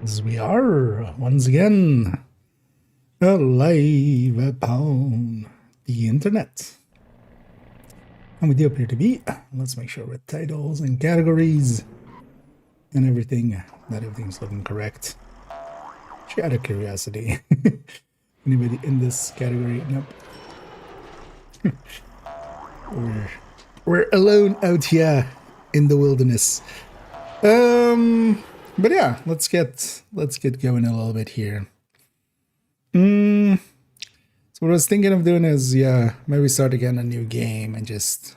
As we are once again alive upon the internet. And we do appear to be. Let's make sure with titles and categories and everything that everything's looking correct. Just out of curiosity. Anybody in this category? Nope. we're alone out here in the wilderness. But yeah, let's get going a little bit here. So what I was thinking of doing is, yeah, maybe start again a new game and just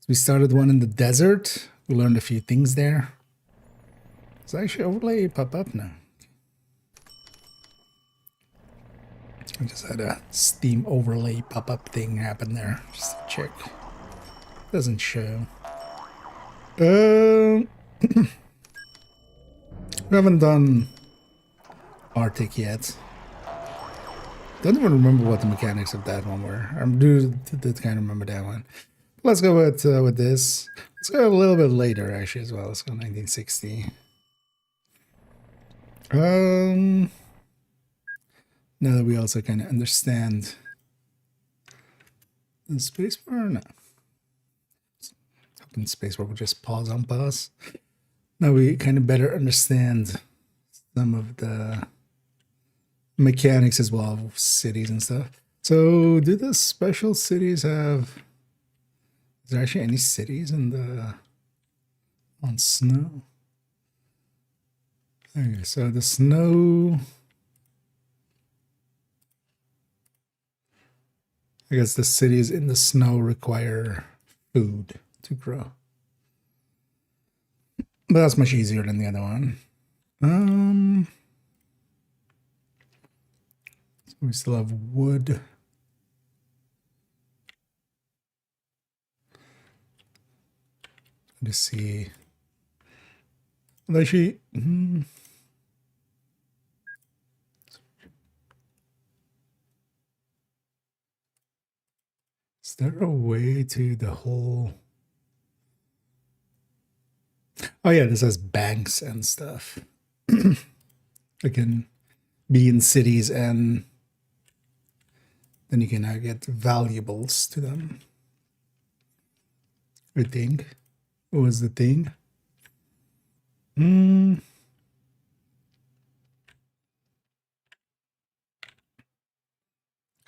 we started one in the desert. We learned a few things there. Does actually overlay pop up now? I just had a Steam overlay pop-up thing happen there. Just to check. Doesn't show. We haven't done Arctic yet. Don't even remember what the mechanics of that one were. I did kind of remember that one. Let's go with this. Let's go a little bit later actually as well. Let's go 1960. Now that we also kind of understand the spacebar, no. Open spacebar will just pause on pause. Now we kind of better understand some of the mechanics as well of cities and stuff. So do the special cities have, is there actually any cities in the on snow? Okay, so the snow, I guess the cities in the snow require food to grow. But that's much easier than the other one. So we still have wood. Let's see. Well, actually, is there a way to the whole? Oh yeah, this has banks and stuff. It can be in cities and then you can now get valuables to them. I think. What was the thing? Let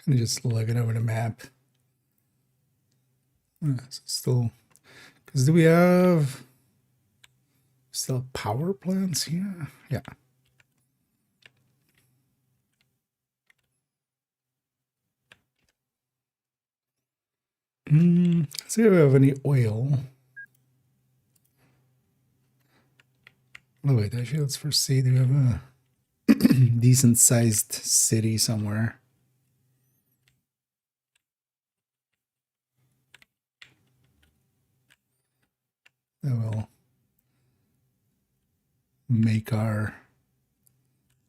me just look it over the map. Still, because do we have still power plants here? Yeah. Let's see if we have any oil. Oh wait, actually, let's first see. Do we have a decent sized city somewhere? That will make our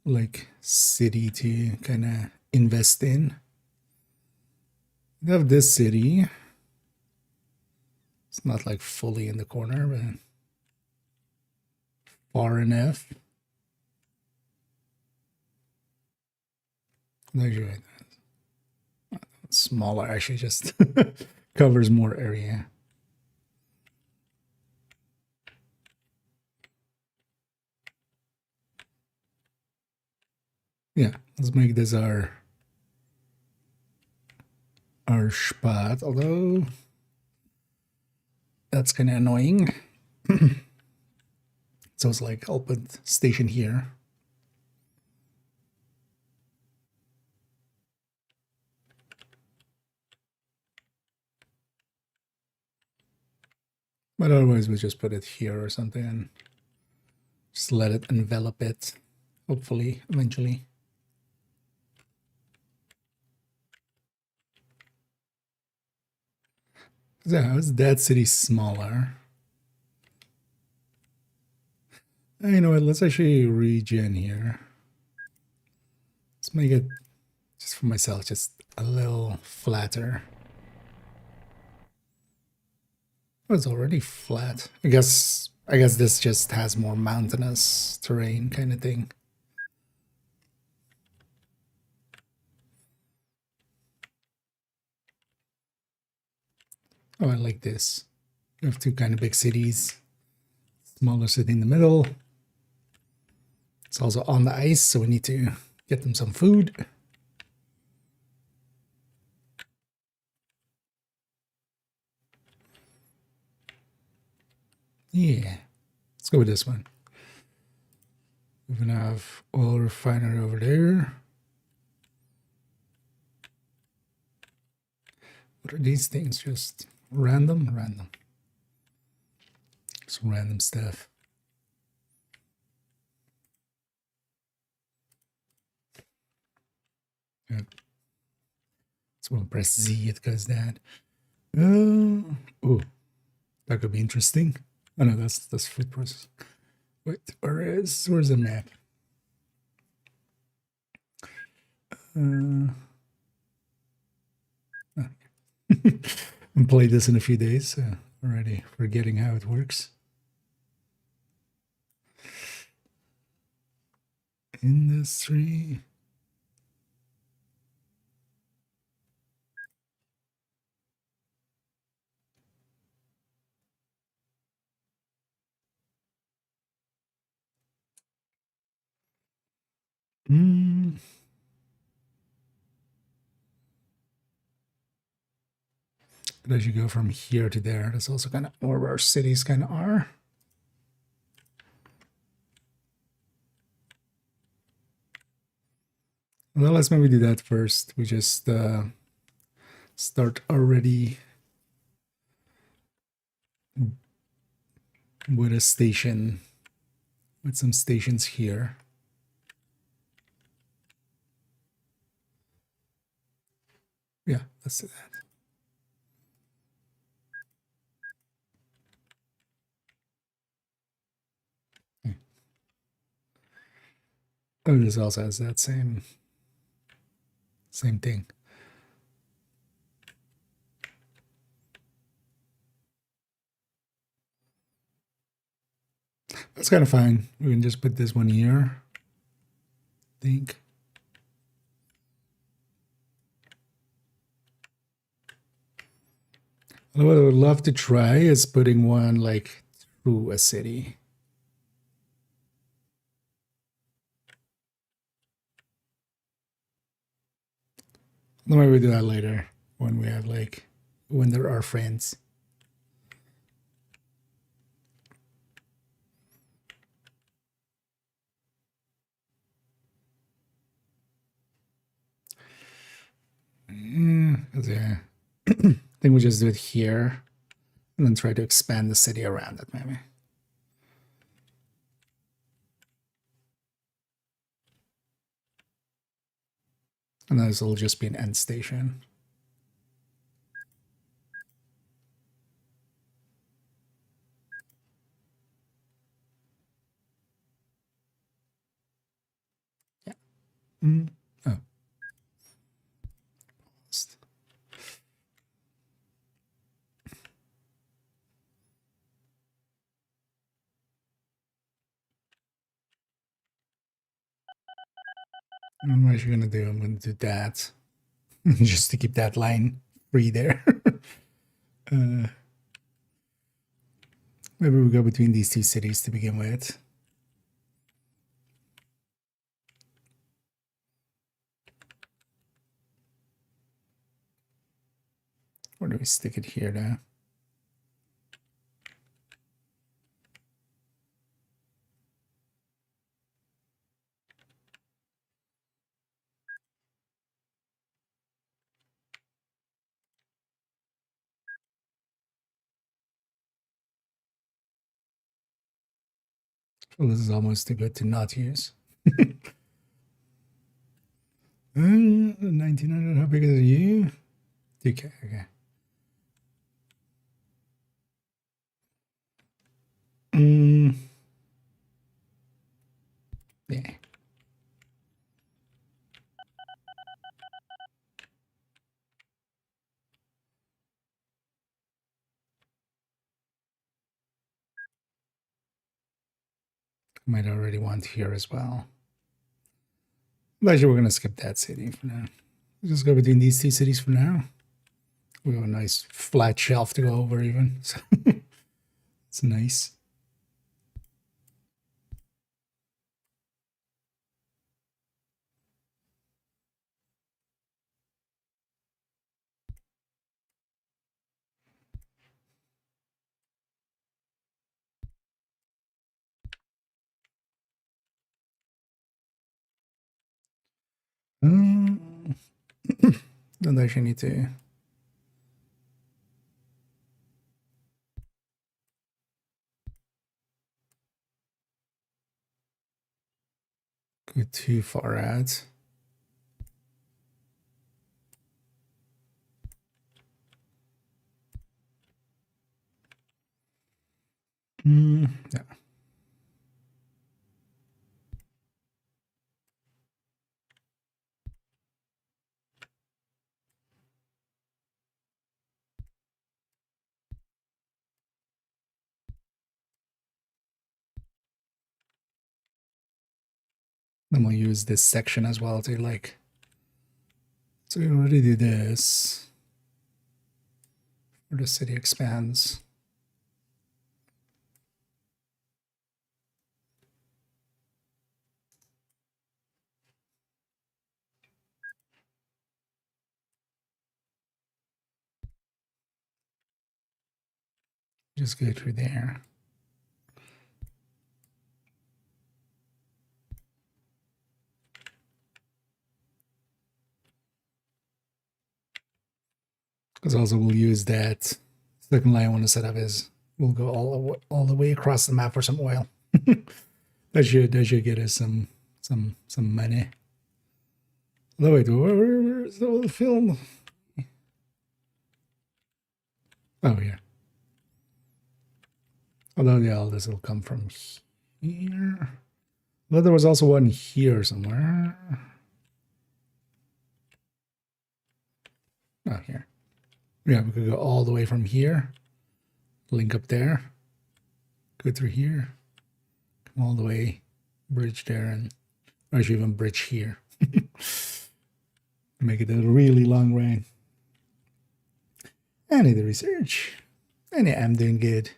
like city to kind of invest in. We have this city. It's not like fully in the corner, but far enough. Actually, smaller actually just covers more area. Yeah, let's make this our spot, although that's kind of annoying. So it's like I'll put station here. But otherwise we just put it here or something and just let it envelop it, hopefully, eventually. Yeah, how is that city smaller? You know what, let's actually regen here. Let's make it, just for myself, just a little flatter. Oh, it's already flat. I guess I guess this just has more mountainous terrain kind of thing. Oh, I like this. We have two kind of big cities. Smaller city in the middle. It's also on the ice, so we need to get them some food. Yeah, let's go with this one. We're gonna have oil refinery over there. What are these things? Just random? Random. Some random stuff. Yeah. So we'll press Z, it goes that. Oh, that could be interesting. Oh no, that's food process. Wait, where's the map? I'll play this in a few days. Already forgetting how it works. Industry. But as you go from here to there, that's also kind of where our cities kind of are. Well, let's maybe do that first. We just start already with a station, with some stations here. Yeah, let's do that. Oh, this also has that same thing. That's kind of fine. We can just put this one here. I think. What I would love to try is putting one like through a city. Maybe we do that later when we have like when there are friends. Yeah. I think we just do it here and then try to expand the city around it, maybe. And then this will just be an end station. Yeah. Oh. What am I going to do? I'm going to do that just to keep that line free there. Maybe we go between these two cities to begin with. Or do we stick it here now? Well, this is almost too good to not use. 1900, how big is you? 2K, okay. Yeah. Might already want here as well. But actually, we're going to skip that city for now. Just go between these two cities for now. We have a nice flat shelf to go over even. So it's nice. Don't actually need to. Go too far out. Yeah. Then we'll use this section as well to like. So we already do this. Where the city expands. Just go through there. Because also we'll use that second line I want to set up is we'll go all the way across the map for some oil. that should get us some money. No wait, where's the film? Oh yeah. Although yeah, all this will come from here. But there was also one here somewhere. Oh, here. Yeah, we could go all the way from here. Link up there. Go through here. Come all the way. Bridge there and or actually even bridge here. Make it a really long rain. Any the research. And yeah, I'm doing good.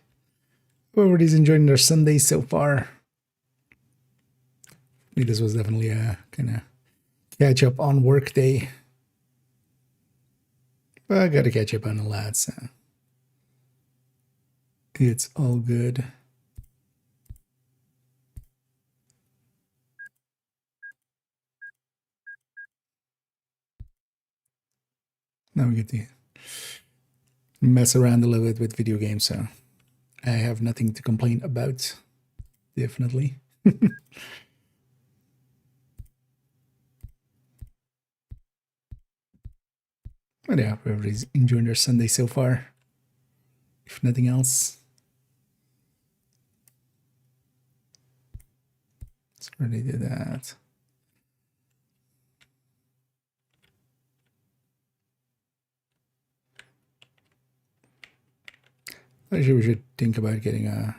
Everybody's enjoying their Sunday so far. I think this was definitely a kind of catch up on work day. But I gotta catch up on a lot, so it's all good. Now we get to mess around a little bit with video games, so I have nothing to complain about. Definitely. But yeah, everybody's enjoying their Sunday so far. If nothing else. Let's already do that. Actually, we should think about getting a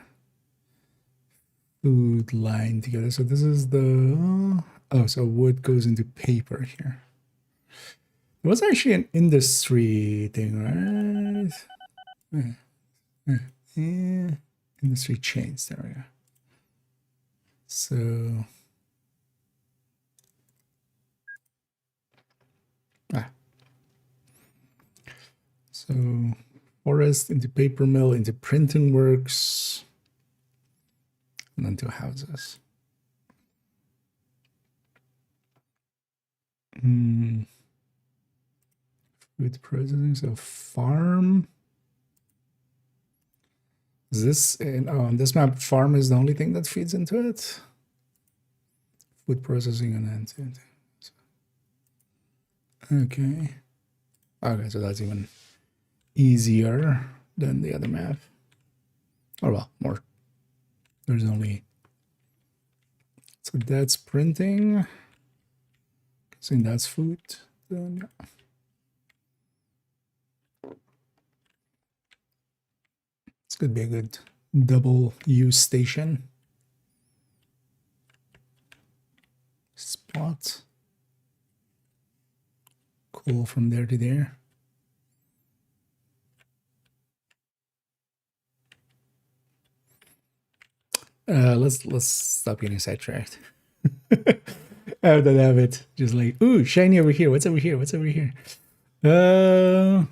food line together. So this is the so wood goes into paper here. It was actually an industry thing, right? Yeah. Industry chains. There we go. So so forest into paper mill into printing works and then to houses. Food processing, so farm. Is this on this map? Farm is the only thing that feeds into it. Food processing and then okay. Okay, so that's even easier than the other map. Oh well, more. There's only. So that's printing. So that's food. Then yeah. This could be a good double use station. spot. Cool from there to there. Let's stop getting sidetracked. I have that habit. Just like, ooh, shiny over here. What's over here? What's over here? The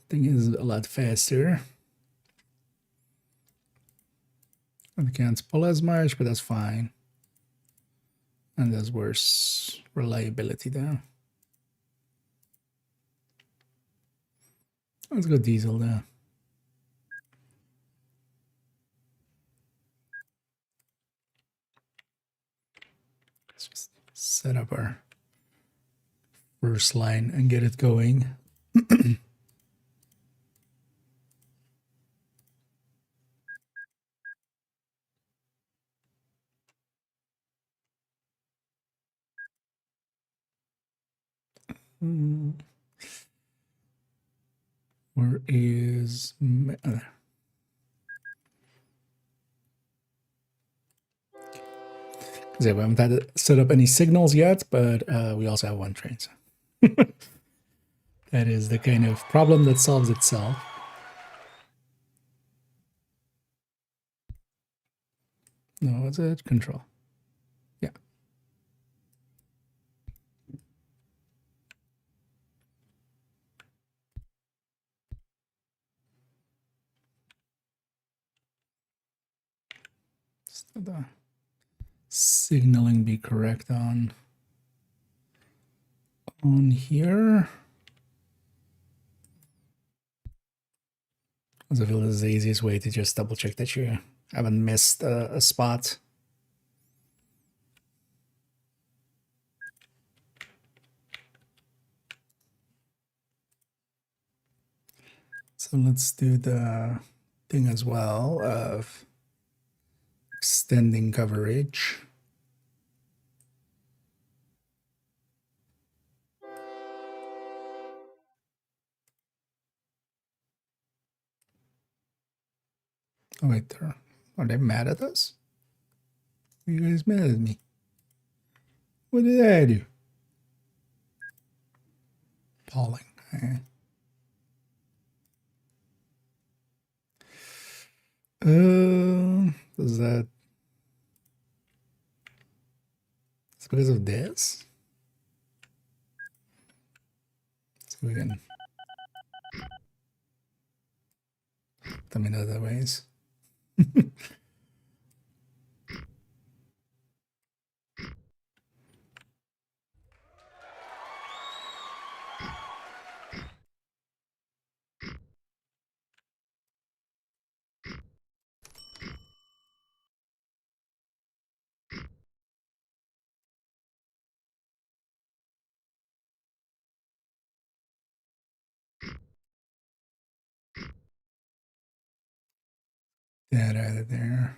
thing is a lot faster. And I can't pull as much, but that's fine. And there's worse reliability though. Let's go diesel though. Let's just set up our first line and get it going. Where is because we haven't had to set up any signals yet, but we also have one train. So that is the kind of problem that solves itself. No, what's it? Control. Yeah. So the signaling be correct on here. Because I feel this is the easiest way to just double check that you haven't missed a spot. So let's do the thing as well of extending coverage. Oh wait, are they mad at us? Are you guys mad at me? What did I do? Polling. Okay. Is that it's because of this? So we can them in other ways. That out of there.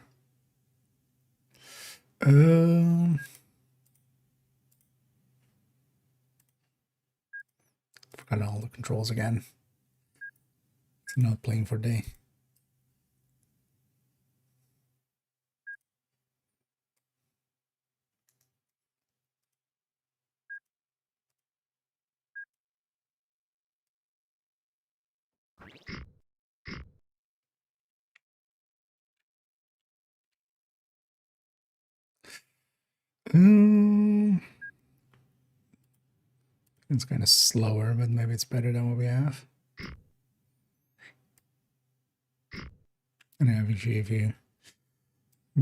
Forgot all the controls again. It's not playing for day. It's kind of slower, but maybe it's better than what we have. And obviously, if you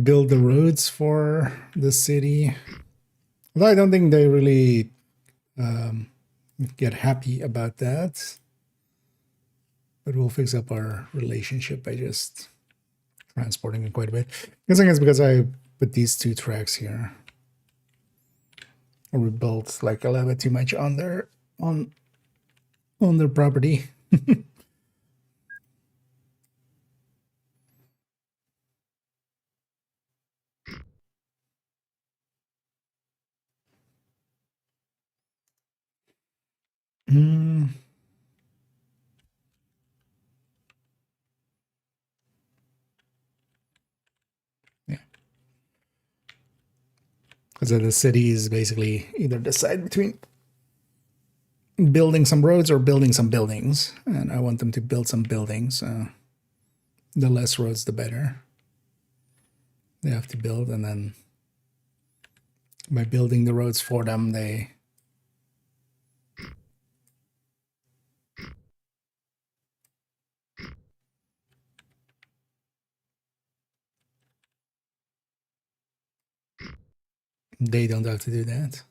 build the roads for the city, although I don't think they really get happy about that, but we'll fix up our relationship by just transporting it quite a bit. I think it's because I put these two tracks here. Or we built like a little bit too much on their property. Because the city is basically either decide between building some roads or building some buildings. And I want them to build some buildings. The less roads, the better. They have to build, and then by building the roads for them, they don't have to do that.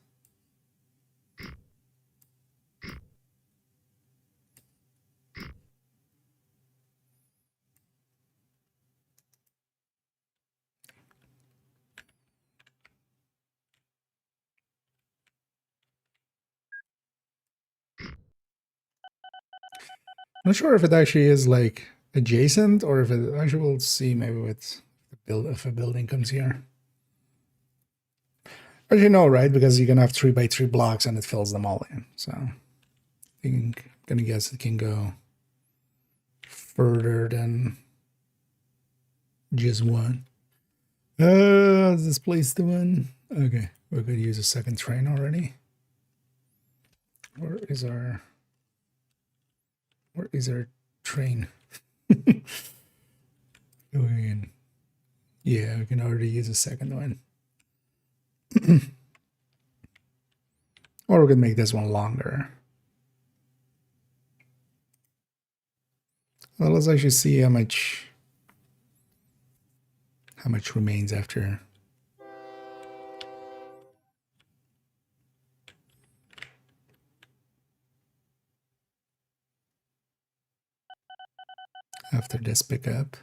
I'm not sure if it actually is like adjacent or if it actually, we'll see maybe with the build if a building comes here. But you know, right? Because you can have 3x3 blocks and it fills them all in. So I'm gonna guess it can go further than just one. Is this place the one? Okay, we're gonna use a second train already. Where is our train? Yeah, we can already use a second one. Or we can make this one longer. Well, let's actually see how much remains after. After this pickup.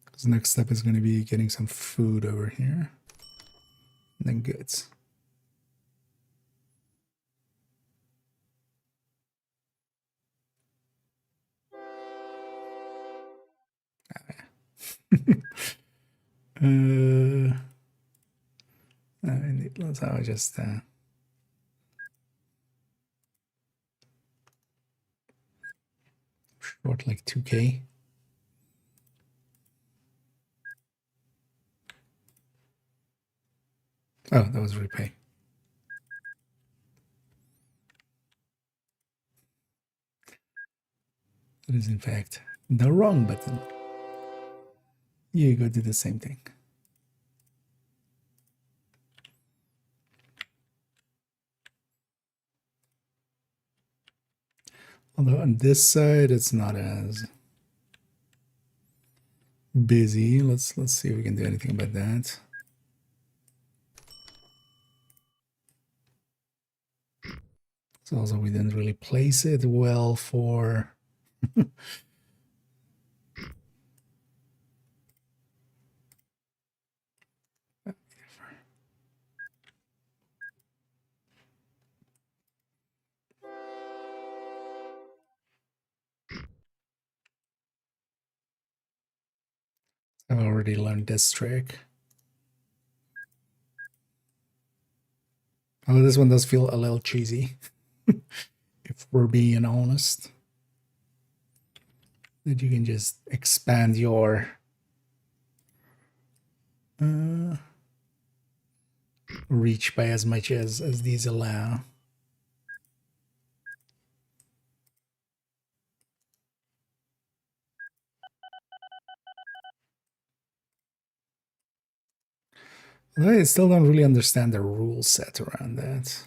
Because the next step is going to be getting some food over here. And then goods. Let's how I just short like 2K. Oh, that was repay. That is in fact the wrong button. You go do the same thing. Although on this side it's not as busy. Let's see if we can do anything about that. So also we didn't really place it well for I've already learned this trick. Oh, this one does feel a little cheesy, if we're being honest. That you can just expand your reach by as much as these allow. I still don't really understand the rule set around that.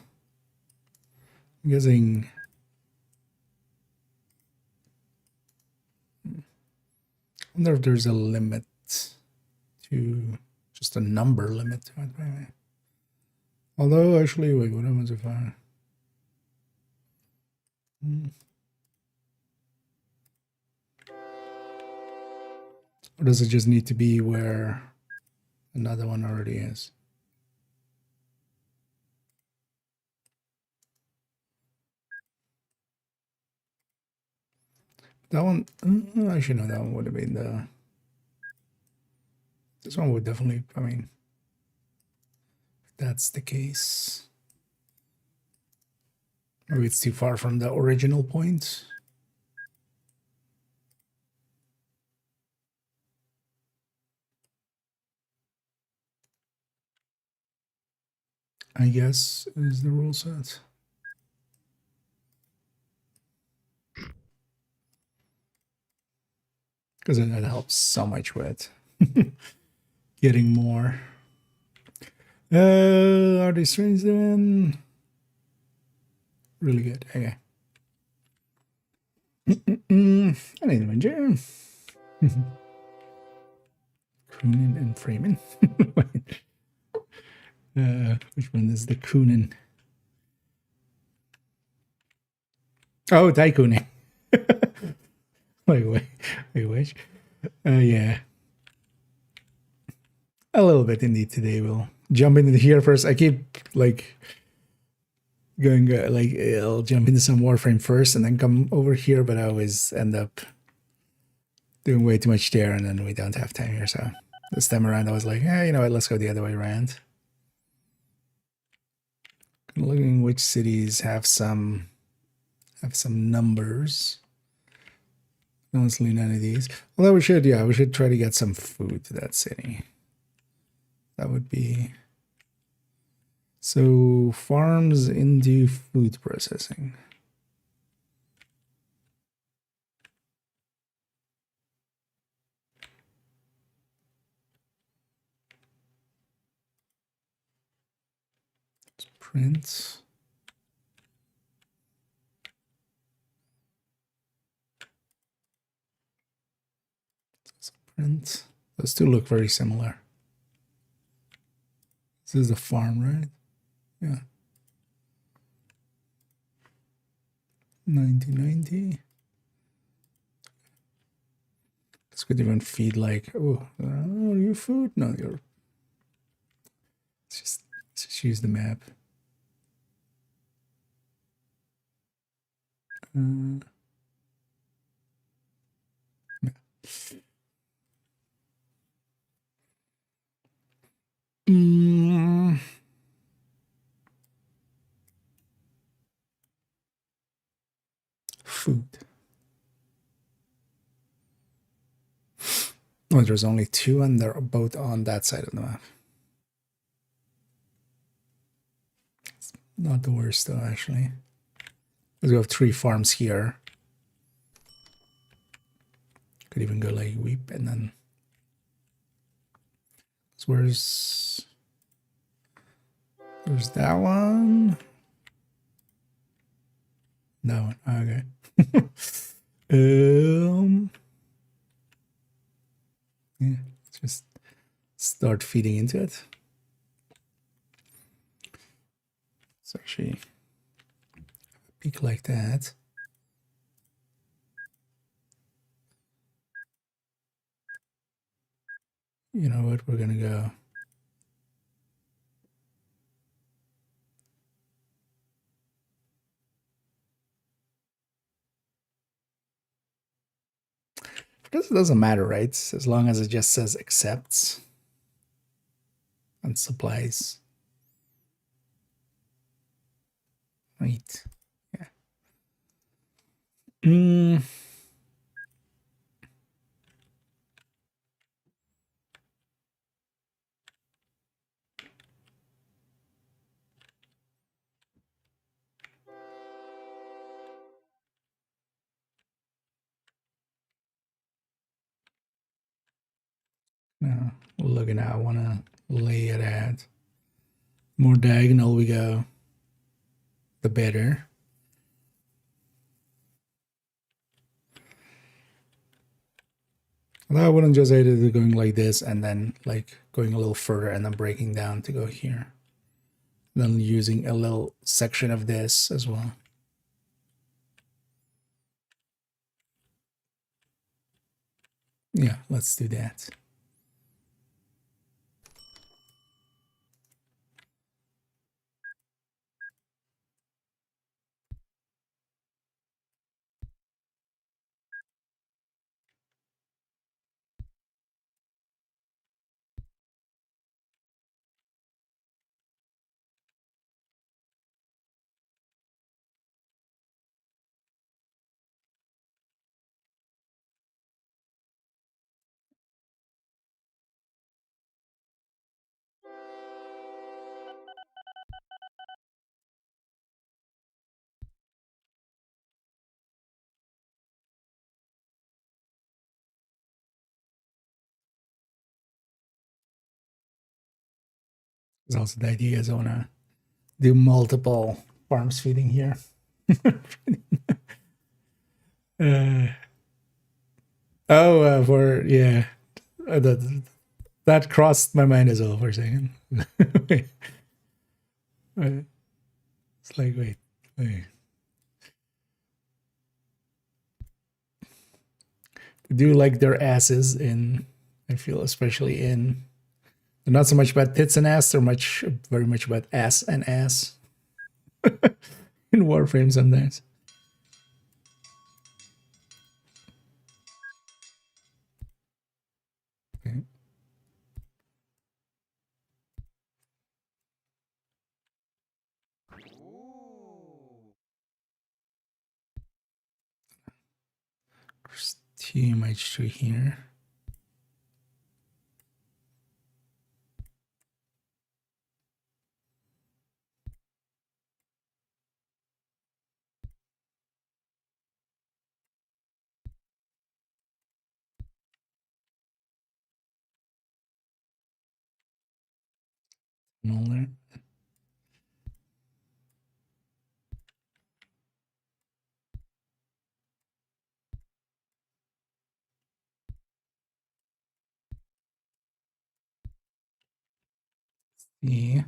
I'm guessing. I wonder if there's a limit to just a number limit to it. Although, actually, wait, what happens if I. Or does it just need to be where another one already is? That one, actually, no, that one would have been the. This one would definitely, I mean, if that's the case. Maybe it's too far from the original point. I guess, is the rule set. Because that helps so much with getting more. Are these strings doing really good? Okay. I need to mention Coonin and Freeman. Which one is the Coonin? Oh, tycooning. wait, which? Yeah. A little bit indeed today. We'll jump into here first. I keep like going like I'll jump into some Warframe first and then come over here, but I always end up doing way too much there, and then we don't have time here. So this time around, I was like, hey, you know what? Let's go the other way around. Looking which cities have some numbers. Honestly, none of these. Although we should try to get some food to that city. That would be so farms into food processing. Let's print. Let's print. Those two look very similar. This is a farm, right? Yeah. 1990. This could even feed like, oh, your food? No, you're. Let's just use the map. Food. Oh, there's only two, and they're both on that side of the map. It's not the worst, though, actually. Because we have 3 farms here. Could even go like weep, and then. So where's that one? That one. Okay. Yeah, just start feeding into it. It's actually a peak like that. You know what? We're gonna go. Because it doesn't matter, right? As long as it just says accepts and supplies. Right. Yeah. Now, looking at, I want to lay it at more diagonal we go, the better. Although I wouldn't just hate it going like this and then like going a little further and then breaking down to go here. Then using a little section of this as well. Yeah, let's do that. Because also the idea is I want to do multiple farms feeding here. For yeah, that crossed my mind as well for a second. It's like wait. Do like their asses in, I feel, especially in, they're not so much about tits and ass, they're very much about ass and ass in Warframe sometimes. Okay. There's too much to here. All there. Yeah.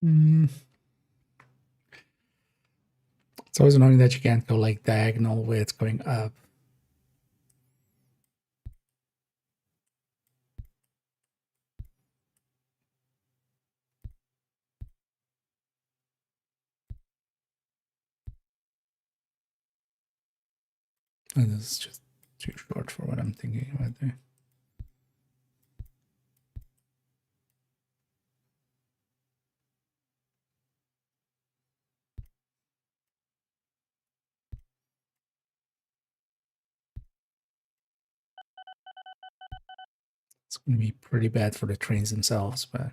Mm. It's always annoying that you can't go like diagonal with going up. And this is just too short for what I'm thinking about there. It's going to be pretty bad for the trains themselves, but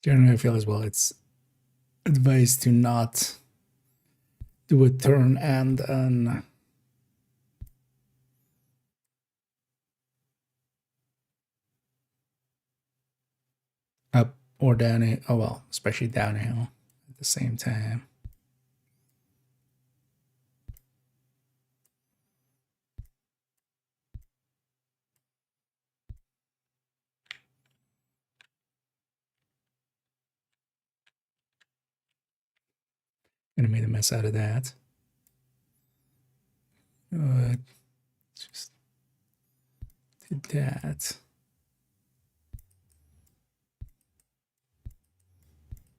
generally I feel as well it's advised to not do a turn and an up or down. Oh well, especially downhill at the same time. Gonna make a mess out of that. Just did that.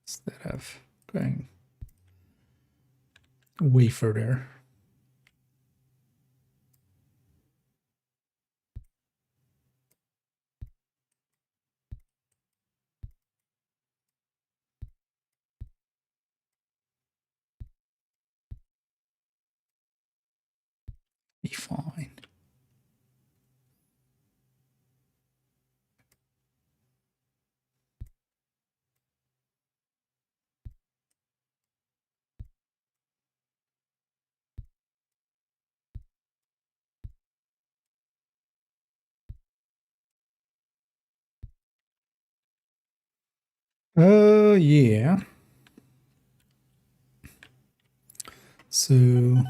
Instead of going way further. Be fine. Yeah. So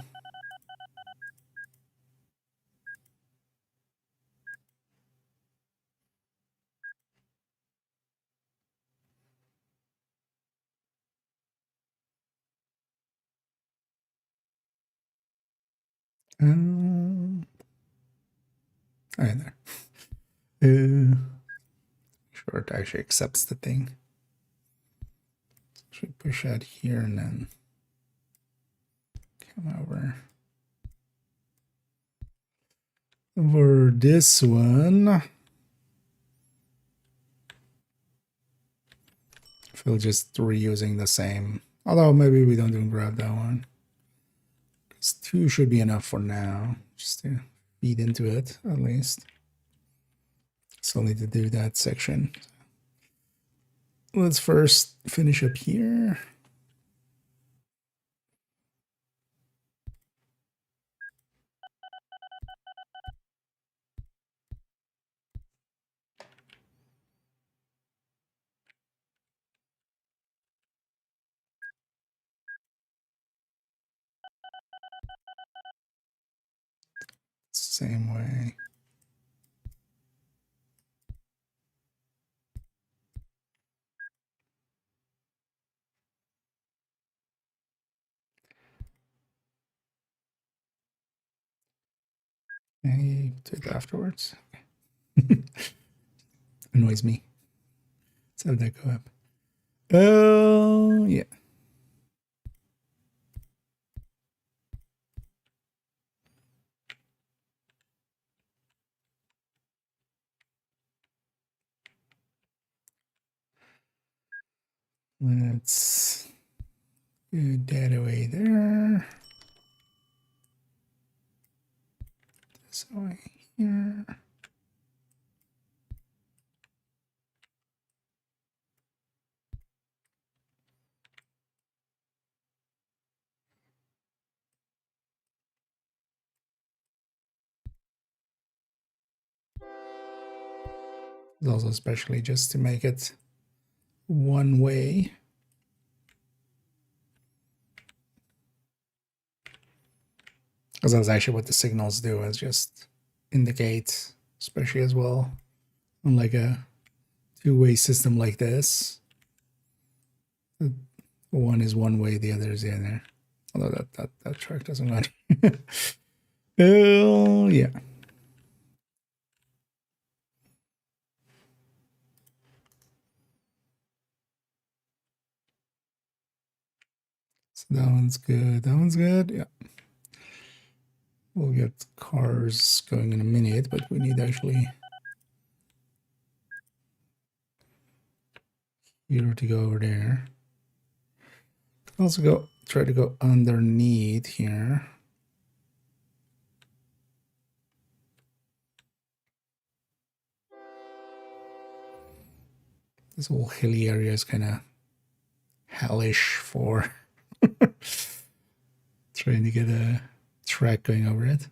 Right there. Sure, it actually accepts the thing. Should push out here and then come over. For this one, I feel just reusing the same. Although maybe we don't even grab that one. Because 2 should be enough for now, just to feed into it at least. Still need to do that section. Let's first finish up here. Same way. Okay, do it afterwards. Annoys me. Let's have that go up. Oh, yeah. Let's do that away there. This way here. Also especially just to make it one way. Because that's actually what the signals do, is just indicate, especially as well, on like a two-way system like this. One is one way, the other is the other. Although that track doesn't matter. Oh, yeah. So that one's good. That one's good. Yeah. We'll get cars going in a minute, but we need actually here to go over there. Also try to go underneath here. This whole hilly area is kind of hellish for trying to get a track going over it.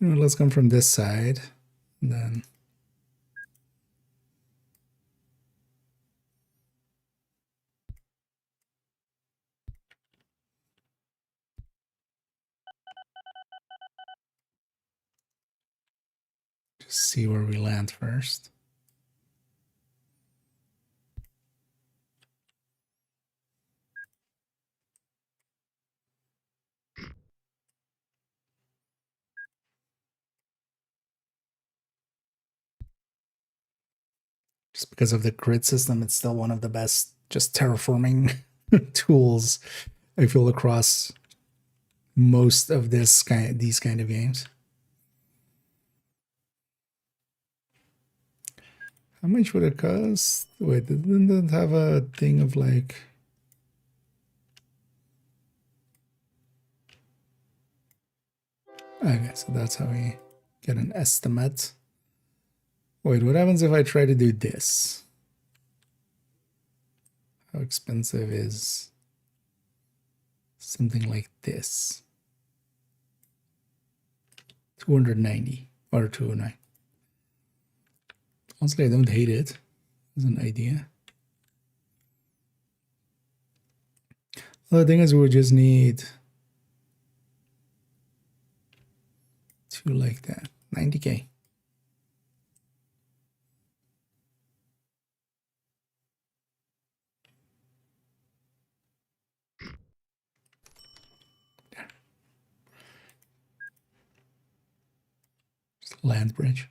Let's come from this side, and then just see where we land first. Just because of the grid system, it's still one of the best just terraforming tools I feel across most of these kind of games. How much would it cost? Wait, didn't it have a thing of like... Okay, so that's how we get an estimate. Wait, what happens if I try to do this? How expensive is something like this? 290 or 209. Honestly, I don't hate it as an idea. Well, the thing is, we just need two like that. 90K. Just land bridge.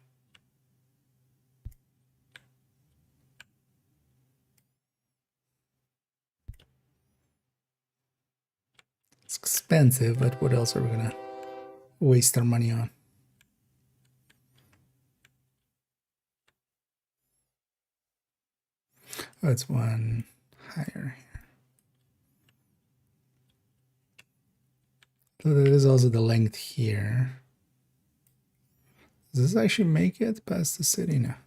It's expensive, but what else are we gonna waste our money on? Oh, it's one higher here. So there is also the length here. Does this actually make it past the city now?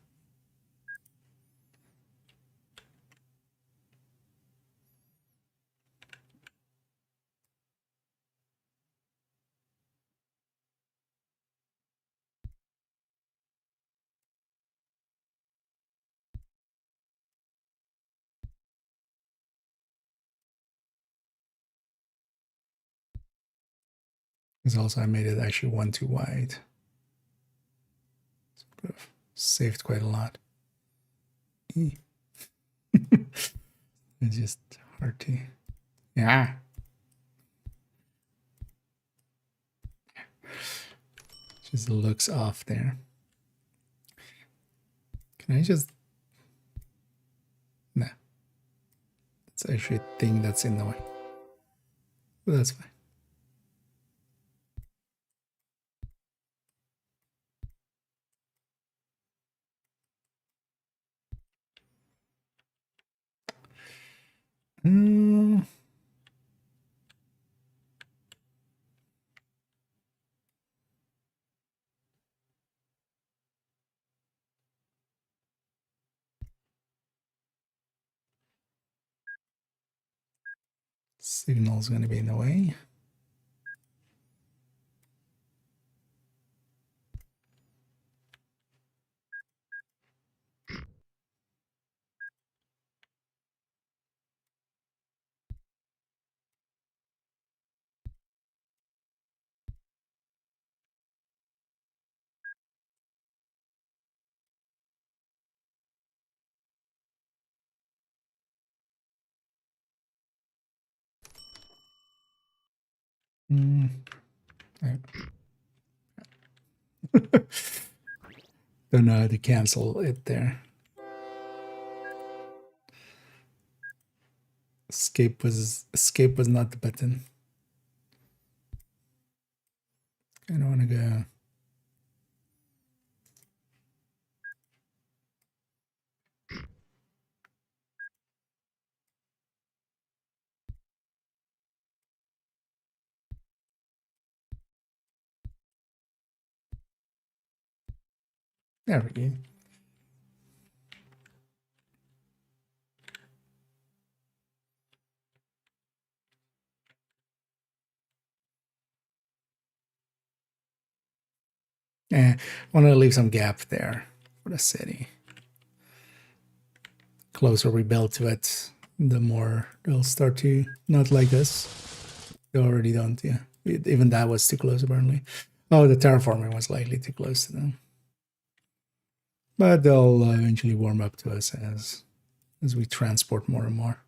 Because also I made it actually one too wide. So saved quite a lot. It's just hard to, yeah. Just looks off there. Can I just, no. It's actually a thing that's in the way. But that's fine. Signal's going to be in the way. Don't know how to cancel it there. Escape was not the button. I don't want to go. There we go. I want to leave some gap there for the city. Closer we build to it, the more they'll start to not like us. They already don't, yeah. Even that was too close, apparently. Oh, the terraforming was likely too close to them. But they'll eventually warm up to us as we transport more and more.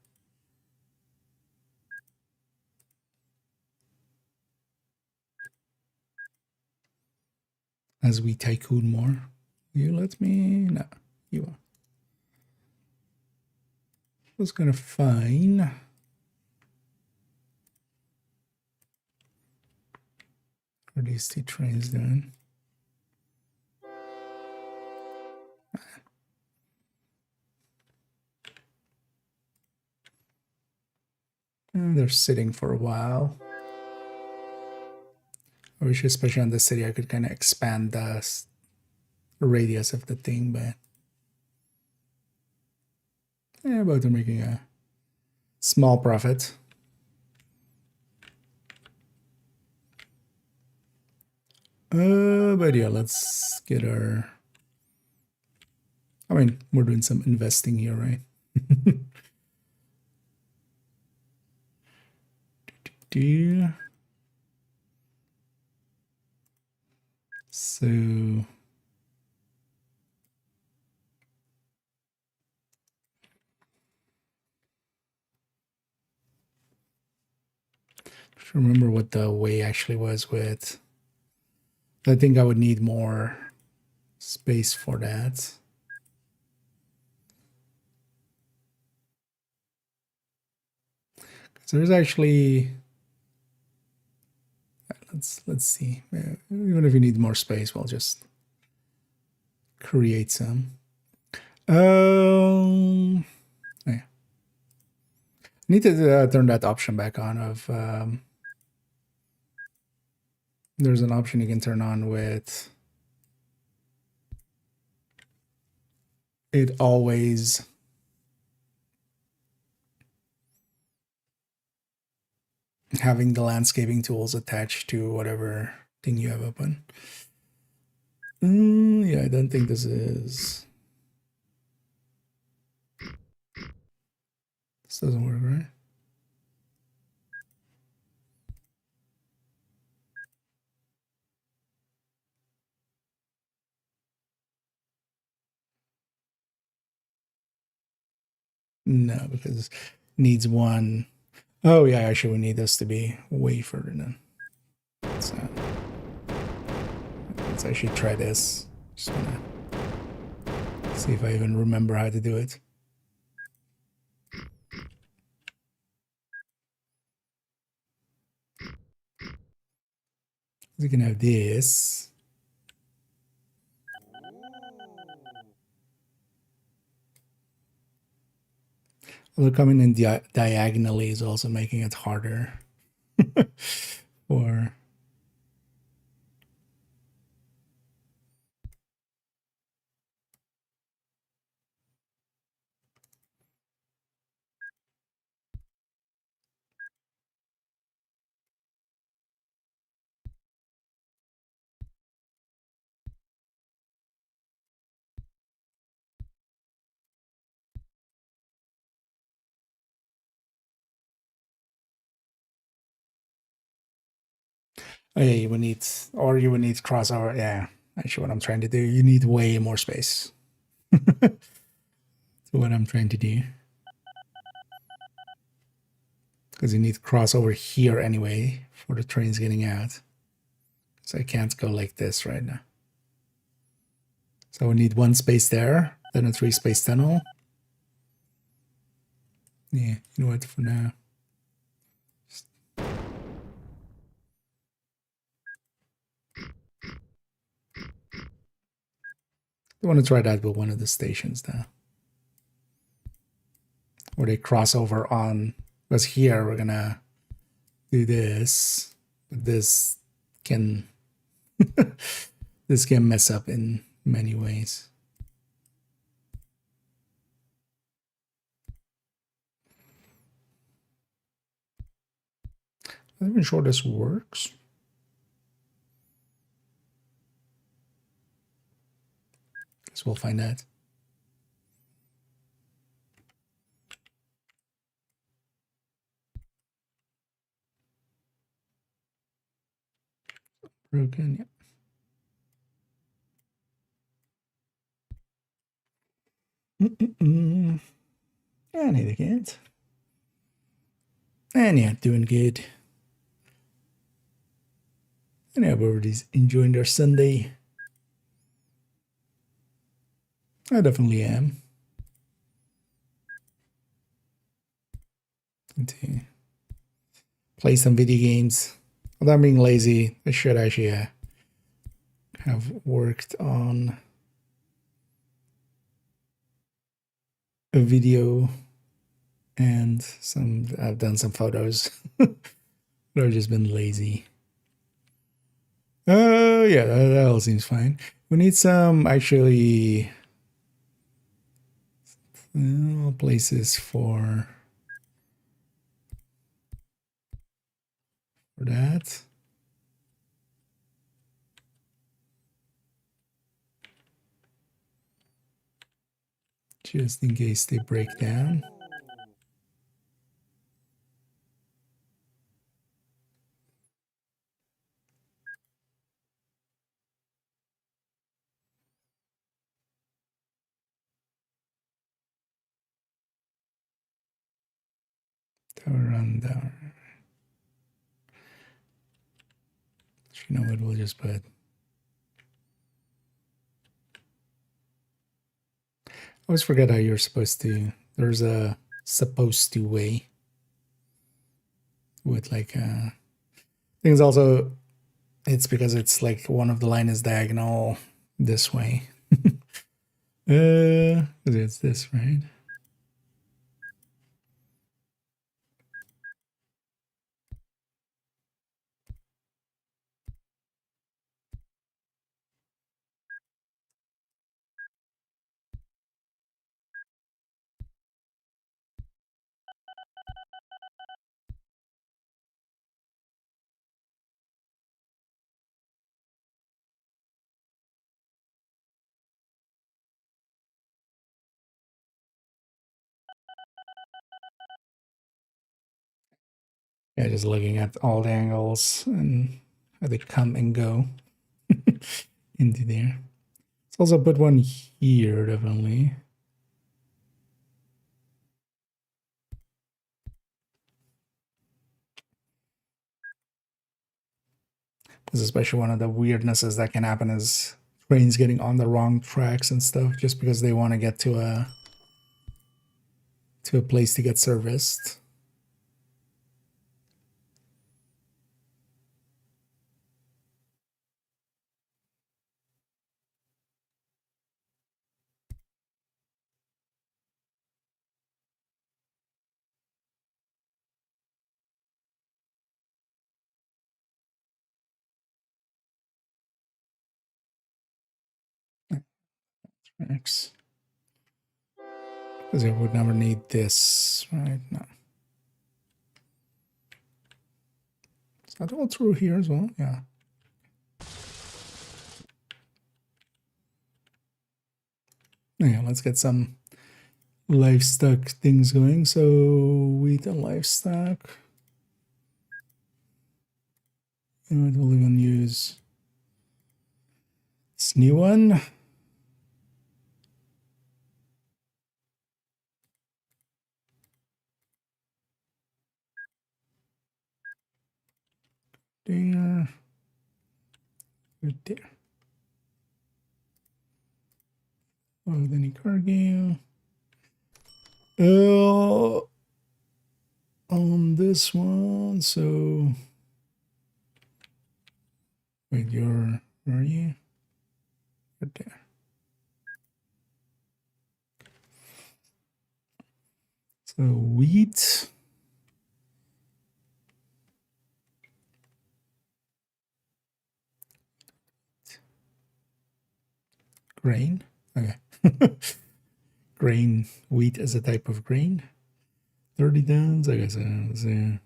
As we tycoon more. You let me? No, you are. I was gonna find. What are these two trains doing? They're sitting for a while. I wish, especially on the city, I could kind of expand the radius of the thing, but yeah, about to making a small profit. But yeah, let's get our. I mean, we're doing some investing here, right? So remember what the way actually was with. I think I would need more space for that. So there's actually, let's see. Even if you need more space, we'll just create some. Yeah. Need to turn that option back on of there's an option you can turn on with it always having the landscaping tools attached to whatever thing you have open. Yeah, I don't think this is. This doesn't work, right? No, because it needs one. Oh yeah, actually we need this to be way further than. So let's actually try this. Just wanna see if I even remember how to do it. We can have this. Although coming in diagonally is also making it harder for. Oh yeah, you would need, or you would need crossover. Yeah, actually, what I'm trying to do, you need way more space. So what I'm trying to do, because you need crossover here anyway for the trains getting out. So I can't go like this right now. So we need one space there, then a 3-space tunnel. Yeah, you know what? For now, I want to try that with one of the stations now, where they cross over on. Because here we're gonna do this. This can this can mess up in many ways. I'm not even sure this works. Guess we'll find out. Broken, yeah. And neither can't. And yeah, doing good. And everybody's enjoying their Sunday. I definitely am. To play some video games. Without being lazy, I should actually have worked on a video and I've done some photos. But I've just been lazy. Yeah, that all seems fine. We need some actually places for that. Just in case they break down. run down. You know what? We'll just put. I always forget how you're supposed to. There's a supposed to way with like things. Also, it's because it's like one of the line is diagonal this way. It's this, right? Yeah, just looking at all the angles and how they come and go into there. Let's also put one here, definitely. Because especially one of the weirdnesses that can happen is trains getting on the wrong tracks and stuff just because they want to get to a place to get serviced. Because it would never need this, right? No. Is that all through here as well? Yeah. Yeah, let's get some livestock things going. So wheat and livestock. And we'll even use this new one. There. Right there. Oh, then he cargo. On this one, so wait, where are you? Right there. So wheat. Grain. Okay. Grain. Wheat is a type of grain. 30 tons. I guess two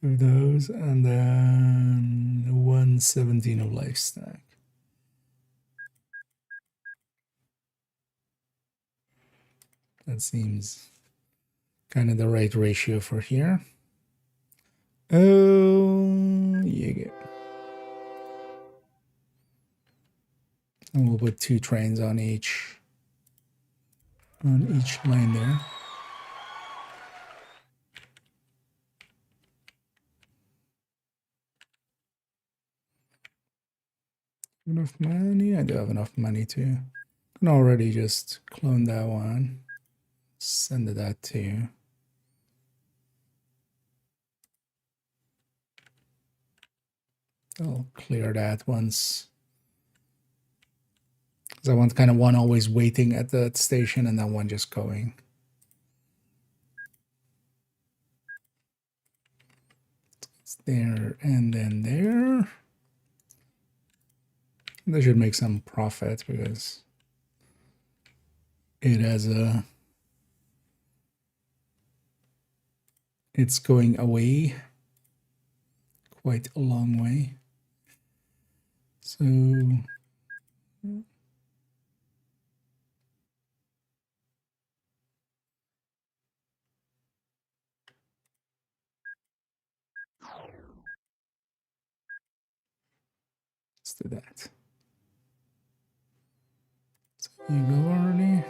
of those, and then 117 of livestock. That seems kind of the right ratio for here. Oh, you get. And we'll put 2 trains on each line there. Enough money? I do have enough money to. I can already just clone that one. Send that to you. I'll clear that once. Because I want kind of one always waiting at the station and then one just going. It's there and then there. They should make some profit because it has a. It's going away quite a long way. So let's do that. So you go already.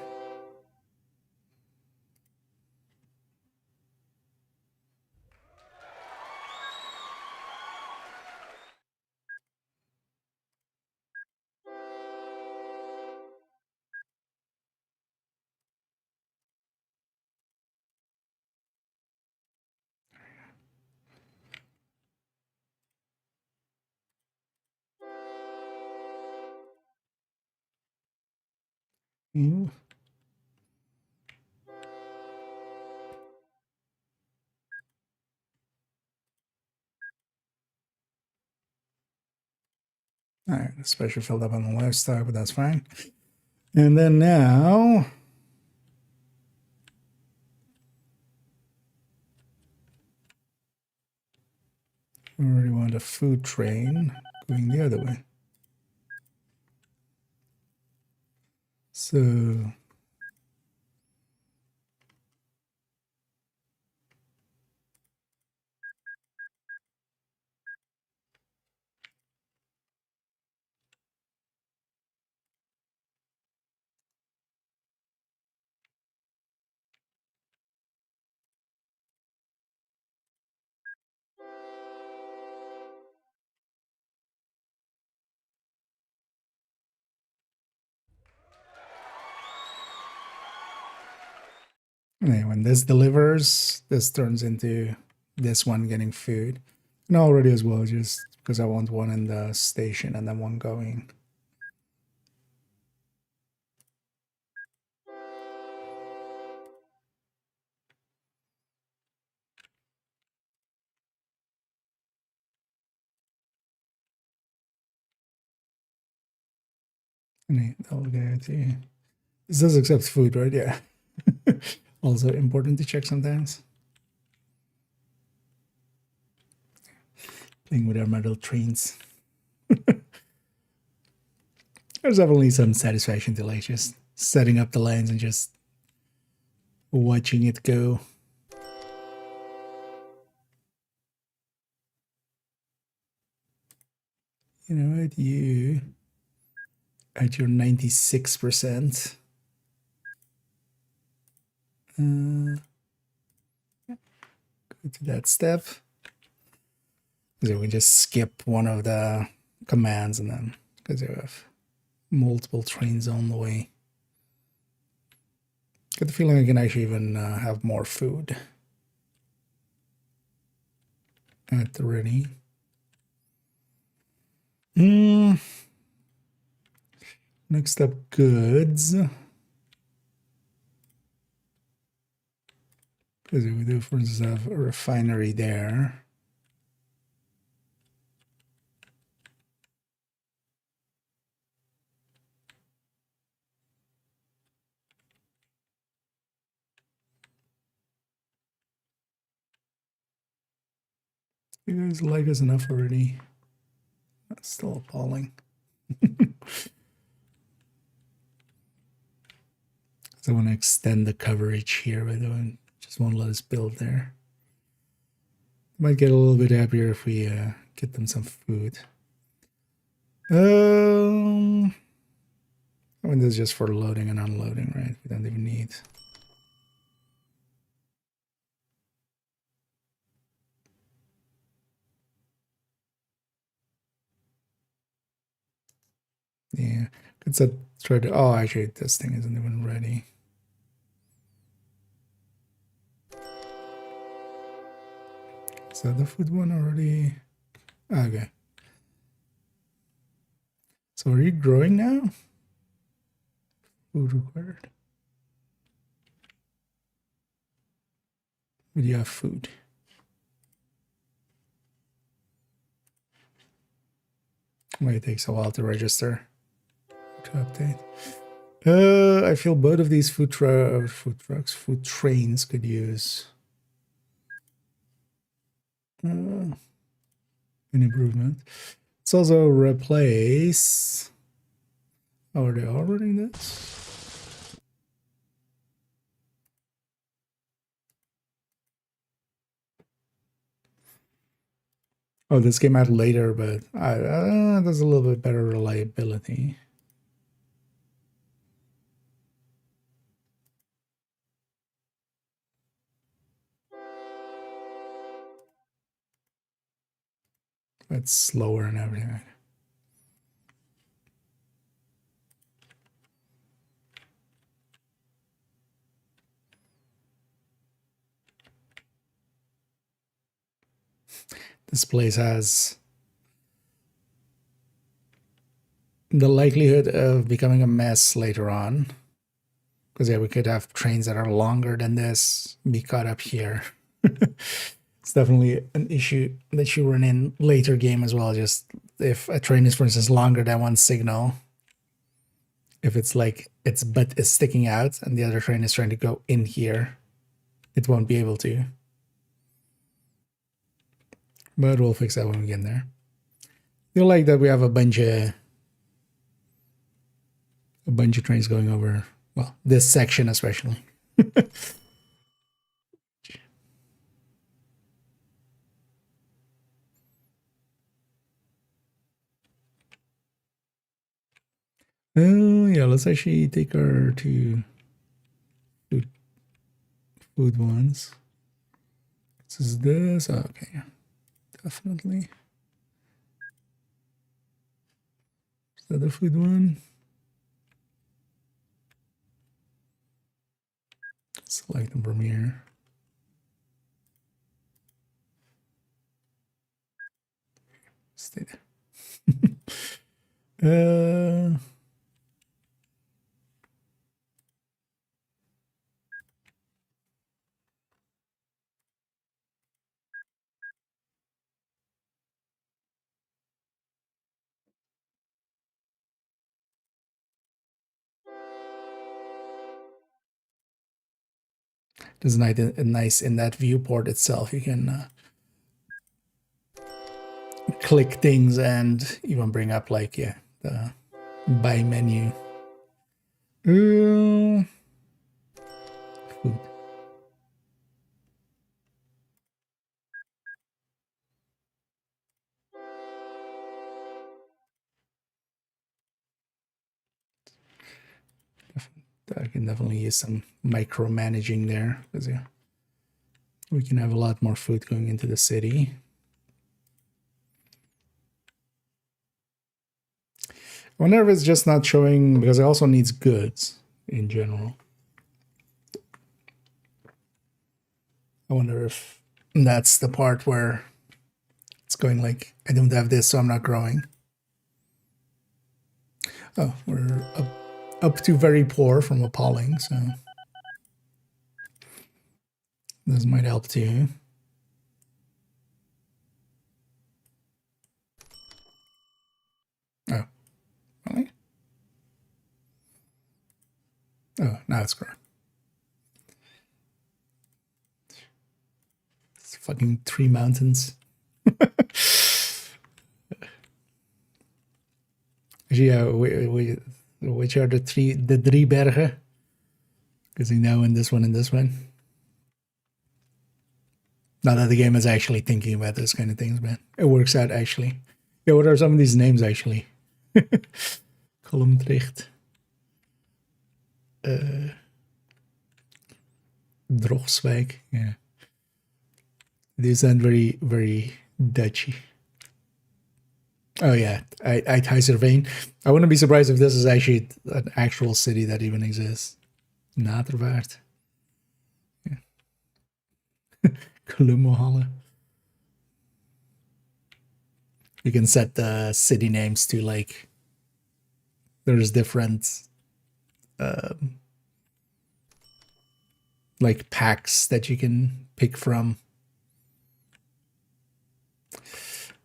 You. All right, especially filled up on the livestock, but that's fine. And then now, we already want a food train going the other way. So anyway, when this delivers, this turns into this one getting food. And already as well, just because I want one in the station and then one going. Anyway, that'll go to... This does accept food, right? Yeah. Also important to check sometimes. Playing with our metal trains. There's definitely some satisfaction to like just setting up the lines and just watching it go. You know what? You at your 96%. Go to that step. So we just skip one of the commands and then because you have multiple trains on the way. Get the feeling I can actually even have more food at the ready. Next up, goods. Because we do, for instance, have a refinery there. You guys like us enough already. That's still appalling. So I want to extend the coverage here, but I just won't let us build there. Might get a little bit happier if we get them some food. I mean, this is just for loading and unloading, right? We don't even need. Yeah, could try to. Oh, actually, this thing isn't even ready. Is that the food one already? Okay. So are you growing now? Food required. But you have food. Well, it takes a while to register. To update. I feel both of these food trains could use an improvement. Let's also replace. Oh, are they already this? Oh, this came out later, but there's a little bit better reliability. It's slower and everything. This place has the likelihood of becoming a mess later on. Because yeah, we could have trains that are longer than this be caught up here. It's definitely an issue that you run in later game as well. Just if a train is, for instance, longer than one signal, if it's like its butt is sticking out and the other train is trying to go in here, it won't be able to. But we'll fix that when we get there. Feel like that we have a bunch of trains going over, well, this section especially. Oh yeah, let's actually take our two food ones. This is this. Oh, okay, definitely. Is that the food one? Select them from here. Stay there. It's nice in that viewport itself. You can click things and even bring up like the buy menu. Food. I can definitely use some micromanaging there because yeah, we can have a lot more food going into the city. I wonder if it's just not showing because it also needs goods in general. I wonder if that's the part where it's going like, I don't have this, so I'm not growing. Oh, we're up to very poor from appalling, so this might help too. Oh, really? Oh, now it's growing. It's fucking 3 mountains. Yeah, which are the three bergen? Because you know in this one and this one. Not that the game is actually thinking about this kind of things, but it works out actually. Yeah, what are some of these names actually? Kolmtricht. Drogswijk. Yeah. These sound very, very Dutchy. Oh yeah, Uithuizerveen. I wouldn't be surprised if this is actually an actual city that even exists. Natervaart. Yeah. Klummohalle. You can set the city names to like, there's different like packs that you can pick from.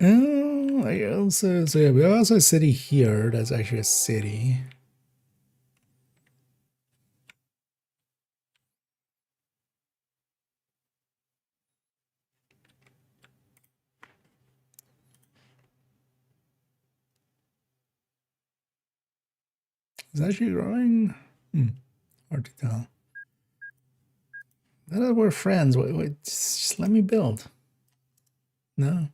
Oh, I also, so yeah, we have also a city here. That's actually a city. Is it actually growing? Hard to tell. That we're friends. Wait, just let me build. No.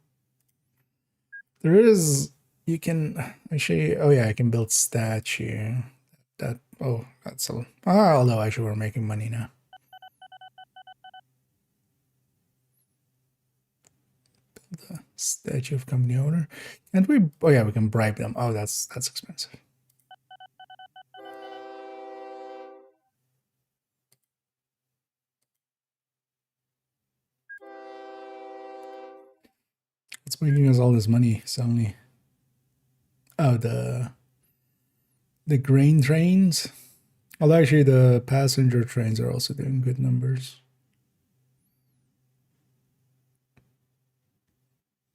There is, you can actually, oh yeah, I can build statue. That, oh, that's a, although actually we're making money now. Build a statue of company owner. And we, oh yeah, we can bribe them. Oh, that's expensive. What's making us all this money suddenly? Oh, the grain trains. Although actually the passenger trains are also doing good numbers.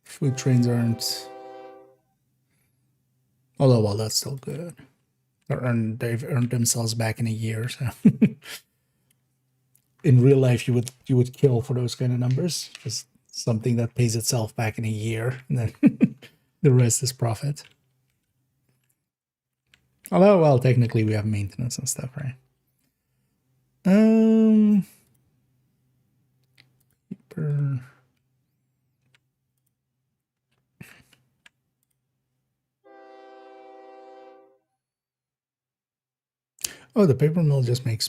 Food trains aren't. Although, well, that's still good. They've earned themselves back in a year. So, in real life, you would kill for those kind of numbers. Just something that pays itself back in a year, and then the rest is profit. Although, well, technically, we have maintenance and stuff, right? Paper. Oh, the paper mill just makes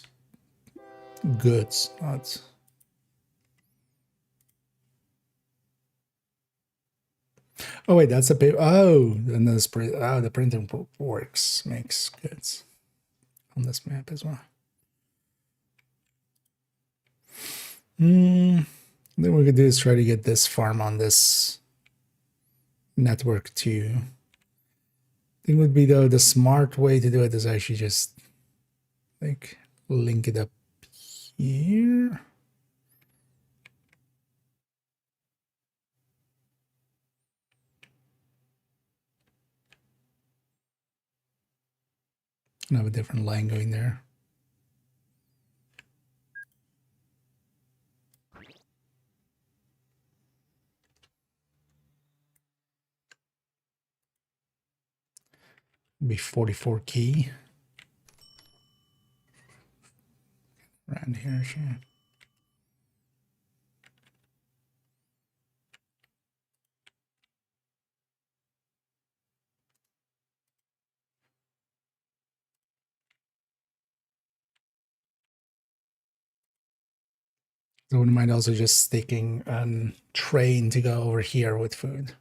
goods, not. Oh wait, that's the paper. Oh, and the printing works makes goods on this map as well. Then we could do is try to get this farm on this network too. I think would be the smart way to do it is actually just like link it up here. And have a different line going there. Be 44 key. Around here, sure. I wouldn't mind also just sticking a train to go over here with food.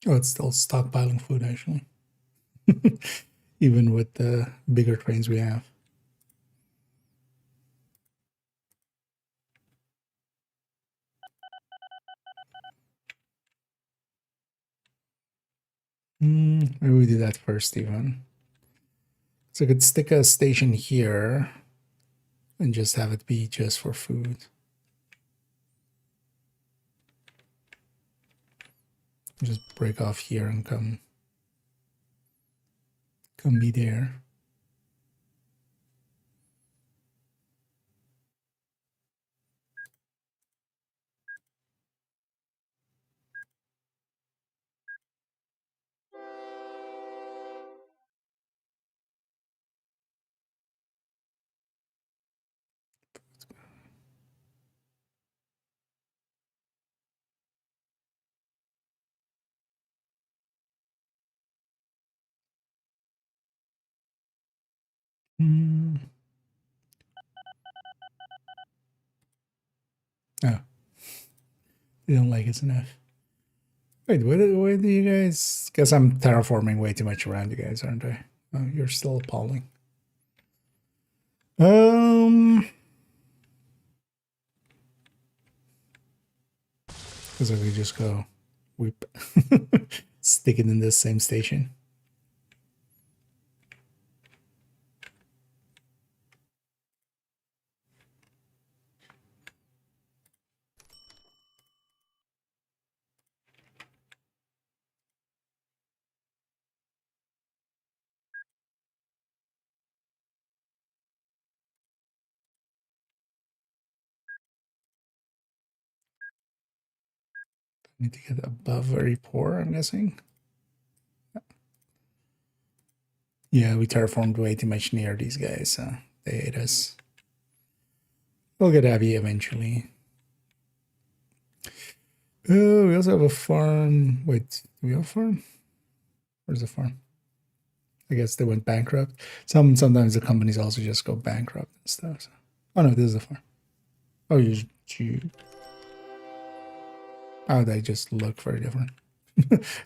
Oh, it's still stockpiling food actually. Even with the bigger trains we have. Maybe we do that first even. So I could stick a station here and just have it be just for food. Just break off here and come be there. Oh, they don't like it's enough. Wait, what do you guys? Guess I'm terraforming way too much around you guys, aren't I? Oh, you're still appalling. Because I could just go whoop, stick it in this same station. Need to get above very poor, I'm guessing. Yeah, we terraformed way too much near these guys, so they hate us. We'll get Abby eventually. Oh, we also have a farm. Wait, do we have a farm? Where's the farm? I guess they went bankrupt. Sometimes the companies also just go bankrupt and stuff. So. Oh no, this is the farm. Oh, you. Oh, they just look very different.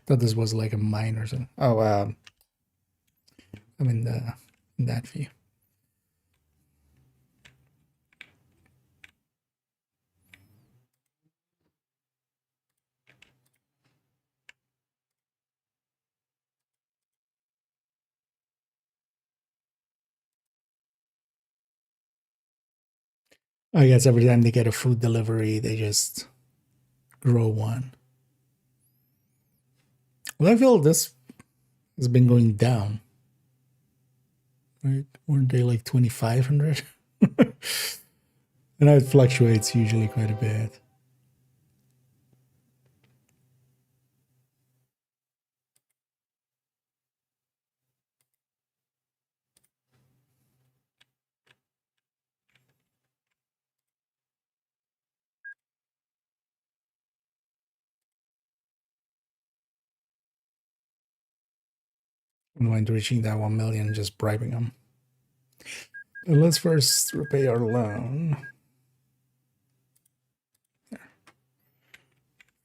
Thought this was like a mine or something. Oh, I mean that view. I guess every time they get a food delivery, they just grow one. Well, I feel this has been going down. Right? Weren't they like 2,500? And it fluctuates usually quite a bit. And when reaching that 1 million, just bribing them. But let's first repay our loan.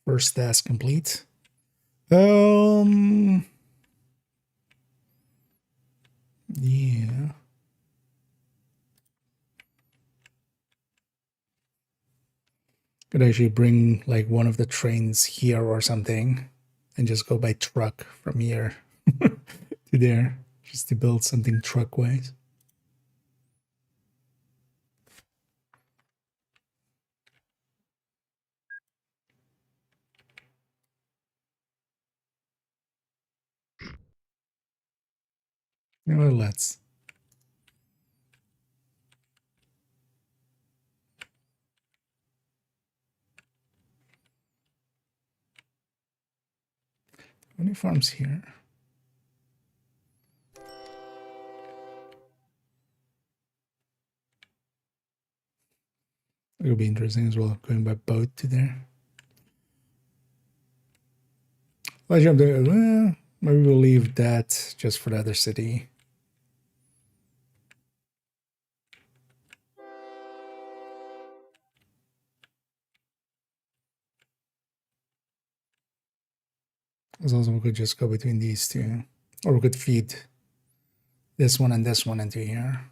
First task complete. Yeah. Could actually bring like one of the trains here or something and just go by truck from here to there, just to build something truck-wise. Well, let's. How many farms here? It'll be interesting as well, going by boat to there. Well, maybe we'll leave that just for the other city. As also we could just go between these two. Or we could feed this one and this one into here.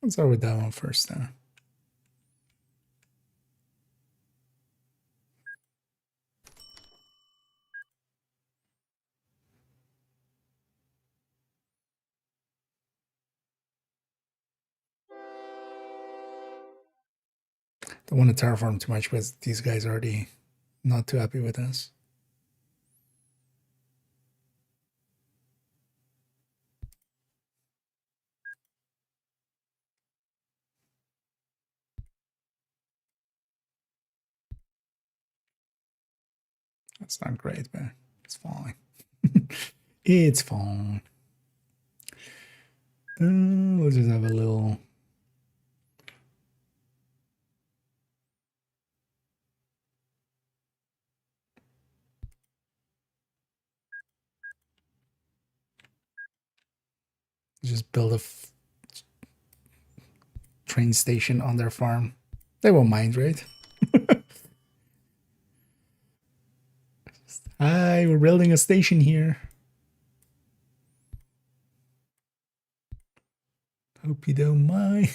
Let's start with that one first then. Don't want to terraform too much because these guys are already not too happy with us. That's not great, but it's fine. It's fine. Let's just have a little. Just build a train station on their farm. They won't mind, right? Hi, we're building a station here. Hope you don't mind.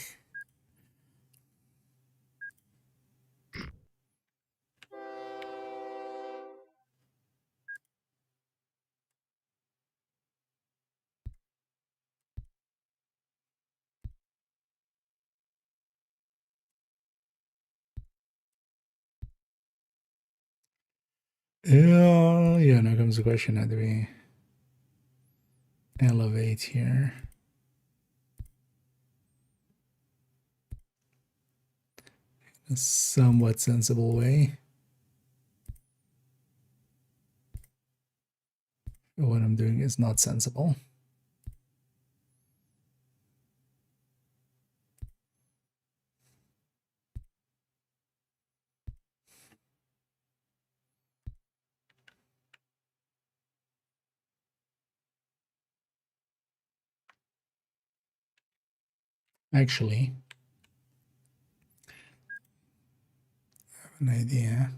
Yeah, now comes the question, how do we elevate here? In a somewhat sensible way. What I'm doing is not sensible. Actually, I have an idea.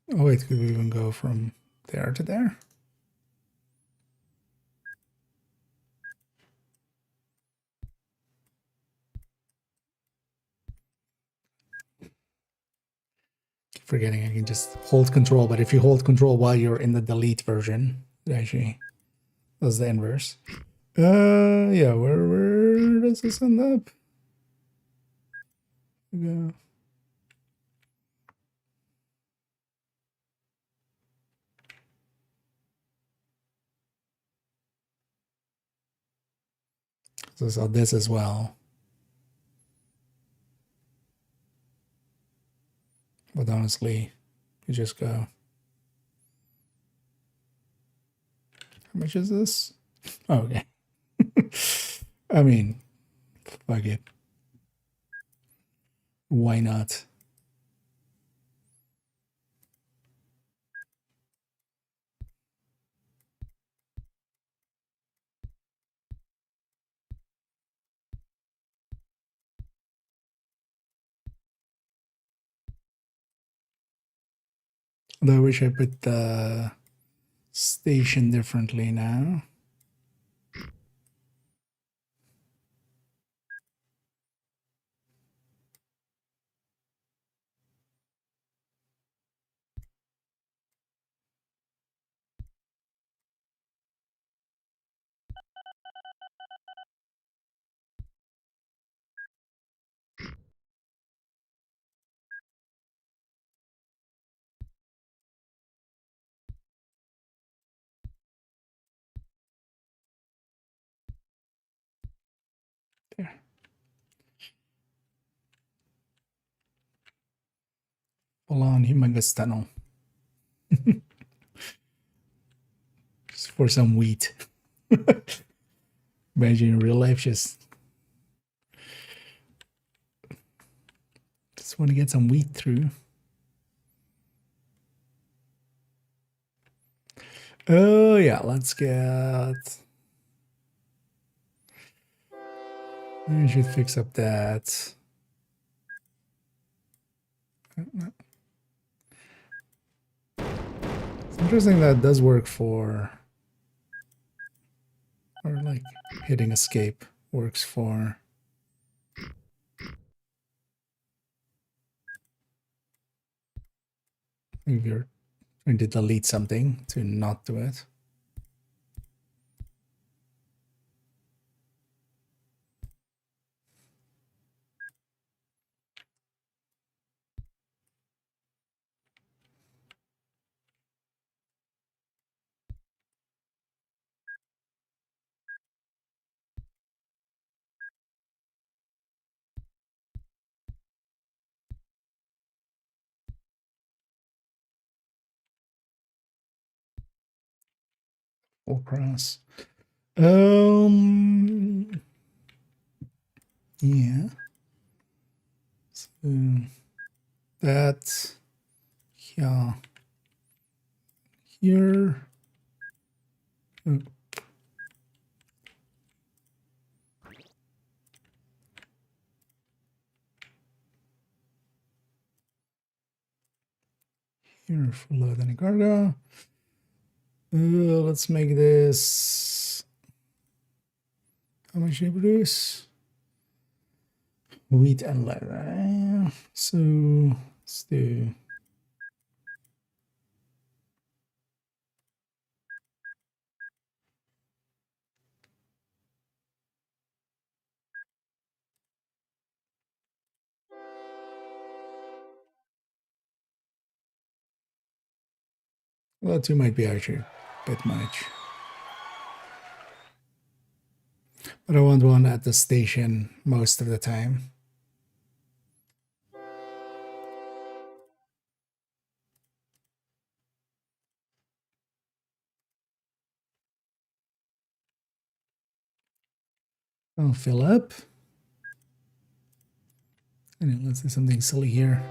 Oh wait, could we even go from there to there? Keep forgetting I can just hold control, but if you hold control while you're in the delete version, it actually does the inverse. Yeah, where does this end up? Yeah. So this as well. But honestly, you just go. How much is this? Oh, okay. I mean, fuck it. Why not? Although I wish I put the station differently now. There. Full on humongous tunnel. Just for some wheat. Imagine in real life, just want to get some wheat through. Oh yeah, let's get. We should fix up that. It's interesting that does work for, or like hitting escape works for. If you're trying to delete something to not do it. Full cross. Yeah. So that, yeah. Here. Oh. Here for load and cargo. Let's make this. How much do you produce? Wheat and leather. So let's do. Well, 2 might be actually a bit much. But I want one at the station most of the time. I'll fill up. And let's do something silly here.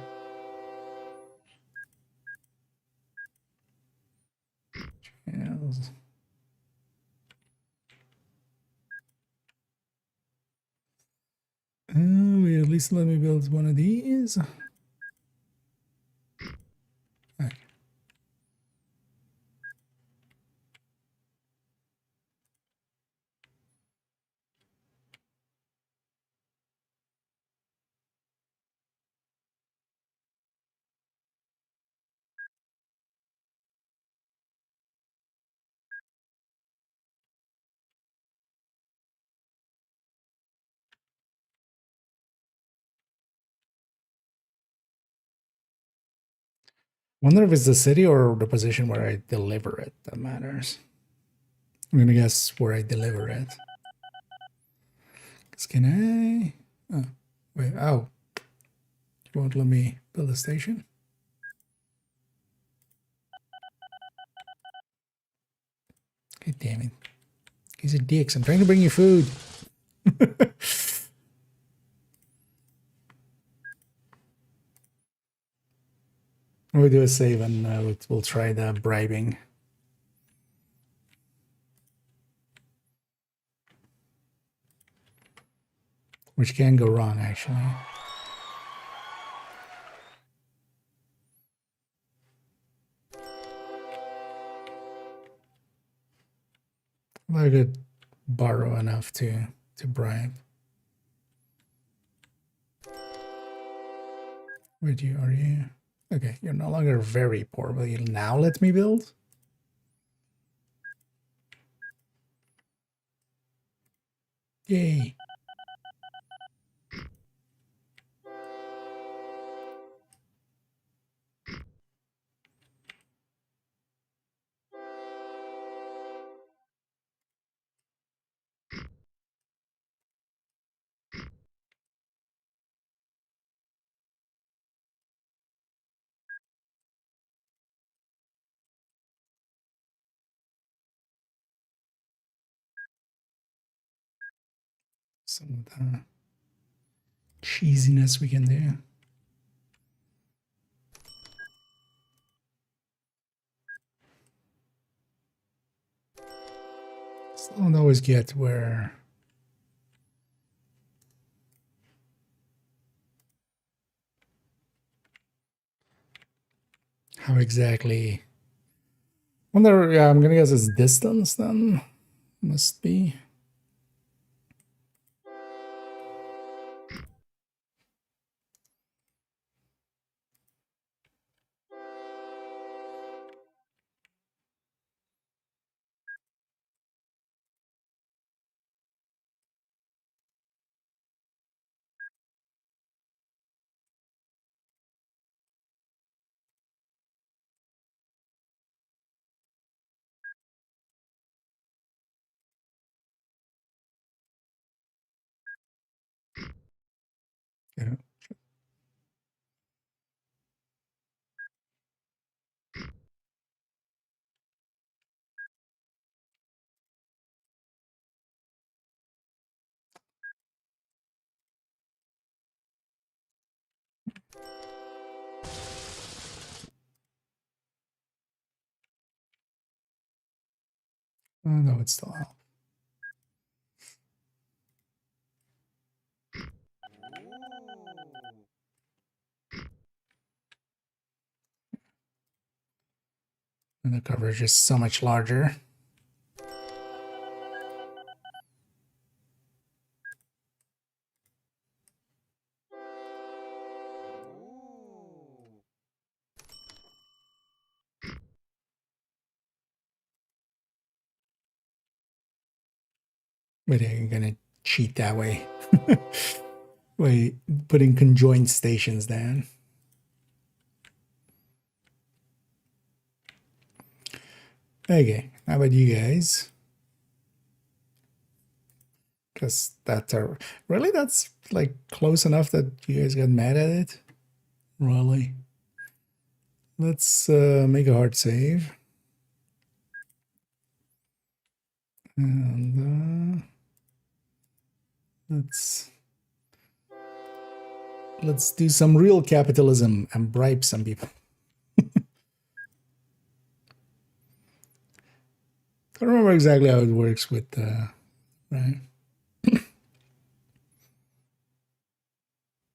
At least let me build one of these. Okay. Wonder if it's the city or the position where I deliver it that matters. I'm gonna guess where I deliver it. Can I? Oh, wait. Oh, it won't let me build a station. God damn it! He's a dick. I'm trying to bring you food. We'll do a save and we'll try the bribing. Which can go wrong, actually. I could borrow enough to bribe. Would you? Are you? Okay, you're no longer very poor. Will you now let me build? Yay. Some of the cheesiness we can do. Still don't always get where how exactly. Wonder, yeah, I'm gonna guess it's distance then. Must be. Yeah. Oh, no, it's still out. And the coverage is so much larger. But yeah, you're gonna cheat that way. By putting conjoined stations down. Okay, how about you guys? Because that's really, that's like close enough that you guys got mad at it. Really. Let's make a hard save. And let's do some real capitalism and bribe some people. I don't remember exactly how it works with right.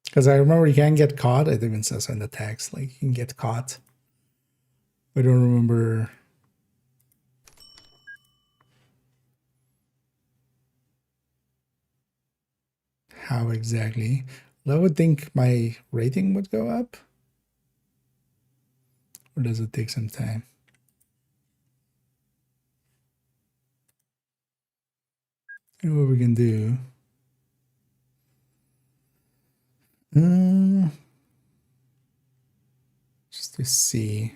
Because I remember you can get caught. It even says in the text, like you can get caught. I don't remember how exactly. I would think my rating would go up. Or does it take some time? And what we can do. Just to see.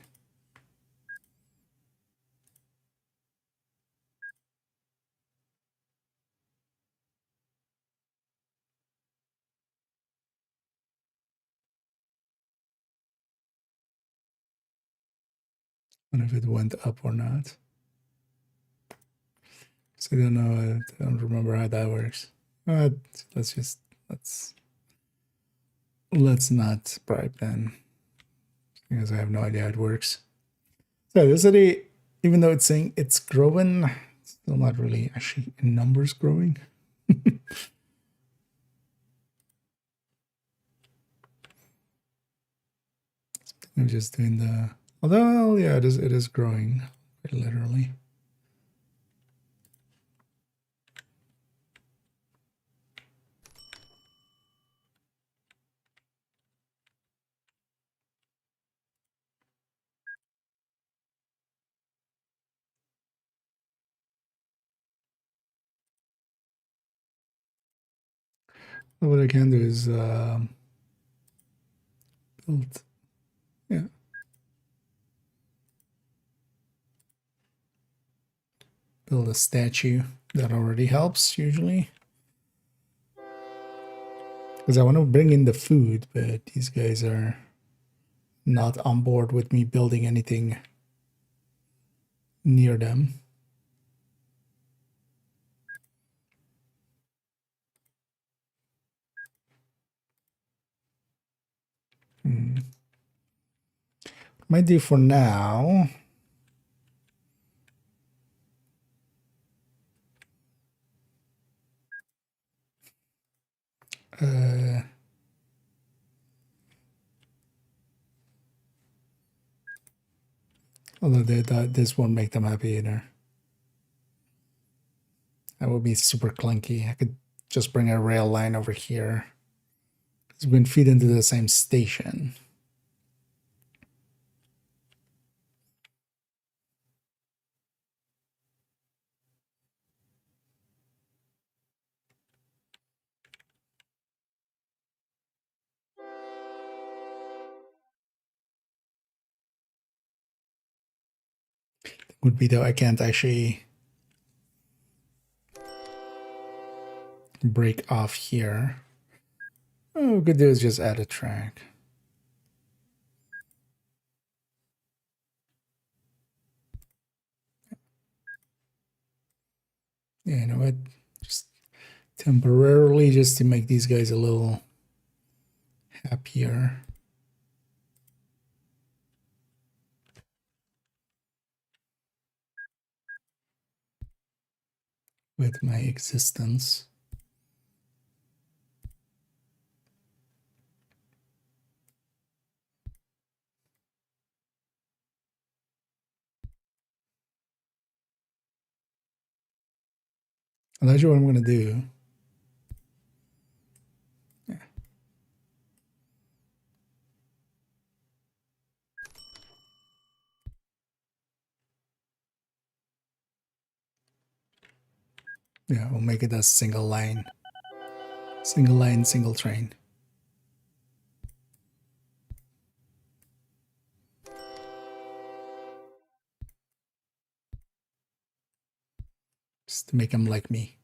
and if it went up or not. So I don't know. I don't remember how that works. But let's not bribe then, because I have no idea how it works. So this city, even though it's saying it's growing, it's still not really actually in numbers growing. I'm just doing the, although yeah, it is growing quite literally. So what I can do is build, yeah. Build a statue. That already helps usually. Because I want to bring in the food, but these guys are not on board with me building anything near them. Might do for now. Although this won't make them happy either. That would be super clunky. I could just bring a rail line over here. It's been feed into the same station. Would be though I can't actually break off here. What we could do is just add a track. Yeah, you know what? Just temporarily, just to make these guys a little happier. With my existence. And that's what I'm going to do. Yeah. Yeah, we'll make it a single line. Single line, single train. Just to make them like me.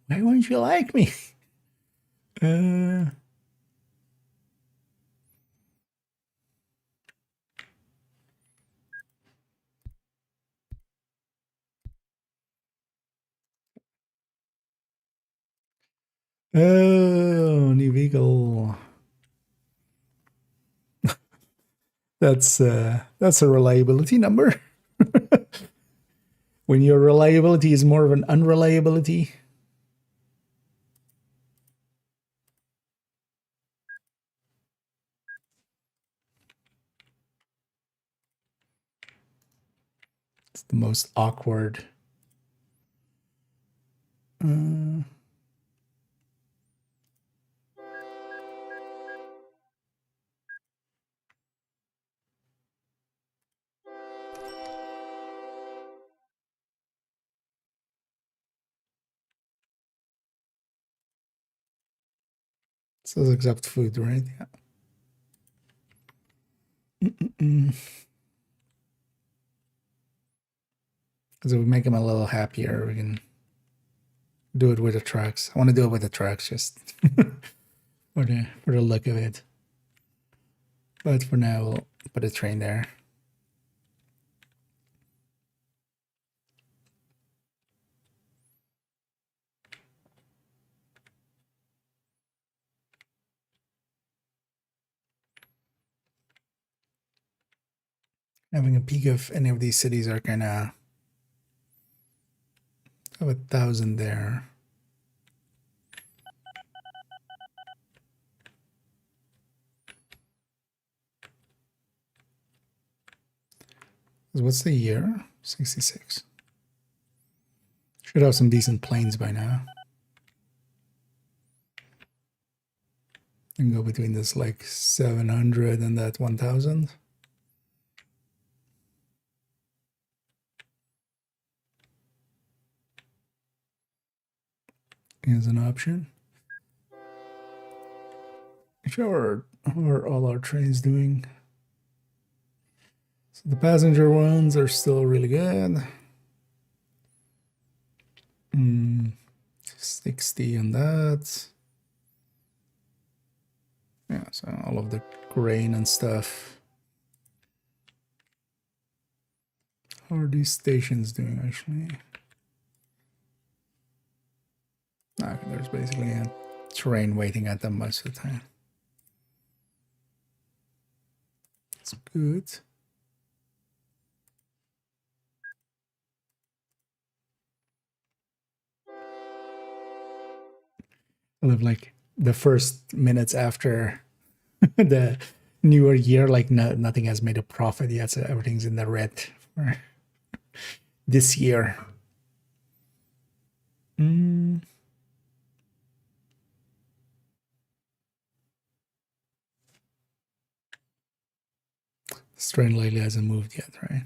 Why won't you like me? Oh, new vehicle. That's a reliability number. When your reliability is more of an unreliability. It's the most awkward. Says accept food, right? Yeah. Because if we make them a little happier, we can do it with the trucks. I want to do it with the trucks just for the look of it. But for now, we'll put a train there. having a peek if any of these cities are kind of have 1,000 there. What's the year? 66. Should have some decent planes by now. And go between this like 700 and that 1,000. Is an option. How are all our trains doing? So the passenger ones are still really good. 60 on that. Yeah, so all of the grain and stuff. How are these stations doing actually? Okay, there's basically a train waiting at them most of the time. That's good. I live like the first minutes after the newer year, like nothing has made a profit yet, so everything's in the red for this year. This train lately hasn't moved yet, right?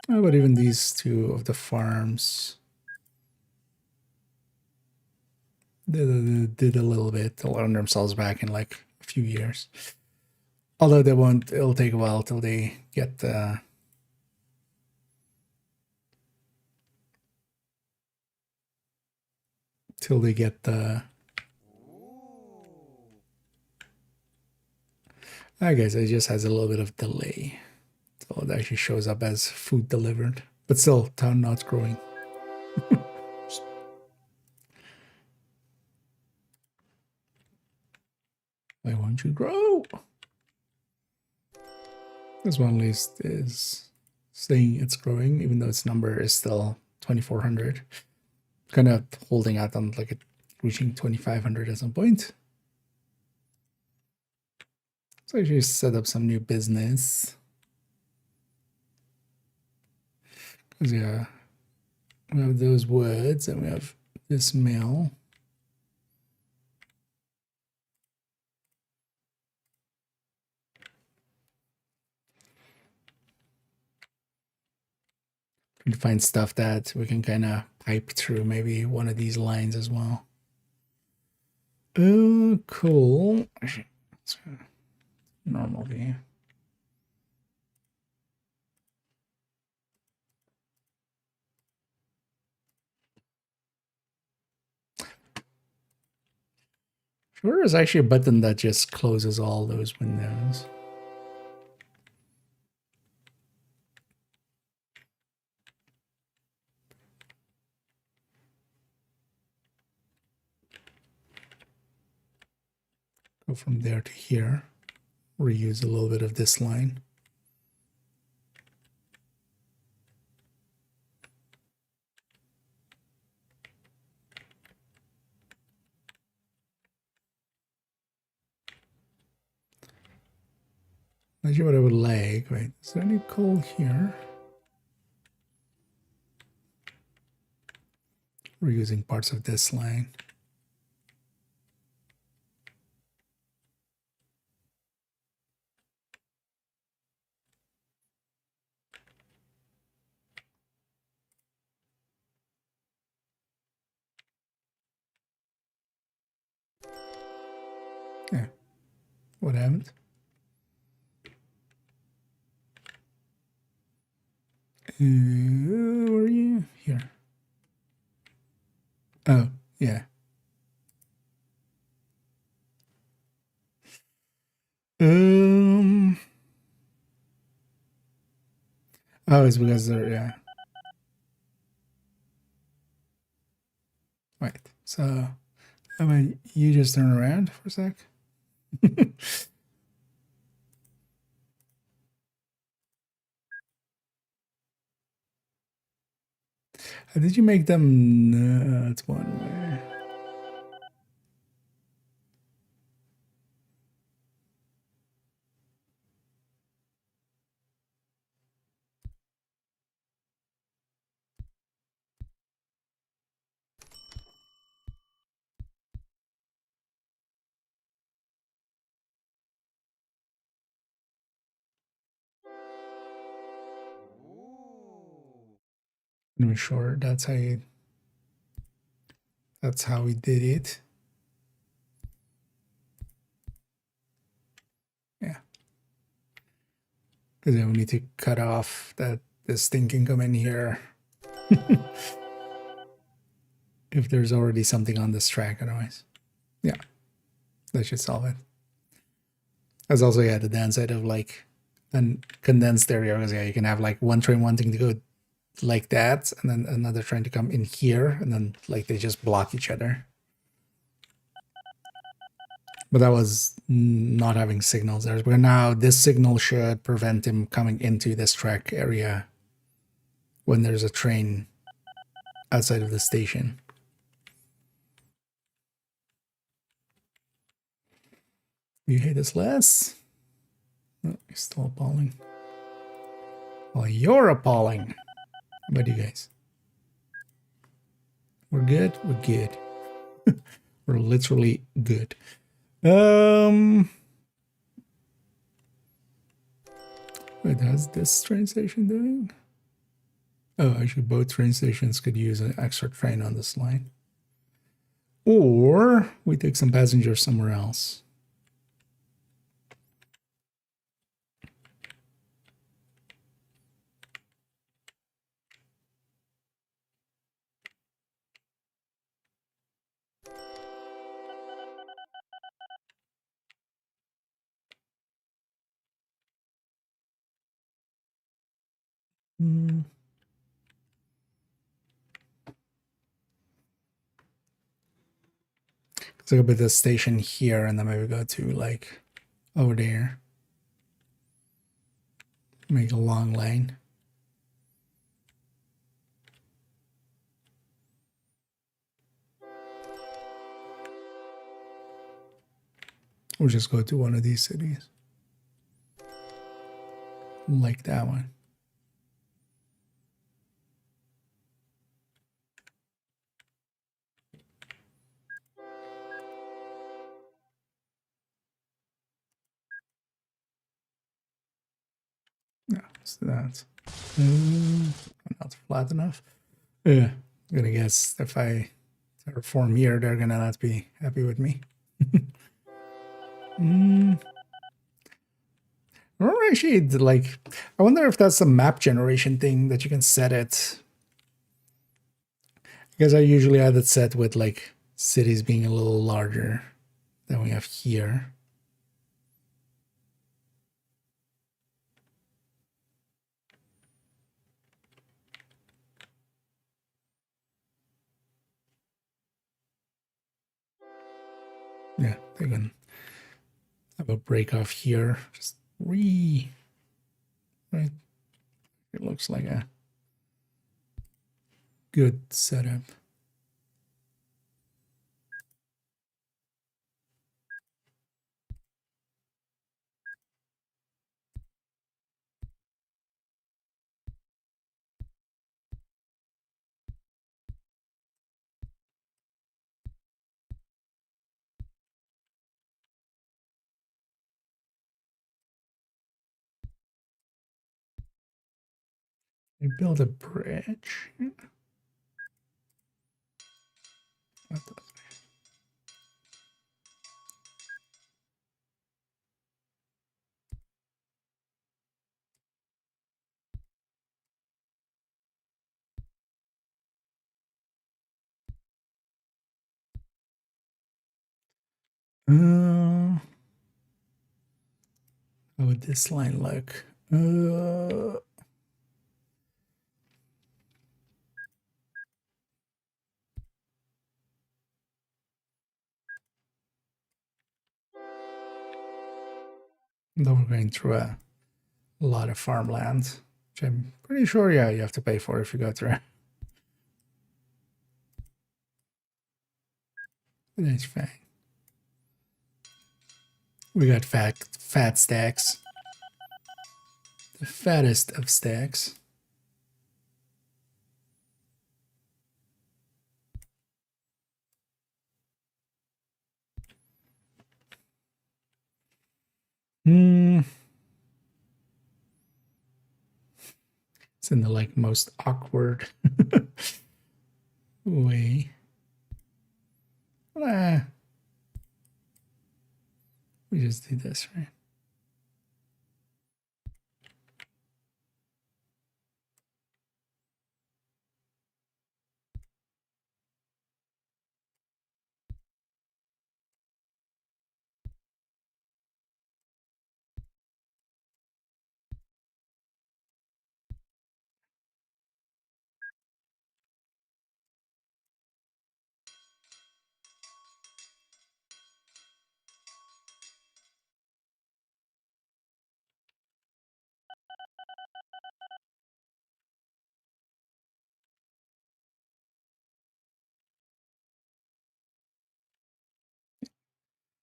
Oh, but even these two of the farms did a little bit. They'll earn themselves back in like a few years. Although they won't, it'll take a while till they get the I guess it just has a little bit of delay. So it actually shows up as food delivered. But still, town not growing. Why won't you grow? This one at least is saying it's growing, even though its number is still 2,400. Kind of holding out on like it reaching 2,500 at some point. So I actually set up some new business. Because yeah, we have those woods and we have this mill. To find stuff that we can kind of pipe through maybe one of these lines as well. Oh, cool. Normal view. Sure, there's actually a button that just closes all those windows. Go from there to here. Reuse a little bit of this line. Actually, what I would like, right? Is there any coal here? We're using parts of this line. Yeah. What happened? Where are you? Here. Oh, yeah. Oh, it's because they're, yeah. Wait, so how about you just turn around for a sec? How did you make them? No, it's one way. I'm sure that's how we did it. Yeah. Because then we need to cut off that this thing can come in here. If there's already something on this track, otherwise. Yeah. That should solve it. There's also, yeah, the downside of like an condensed area, because yeah, you can have like one train wanting to go like that, and then another trying to come in here, and then like they just block each other. But that was not having signals there. But now this signal should prevent him coming into this track area when there's a train outside of the station. You hate us less? Oh, you're still appalling. Well, you're appalling. How about you guys? We're good? We're good. We're literally good. Wait, how's this train station doing? Oh, actually both train stations could use an extra train on this line. Or we take some passengers somewhere else. So go put the station here and then maybe go to like over there. Make a long lane. Or just go to one of these cities. Like that one. Yeah, so that's not flat enough. Yeah, I'm gonna guess if I reform here, they're gonna not be happy with me. Or actually, like, I wonder if that's a map generation thing that you can set it. Because I usually had it set with like cities being a little larger than we have here. Yeah, they can have a break off here. Just right. It looks like a good setup. We build a bridge. How would this line look? Though we're going through a lot of farmland, which I'm pretty sure, yeah, you have to pay for if you go through. That's fine. We got fat stacks. The fattest of stacks. It's in the like most awkward way. We just do this, right?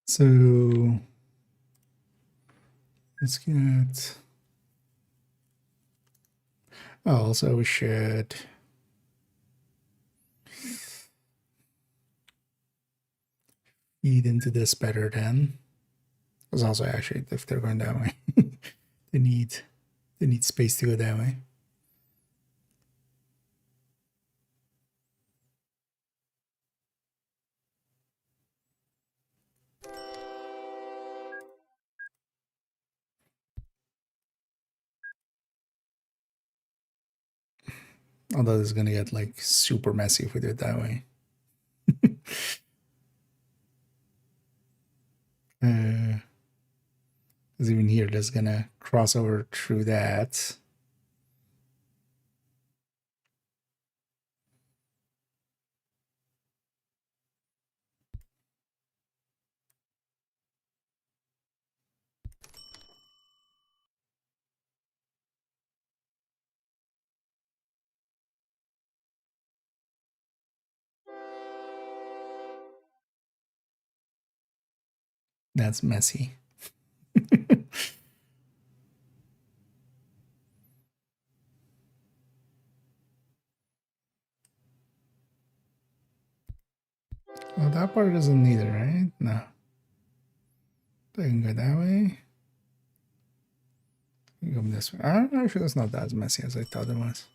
So let's get. Oh, also we should feed into this better then. Because also actually if they're going that way, they need space to go that way. Although it's gonna get like super messy if we do it that way. Because even here, that's gonna cross over through that. That's messy. Well, that part doesn't need it, right? No. They can go that way. You can go this way. Actually, that's not as messy as I thought it was.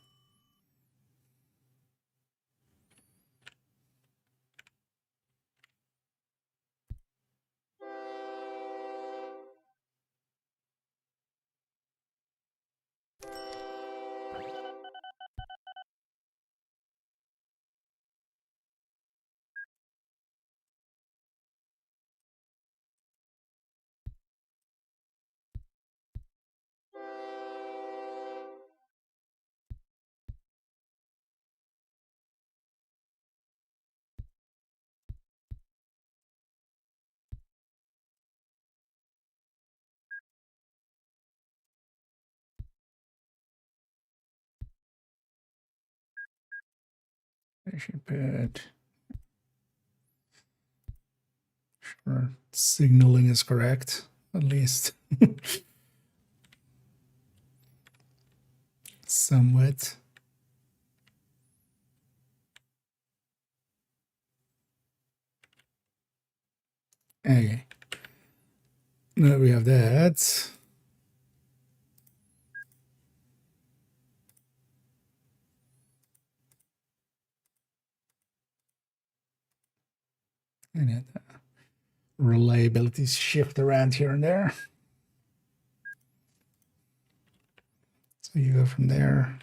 I should put. Sure, signaling is correct, at least. Somewhat. Okay. Now we have that. And reliability shift around here and there. So you go from there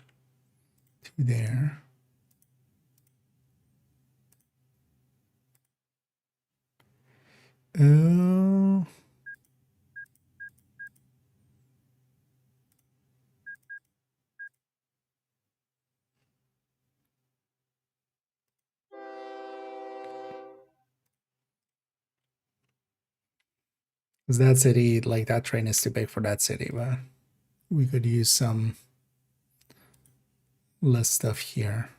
to there. Oh. Because that city, like that train is too big for that city, but we could use some less stuff here.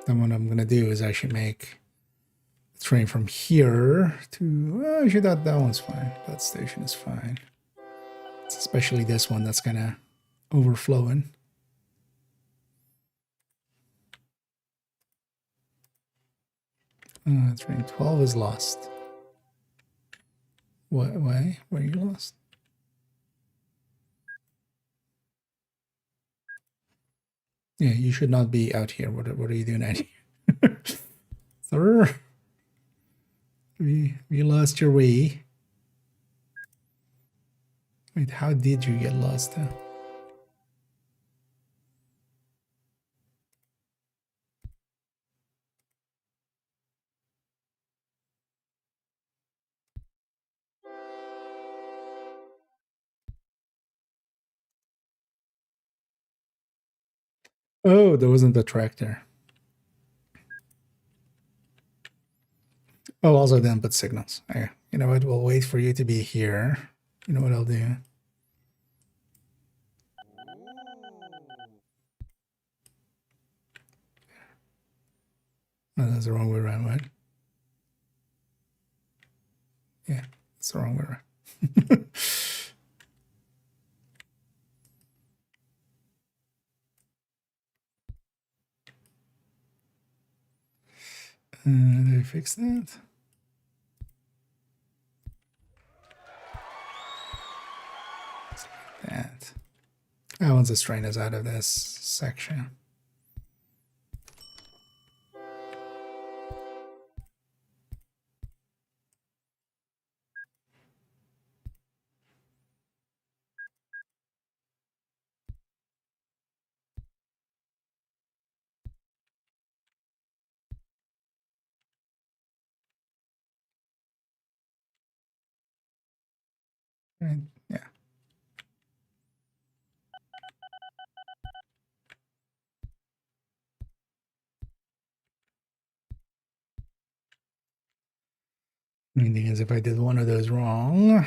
Then what I'm going to do is actually make the train from here to... Oh, actually, that one's fine. That station is fine. It's especially this one that's kind of overflowing. Train 12 is lost. What? Why? Where are you lost? Yeah, you should not be out here. What are you doing out here? Sir? Have you lost your way? Wait, how did you get lost? Huh? Oh, there wasn't a tractor. Oh, also didn't put signals. Okay. You know what? We'll wait for you to be here. You know what I'll do? No, that's the wrong way around, right? Yeah, it's the wrong way around. Did I fix that? That. Oh, once this train is out of this section. Right, yeah. The thing is, if I did one of those wrong,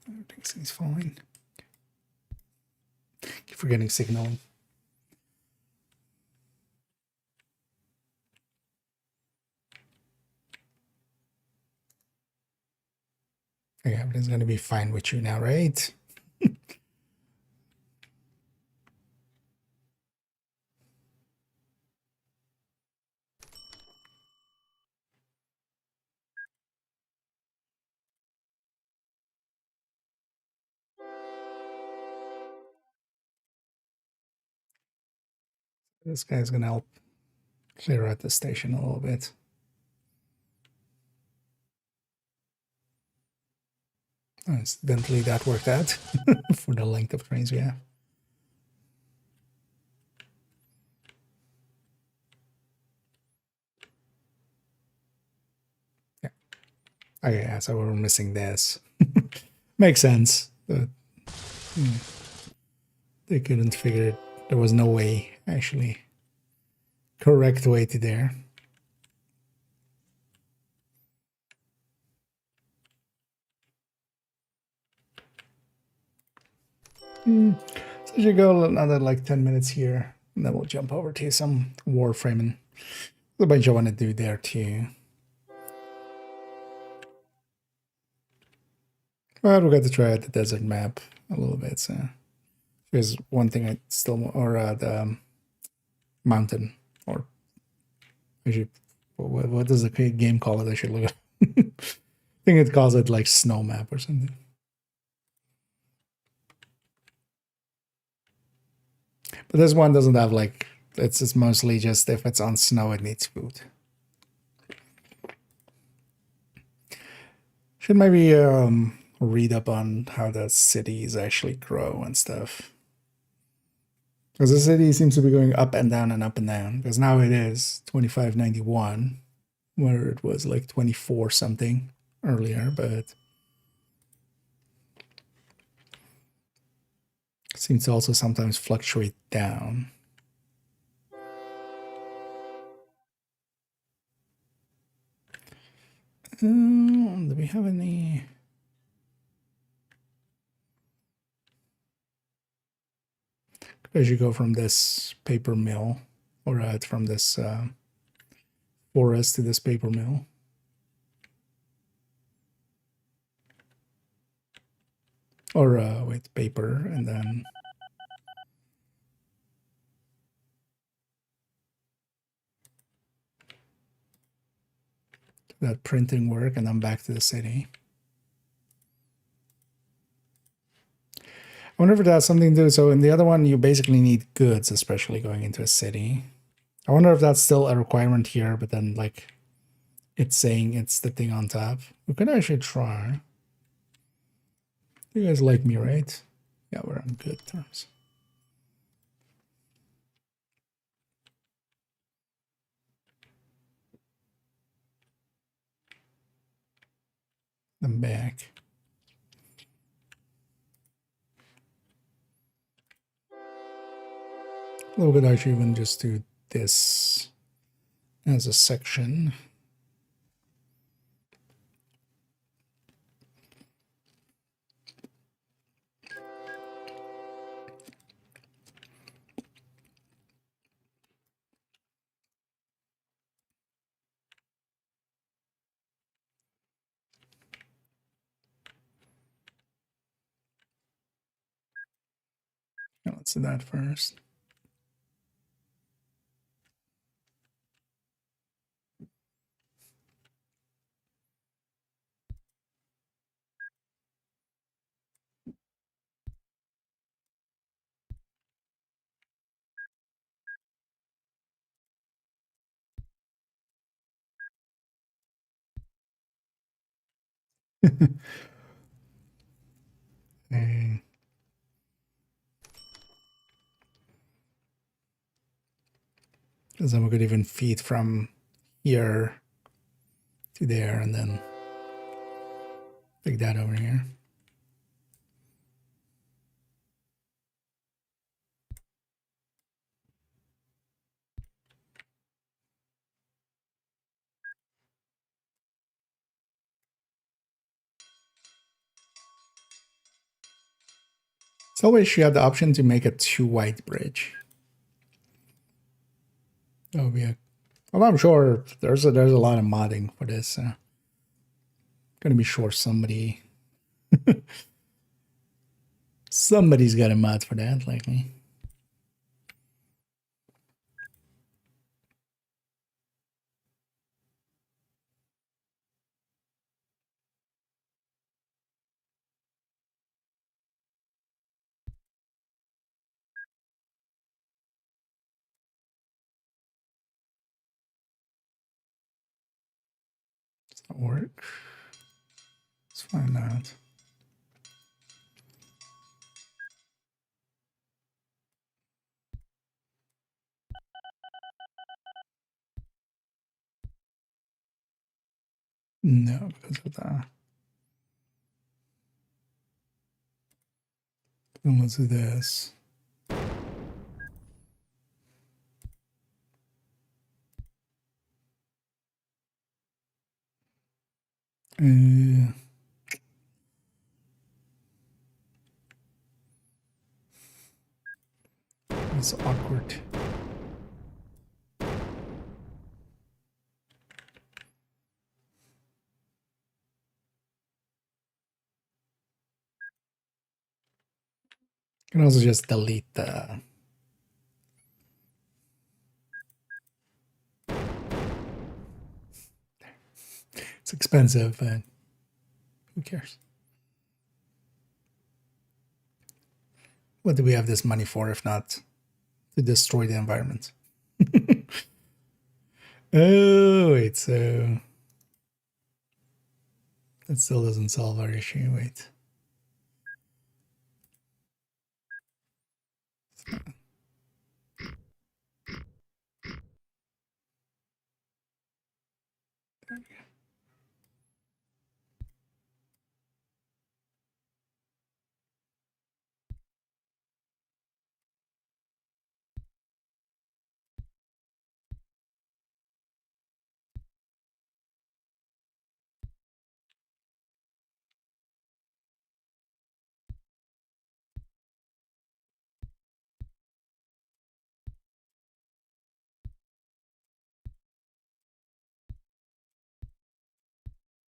everything's fine. Keep forgetting signaling. Okay, everything's gonna be fine with you now, right? This guy's gonna help clear out the station a little bit. Oh, incidentally, that worked out for the length of trains we have. Yeah. Okay, yeah, so we're missing this. Makes sense. But, they couldn't figure it. There was no way, actually, correct way to there. So I should go another like 10 minutes here, and then we'll jump over to some warframing. There's a bunch I want to do there too. But we got to try out the desert map a little bit. So there's one thing I still, or the mountain, or actually, what does the game call it? I should look at. I think it calls it like snow map or something. But this one doesn't have like, it's mostly just if it's on snow, it needs food. Should maybe read up on how the cities actually grow and stuff. Because the city seems to be going up and down and up and down. Because now it is 2591, where it was like 24 something earlier, but it seems to also sometimes fluctuate down. Do we have any? As you go from this paper mill, or from this forest to this paper mill. Or with paper, and then that printing work, and then back to the city. I wonder if it has something to do. So in the other one, you basically need goods, especially going into a city. I wonder if that's still a requirement here, but then like it's saying it's the thing on top. We could actually try. You guys like me, right? Yeah, we're on good terms. I'm back. We could actually even just do this as a section. Yeah, let's do that first. Okay. Because then we could even feed from here to there, and then take that over here. So always you have the option to make a 2-white bridge. That would be a. Well, I'm sure there's a lot of modding for this. Gonna be sure somebody's got a mod for that, like me. Does that work? Let's find out. No, because of that. Then let's do this. It's awkward. You can also just delete the. It's expensive, but who cares? What do we have this money for if not to destroy the environment? Oh, wait, so that still doesn't solve our issue. Wait.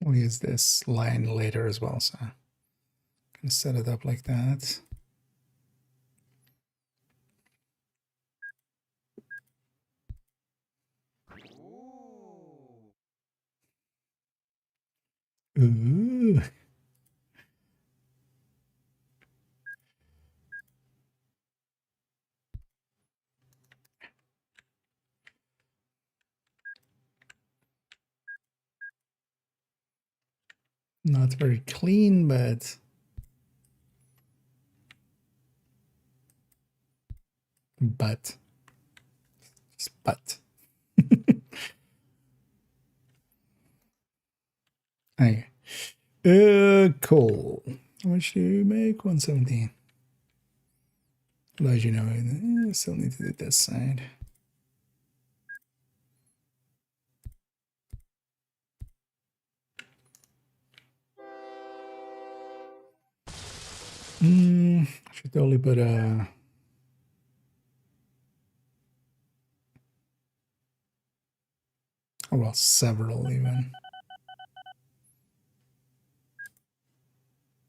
We'll use this line later as well, so I'm gonna set it up like that. Ooh. Not very clean, but just but. Okay. Cool. How much do you make? 117. As you know, I still need to do this side. I should totally put a... Oh, well, several even.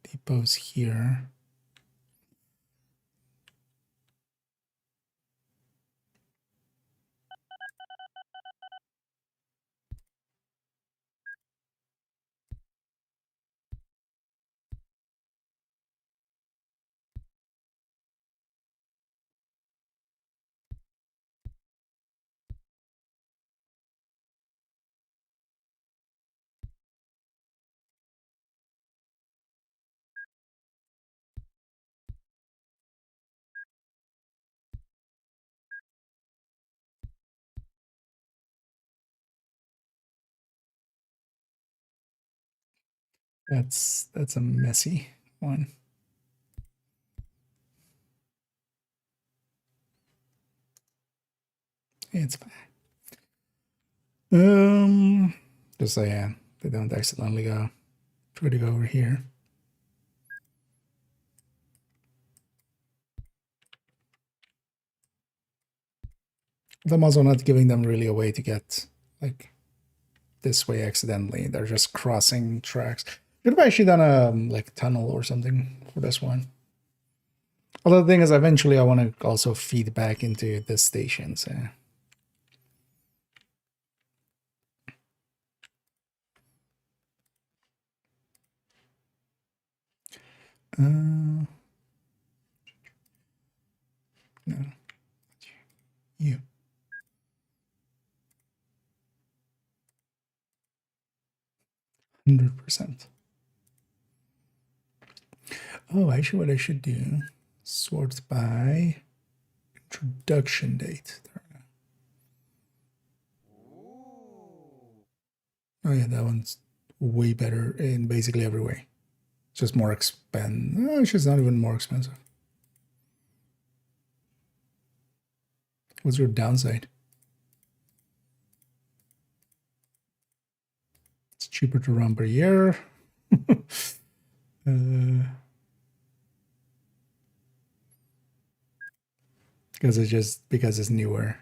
Depots here. That's a messy one. It's fine. Just so yeah, they don't accidentally try to go over here. But I'm also not giving them really a way to get like this way accidentally. They're just crossing tracks. Could have actually done a like tunnel or something for this one. Although the thing is, eventually I want to also feed back into this station. So. No. You. %. Oh, actually what I should do, sort by introduction date. Oh yeah, that one's way better in basically every way. It's just more expensive. No, it's just not even more expensive. What's your downside? It's cheaper to run per year. Because it's newer.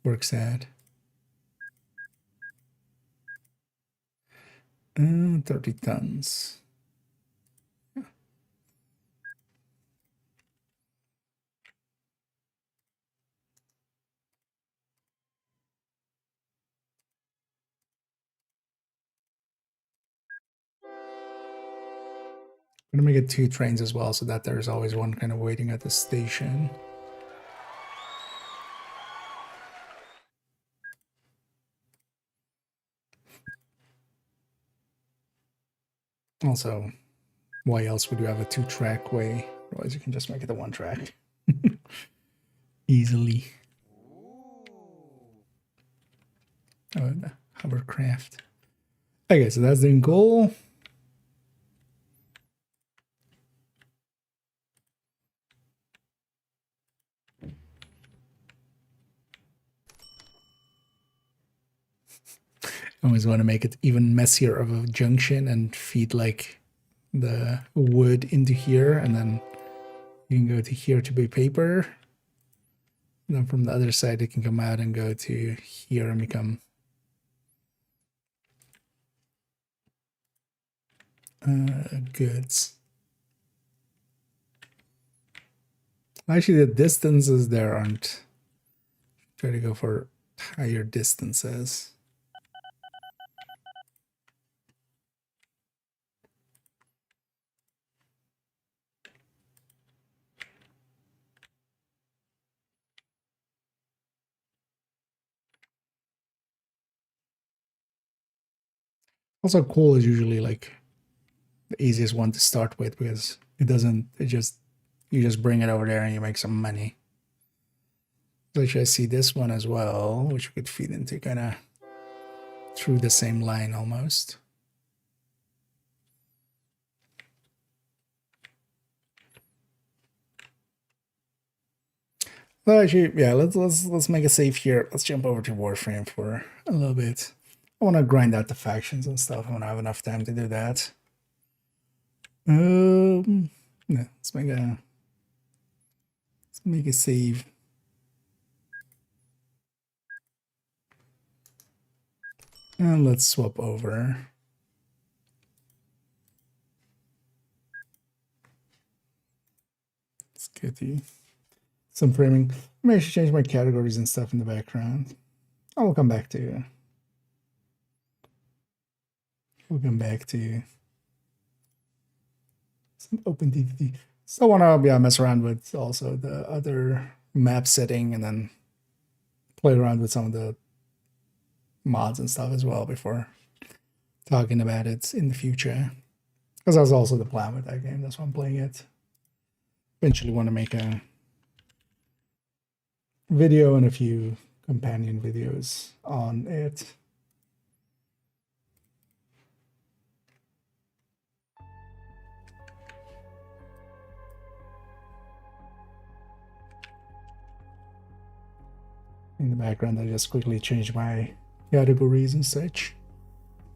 Works sad. 30 tons. Yeah. I'm gonna make it 2 trains as well, so that there's always one kind of waiting at the station. Also, why else would you have a 2-track way? Otherwise, you can just make it a 1-track. Easily. Oh, the hovercraft. Okay, so that's the goal. I always want to make it even messier of a junction and feed like the wood into here, and then you can go to here to be paper. And then from the other side, it can come out and go to here and become goods. Actually, the distances there aren't. Try to go for higher distances. Also, coal is usually like the easiest one to start with because you just bring it over there and you make some money. Which I see this one as well, which we could feed into kind of through the same line almost. Well, actually, yeah, let's make a save here. Let's jump over to Warframe for a little bit. I want to grind out the factions and stuff. I want to have enough time to do that. Yeah, let's make a save. And let's swap over. Let's get to some framing. Maybe I should change my categories and stuff in the background. I'll come back to you. We'll come back to some OpenDTT. Still want to mess around with also the other map setting and then play around with some of the mods and stuff as well before talking about it in the future. Because that was also the plan with that game. That's why I'm playing it. Eventually want to make a video and a few companion videos on it. In the background, I just quickly changed my categories and such.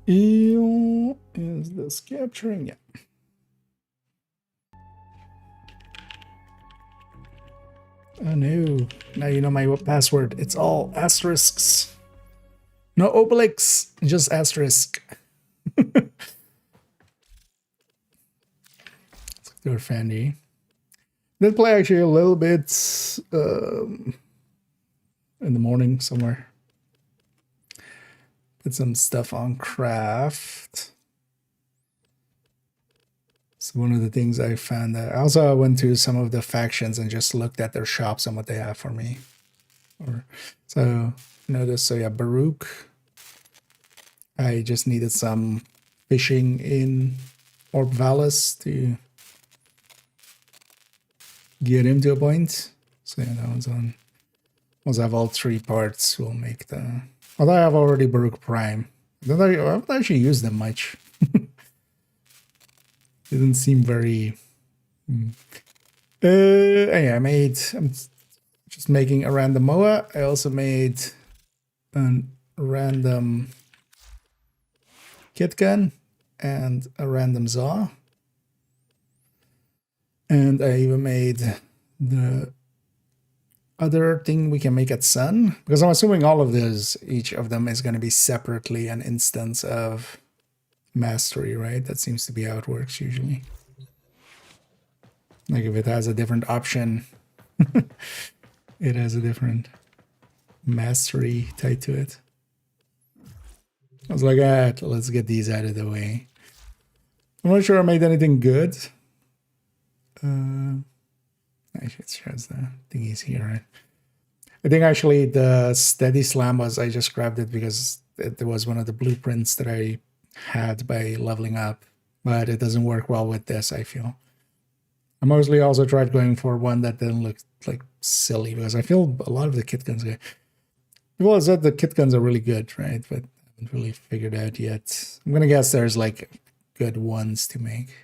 Is this capturing? Yeah. Oh no. Now you know my password. It's all asterisks. No obelisks, just asterisk. They're fancy. Did play actually a little bit in the morning somewhere. Put some stuff on craft. So one of the things I found that I went to some of the factions and just looked at their shops and what they have for me. So notice, so yeah, Baruch. I just needed some fishing in Orb Vallis to get him to a point. So yeah, that one's on. Once I have all three parts, we'll make the... Although I have already Baruch Prime. I haven't actually used them much. Didn't seem very... yeah, I'm just making a random MOA. I also made a random kit gun and a random Zaw. And I even made the other thing we can make at Sun, because I'm assuming all of those, each of them is going to be separately an instance of mastery, right? That seems to be how it works usually. Like if it has a different option, it has a different mastery tied to it. I was like, let's get these out of the way. I'm not sure I made anything good. Actually, it shows the thingies here, right? I think actually the steady slam was, I just grabbed it because it was one of the blueprints that I had by leveling up, but it doesn't work well with this, I feel. I mostly also tried going for one that didn't look like silly, because I feel a lot of the kit guns, people have said the kit guns are really good, right? But I haven't really figured out yet. I'm gonna guess there's like good ones to make.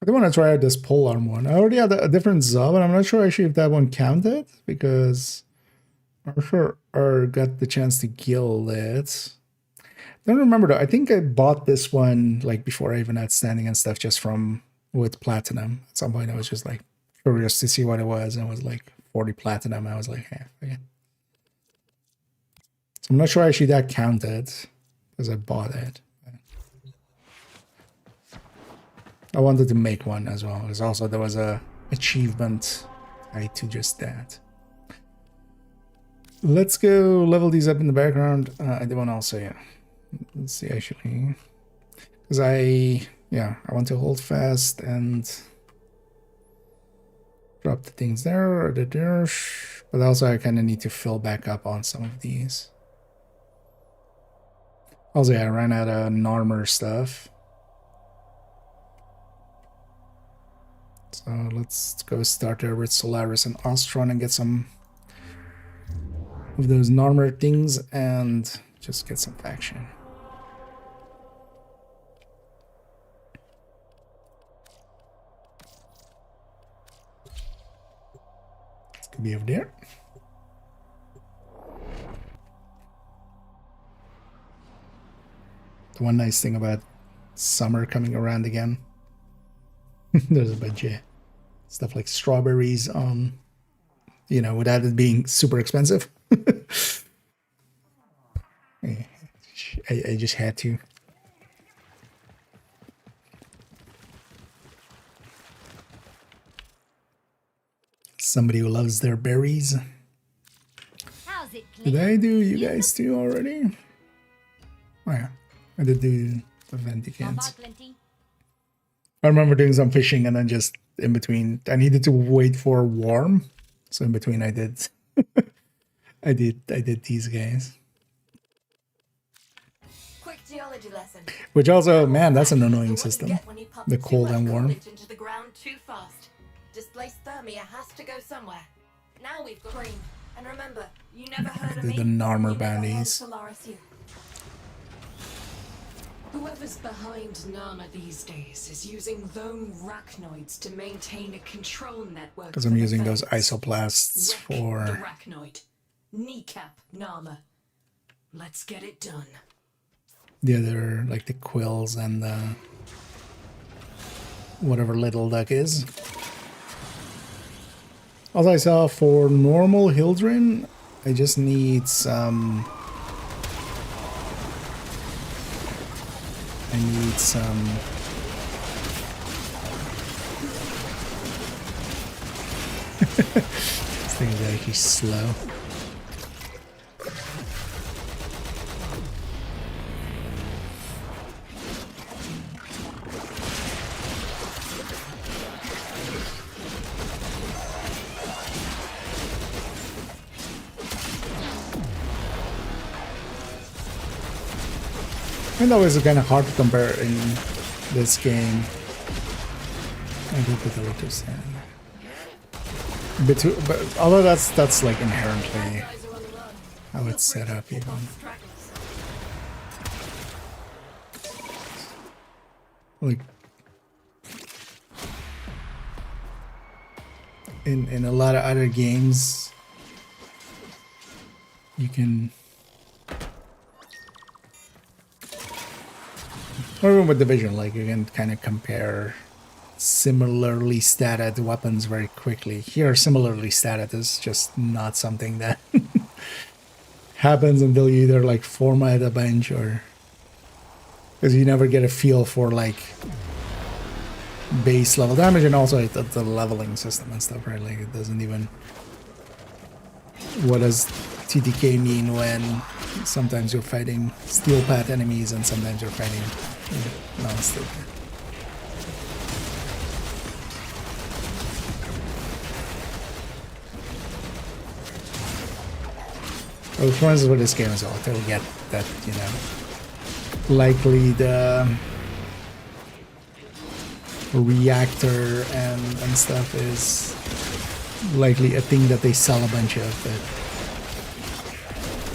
I do want to try out this polearm one. I already had a different Zaw, but I'm not sure actually if that one counted, because I'm sure I got the chance to gild it. I don't remember though. I think I bought this one like before I even had standing and stuff, just from with platinum. At some point I was just like curious to see what it was, and it was like 40 platinum. I was like, okay. So I'm not sure actually that counted because I bought it. I wanted to make one as well, because also there was a achievement tied to just that. Let's go level these up in the background. I did want to also, yeah. Let's see, actually. Because I want to hold fast and drop the things there, but also I kind of need to fill back up on some of these. Also, yeah, I ran out of armor stuff. So let's go start there with Solaris and Ostron and get some of those armor things and just get some faction. This could be over there. The one nice thing about summer coming around again, there's a bunch of stuff like strawberries on, you know, without it being super expensive. I just had to. Somebody who loves their berries. How's it, Did I do you guys do already? Oh yeah, I did do the Venticans. I remember doing some fishing and then just in between, I needed to wait for warm. So in between I did, I did these guys. Quick geology lesson. Which also, man, that's an annoying system. The cold and warm. Into the ground too fast. Displaced thermia has to go somewhere. Now we've got cream. And remember, you never heard of me. The armor bounties. Whoever's behind Nana these days is using lone arachnoids to maintain a control network. Because I'm using those isoplasts for the arachnoid. Kneecap Nama. Let's get it done. The other, like the quills and the whatever little duck is. As I saw, for normal Hildren, I just need some. I need some. This thing is actually slow. And always kind of hard to compare in this game. I do put the latest in. But although that's like inherently how it's set up even. Like in a lot of other games you can, or even with Division, like you can kind of compare similarly statted weapons very quickly. Here, similarly statted is just not something that happens until you either like format a bunch or because you never get a feel for like base level damage, and also the leveling system and stuff, right? Like it doesn't even. What does TTK mean when sometimes you're fighting steel path enemies and sometimes you're fighting non-steel path? Well, for instance, with this game as well, until we get that, you know, likely the reactor and stuff is likely a thing that they sell a bunch of, but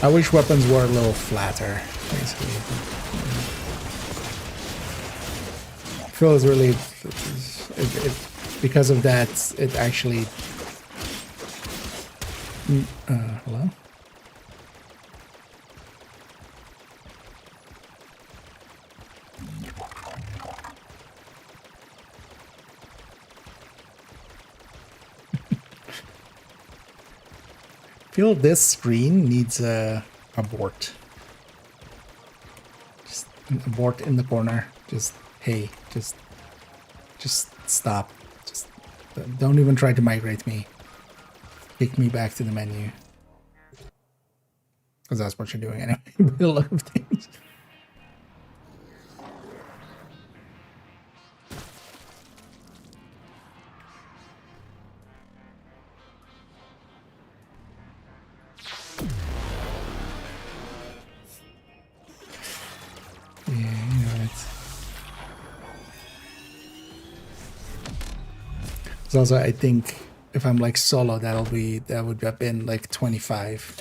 I wish weapons were a little flatter, basically. I feel it's really, because of that, it actually, hello? I feel this screen needs a abort. Just an abort in the corner. Just, hey, just Just stop. Just don't even try to migrate me. Kick me back to the menu. Because that's what you're doing anyway. With a lot of things. Yeah, you know it. So also, I think if I'm like solo, that would have been like 25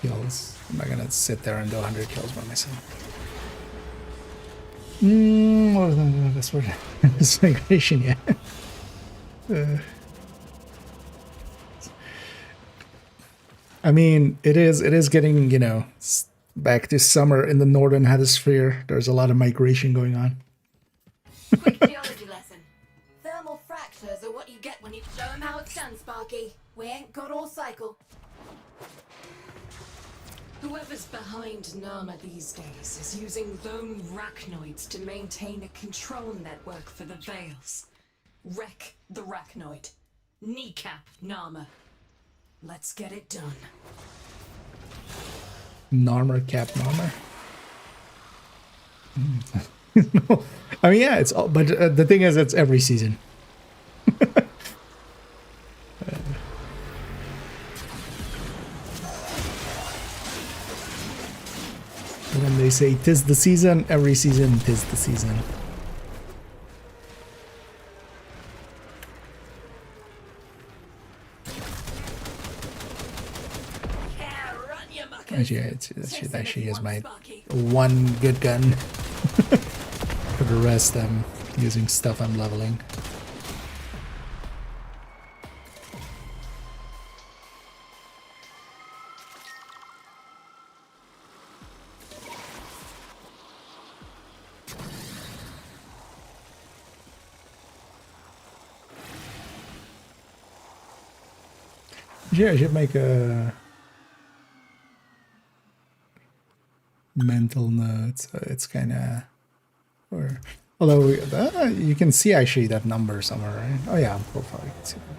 kills. I'm not gonna sit there and do 100 kills by myself. What was that? That's what this migration, yeah. I mean, it is getting, you know, back this summer in the northern hemisphere. There's a lot of migration going on. Quick geology lesson. Thermal fractures are what you get when you show 'em how it's done, Sparky. We ain't got all cycle. Whoever's behind Nama these days is using lone rachnoids to maintain a control network for the Veils. Wreck the rachnoid. Kneecap Nama. Let's get it done. Narmer cap Narmer. No. I mean, yeah, it's all, but the thing is, it's every season. When they say 'tis the season, every season 'tis the season. Actually, it actually is my one good gun. For the rest, I'm using stuff I'm leveling. Yeah, I should make a mental note. So it's kind of, or although you can see actually that number somewhere, right? Oh yeah, on profile you can see that.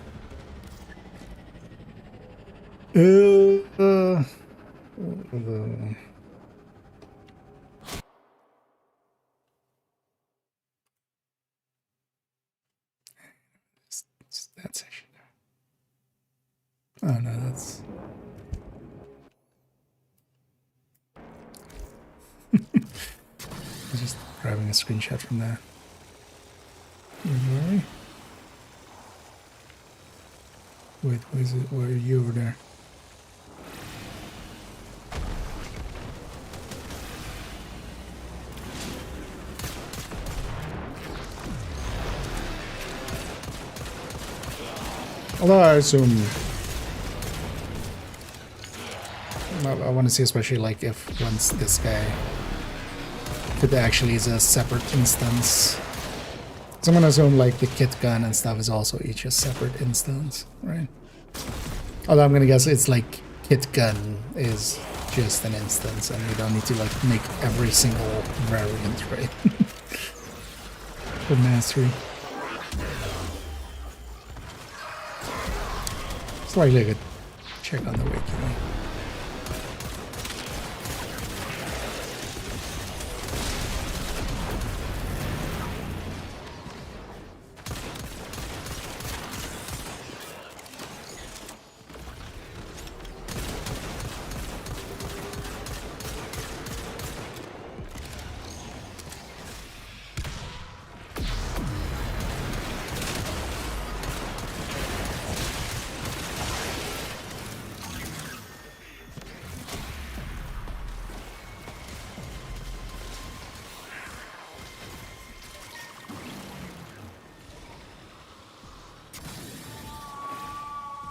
That section. Oh no, that's. I was just grabbing a screenshot from that. Where are we? Wait, where are you over there? Although I assume I want to see, especially like if once this guy, if it actually is a separate instance. So I'm gonna assume like the kit gun and stuff is also each a separate instance, right? Although I'm gonna guess it's like kit gun is just an instance and you don't need to like make every single variant, right? For mastery. So actually I could check on the wiki.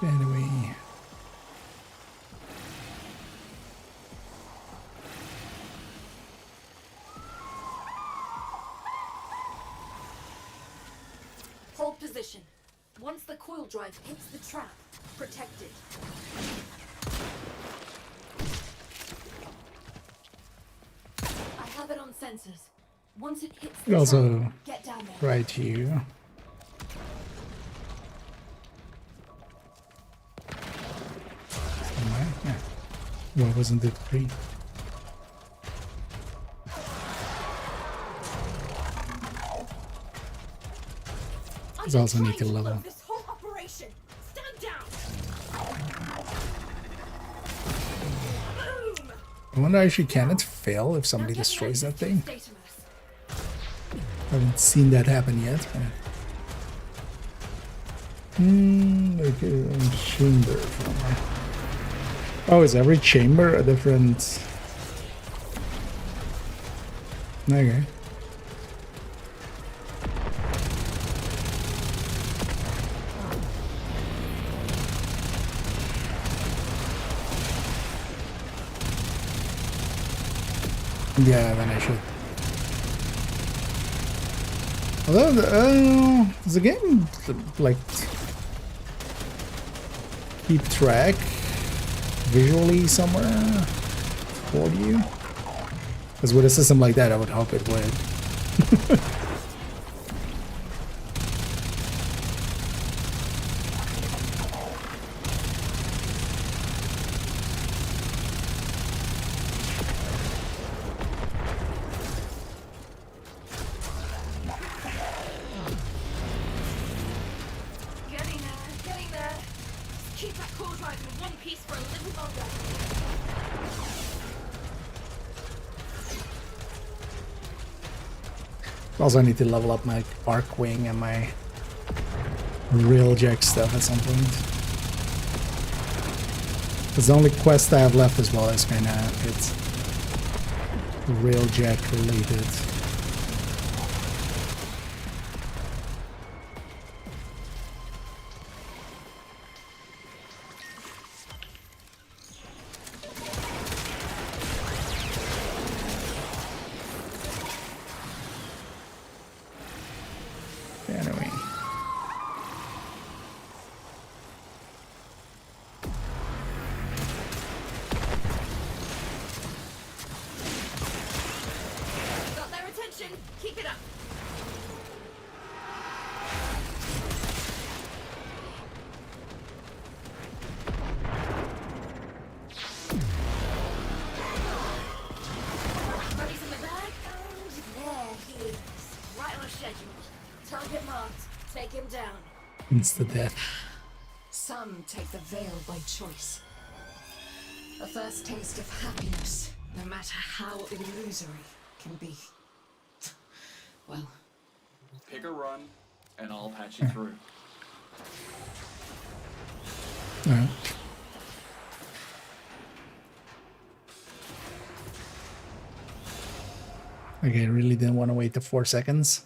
Anyway. Hold position. Once the coil drive hits the trap, protect it. I have it on sensors. Once it hits You the also trap, get down there. try to. Yeah. Well, wasn't it free? There's also need to level. This whole operation. Stand down. Boom. I wonder actually, can it fail if somebody destroys that thing? I haven't seen that happen yet. Okay, chamber. Oh, is every chamber a different? Okay. Yeah, then I should. Although, does the game, like, keep track visually somewhere for you? Because with a system like that, I would hope it would. Getting there. Keep that core drive in one piece for a little longer. Also, I need to level up my arc wing and my railjack stuff at some point. Because the only quest I have left as well is kind of it's railjack related. Anyway. Got their attention. Keep it up. Buddies in the bag, and there he is. Right on schedule. Target marked. Take him down. Insta death. Some take the veil by choice. A first taste of happiness, no matter how illusory, can be. Well, Pick a run, and I'll patch you through. Alright. Okay, I really didn't want to wait the 4 seconds.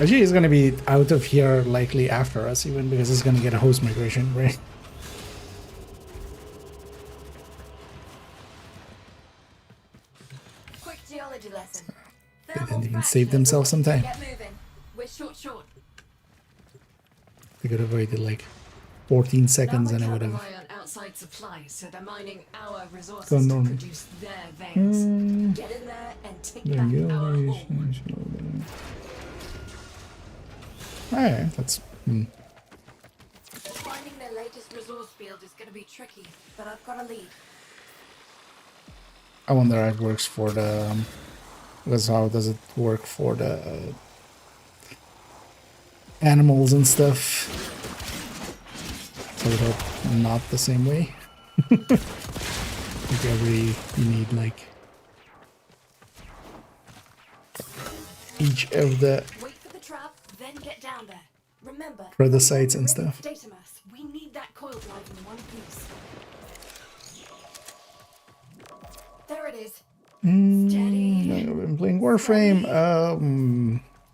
Actually, he's gonna be out of here likely after us, even because he's gonna get a host migration, right? Quick geology lesson. They didn't even save themselves some time. Get moving. We're short. They could have waited like 14 seconds and it now would we have. can't rely on outside supplies, so they're mining our resources Gone to normal. produce their veils. Get in there and take There back you go. our home. Alright, that's. Finding their latest resource field is going to be tricky, but I've got a lead. I wonder how it works for the. Because how does it work for the animals and stuff? So I hope not the same way. Like you need like each of the Wait for the trap, then get down there. Remember, predator sites and stuff. data mass. We need that coil drive in one piece. There it is. Steady. I've been playing Warframe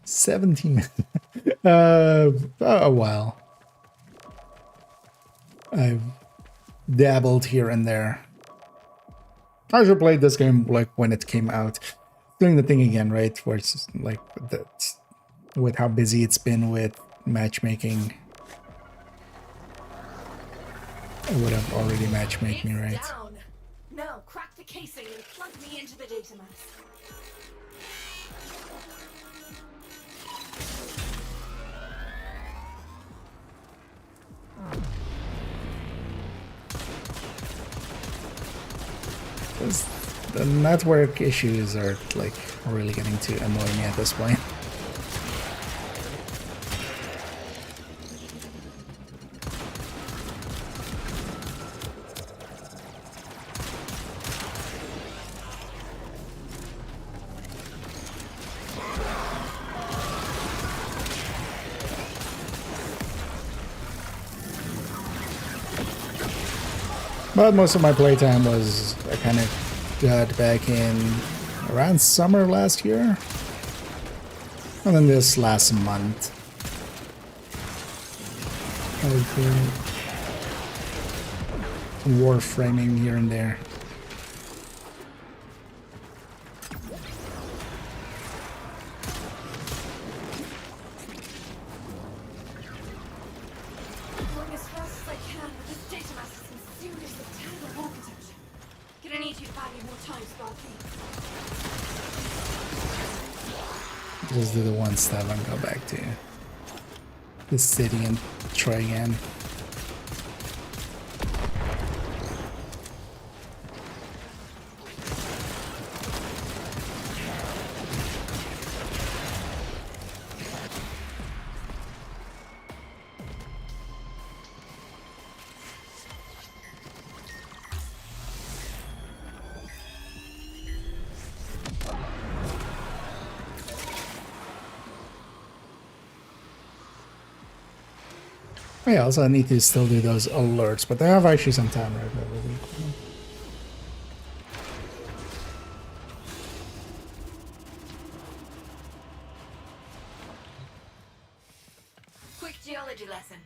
17 minutes. A while. I've dabbled here and there. I should play this game like when it came out. Doing the thing again, right? Where it's just like that's with how busy it's been with matchmaking. It would have already matchmade me, right? Down. Now crack the casing and plug me me into the data mass. The network issues are like really getting to annoy me at this point. But most of my playtime was I kind of got back in around summer last year. And then this last month. I've been warframing here and there. Going as fast as I can, but this data mass is in seriously terrible architecture. Gonna need you to buy me more time, Sparky. Just do the one step and go back to the city and try again. Yeah, also I need to still do those alerts, but I have actually some time right now. Quick geology lesson.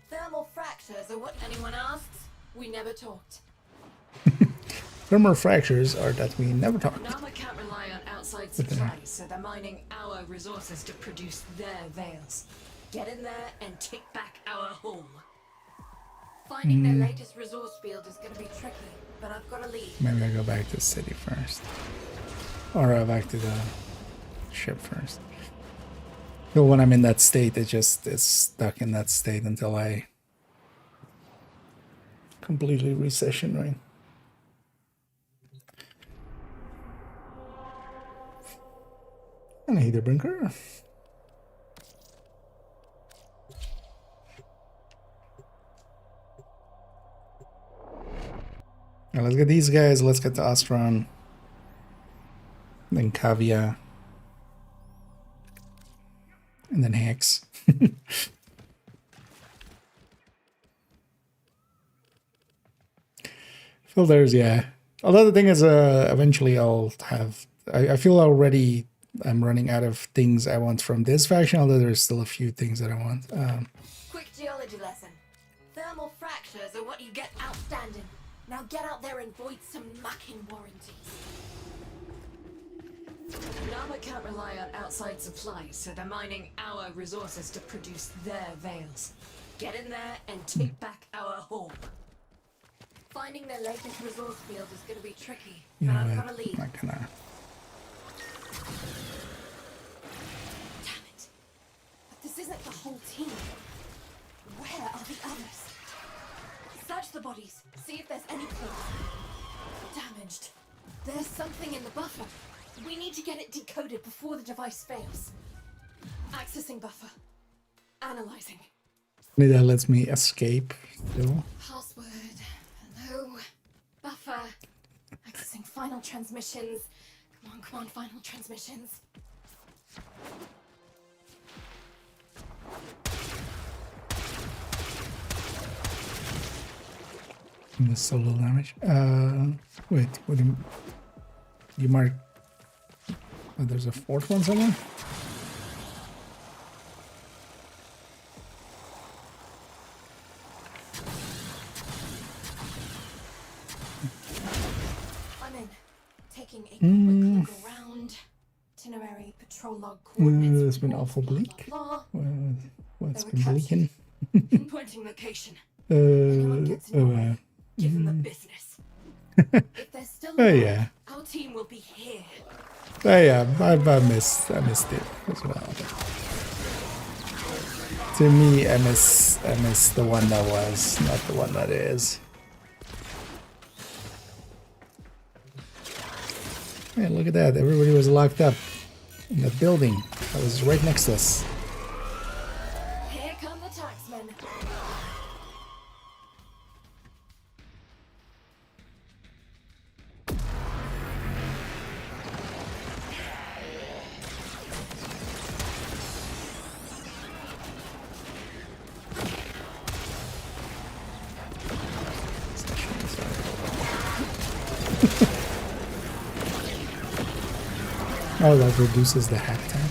Thermal fractures are what anyone asks. We never talked. Thermal fractures are that we never talked. Nama can't rely on outside supplies, so they're mining our resources to produce their veils. Get in there and take back our home. Finding their latest resource field is gonna be tricky, but I've got a lead. Maybe I go back to the city first. Or back to the ship first. So when I'm in that state, it's stuck in that state until I completely recession, right? And a heater brinker. Now let's get these guys, let's get to Ostron. Then Kavia. And then Hex. Filters, yeah. Although the thing is, eventually I'll have... I feel already I'm running out of things I want from this faction, although there's still a few things that I want. Quick geology lesson. Thermal fractures are what you get outstanding. Now get out there and void some mucking warranties. Nama can't rely on outside supplies, so they're mining our resources to produce their veils. Get in there and take back our home. Finding their latest resource field is gonna be tricky, You but know I've what? got a lead. I'm not gonna... Damn it. But this isn't the whole team. Where are the others? Search the bodies. See if there's any clues. Damaged. There's something in the buffer. We need to get it decoded before the device fails. Accessing buffer. Analyzing. That lets me escape still. Password. Hello. Buffer. Accessing final transmissions. Come on, final transmissions. And the solo damage. Wait, what do you mark? Oh, there's a fourth one somewhere? I'm in. Taking a quick look around. Itinerary, patrol log coordinates. It's been reports, awful blah, bleak. blah, blah. What's They been were bleaking? Pinpointing location. Anyone gets in your way, give them the business. If they're still Oh alive, yeah. our team will be here. Oh yeah, I missed it as well. To me, I miss the one that was, not the one that is. Hey, look at that! Everybody was locked up in that building that was right next to us. Here come the taxmen. Oh, that reduces the hack time.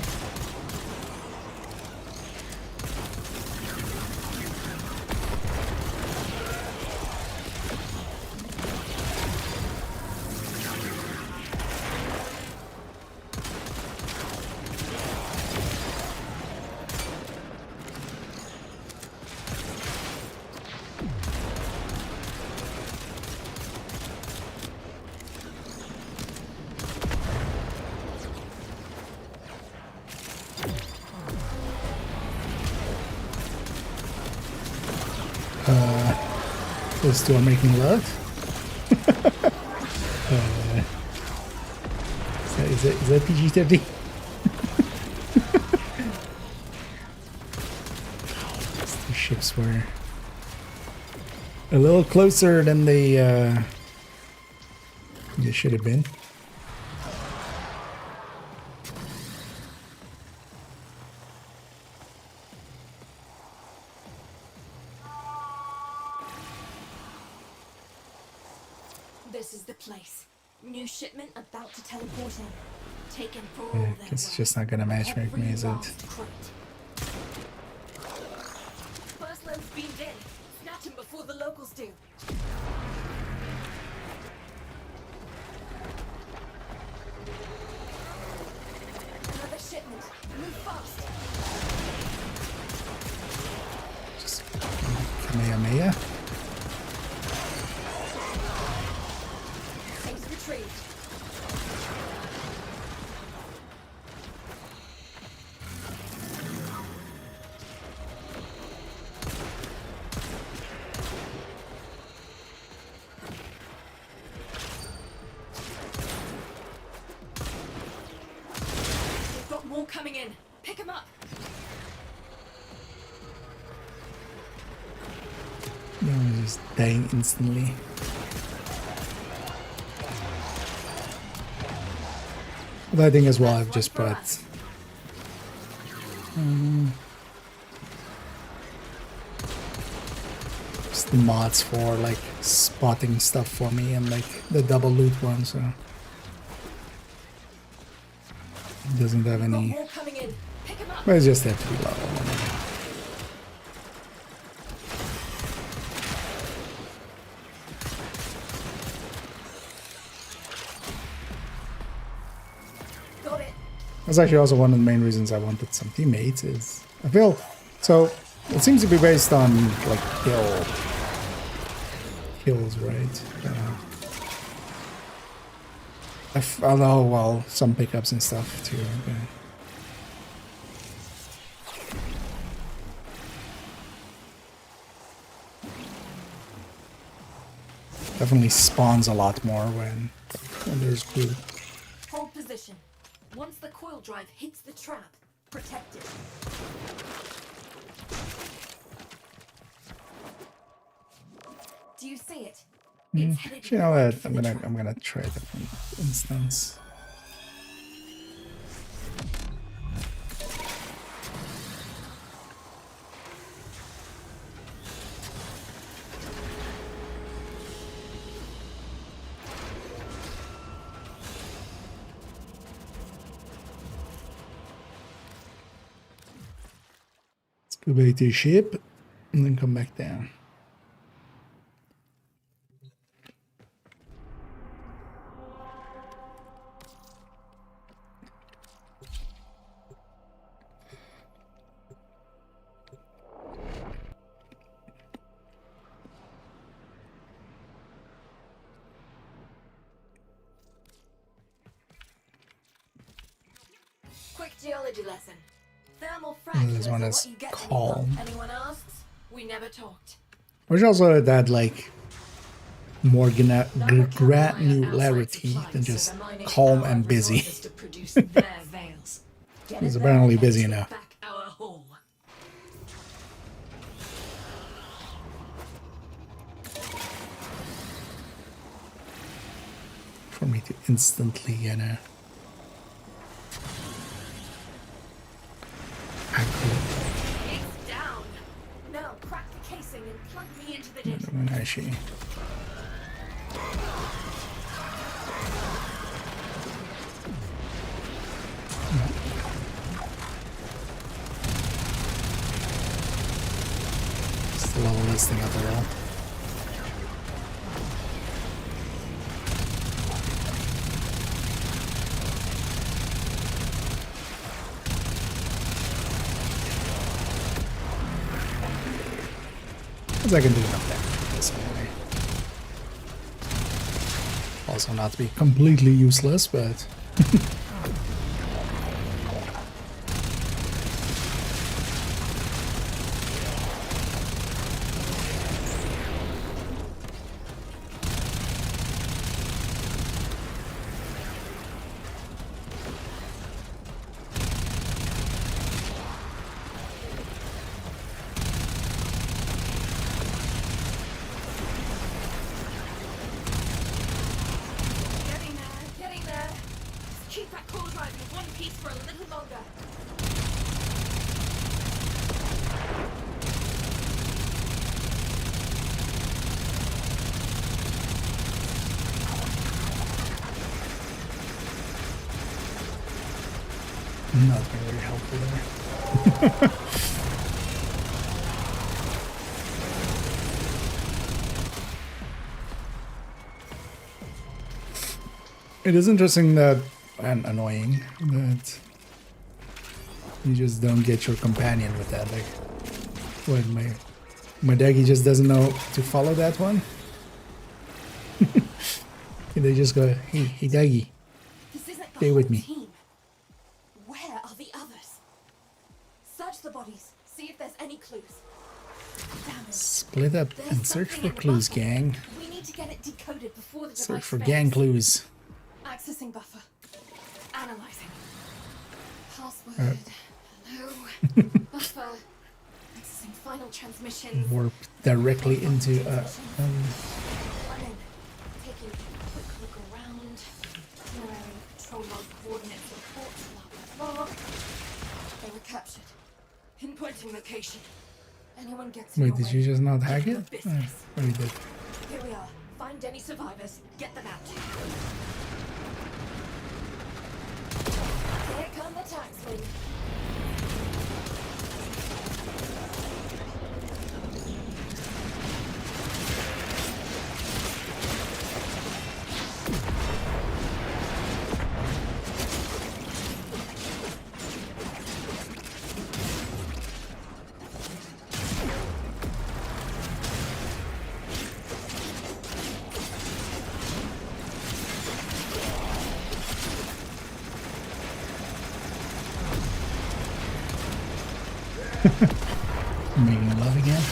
Those two are making love. Is that PG-13? These two ships were a little closer than they should have been. This is the place. New shipment about to teleport in. Taken for all Yeah, their guess it's worth. just not gonna matchmake Every me, is it? last crate. First load's beamed in. Snatch him before the locals do. Another shipment. Move fast. Just Kamehameha. Tanks retrieved. We've got more coming in. Pick him up. No, I'm just dying instantly. But I think as well I've just put just the mods for like spotting stuff for me and like the double loot one, so it doesn't have Got any, more coming in. Pick him up. but it's just have to be level. Got it. That's actually also one of the main reasons I wanted some teammates is I feel so it seems to be based on like kills, right? Although, well, some pickups and stuff too. Okay. Definitely spawns a lot more when there's crew. Hold position. Once the coil drive hits the trap, protect it. Do you see it? It's headed You know right what? for I'm the gonna trap. try a different instance. Let's go back to the ship and then come back down. Quick geology lesson. Thermal This fractures one are is what you get calm. when you bump. Anyone asks? We never talked. Which also that like more Nama kept granularity outside than supplies, so just they're mining calm our and busy. resources to produce their veils. Get He's in apparently there. busy Take now. back our haul. For me to instantly, you know. It's down. Now crack the casing and plug me into the data. Actually, still all listing out there all. I can do enough damage with this anyway. Also not to be completely useless, but Getting there. Keep that core drive in one piece for a little longer. not very helpful there. It is interesting that, and annoying, that you just don't get your companion with that. Like, what, my Daggy just doesn't know to follow that one? They just go, hey Daggy, This isn't the stay whole with me. team. Where are the others? Search the bodies. See if there's any clues. Damn it. Split up There's and search something for in the clues, buffer. gang. We need to get it decoded before the Search device for fails. gang clues. Accessing buffer. Analyzing. Password. Hello. Buffer. Accessing final transmissions. Warp directly into I'm in. Taking a quick look around. Itinerary, control log, coordinates, reports, blah blah blah. They were captured. Pinpointing location. Anyone gets in Wait, your did way, you just not hack your it? business. Oh, you did. Here we are. Find any survivors. Get them out. Here come the tax wing. Making love again.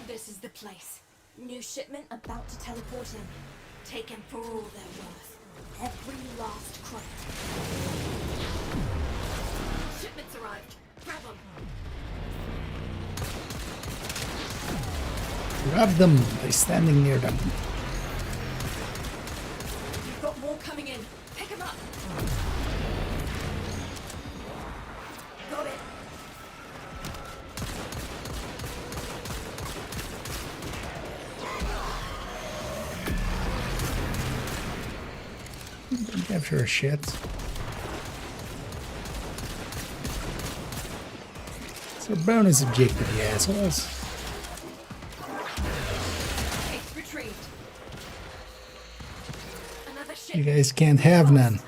This is the place. New shipment about to teleport in. Taken for all they're worth. Every last credit. Shipment's arrived. Grab them. Grab them by standing near them. You've got more coming in. Pick them up. Got it. Don't capture a shit. So bonus objective, you assholes. It's retrieved. Another ship. You guys can't have none.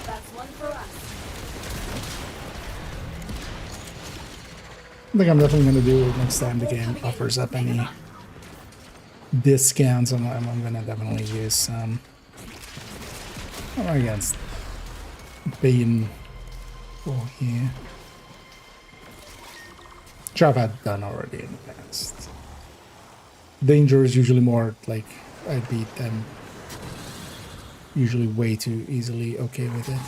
That's one for us. I think I'm definitely going to do it next time the game offers up any discounts. I'm going to definitely use some. I'm against being full here. Which I've had done already in the past. Danger is usually more like I beat them usually way too easily okay with it.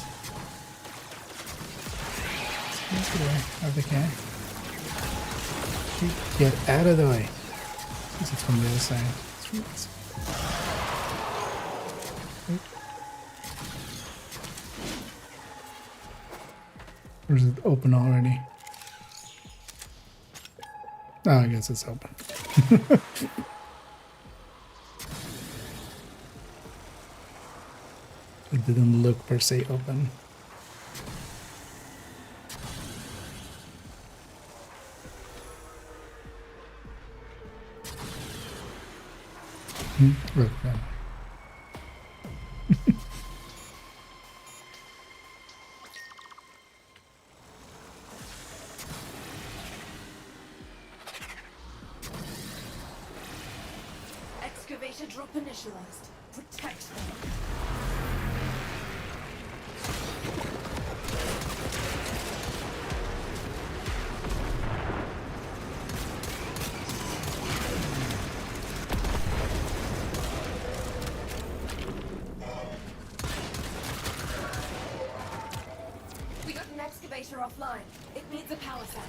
Okay. Get out of the way. Is it from the other side? It's from this side. Or is it open already? Oh, I guess it's open. It didn't look per se open. Look, Excavator drop initialized. Protect them. We got an excavator offline. It needs a power set.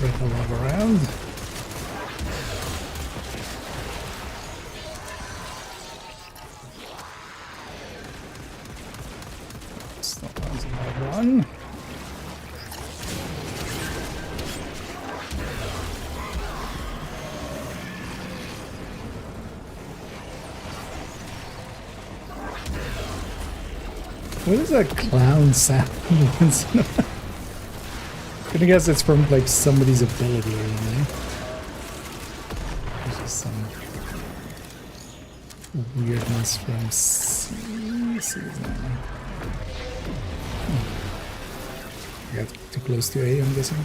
spread the love around. Stop using that one. What is that clown sound? I guess it's from like somebody's ability or anything. There's just some weirdness from season. I got too close to A, I'm guessing.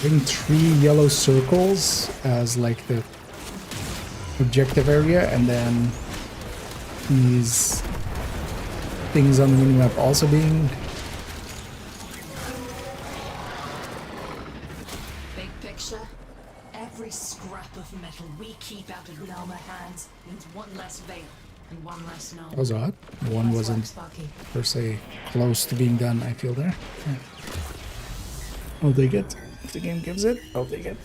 Having 3 yellow circles as like the objective area, and then these things on the minimap also being Big picture, every scrap of metal we keep out of Nama hands means one less veil and one less Nama. that was odd. One wasn't per se close to being done, I feel there. Yeah. I'll take it. If the game gives it, I'll take it.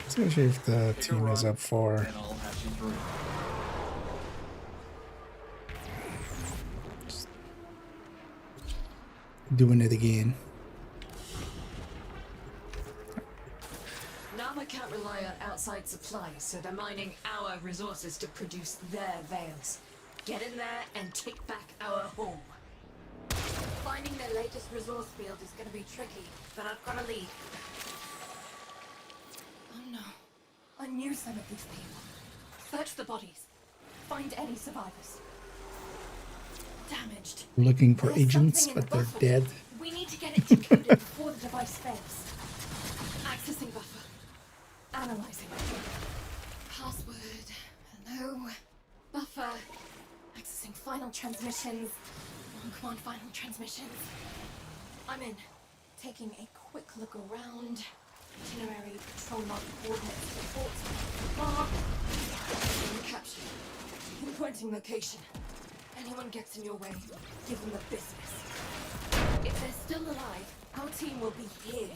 Especially if the team is up for And I'll patch you through. doing it again. Nama can't rely on outside supplies, so they're mining our resources to produce their veils. Get in there and take back our home. Finding their latest resource field is going to be tricky, but I've got a lead. Oh no. I knew some of these people. Search the bodies. Find any survivors. Damaged. Looking for There's agents, something in but the they're buffer. dead. We need to get it decoded before the device fails. Accessing buffer. Analyzing. Password. Hello. Buffer. Accessing final transmissions. Come on, final transmissions. I'm in. Taking a quick look around. Itinerary, patrol log, coordinates, reports, blah. Capture. Pinpointing location. Anyone gets in your way, give them the business. If they're still alive, our team will be here.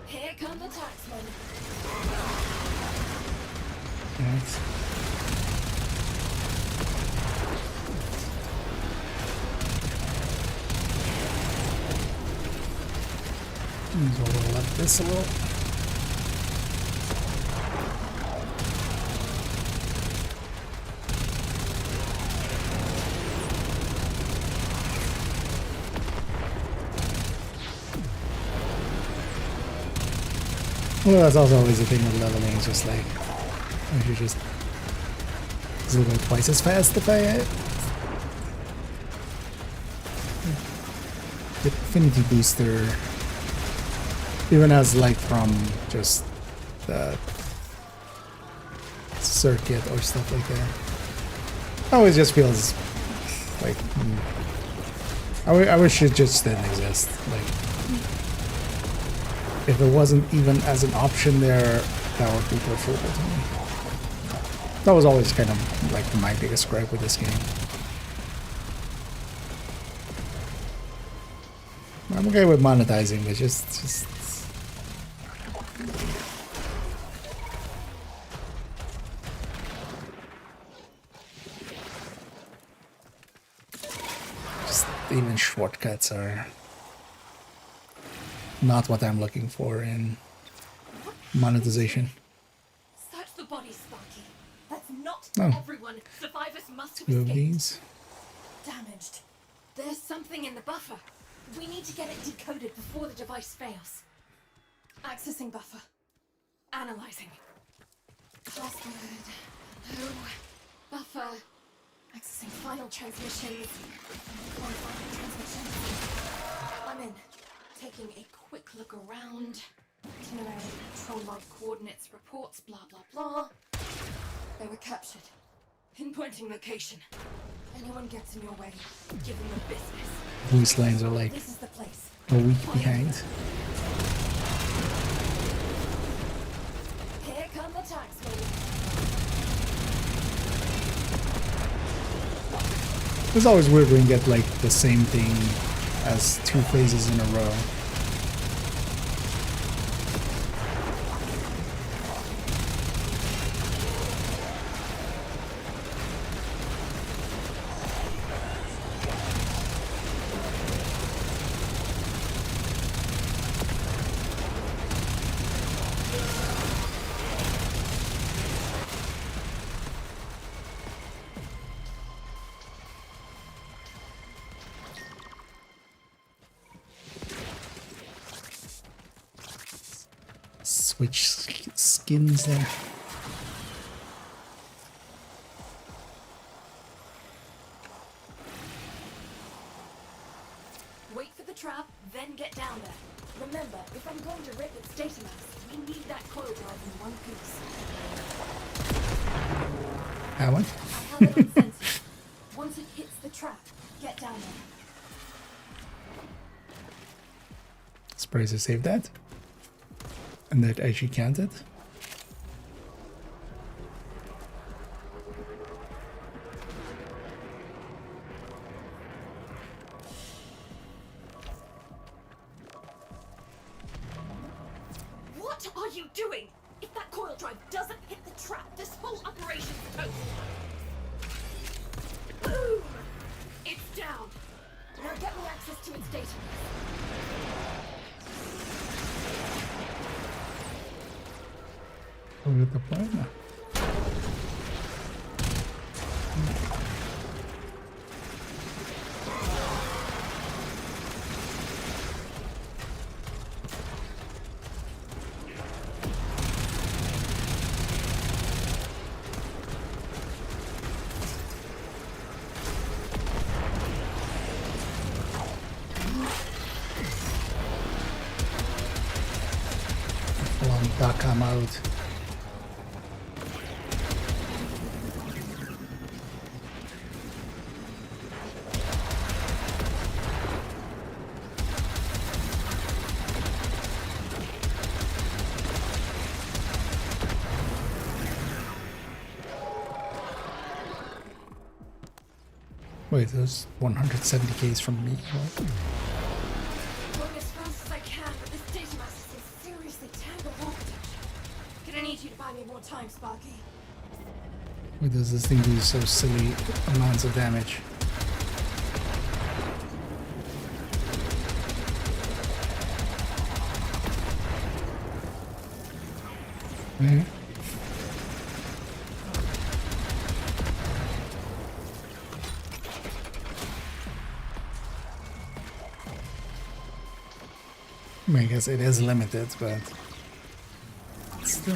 Here come the taxmen. Right. So we'll let this a little. Well, that's also always the thing with leveling. It's just like I should just go twice as fast if I the affinity booster. Even as like from just the circuit or stuff like that. Always just feels like I wish it just didn't exist. Like if it wasn't even as an option there, that would be preferable to me. That was always kind of like my biggest gripe with this game. I'm okay with monetizing, but just even shortcuts are not what I'm looking for in monetization. Search the body, Sparky. That's not Oh. everyone. Survivors must have Two of escaped. these. Damaged. There's something in the buffer. We need to get it decoded before the device fails. Accessing buffer. Analyzing. Password. Oh. Buffer. Accessing final transmissions. Final transmissions. I'm in. Taking a quick look around. Itinerary, patrol log, coordinates, reports, blah blah blah. They were captured. Pinpointing location. Anyone gets in your way, give them the business. These lanes are like This is the place. a week behind. Here come the taxmen. It's always weird when you get like the same thing as two phases in a row. Switch skins there. Wait for the trap, then get down there. Remember, if I'm going to rip its data mass, we need that coil drive in one piece. That one? I have it on sensor. Once it hits the trap, get down there. Surprised I saved that. And that actually counted. What are you doing? If that coil drive doesn't hit the trap, this whole operation's toast. Boom! It's down. Now get me access to its data. Look at the plan. Long duck, I'm out. Wait, those 170Ks from me. What? Going as fast as I can, but this data mass is seriously tangled architecture. Gonna need you to buy me more time, Sparky. Why does this thing do so silly amounts of damage? Okay. I mean, I guess it is limited, but still.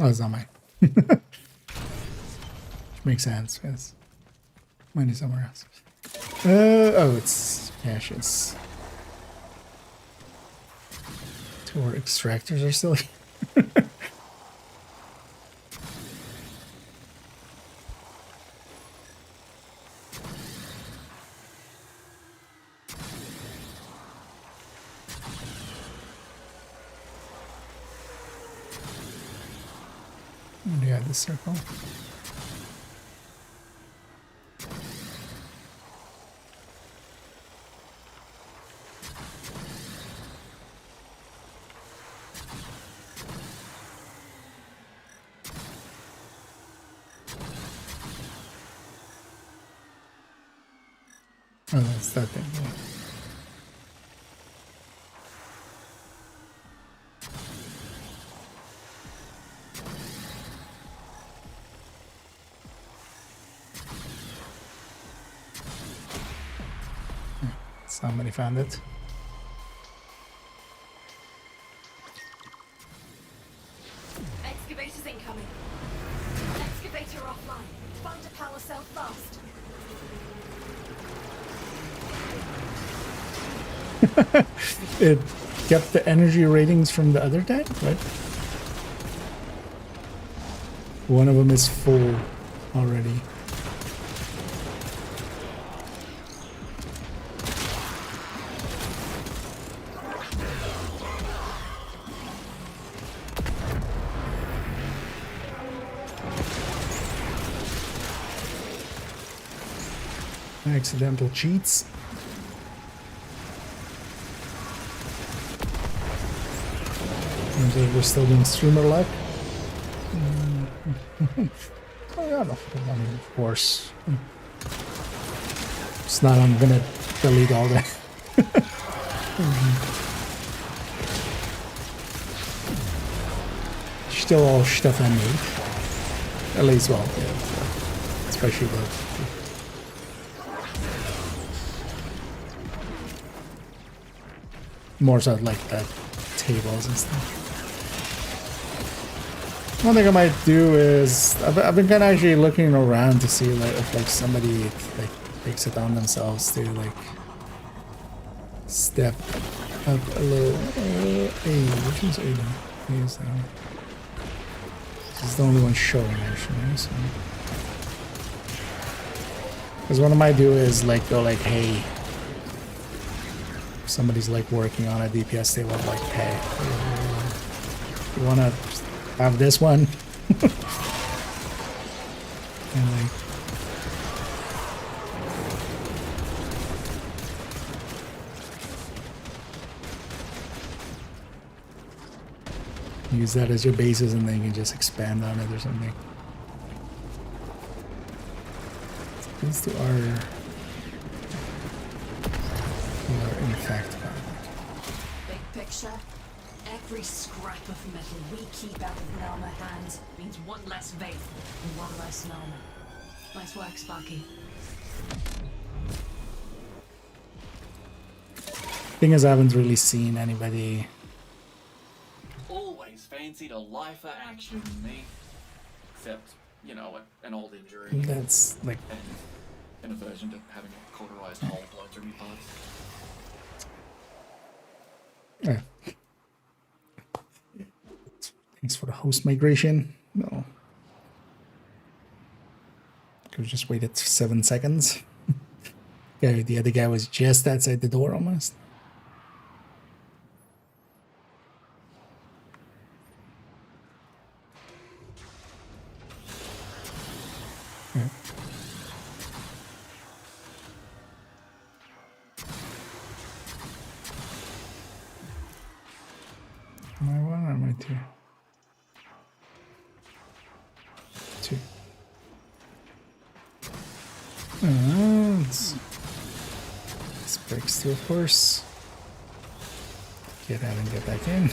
Oh, it's not mine. Which makes sense, yes. Mine is somewhere else. Oh, it's caches. Two more extractors are still here. Yeah, this circle. Oh, that's that thing. Yeah. Somebody found it. Excavators incoming. Excavator offline. Find a power cell fast. It kept the energy ratings from the other tank, right? One of them is full already. Accidental cheats. And we're still doing streamer luck. Oh yeah, no, I mean, of course. It's not. I'm gonna delete all that. Still all stuff I made. At least, well, yeah, especially the. More so like the tables and stuff. One thing I might do is I've been kind of actually looking around to see like if like somebody like takes it on themselves to like step up a little. Hey, which one's Aiden? Here's that one. This is the only one showing actually. So. Because what I might do is like go like, hey. Somebody's like working on a DPS table, like, hey, you wanna have this one? And like, use that as your basis, and then you can just expand on it or something. These two are. In fact, Big picture, every scrap of metal we keep out of Nama hands means one less Veil and one less Nama. Nice work, Sparky. Thing is, I haven't really seen anybody. Always fancied a lifer action, me. Except, you know, an old injury. That's like. And an aversion to having a cauterized hole blown through my parts. Yeah. Thanks for the host migration. No. Could have just waited 7 seconds. Yeah, the other guy was just outside the door almost. Yeah. Am I one or am I two? Two. This breaks through, of course. Get out and get back in.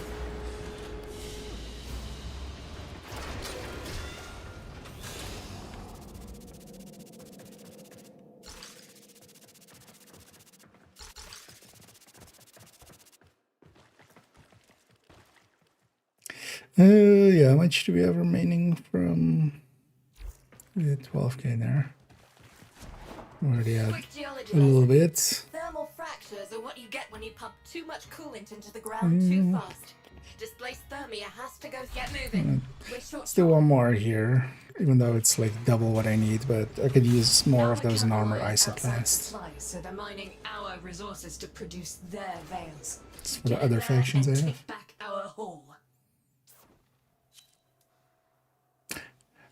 Yeah, how much do we have remaining from the 12k there? We already had Quick geology a little lesson. bit. Thermal fractures are what you get when you pump too much coolant into the ground too fast. Displaced thermia has to go get moving. We're short. Still one more here, even though it's like double what I need, but I could use more of those in armor isoplasts. So they're mining our resources to produce their veils. It's for the other factions I and have. take back our haul.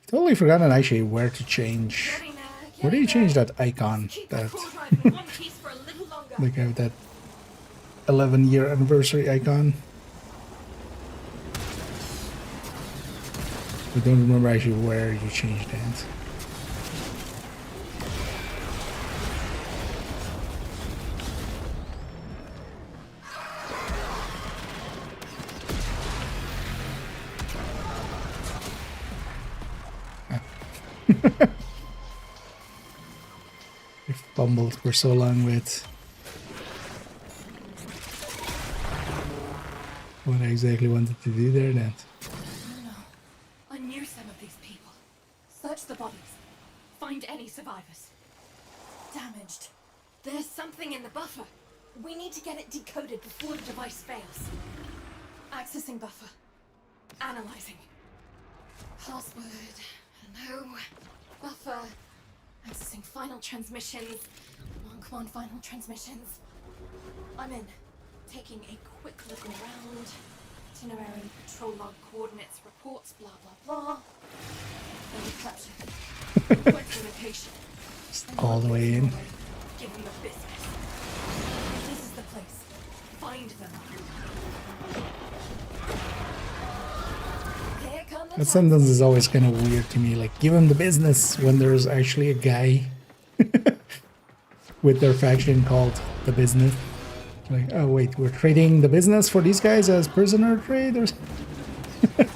Totally forgotten actually where to change. Getting there, Where do you change that icon? Keep That the core drive in one piece for a little longer. like I have that 11-year anniversary icon. I don't remember actually where you changed that. I fumbled for so long with what I exactly wanted to do there. That No, I knew some of these people. Search the bodies. Find any survivors. Damaged. There's something in the buffer. We need to get it decoded before the device fails. Accessing buffer. Analyzing. Password. No. Buffer. Accessing final transmissions. Come on, final transmissions. I'm in. Taking a quick look around. Itinerary, patrol log coordinates, reports, blah blah blah. Then capture. Request location. all the way in. Give them the business. This is the place. Find them. Here come the That sentence is always kind of weird to me. Like, give him the business when there's actually a guy with their faction called the business. Like, oh wait, we're trading the business for these guys as prisoner trade or something?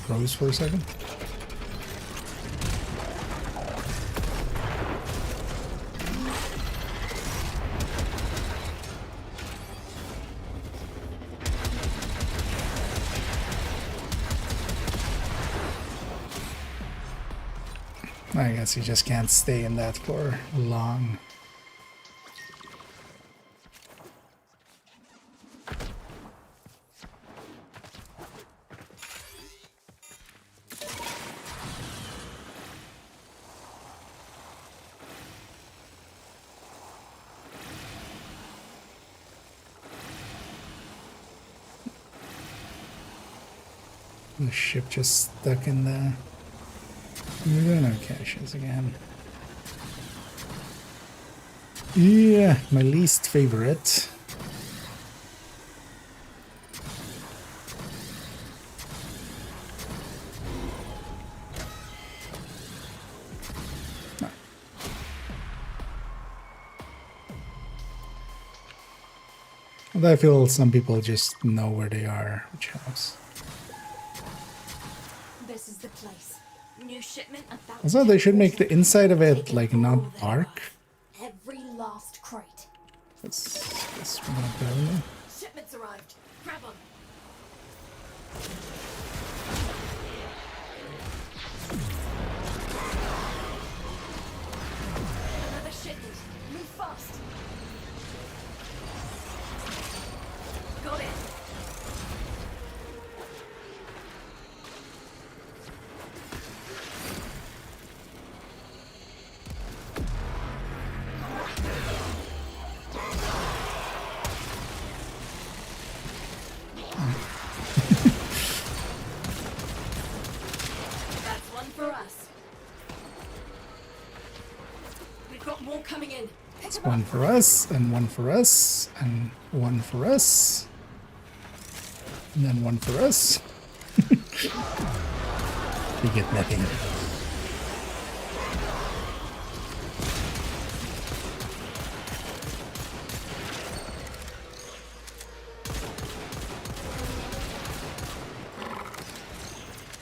Froze for a second. I guess you just can't stay in that for long. The ship just stuck in the... No caches again. Yeah, my least favorite. And I feel some people just know where they are, which helps. This is the place. New shipment about. Also, they should make the inside of it like not dark. Every last crate. This one up there. Shipment's arrived. Grab on. Another shipment. Move fast. Got it. That's one for us. We've got more coming in. Pick 'em One up. for us, and one for us, and one for us, and then one for us. We get nothing.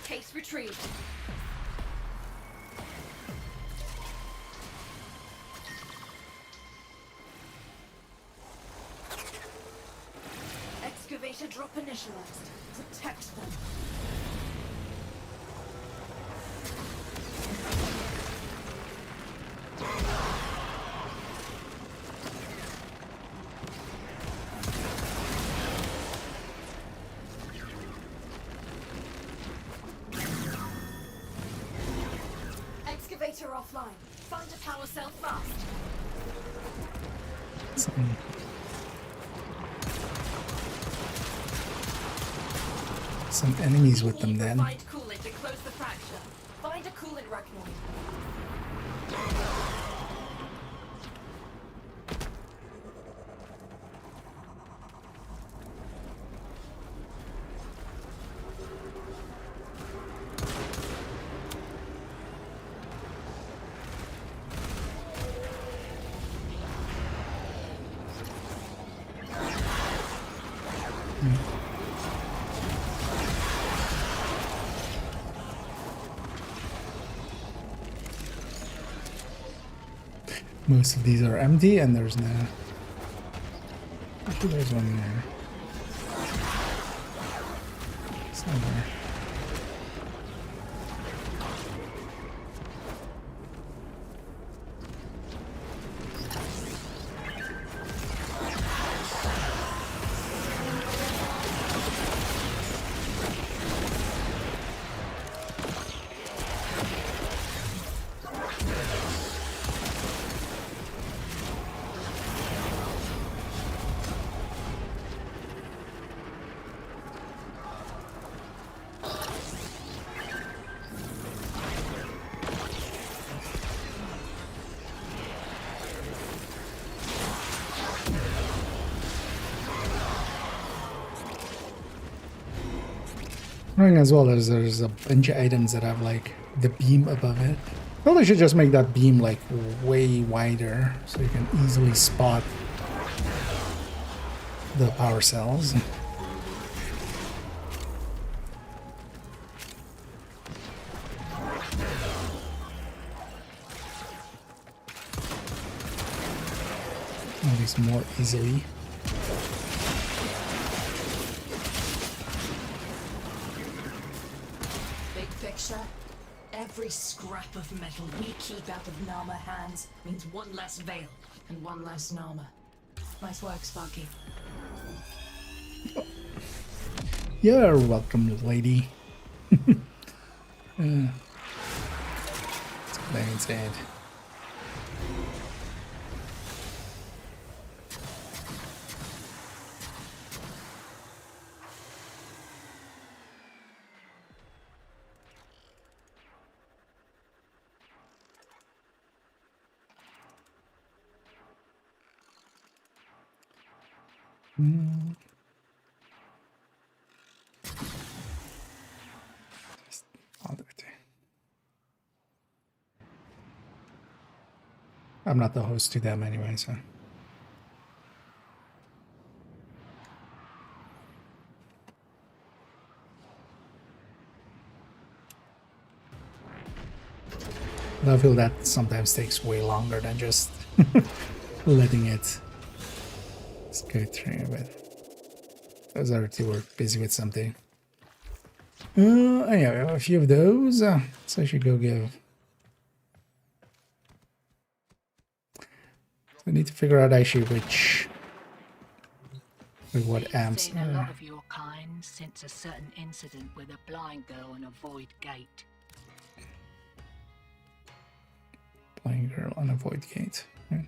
Case retrieved. Excavator drop initialized. Protect them. Excavator offline. Find a power cell fast. Some enemies with them then. Provide coolant to close the fracture. Find a coolant arachnoid. Most of these are empty, and there's no. Actually, there's one there. Somewhere. Annoying as well as there's a bunch of items that have like the beam above it. Probably should just make that beam like way wider so you can easily spot the power cells. At least more easily. Big picture, every scrap of metal we keep out of Nama hands means one less Veil and one less Nama. Nice work, Sparky. You're welcome, lady. That's what I said. I'm not the host to them anyway, so. I feel that sometimes takes way longer than just letting it Let's go through a bit. Those other two were busy with something. Yeah, we have a few of those. So I should go give. I need to figure out actually which. With what amps. Seen a lot of your kind since a certain incident with a blind girl on a void gate. Blind girl on a void gate. Right.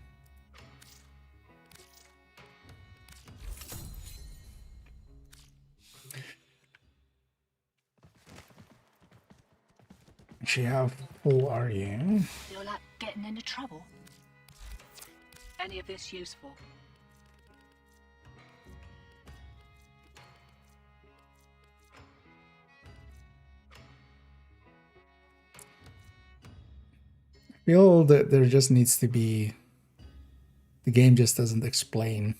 Actually, how full are you? Feel like getting into trouble? Any of this useful? I feel that there just needs to be. The game just doesn't explain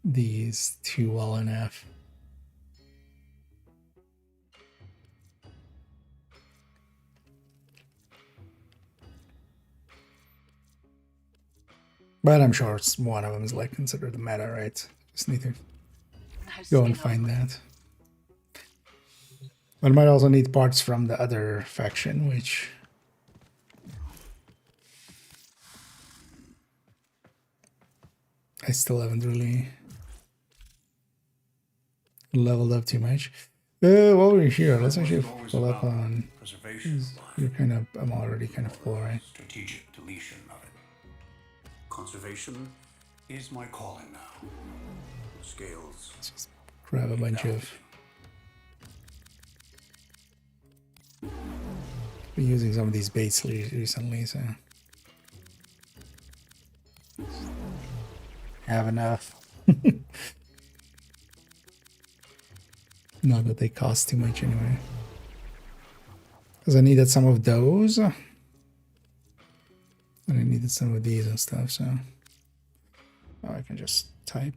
these too well enough. But I'm sure one of them is like considered the meta, right? Just need to go and find that. But I might also need parts from the other faction, which I still haven't really leveled up too much. While we're here, let's actually fill up on. You're kind of. I'm already kind of full, right? Strategic deletion of it. Conservation is my calling now. Scales. Let's just grab a bunch of. Been using some of these baits recently, so have enough. Not that they cost too much anyway. Because I needed some of those. And I needed some of these and stuff, so I can just type.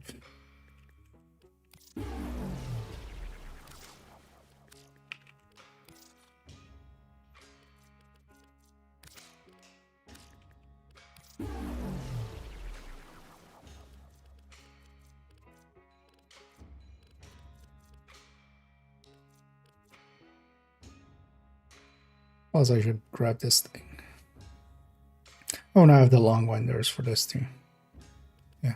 Also, I should grab this thing. Oh, now I have the long winders for this too. Yeah.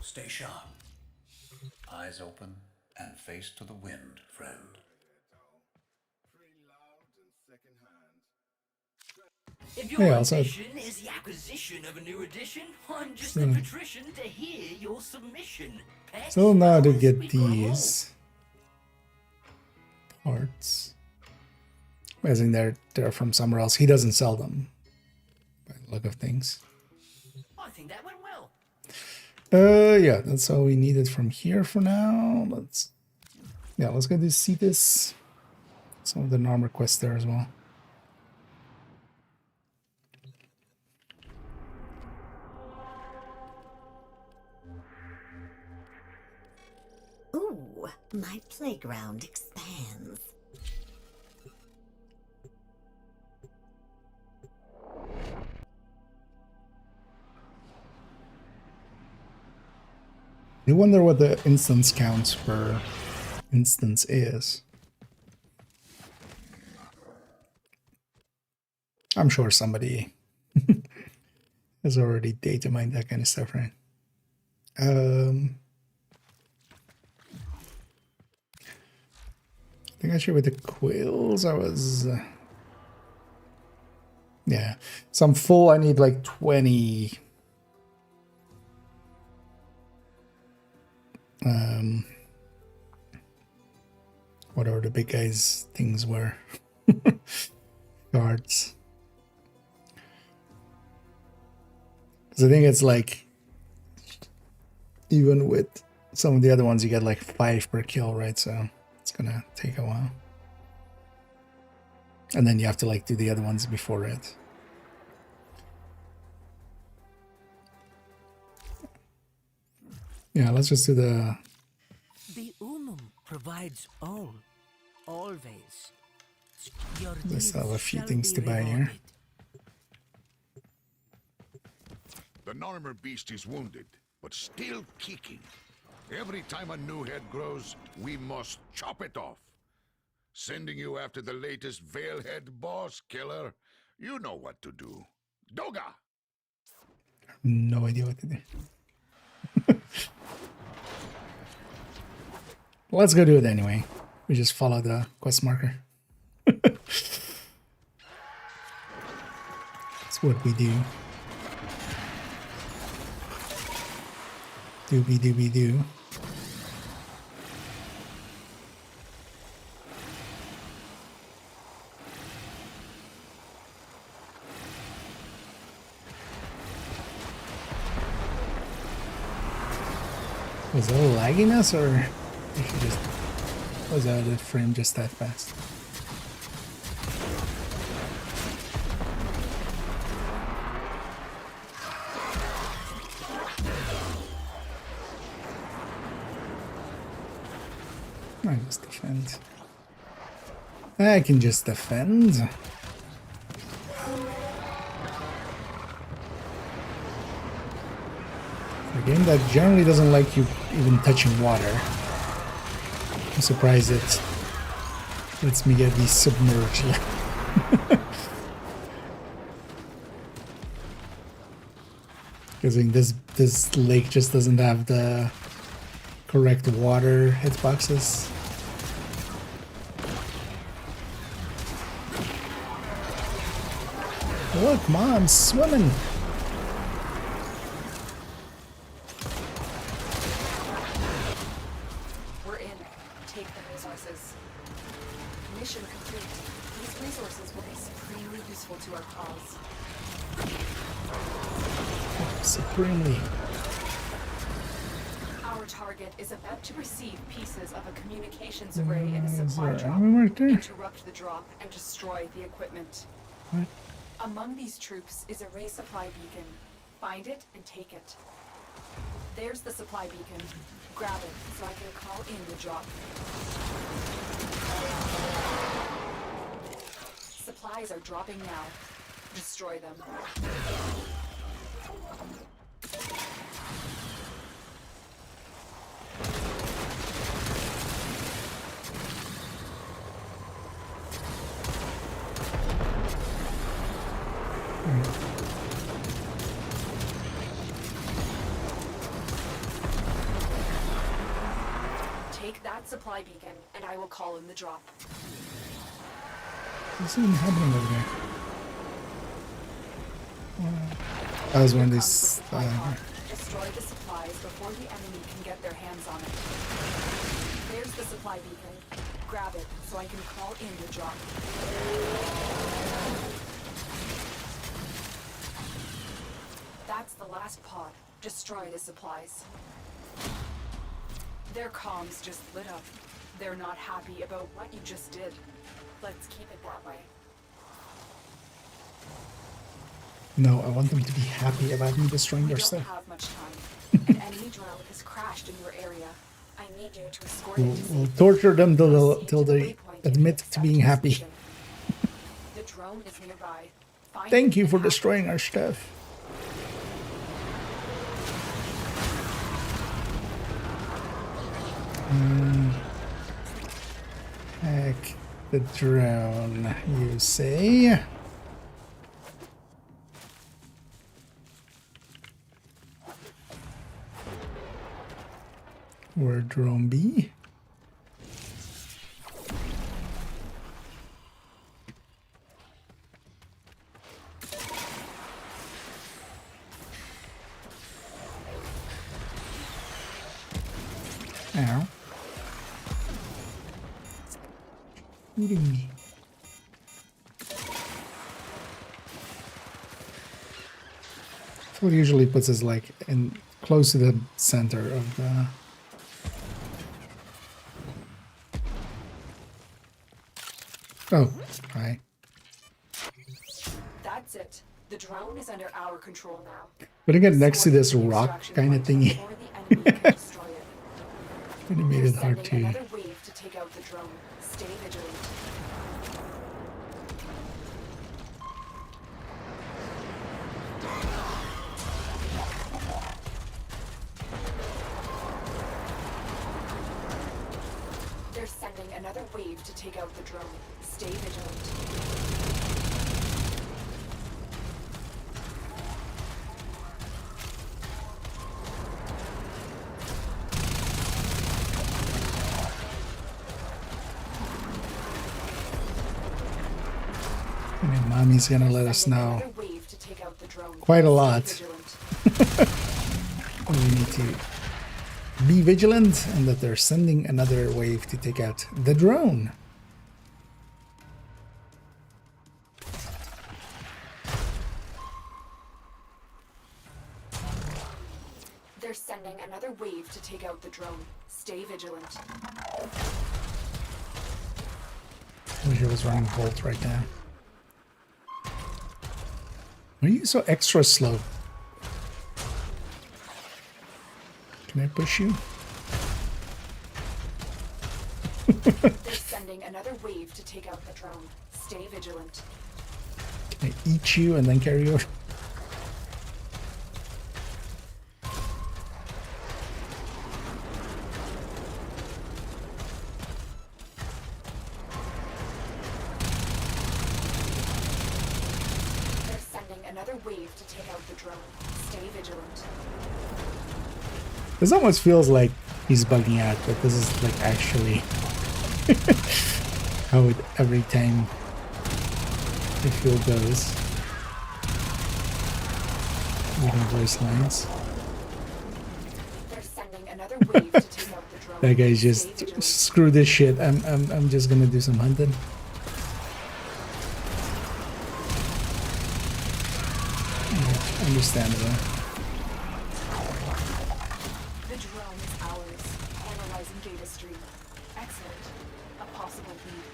Stay sharp. Eyes open and face to the wind, friend. If your ambition is the acquisition of a new edition, I'm just a patrician to hear your submission. Still now to get these parts. As in they're from somewhere else. He doesn't sell them by the look of things. I think that went well. Yeah, that's all we needed from here for now. Let's go to see this. Some of the armor quests there as well. Ooh, my playground expands. I wonder what the instance counts per instance is. I'm sure somebody has already data mined that kind of stuff, right? I think actually with the quills I was yeah, so I'm full. I need like 20 whatever the big guys things were. Cards. Because I think it's like even with some of the other ones you get like 5 per kill, right? So it's gonna take a while. And then you have to like do the other ones before it. Yeah, let's just do the... The Unum provides all, always. Your I still have a deeds few shall things be to buy here. rewarded. The Narmer beast is wounded, but still kicking. Every time a new head grows, we must chop it off. Sending you after the latest Veilhead boss killer. You know what to do. Doga! No idea what to do. Let's go do it anyway. We just follow the quest marker. That's what we do. Doobie doobie doo. Was it lagginess or just was that the frame just that fast? I just defend. I can just defend. A game that generally doesn't like you even touching water. I'm surprised it lets me get these submerged. Because this lake just doesn't have the correct water hitboxes. Look, Mom, swimming. We're in. Take the resources. Mission complete. These resources will be supremely useful to our cause. Supremely. Our target is about to receive pieces of a communications array in a supply drop. Right there? Interrupt the drop and destroy the equipment. What? Among these troops is a ray supply beacon. Find it and take it. There's the supply beacon. Grab it so I can call in the drop. Supplies are dropping now. Destroy them. Take that supply beacon, and I will call in the drop. What's even happening over there? That was one of these. Destroy the supplies before the enemy can get their hands on it. There's the supply beacon. Grab it so I can call in the drop. That's the last pod. Destroy the supplies. Their comms just lit up. They're not happy about what you just did. Let's keep it that way. No, I want them to be happy about me destroying their We don't stuff. have much time. An enemy drone has crashed in your area. I need you to escort it to We'll safety. torture them Proceed till to the they waypoint admit and to being happy. position. The drone is nearby. Find Thank it you and for hack it. destroying our stuff. Heck, the drone, you say? Where drone be? Ow. Eating me. So it usually puts us like in close to the center of the. Oh, hi. That's it. The drone is under our control now. But again, next to this Escort it rock extraction kind of point thingy. before the enemy can Really made it hard Sending to. another wave to take out the drone. Stay vigilant. They're sending another wave to take out the drone. Stay vigilant. I mean, Mommy's gonna let us Sending know another wave to take out the drone. quite a Stay lot. vigilant. We need to be vigilant, and that they're sending another wave to take out the drone. They're sending another wave to take out the drone. Stay vigilant. I wish I was running Bolt right now. Why are you so extra slow? Can I push you? They're sending another wave to take out the drone. Stay vigilant. Can I eat you and then carry you over? They're sending another wave to take out the drone. Stay vigilant. This almost feels like he's bugging out, but this is like actually how it every time the fuel goes. Reading voice lines. They're sending another wave to take out the drone. That guy's Stay just vigilant. screw this shit. I'm just gonna do some hunting. Yeah, understandable. The drone is ours. Analyzing data stream. Excellent. A possible lead.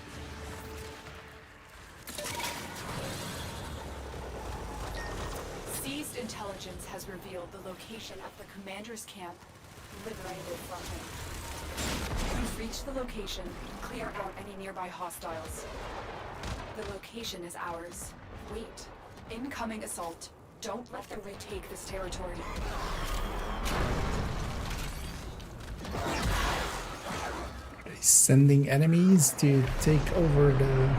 Seized intelligence has revealed the location of the commander's camp. Liberated from him. You've reached the location. Clear out any nearby hostiles. The location is ours. Wait. Incoming assault. Don't let them retake this territory. He's sending enemies to take over the.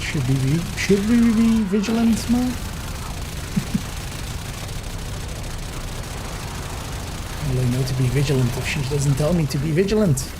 Should we be vigilant, Mo? Well, I know to be vigilant if she doesn't tell me to be vigilant.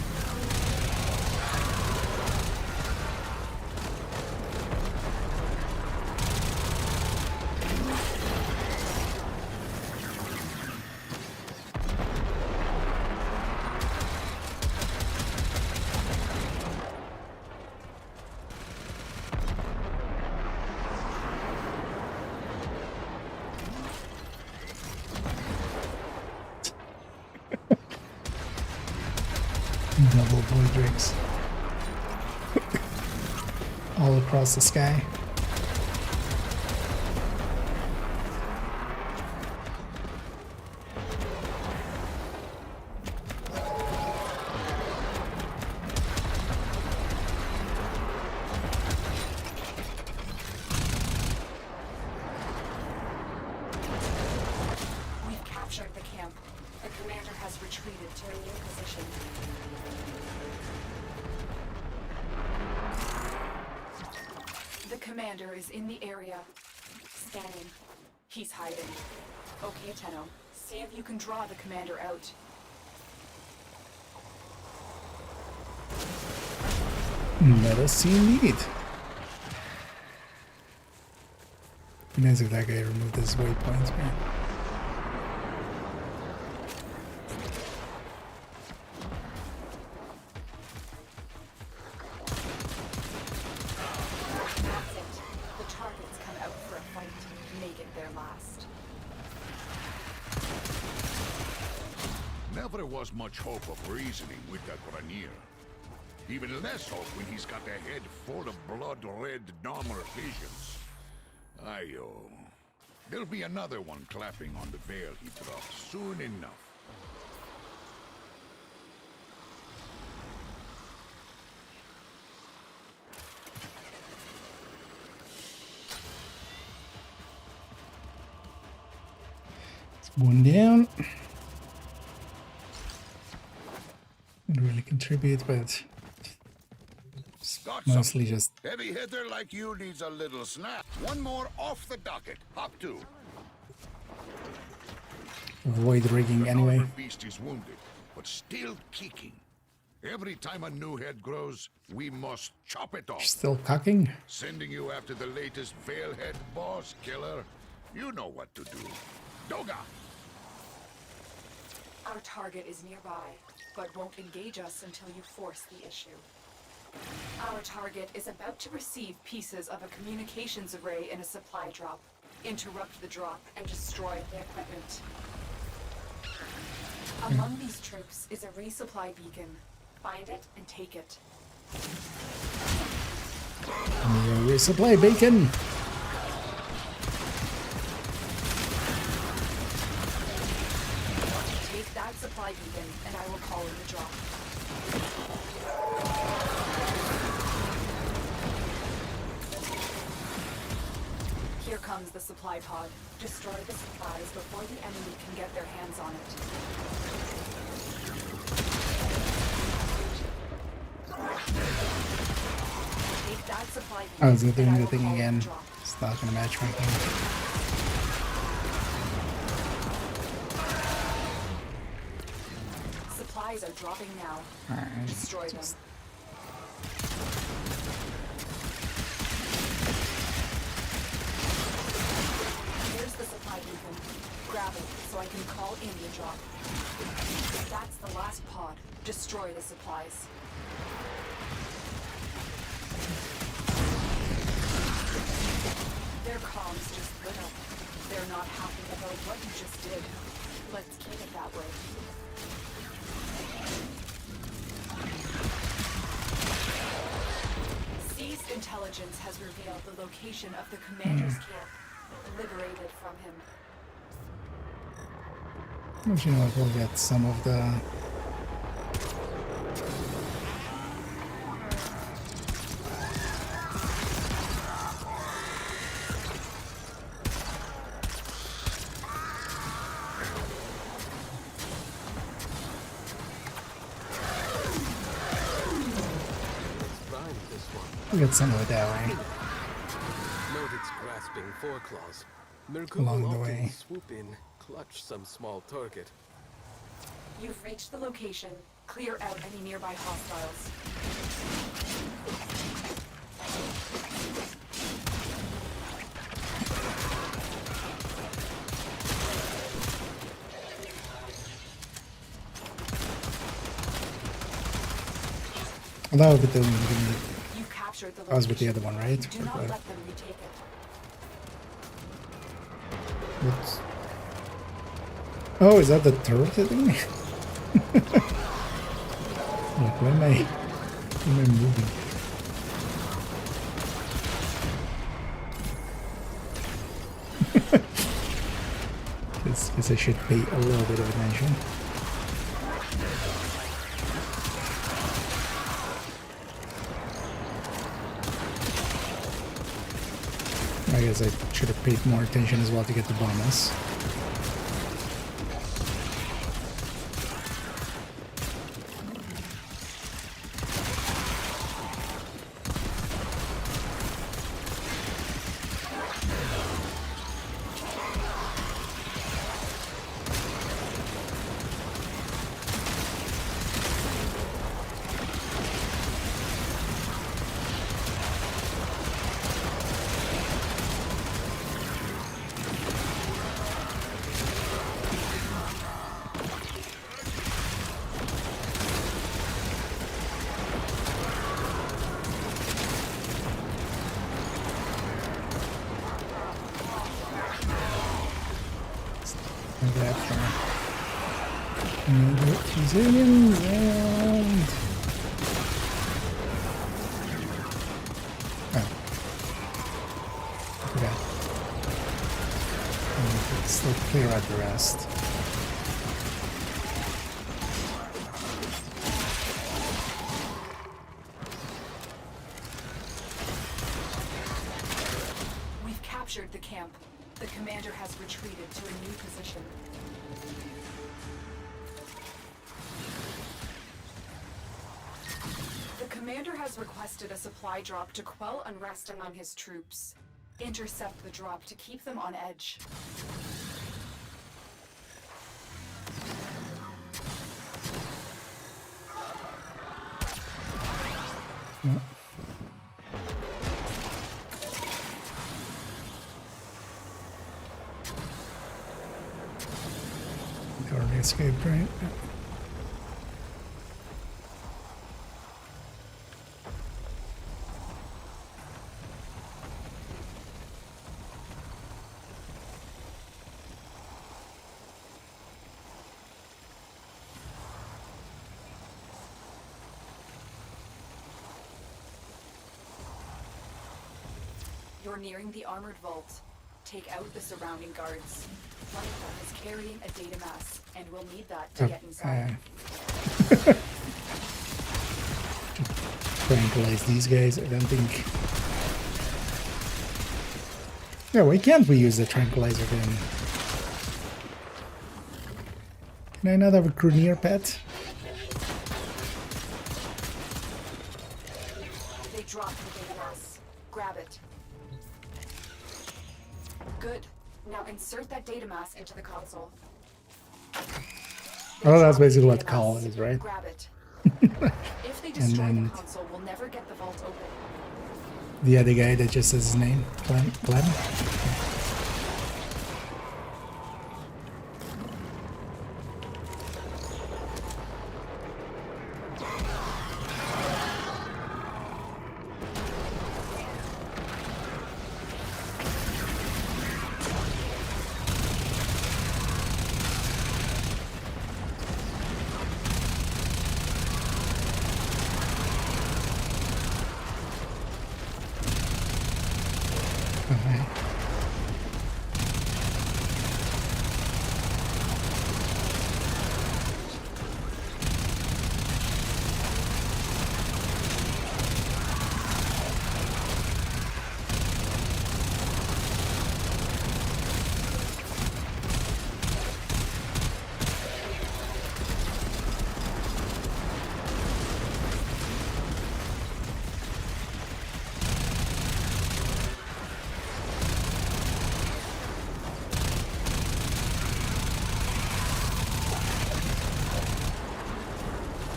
Double boy drinks. All across the sky. We've captured the camp. The commander has retreated to a new position. The commander is in the area. Scanning. He's hiding. Okay, Tenno. See if you can draw the commander out. Let us see indeed. Be nice if that guy removed his waypoints, man. That's it. The targets come out for a fight. Make it their last. Never was much hope of reasoning with that Granier. Even less hope when he's got a head full of blood-red Dahmer visions. Ayo. There'll be another one clapping on the veil he dropped soon enough. One down. Didn't really contribute, but Got mostly something. just Heavy hitter like you needs a little snack. One more off the docket. Hop to. avoid rigging The anyway. armor beast is wounded, but still kicking. Every time a new head grows, we must chop it off. Still cocking. Sending you after the latest Veilhead boss killer. You know what to do. Doga! Our target is nearby, but won't engage us until you force the issue. Our target is about to receive pieces of a communications array in a supply drop. Interrupt the drop and destroy the equipment. Among these troops is a resupply beacon. Find it and take it. Resupply beacon. Take that supply beacon and I will call in the drop. Here comes the supply pod. Destroy the supplies before the enemy can get their hands on it. Take that supply beacon. Oh, is it doing and I the will thing call in again? the drop. It's not gonna match my thing. Supplies are dropping now. Alright, Destroy them. just Here's the supply beacon. Grab it so I can call in the drop. That's the last pod. Destroy the supplies. Their comms just lit up. They're not happy about what you just did. Let's keep it that way. Seized intelligence has revealed the location of the commander's camp. Liberated from him. But you know what, we'll get some of the we'll get some of it that way. Note its grasping foreclaws. Along Merkul the often way. swoop in, clutch some small target. You've reached the location. Clear out any nearby hostiles. Although with the You captured the location. I was with the other one, right? Do not let them retake it. What's... Oh, is that the turret hitting me? Like, why am I moving? Guess I should pay a little bit of attention. I guess I should have paid more attention as well to get the bonus. Brazilians and oh, I forgot. Still clear out the rest. We've captured the camp. The commander has retreated to a new position. The commander has requested a supply drop to quell unrest among his troops. Intercept the drop to keep them on edge. They already escaped, right? You're nearing the armored vault. Take out the surrounding guards. One of them is carrying a data mass, and we'll need that to get inside. Tranquilize these guys, I don't think. Yeah, why can't we use the tranquilizer then? Can I not have a Grunier pet? They dropped the data mass. Grab it. Good. Now insert that data mass into the console. Oh, that's basically what call is, right? Grab it. If they destroy the console, we'll never get the vault open. The other guy that just says his name, Clem.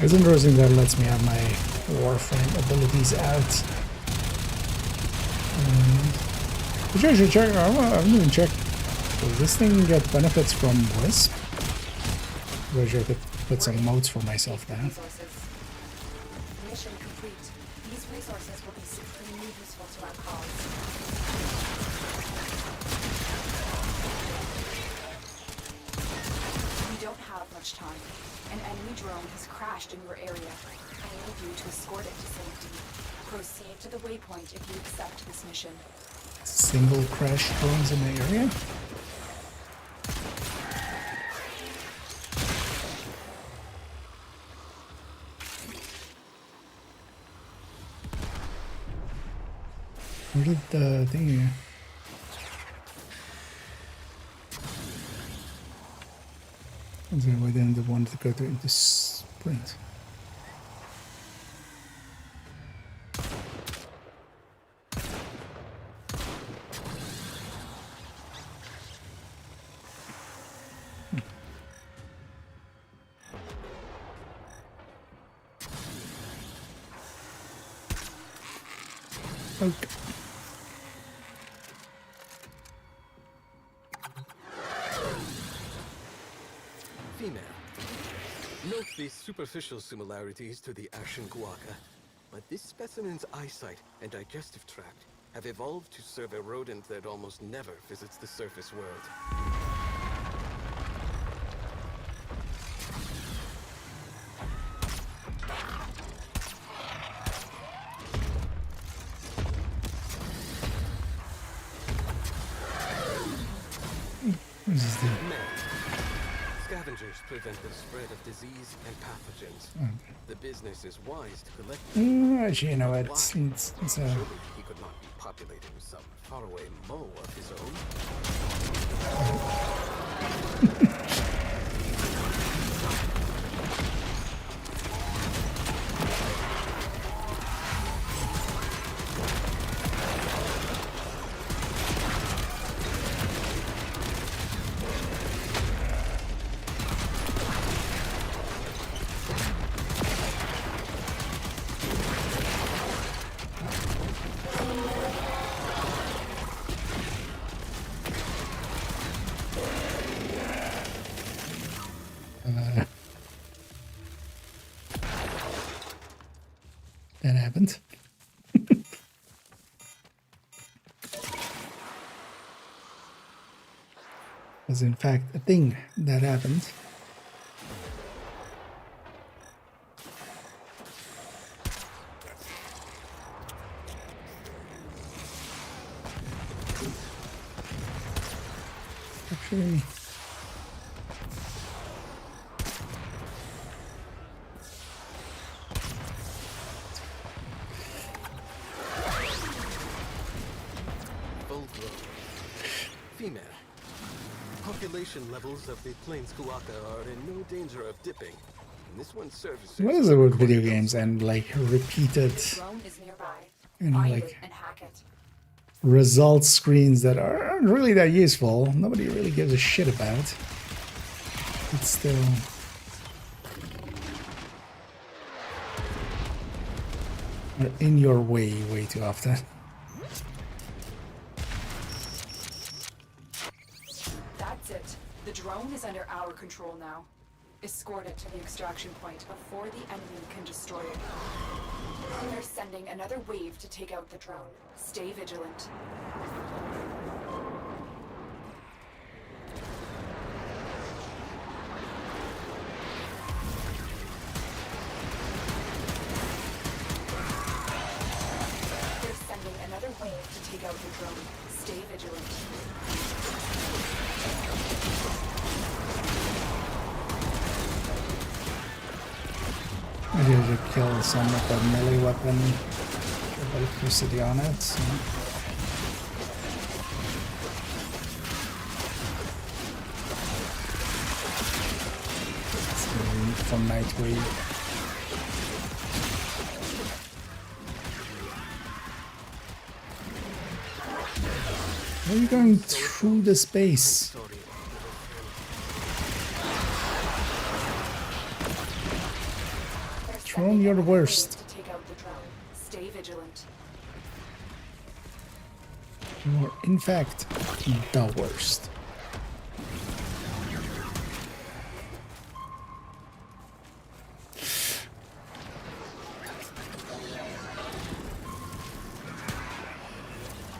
It's interesting that lets me have my Warframe abilities out. Which I should check. I haven't even checked. Does this thing get benefits from Wisp? I should put some modes for myself now. Mission complete. These resources will be supremely useful to our cause. We don't have much time. An enemy drone has crashed in your area. I need you to escort it to safety. Proceed to the waypoint if you accept this mission. Single crash drones in the area? Where did the thing here? Was there within the one to go to into sprint? Okay. Female. Note the superficial similarities to the Ashen Guaca, but this specimen's eyesight and digestive tract have evolved to serve a rodent that almost never visits the surface world. This is the... Scavengers prevent the spread of disease and pathogens. The business is wise to collect. Actually, you know what? It's Surely he could not be populating some faraway mole of his own. That happened. Was in fact a thing that happened. Actually, Female. Population levels of the Plains Kuaka are in no danger of dipping. And this one services. what is it with video games and like repeated, you know, like results screens that aren't really that useful? Nobody really gives a shit about. It's still. Are in your way too often. That's it. The drone is under our control now. Escort it to the extraction point before the enemy can destroy it. They're sending another wave to take out the drone. Stay vigilant. They're sending another wave to take out the drone. Stay vigilant. Maybe I should kill some of the melee weapon with electricity on it. So. It's what we need for Nightwave. Why are you going through the space? Drone, you're the worst. To take out the drone. Stay vigilant. You're, in fact, the worst.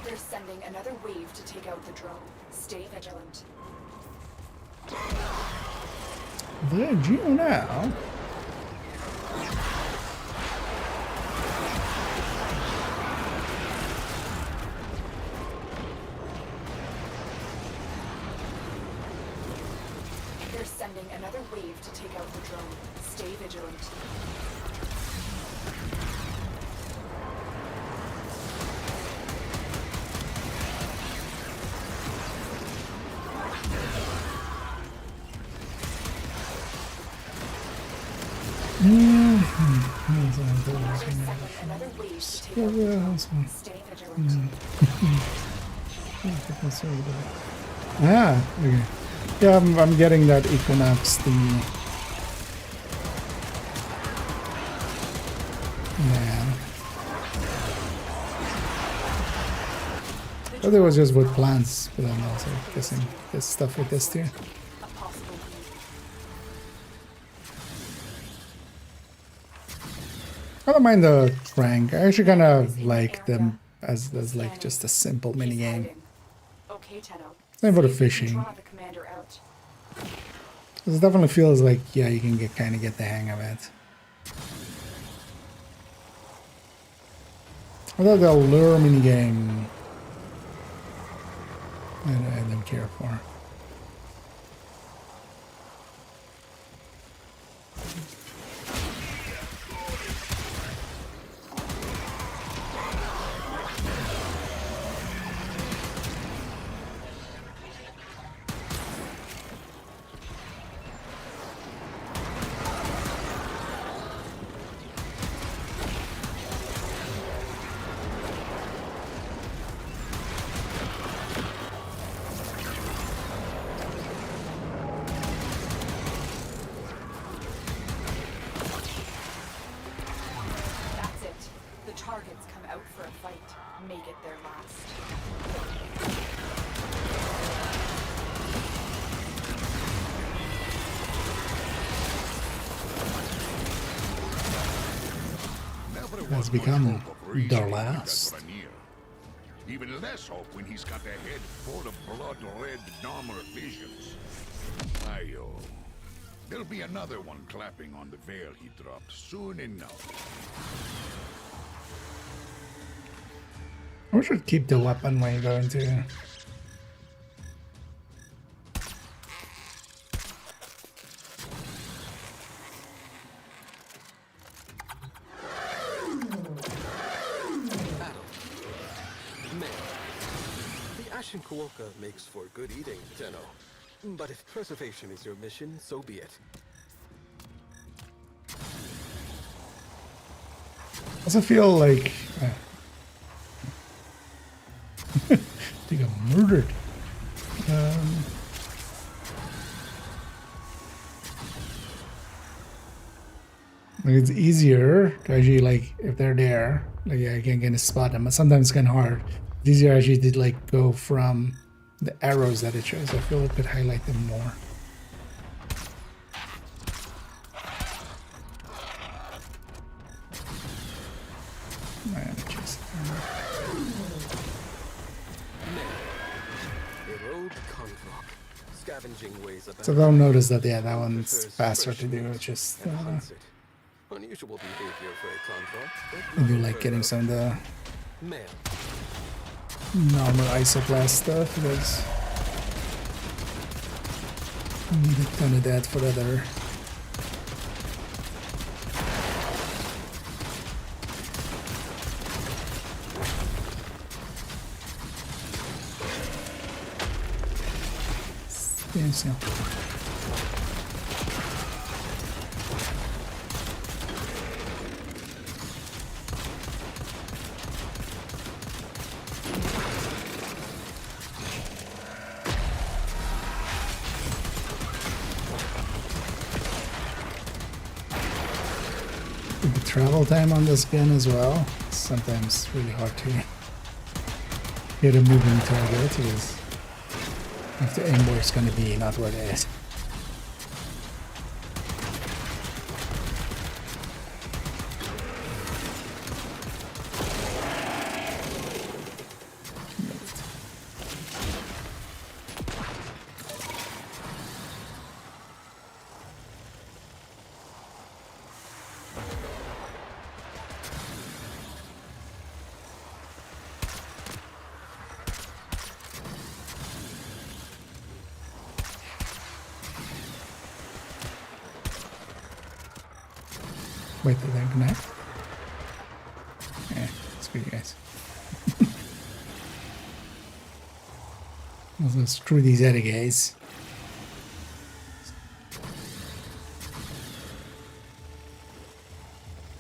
They're sending another wave to take out the drone. Stay vigilant. Did you now? They're sending another wave to take out the drone. Stay vigilant. Another wave to take out the drone. Stay vigilant. Ah, okay. Yeah, I'm getting that Equinox thingy. Man. But it was just with plants, but I'm also guessing this stuff with this too. I don't mind the crank. I actually kind of like them as like just a simple mini game. Okay, Tenno. Same for the fishing. It definitely feels like, yeah, you can kind of get the hang of it. Although the lure minigame, I don't care for. for a fight, make it their last. Has become their last. Even less hope when he's got a head full of blood-red armor visions. Ayo. There'll be another one clapping on the veil he dropped soon enough. We should keep the weapon when you go into. Kuoka makes for good eating, Tenno. But if preservation is your mission, so be it. Also feel like I think I'm murdered. Like it's easier to actually, like, if they're there, like I can kind of spot them, but sometimes it's kind of hard. It's easier actually to like go from the arrows that it shows. I feel it could highlight them more. So they'll notice that, yeah, that one's faster to do. It's just unusual behavior for a contract. maybe like getting some of the normal isoplast stuff, because you need a ton of that for other. Yes, yeah. The travel time on this gun as well, sometimes really hard to hit a moving target, because if the aim where it's going to be, not where it is. Wait, did that connect? Yeah, screw you guys. Also, screw these other guys.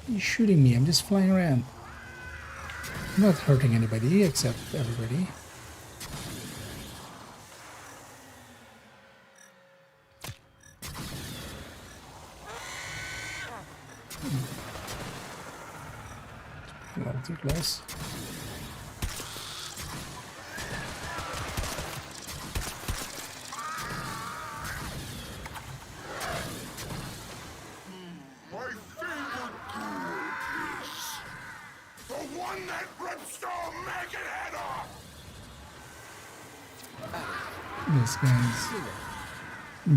You're shooting me, I'm just flying around. I'm not hurting anybody except everybody. A little too close. My favorite ghoul is the one that rips the maggot head off! This guy's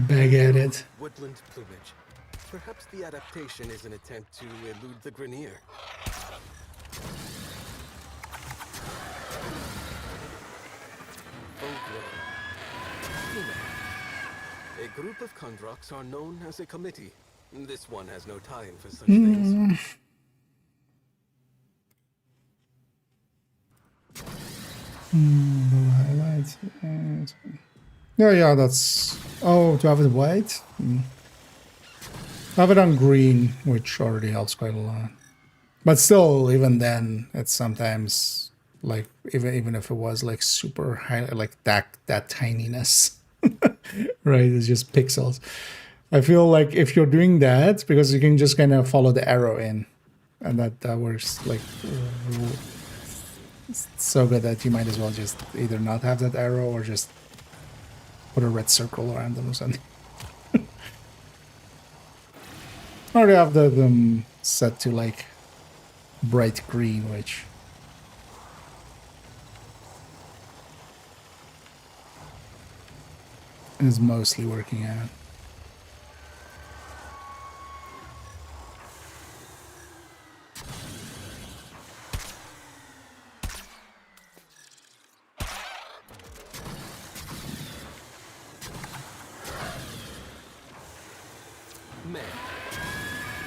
back at it. Woodland plumage. Perhaps the adaptation is an attempt to elude the Grenier. A group of Kondroks are known as a committee. This one has no time for such things. The highlights. Yeah, that's. Oh, to have it white? Have it on green, which already helps quite a lot. But still, even then, it's sometimes like even if it was like super high, like that tininess, right? It's just pixels. I feel like if you're doing that, because you can just kind of follow the arrow in, and that works like It's so good that you might as well just either not have that arrow or just put a red circle around them or something. Or they have them set to like bright green, which is mostly working out. Men.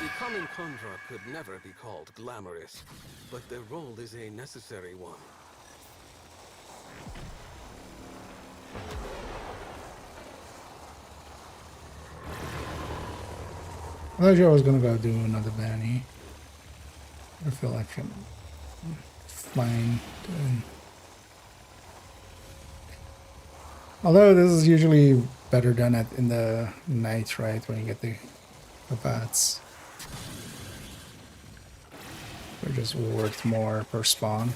The common conjure could never be called glamorous, but their role is a necessary one. I thought I was gonna go do another Banny. I feel like I'm fine doing. Although this is usually better done in the night, right? When you get the bats. They're just worth more per spawn.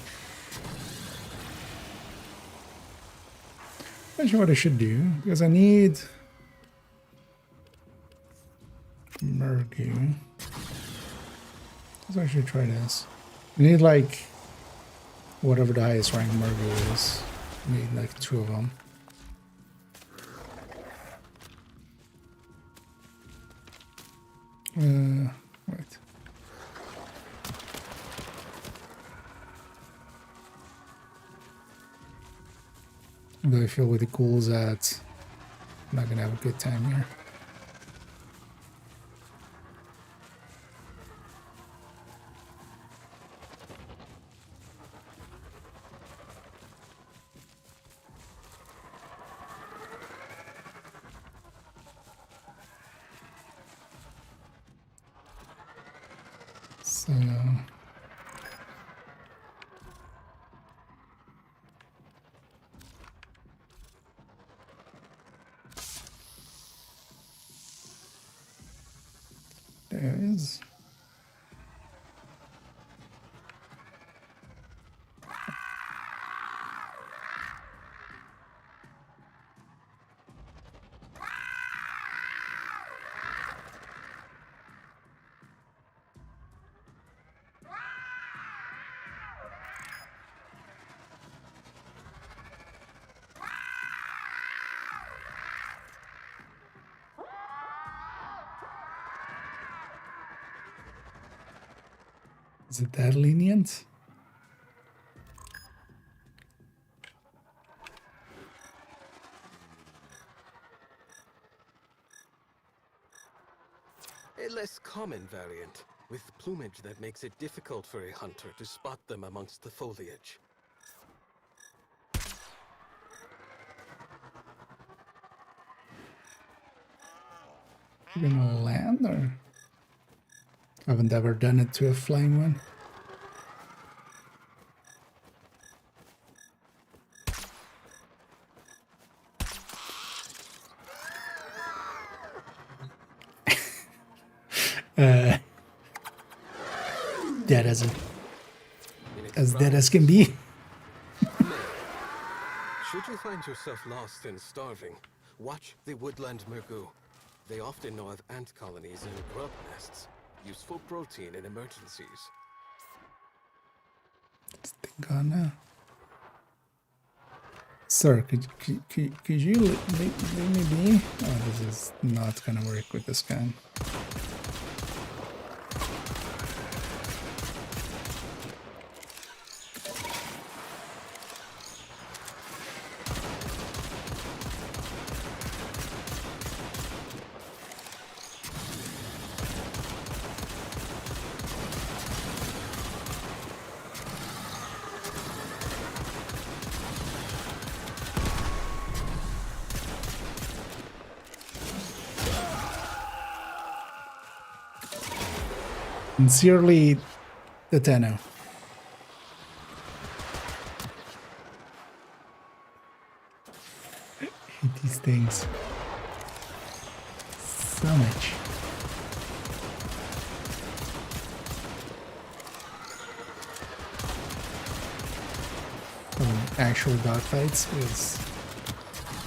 Not sure what I should do, because I need Mergu. Let's actually try this. I need like whatever the highest rank Mergu is. I need like 2 of them. Wait. Though I feel with the ghouls that I'm not gonna have a good time here. So there is. Is it that lenient? A less common variant, with plumage that makes it difficult for a hunter to spot them amongst the foliage. You gonna land or? Haven't ever done it to a flying one. Dead as dead as can be. Should you find yourself lost and starving, watch the woodland Mergu. They often know of ant colonies and grub nests. Useful protein in emergencies. This thing gone now. Sir, could you let me be? Oh, this is not gonna work with this guy. Sincerely, the Tenno. I hate these things so much. actual dogfights with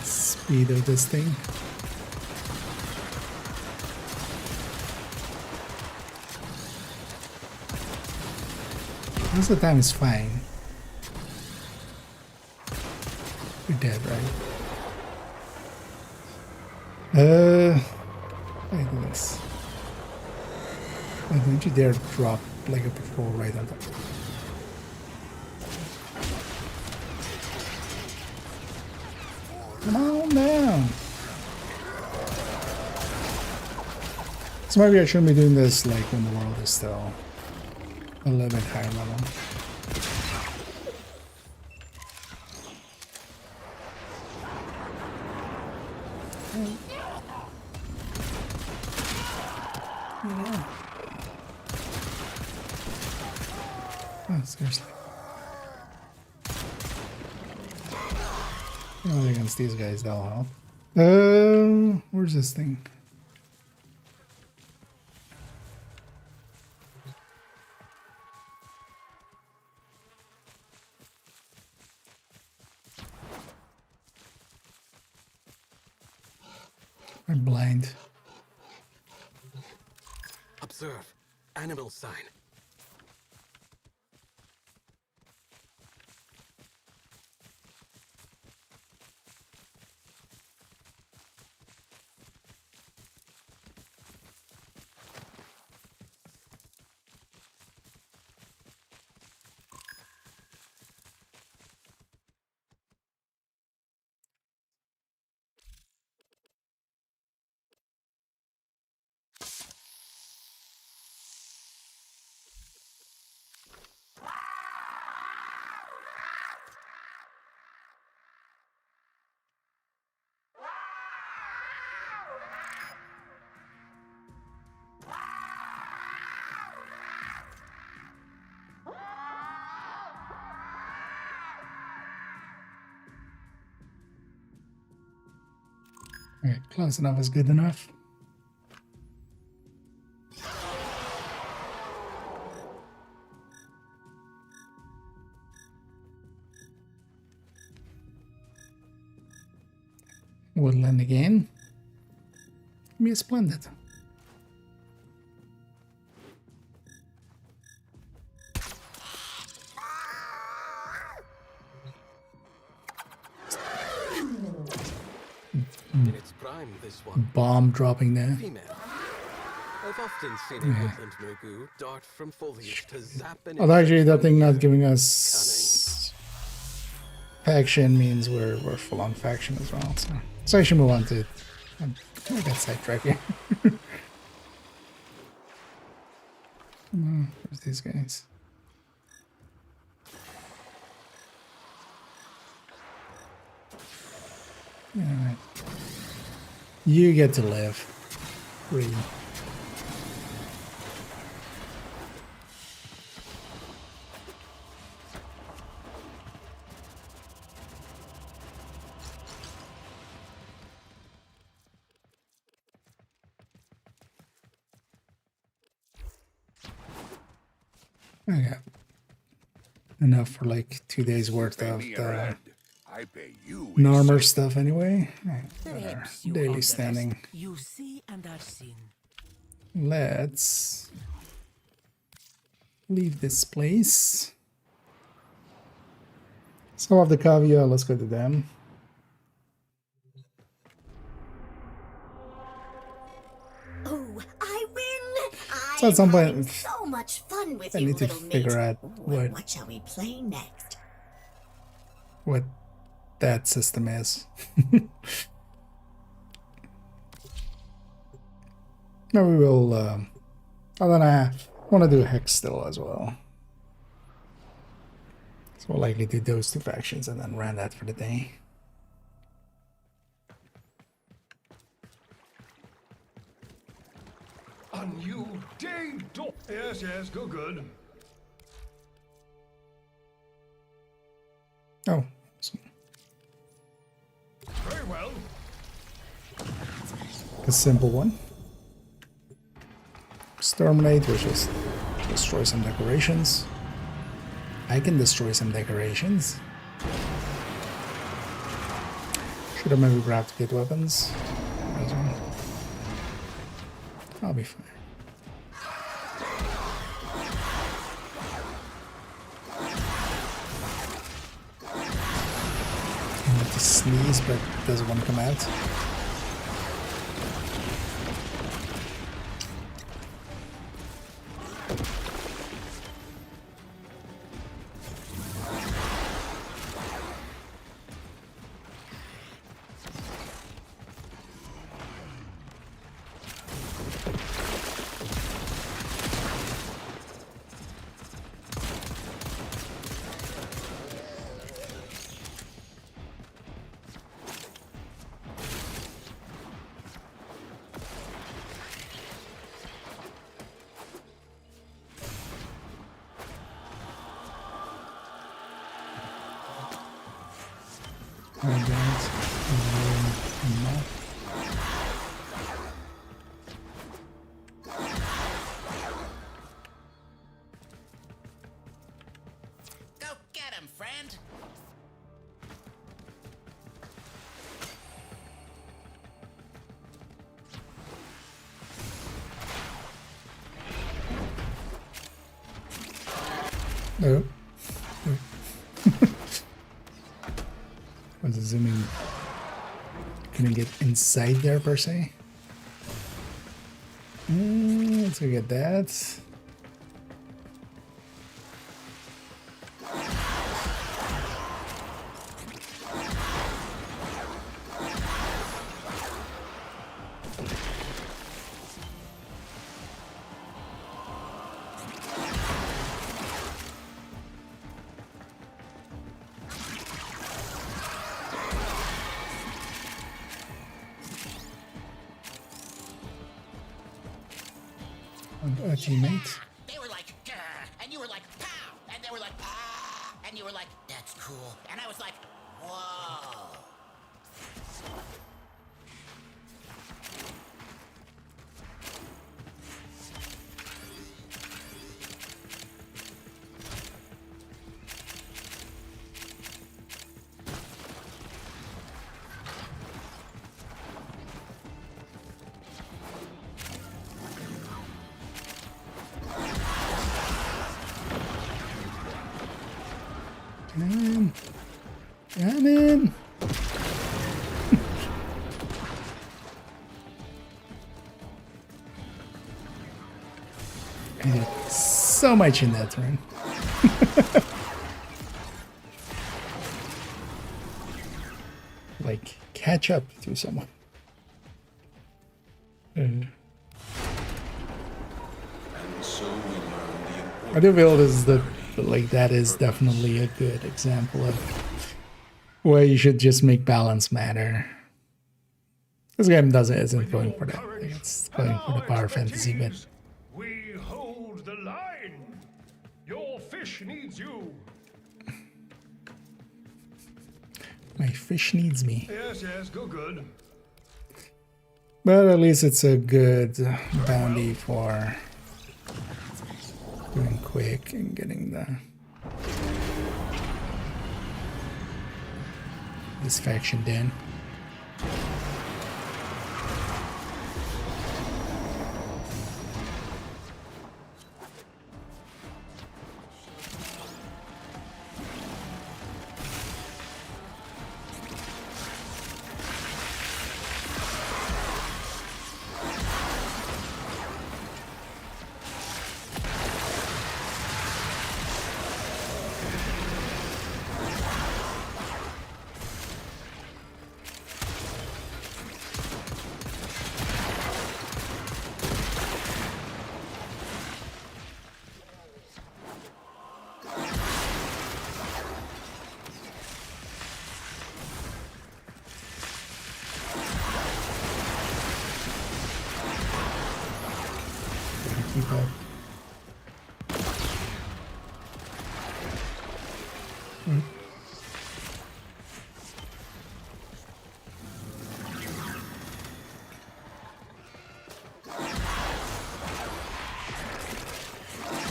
speed of this thing. Most of the time it's fine. You're dead, right? I do this. Why don't you dare drop like a patrol right on top? Come on down. So maybe I shouldn't be doing this like when the world is still a little bit higher level. Oh, seriously. Not against these guys, that'll help. Where's this thing? I'm blind. Observe. Animal sign. Alright, close enough is good enough. Woodland again. Give me a splendid. In its prime, this one. Bomb dropping there. Female. I've often seen a woodland Mogu dart from foliage to zap an Although actually that thing not giving cunning. us faction means we're full on faction as well. So I should move on to I got sidetracked here. Where's these guys? Alright. You get to live. Free. Okay. Enough for like 2 days worth of the armor stuff anyway. Daily standing. You see and are seen. Let's leave this place. Some of the caviar, let's go to them. Oh, I win! So at some point, I'm so much fun with I you, need to little figure mate. out What shall we play next? what that system is. No, we will. And then I want to do Hex still as well. So we'll likely do those two factions and then run that for the day. A new day. Yes, yes, go good. Oh, awesome. Very well. A simple one. Exterminate, which is destroy some decorations. I can destroy some decorations. Should have maybe grabbed good weapons. I'll be fine. I want to sneeze, but it doesn't want to come out. Go get him, friend. No. Was it zooming? Couldn't get inside there per se. Let's go get that. A teammate. They were like, "Grr," and you were like, pow, and they were like, ah, and you were like, that's cool, and I was like, whoa. Come in. I did so much in that turn. Like, catch up to someone. I do feel this is that is definitely a good example of where you should just make balance matter. This game isn't going for that. It's going for the power fantasy bit. We hold the line. Your fish needs you. My fish needs me. Yes, yes, go good. But at least it's a good bounty for doing quick and getting this faction in. Keep up.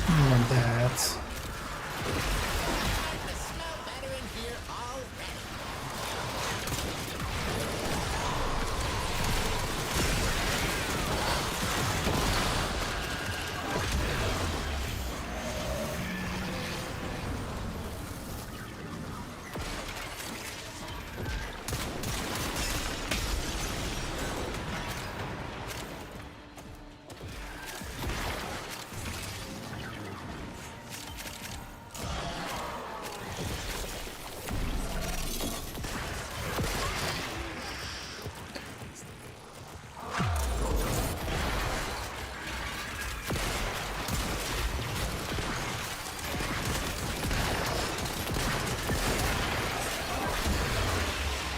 I want that.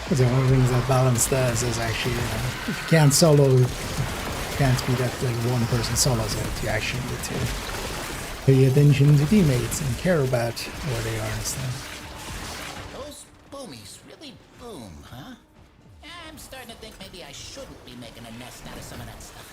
Because one of the things that balance does is actually, if you can't solo, you can't be that like one person solos it. You actually need to pay attention to teammates and care about where they are and stuff. Those boomies really boom, huh? I'm starting to think maybe I shouldn't be making a nest out of some of that stuff.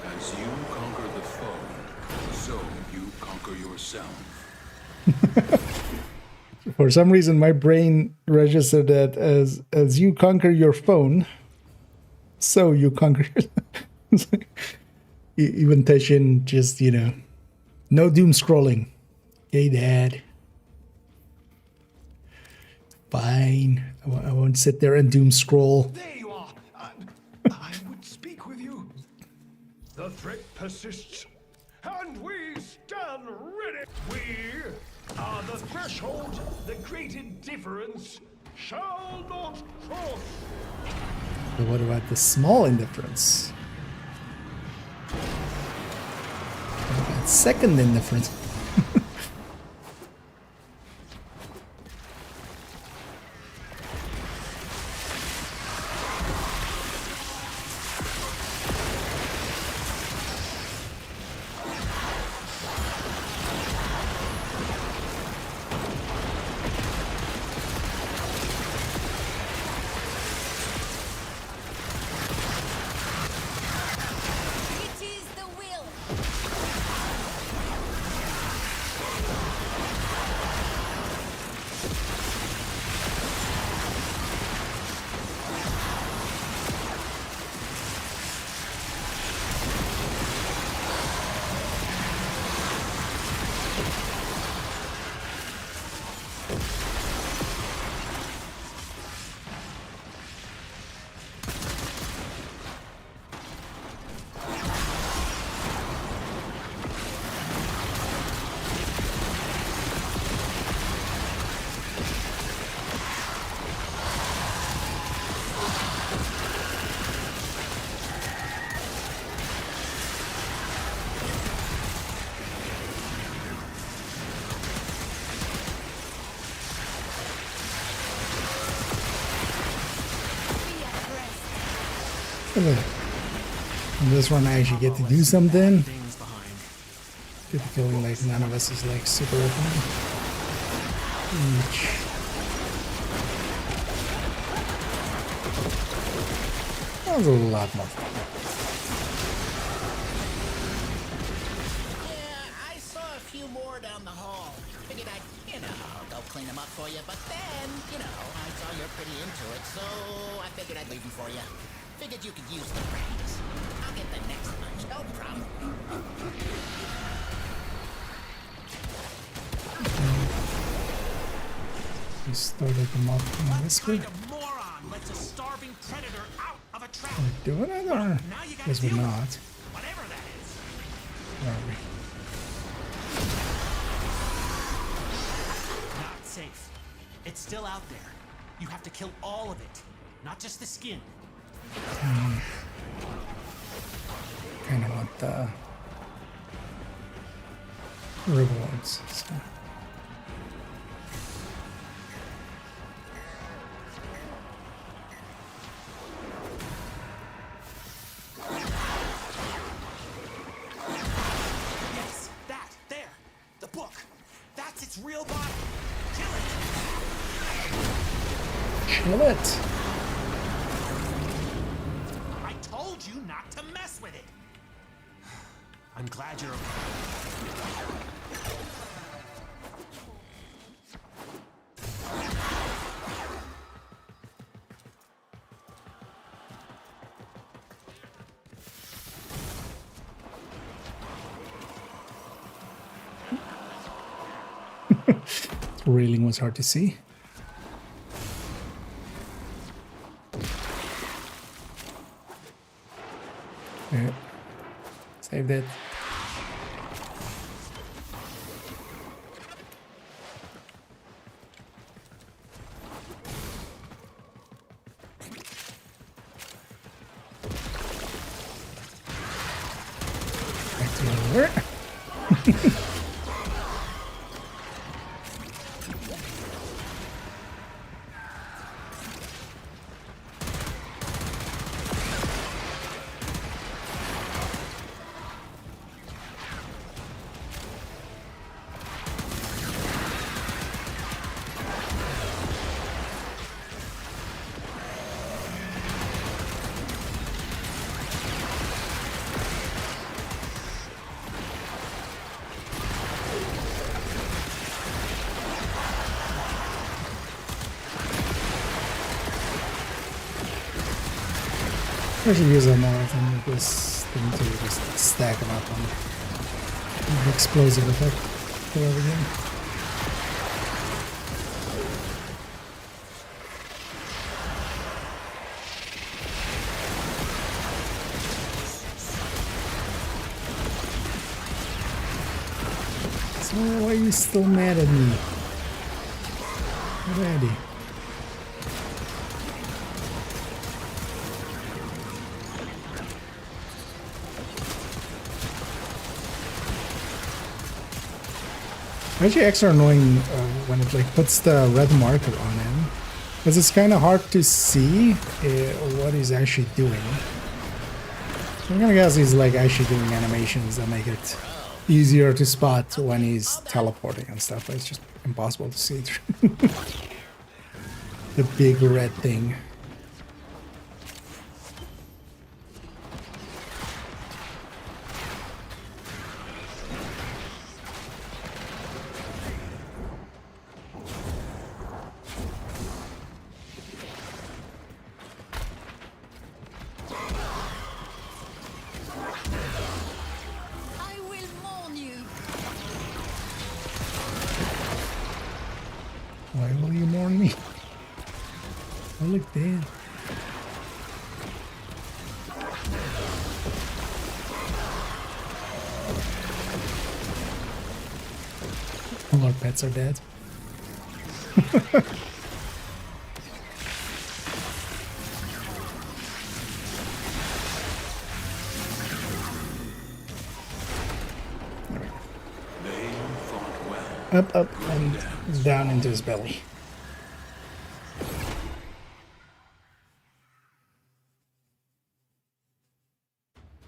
As you conquer the foe, so you conquer yourself. For some reason, my brain registered that as you conquer your phone, so you conquer. Even Teshin, just no doom scrolling. Okay, Dad. Fine. I won't sit there and doom scroll. There you are. I would speak with you. The threat persists, and we stand ready. We are the threshold. The great indifference shall not cross. But what about the small indifference? What about second indifference? It is the will. In this one, I actually get to do something. Get the feeling like none of us is like super open. That was a lot more fun. Yeah, I saw a few more down the hall. Figured I'd, go clean them up for you. But then, I saw you're pretty into it, so I figured I'd leave them for you. Figured you could use the practice. I'll get the next bunch, no problem. We started them off in this way. Moron lets a starving predator out of a trap. Are we doing it or guess we're not? Whatever that is. Where are we? Not safe. It's still out there. You have to kill all of it, not just the skin. Kind of want the rewards. So. Yes, that there, the book. That's its real body. Kill it. Kill it. I told you not to mess with it. I'm glad you're okay. The railing was hard to see. Yeah. Saved it. Back to over. I should use a more than this thing to just stack them up on the explosive effect for everything. So why are you still mad at me? Already. Actually, extra annoying when it like puts the red marker on him, because it's kind of hard to see what he's actually doing. So I'm gonna guess he's like actually doing animations that make it easier to spot when he's teleporting and stuff. But it's just impossible to see through the big red thing. Why will you mourn me? I look dead. All our pets are dead. Up, up, and down into his belly.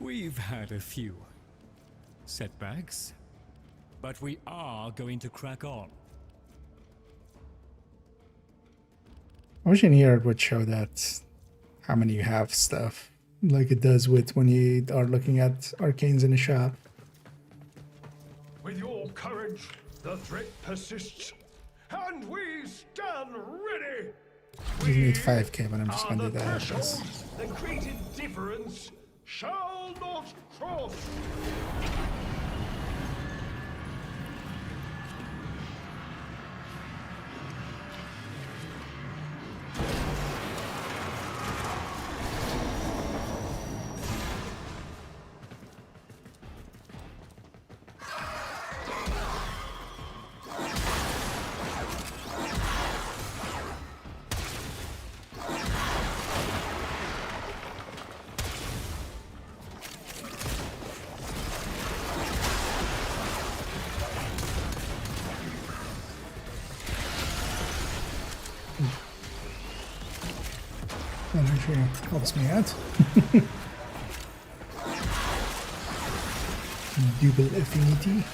We've had a few setbacks, but we are going to crack on. I wish in here it would show that how many you have stuff, like it does with when you are looking at arcanes in a shop. With your courage, the threat persists, and we stand ready. I just need 5k, but I'm just gonna do that. The created difference shall not cross. That actually helps me out. Double affinity.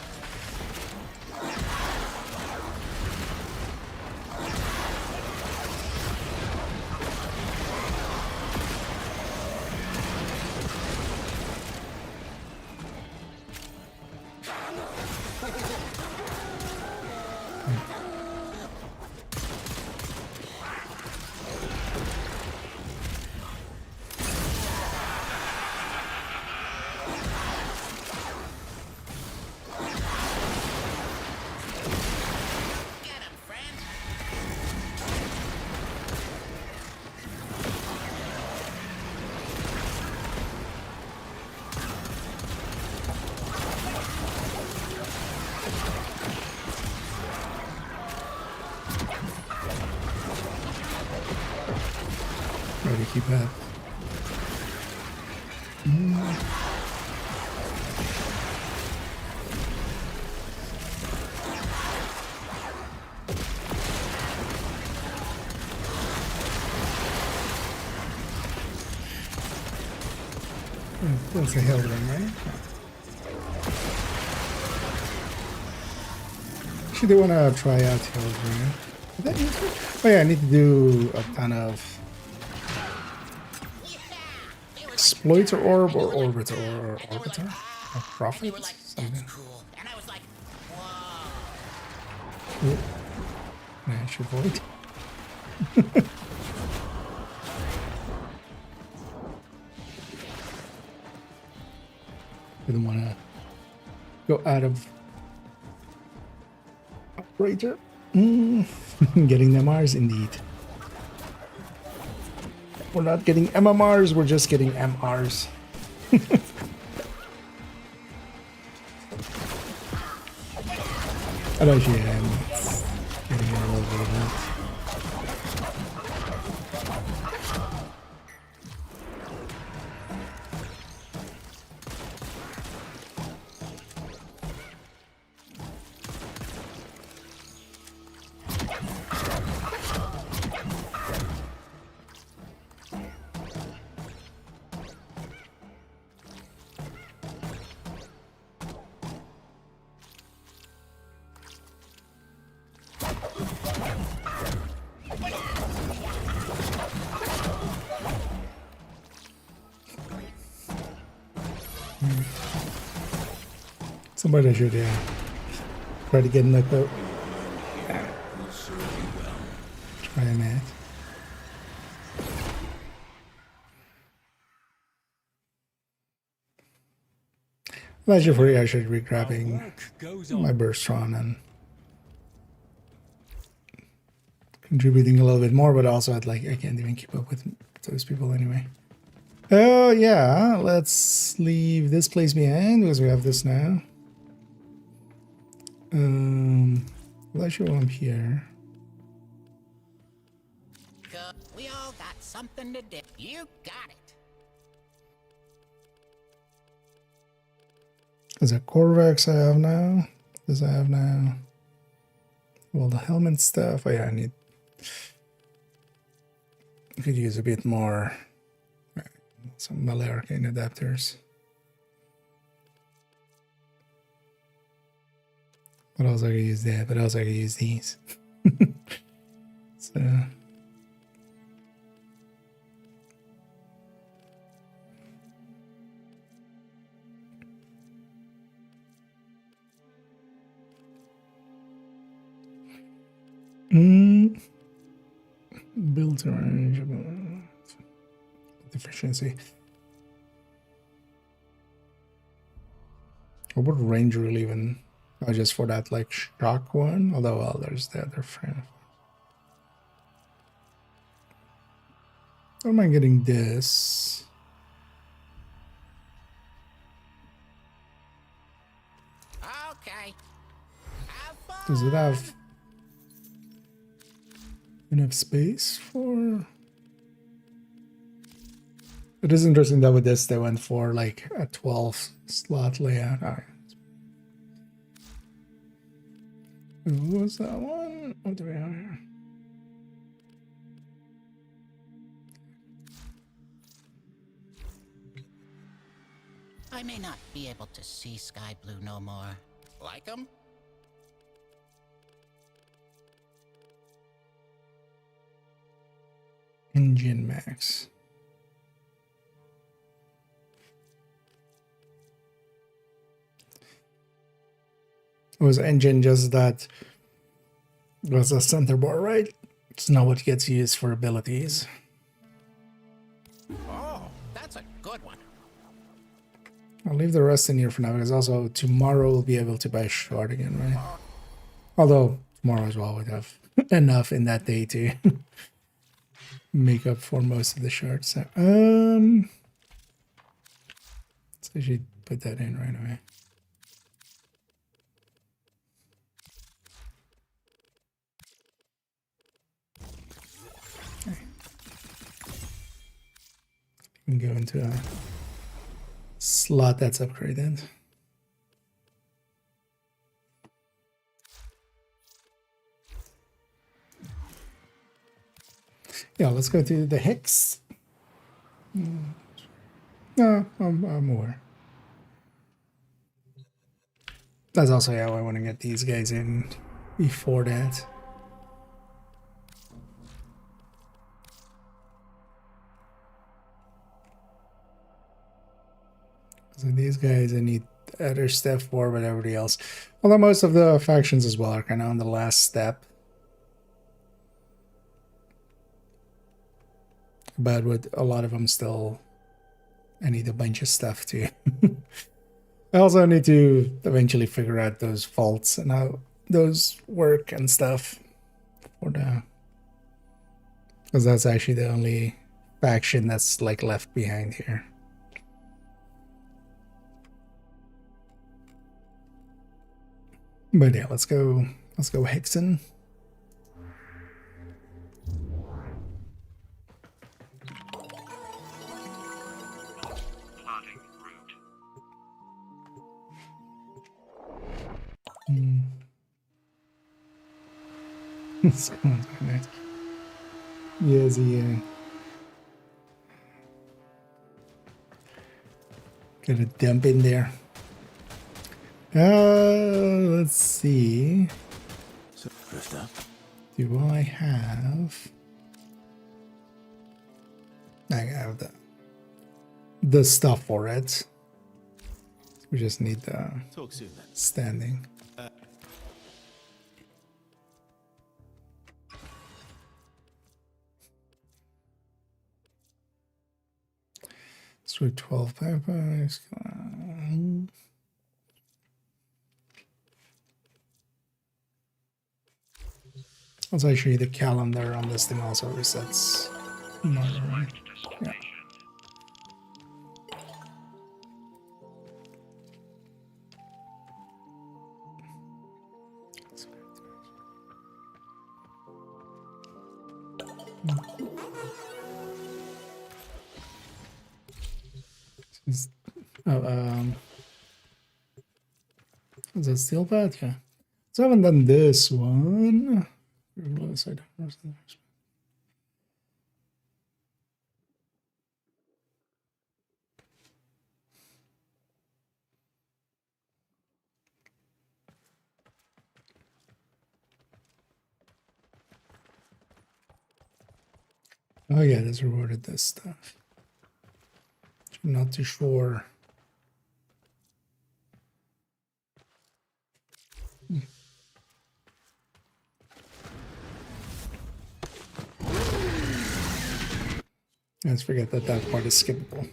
up. That's a hell ring, right? Actually, do want to try out hell ring. Is that useful? Oh yeah, I need to do a ton of exploiter orb or orbiter or orbiter or prophet something. Ooh. I should avoid. Didn't want to go out of operator. Getting MRs indeed. We're not getting MMRs, we're just getting MRs. I don't see getting a little bit of that. Somebody should, try to get in that boat. Try that. Imagine for I should be grabbing my Burstron and contributing a little bit more, but also I can't even keep up with those people anyway. Oh yeah, let's leave this place behind because we have this now. Let's show I'm here. We all got something to do. You got it. There's a Corvex I have now. This I have now. Well, the helmet stuff. Oh yeah, I could use a bit more. Some melee arcane adapters. But also I could use that, but also I could use these. So build range efficiency. Or what range will even? Oh, just for that like shock one. Although well, there's the other friend. How am I getting this? Okay. Does it have enough space for? It is interesting that with this they went for like a 12 slot layout. All right. What was that one? What do we have here? I may not be able to see sky blue no more. Like 'em? Engine max. Was engine just that was a center bar, right? It's not what gets used for abilities. Oh, that's a good one. I'll leave the rest in here for now because also tomorrow we'll be able to buy a shard again, right? Although tomorrow as well would have enough in that day to make up for most of the shards. So, so I should put that in right away. can go into a slot that's upgraded. Yeah, let's go to the Hex. No, I'm aware. That's also how I want to get these guys in before that. So these guys I need other stuff for, but everybody else. Although most of the factions as well are kind of on the last step. But with a lot of them still, I need a bunch of stuff too. I also need to eventually figure out those faults and how those work and stuff for the, because that's actually the only faction that's like left behind here. But yeah, let's go Hexen. What's going on there? Yes, yeah. Got a dump in there. Let's see. So, first up. Do I have? I have the stuff for it. We just need the Talk soon, then. standing. So 12 pipes. Let's actually the calendar on this thing also resets. Yeah. Is that still bad? Yeah. So I haven't done this one. Oh yeah, this rewarded this stuff. I'm not too sure. Let's forget that that part is skippable.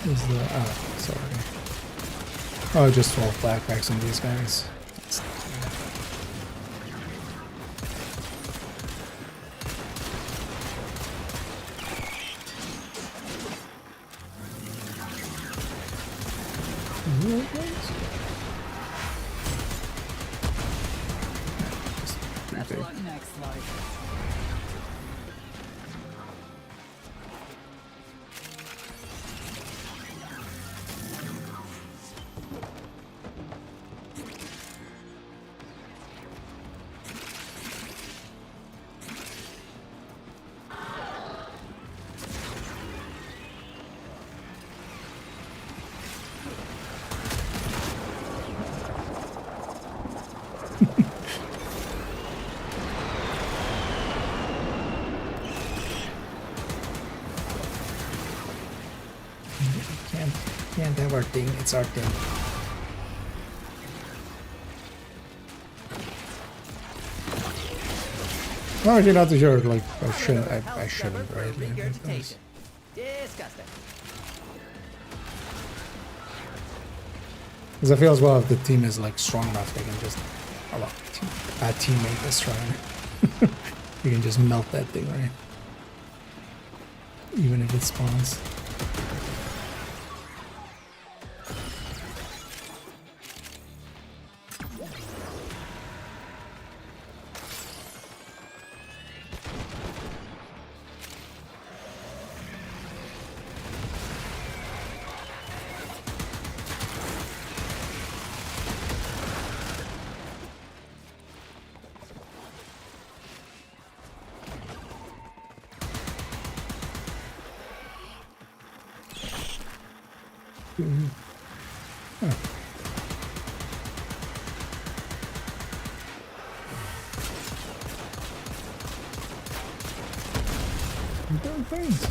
Is the sorry. Oh, just 12 flashbacks on these guys. That's what next, like. Can't have our thing, it's our thing. I'm actually not too sure, like, I shouldn't, right? Disgusting. Because I feel as well if the team is like strong enough, they can just, oh well, bad teammate that's trying. You can just melt that thing, right? Even if it spawns. Huh. I'm doing things.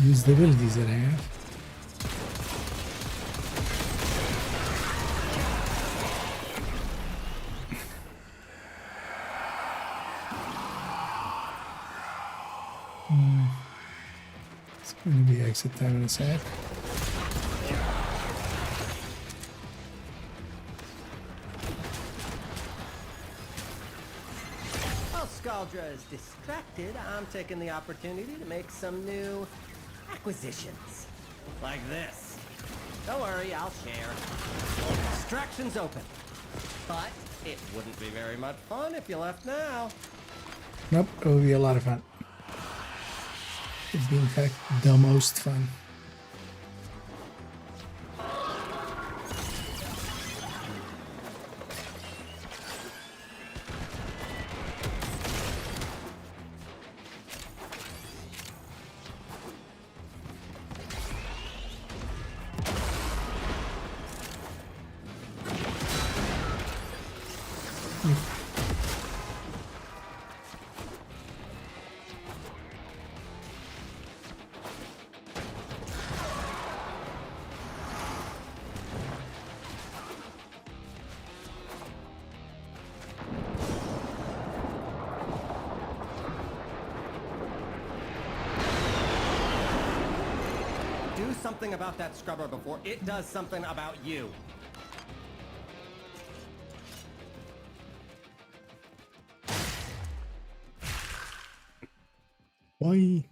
Use the abilities that I have. It's going to be exit time in a sec. While Scaldra is distracted, I'm taking the opportunity to make some new acquisitions. Like this. Don't worry, I'll share. Distractions open. But it wouldn't be very much fun if you left now. Nope, it will be a lot of fun. It'd be in fact the most fun. Do something about that scrubber before it does something about you. Why?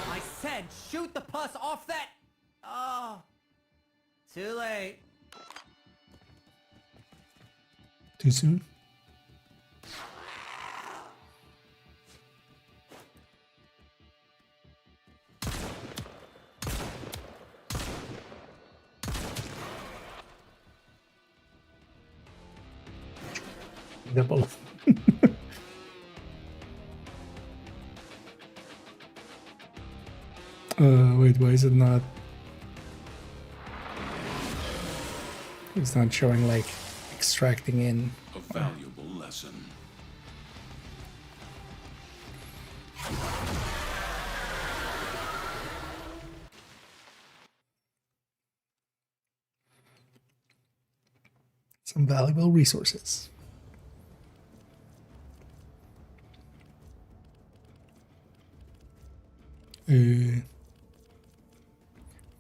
I said shoot the pus off that... Oh. Too late. Too soon? Double. Wait, why is it not? It's not showing like extracting in. A valuable lesson. Some valuable resources.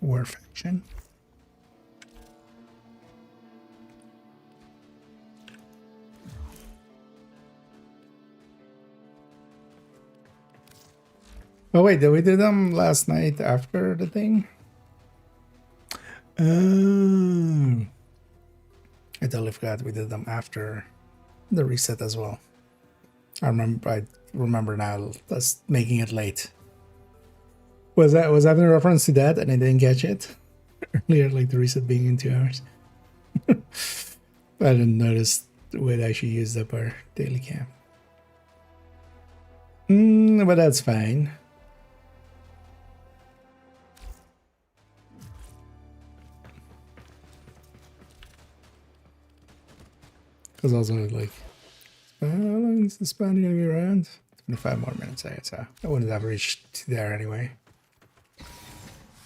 War faction. Oh wait, did we do them last night after the thing? I totally forgot we did them after the reset as well. I remember now us making it late. Was that in reference to that and I didn't catch it earlier, like the reset being in 2 hours? I didn't notice we'd actually used up our daily camp. But that's fine. Because also, like, how long is the span gonna be around? 25 more minutes, I guess. So I wouldn't have reached there anyway.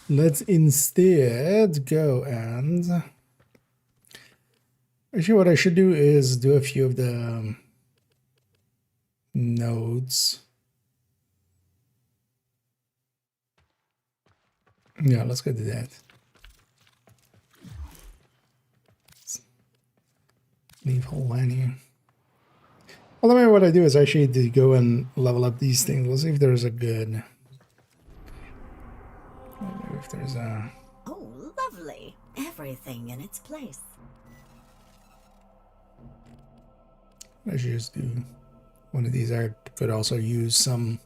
Let's instead go and... Actually, what I should do is do a few of the nodes. Yeah, let's go do that. Leave whole line here. Well, maybe what I do is actually to go and level up these things. Let's see if there's a good... Maybe if there's a... Oh, lovely. Everything in its place. I should just do one of these. I could also use some...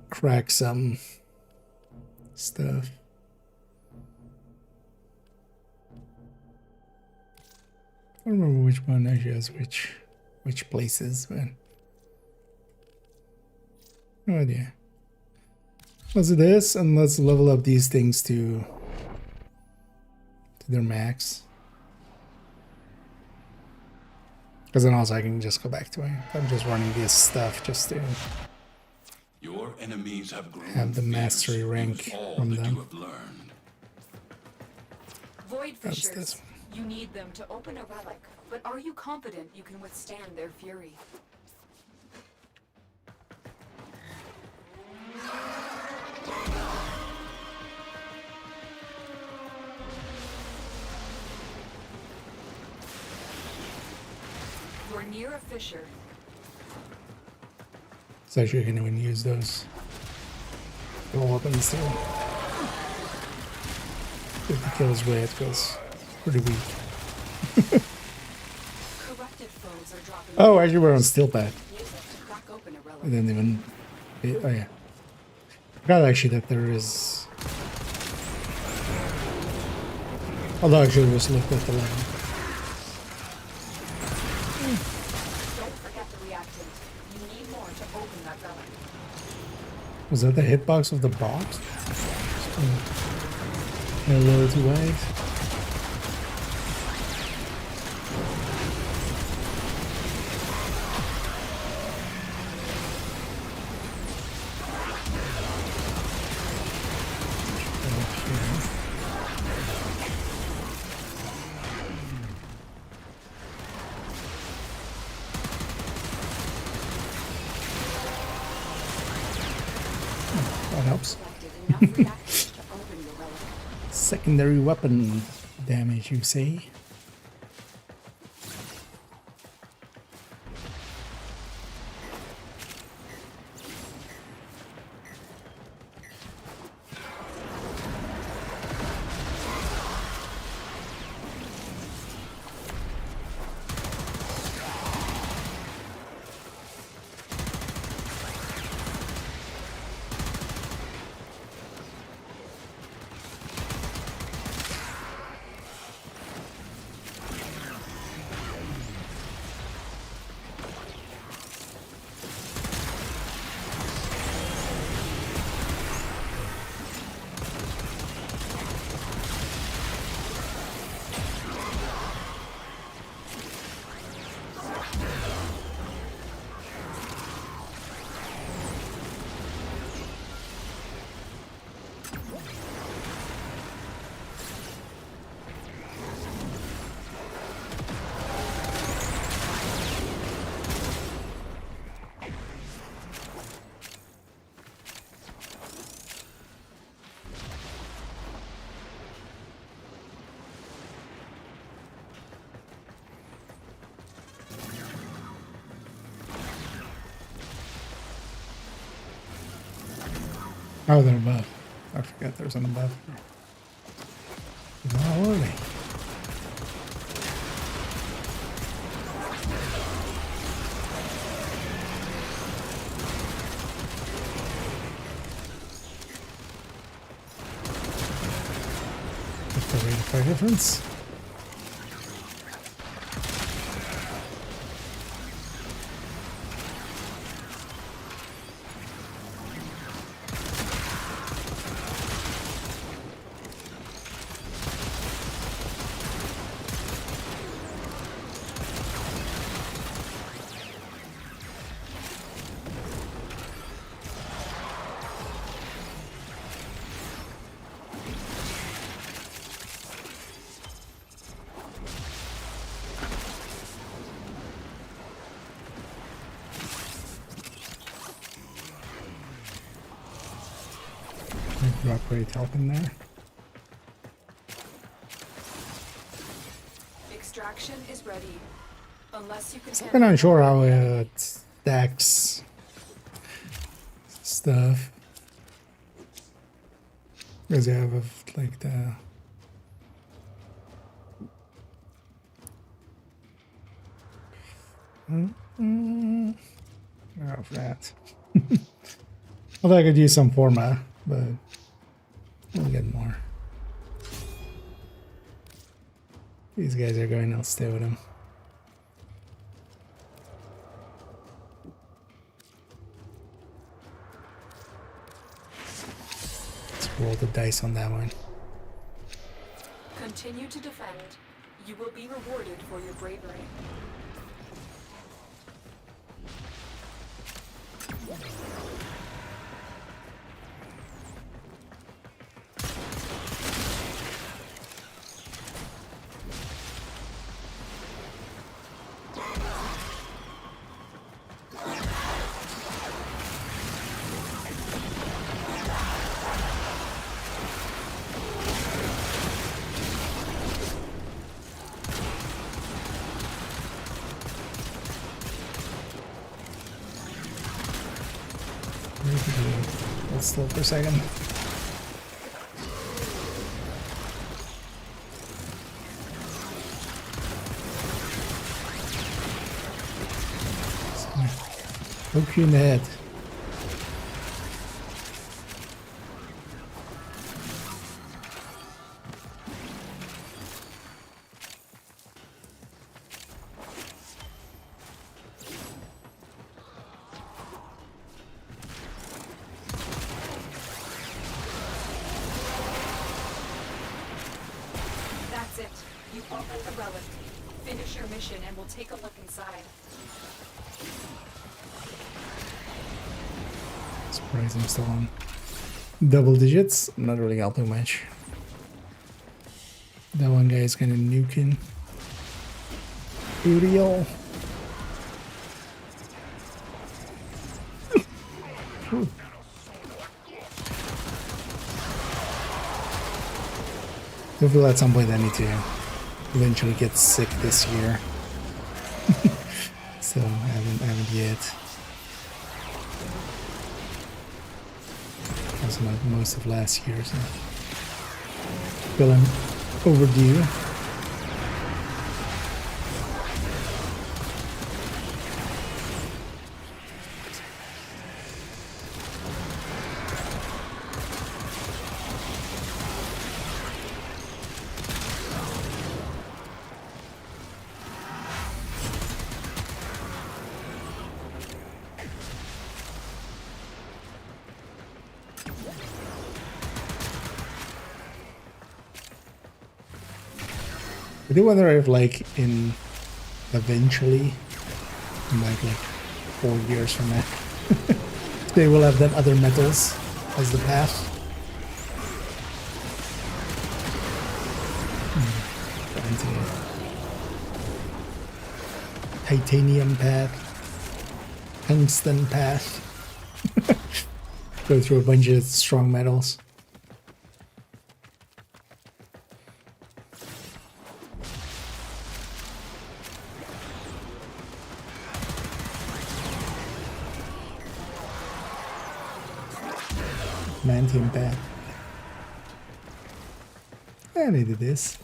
Crack some... stuff. I don't remember which one actually has which places, but no idea. Let's do this and let's level up these things to their max. Because then also I can just go back to it. I'm just running this stuff just to Your enemies have grown have the mastery fierce. rank Use all from that them. you have learned. Void That's fissures. this. You need them to open a relic, but are you confident you can withstand their fury? You're near a fissure. So actually I can even use those little weapons too. 50 kills red feels pretty weak. Corrupted foes are dropping. Oh, actually we're on steel pad. Use it to crack open a relic. I didn't even... Oh yeah. I forgot actually that there is... Although actually just looked at the line. Don't forget the reactant. You need more to open that relic. Was that the hitbox of the box? A little too wide. That helps. Secondary weapon damage, you say? Oh, they're above. I forgot there's an above. How are they? What's the rate of fire difference? Drop rate helping there. Extraction is ready. Unless you can. I'm not sure how it stacks stuff. Because you have like the of that. Although I could use some format, but we'll get more. These guys are going, I'll stay with them. Let's roll the dice on that one. Continue to defend. You will be rewarded for your bravery. Hold still for a second. Poke you in the head. That's it. You opened the relic. Finish your mission and we'll take a look inside. Surprised I'm still on double digits. Not really helping much. That one guy is kind of nuking. Uriel. I feel at some point I need to eventually get sick this year. So I haven't yet. Also like most of last year, so feeling overdue. I do wonder if, like, in eventually, in like 4 years from now, they will have then other metals as the path. Titanium path, tungsten path. Go through a bunch of strong metals. Mantium path. I needed this.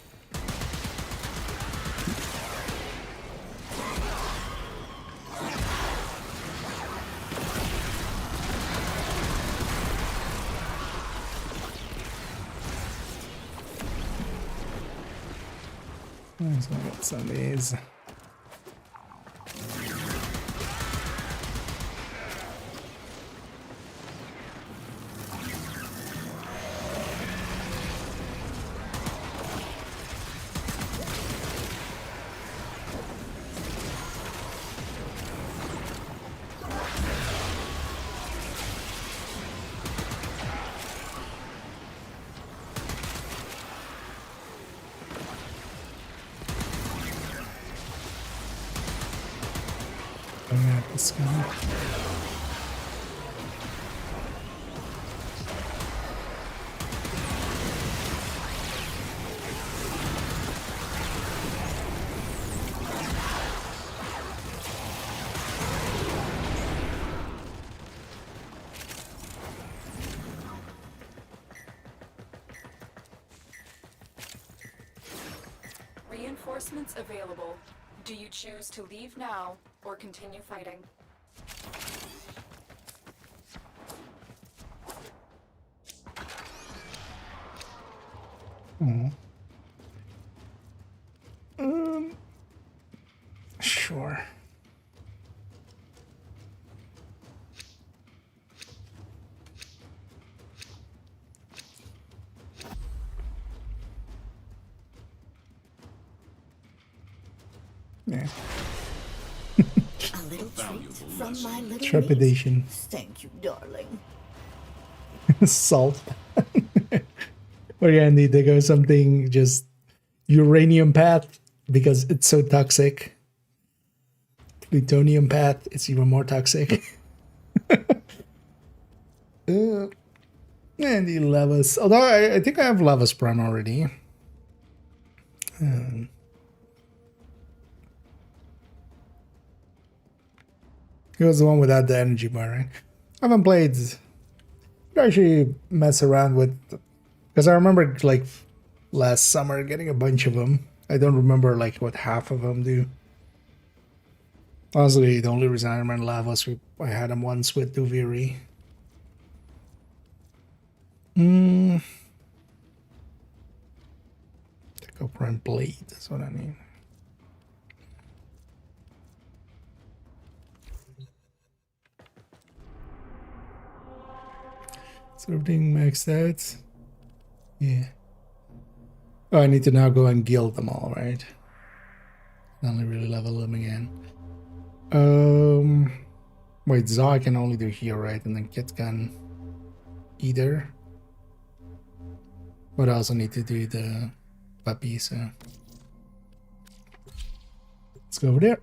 So I got some of these. This guy. Reinforcements available. Do you choose to leave now or continue fighting? Sure. Yeah. A little treat from my little Trepidation. niece. Thank you, darling. Salt. We're gonna need to go something just uranium path because it's so toxic. Plutonium path, it's even more toxic. And the Lavas. Although I think I have Lavas Prime already. He was the one without the energy bar, right? I haven't played. I actually mess around with, because I remember like last summer getting a bunch of them. I don't remember like what half of them do. Honestly, the only reason I remember Lavas, I had them once with Duviri. Deco Prime Blade, that's what I mean. So everything maxed out. Yeah. Oh, I need to now go and guild them all, right? Only really level them again. Wait, Za I can only do here, right? And then Kit can either. But I also need to do the puppy, so let's go over there.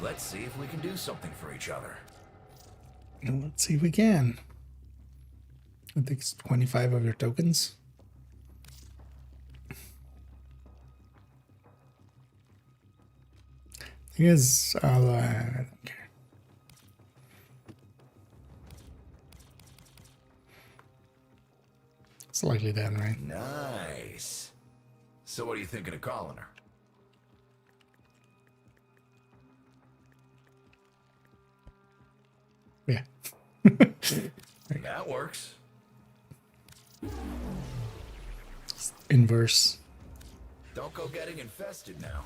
Let's see if we can do something for each other. And let's see if we can. I think it's 25 of your tokens. Thing is, I don't care. It's likely then, right? Nice. So what are you thinking of calling her? Yeah. That works. Inverse. Don't go getting infested now.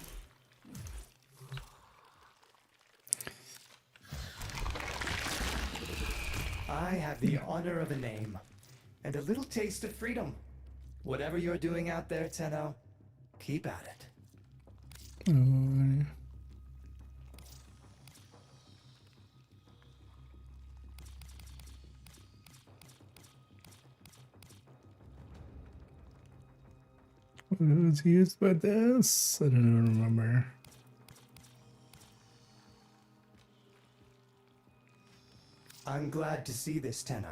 I have the honor of a name and a little taste of freedom. Whatever you're doing out there, Tenno, keep at it. What was used by this? I don't even remember. I'm glad to see this, Tenno.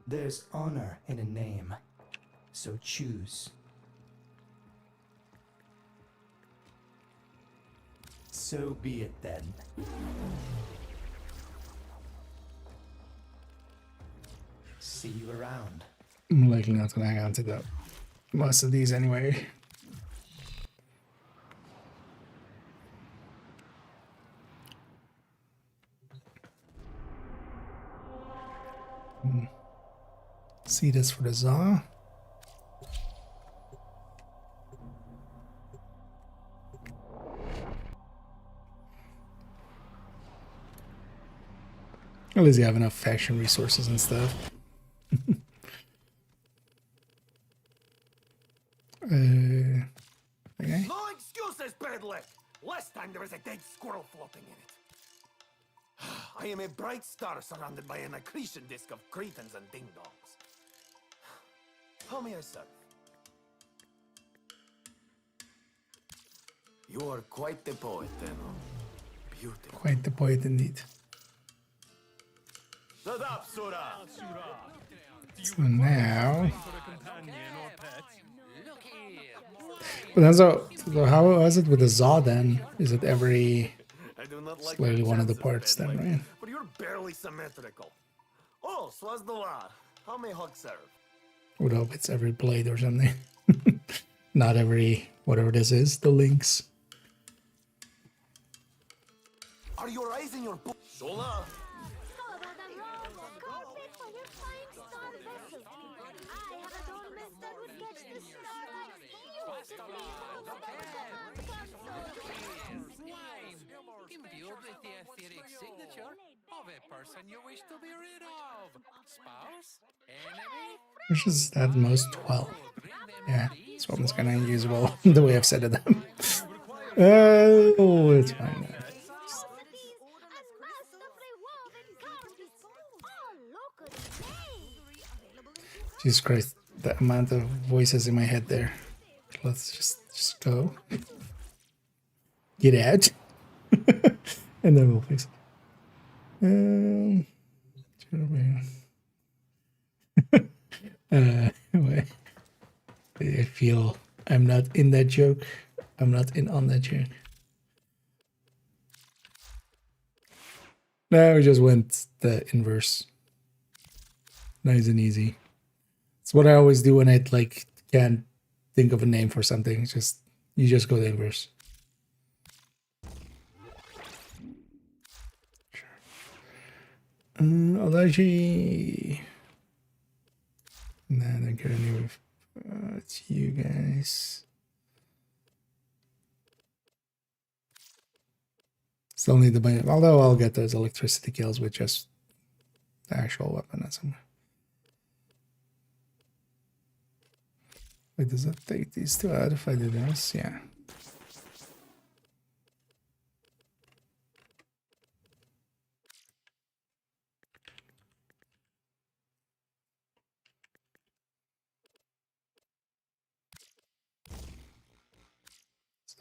There's honor in a name, so choose. So be it then. See you around. I'm likely not gonna hang on to that. Most of these anyway. See this for the Za. At least you have enough faction resources and stuff. Okay. No excuses, Bedlick! Last time there was a dead squirrel floating in it. I am a bright star surrounded by an accretion disk of cretins and ding-dongs. How may I serve? You are quite the poet, Tenno. Beautiful. Quite the poet indeed. Shut up, Sura! So now But then so how was it with the Zaw then? Is it every slightly one of the parts then, right? But you're barely symmetrical. Oh, Swazdala. How may hug serve? Would hope it's every blade or something. Not every whatever this is, the links. Are you raising your book? Shola? Imbued with the etheric signature of a person you wish to be rid of. Spouse? Enemy? Which is at most 12. Yeah, this one's kind of unusable the way I've set it up. Oh, it's fine. Jesus Christ, the amount of voices in my head there. Let's just go. Get out. And then we'll fix it. Anyway, I feel I'm not in that joke. I'm not in on that joke. No, we just went the inverse. Nice and easy. It's what I always do when I like can't think of a name for something. It's just you just go the inverse. Although she... Nah, they're gonna need it's you guys. Still need the money, although I'll get those electricity kills with just the actual weapon or something. Wait, does that take these two out if I do this? Yeah.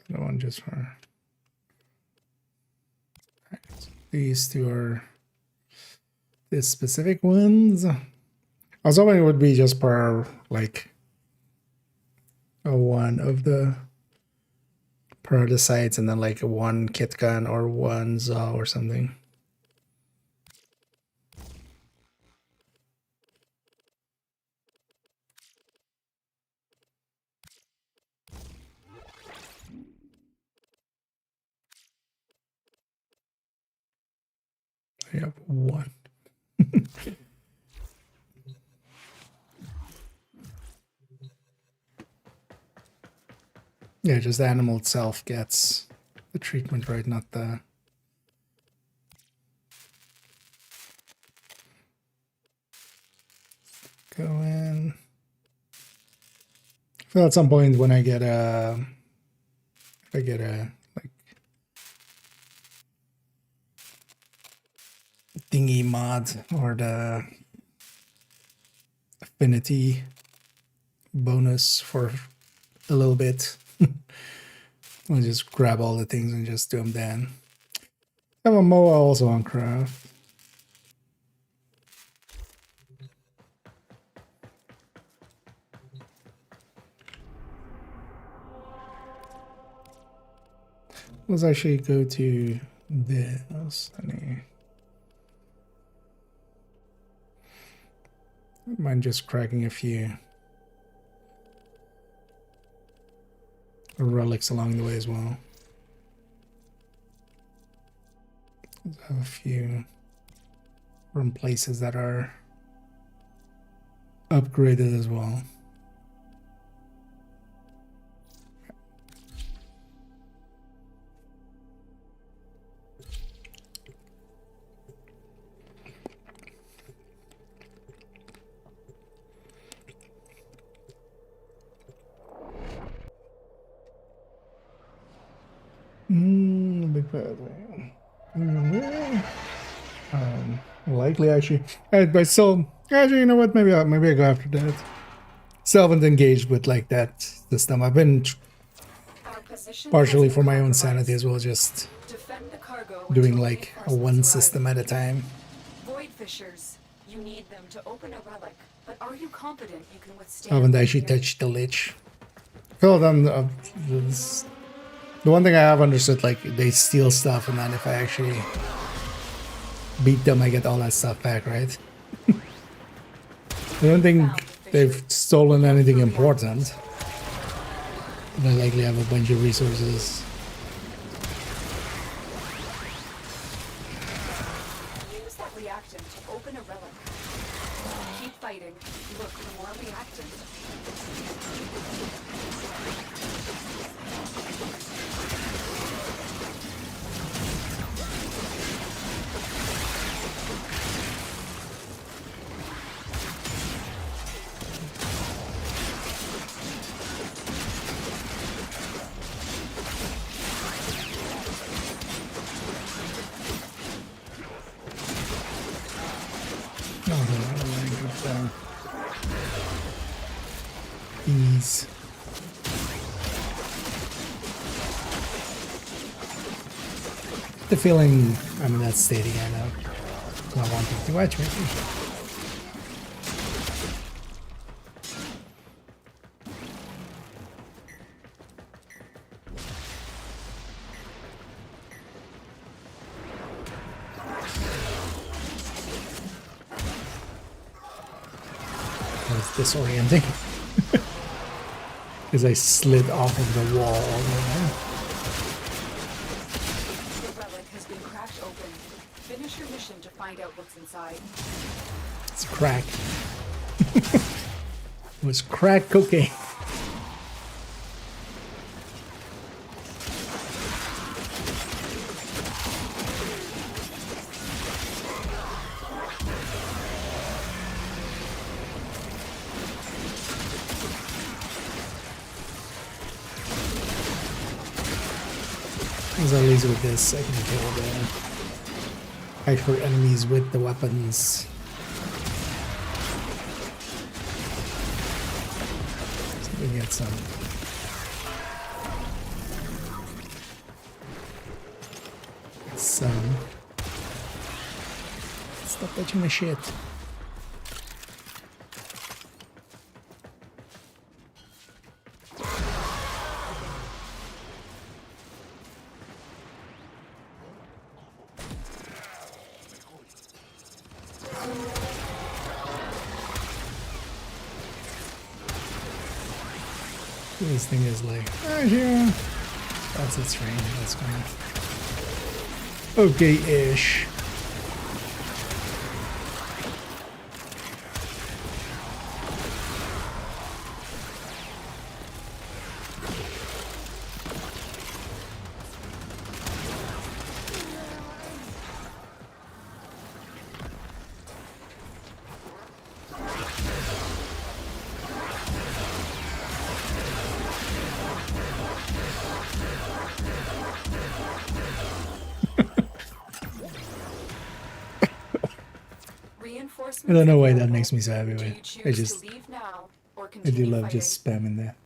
The one just for right, so these two are the specific ones. I was hoping it would be just per like a one of the per the sites and then like a one kit gun or one Zaw or something. I have one. Yeah, just the animal itself gets the treatment, right? Not the... Go in. I feel at some point when I get a... If I get a, like... thingy mod or the affinity bonus for a little bit. I'll just grab all the things and just do them then. I have a MOA also on craft. Let's actually go to this. I don't mind just cracking a few relics along the way as well. I have a few from places that are upgraded as well. Big pathway. Likely actually. But still, actually, you know what? Maybe I go after that. Still haven't engaged with like that system. I've been partially for my own sanity as well, just doing like a one system at a time. Void fissures. You need them to open a relic, but are you confident you can I withstand? haven't actually touched the lich. feel them. The one thing I have understood, like they steal stuff, and then if I actually beat them, I get all that stuff back, right? I don't think they've stolen anything important. They likely have a bunch of resources. Use that reactant to open a relic. Keep fighting. Look for more reactant. Ease. The feeling I'm in that state again of not wanting to watch maybe. That was disorienting. Because I slid off of the wall. The relic has been cracked open. Finish your mission to find out what's inside. It's crack. It was crack cocaine. At least with this, I can kill the actual enemies with the weapons. So we get some. Stop touching my shit. This thing is like, right here. That's its range. That's kind of okay-ish. I don't know why that makes me so happy, but I do love just spamming that.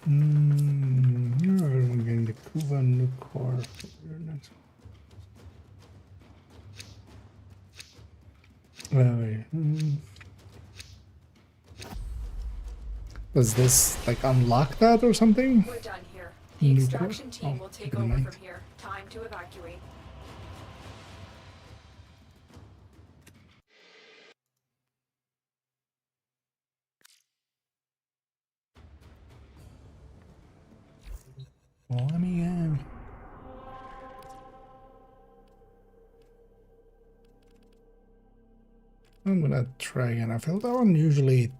We're getting the Kuva new core. Does this like unlock that or something? We're done here. The extraction team will take over from here. Time to evacuate. Well, let me I'm gonna try again. I feel that one usually,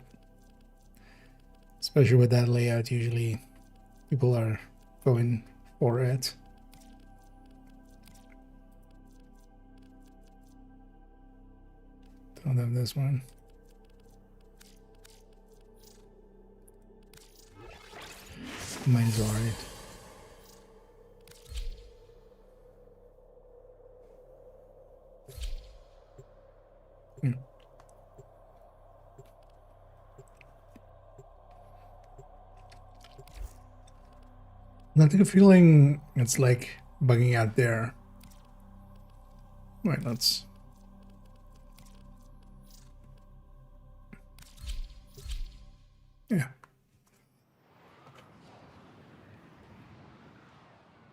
especially with that layout, usually people are going for it. Don't have this one. Mine's alright. I think a feeling it's like bugging out there. Right, let's. Yeah.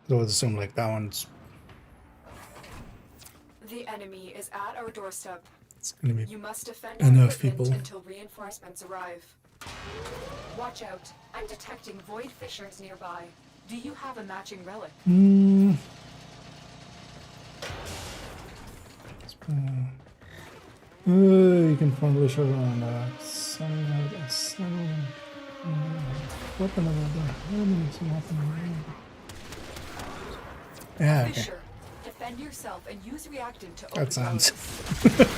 I would assume like that one's The enemy is at our doorstep. gonna be You must defend enough our equipment people. until reinforcements arrive. Watch out. I'm detecting void fissures nearby. Do you have a matching relic? You can find Lisher on weapon of yeah, okay. Fisher, defend yourself and use reactant to open That sounds relics.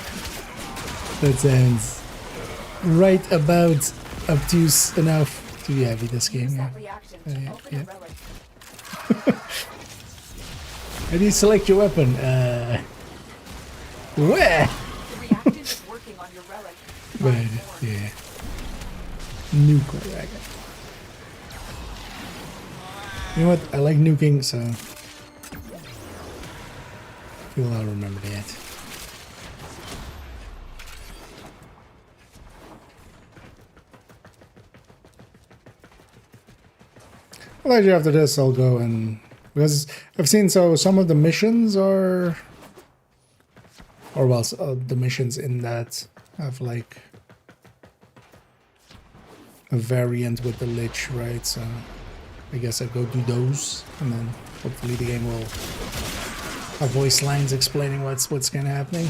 that sounds right about obtuse enough to be heavy this game. Yeah. Yeah. How do you select your weapon? Where? The reactant is working on your relic. Right, yeah. Nuke wagon. You know what? I like nuking, so I feel I'll remember that. Well, actually, after this, I'll go and because I've seen some of the missions are, or well, the missions in that have like a variant with the Lich, right? So I guess I'll go do those, and then hopefully the game will have voice lines explaining what's kind of happening.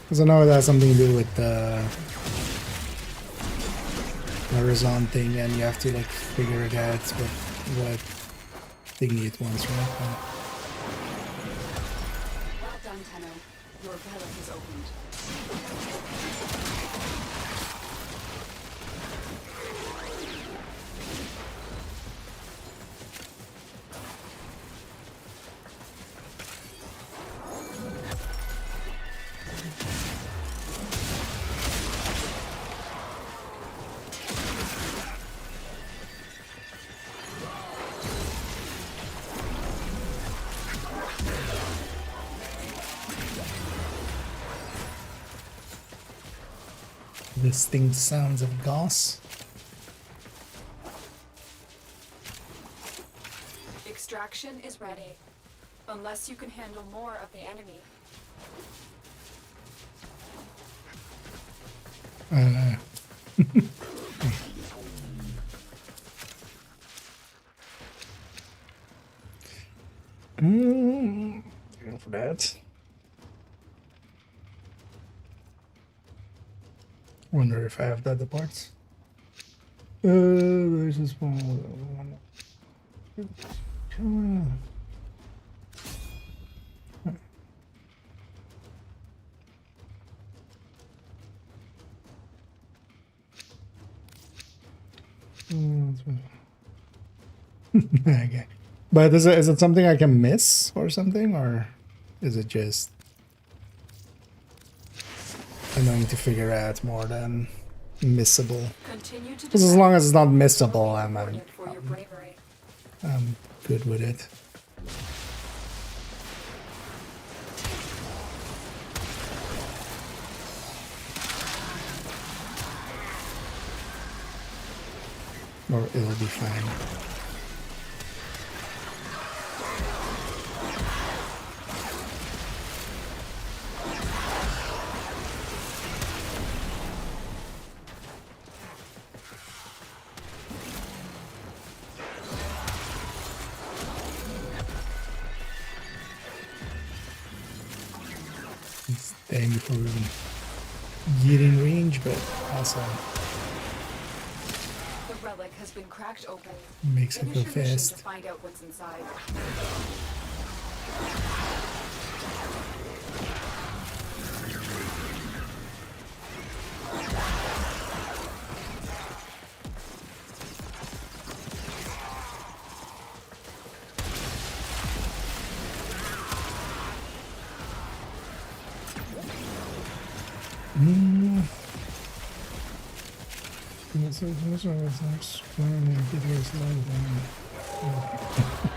Because I know it has something to do with the horizon thing, and you have to like figure it out what thingy it wants, right? Well done, Tenno. Your relic is opened. Distinct sounds of gas. Extraction is ready. Unless you can handle more of the enemy. Go for that. Wonder if I have the other parts. There's a small one. Okay. But is it something I can miss or something, or is it just annoying to figure out more than missable? Because as long as it's not missable, I'm good with it. Or it'll be fine. Staying before we get in range, but also The relic has been cracked open. makes it go Finish your mission fast. to find out what's inside.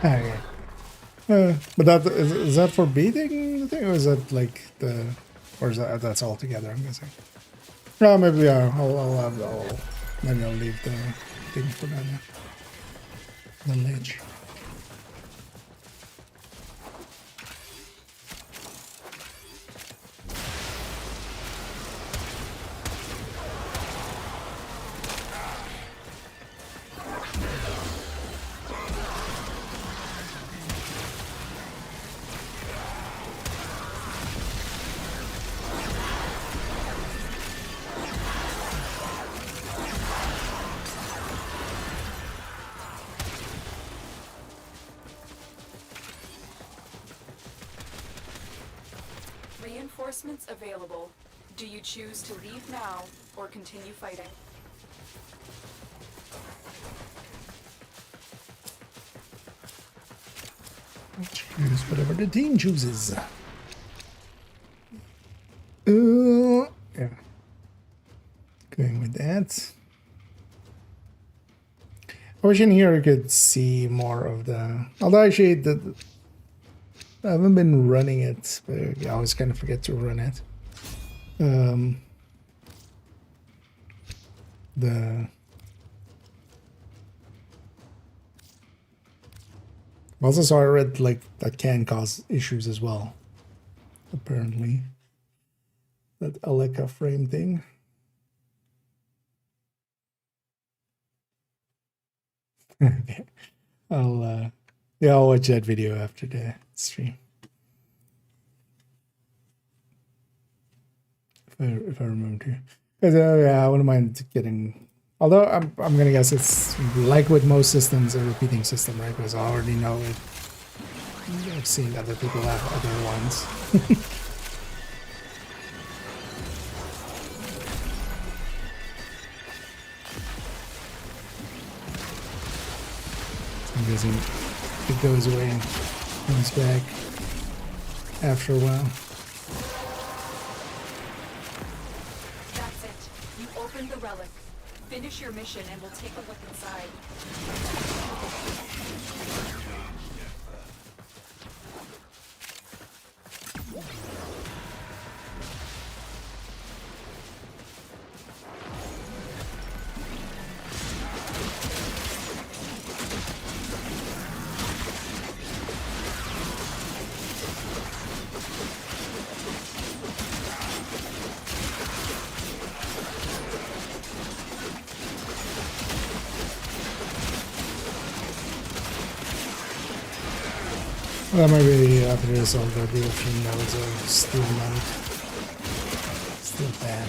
Okay. But that is that for beating the thing, or is that like the, or is that's all together? I'm guessing. No, maybe I'll Maybe I'll leave the thing for the ledge. Reinforcements available. Do you choose to leave now or continue fighting? Choose whatever the team chooses. Yeah. Going with that. I wish in here I could see more of the... Although actually, I haven't been running it, but I always kind of forget to run it. Also saw I read like that can cause issues as well. Apparently, that Aleka frame thing. Okay, I'll watch that video after the stream. If I remember to. Because yeah, I wouldn't mind getting. Although I'm gonna guess it's like with most systems, a repeating system, right? Because I already know it. I've seen other people have other ones. I'm guessing it goes away and comes back after a while. That's it. You opened the relic. Finish your mission and we'll take a look inside. Well, maybe after this I'll go do a few nodes of steel mode. Still bad.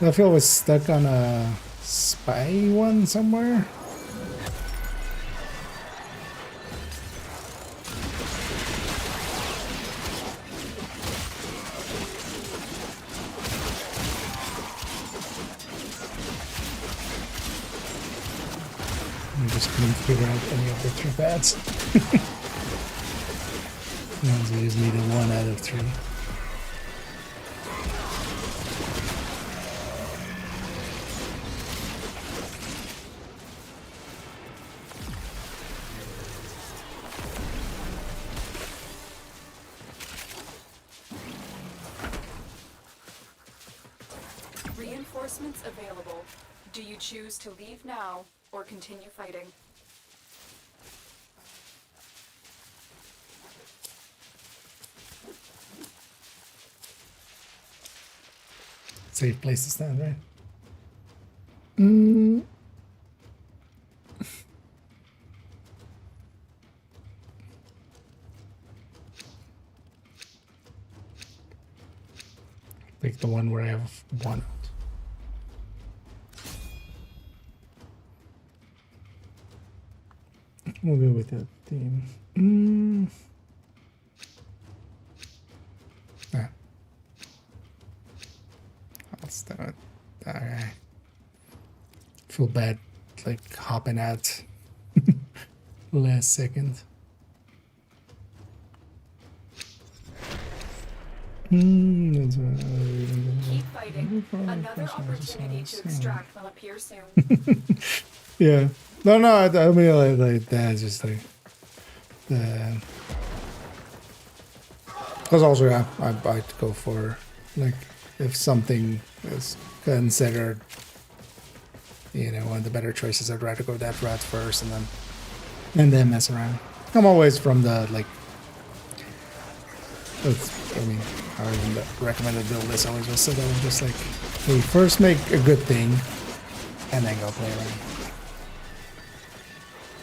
I feel I was stuck on a spy one somewhere. I just couldn't figure out any of the 3 pads. I just needed 1 out of 3. Reinforcements available. Do you choose to leave now or continue fighting? Safe place to stand, right? Like the one where I have 1. We'll go with that theme. Yeah. I'll start. Alright. Feel bad, like hopping out last second. Keep fighting. Another opportunity to extract will appear soon. Yeah, No, no, I mean like that's just like the. Because also, yeah, I'd go for like if something is considered, you know, one of the better choices, I'd rather go that route first and then mess around. I'm always from the like. I mean, I even recommended build this always was so that I'm just like, hey, first make a good thing, and then go play around.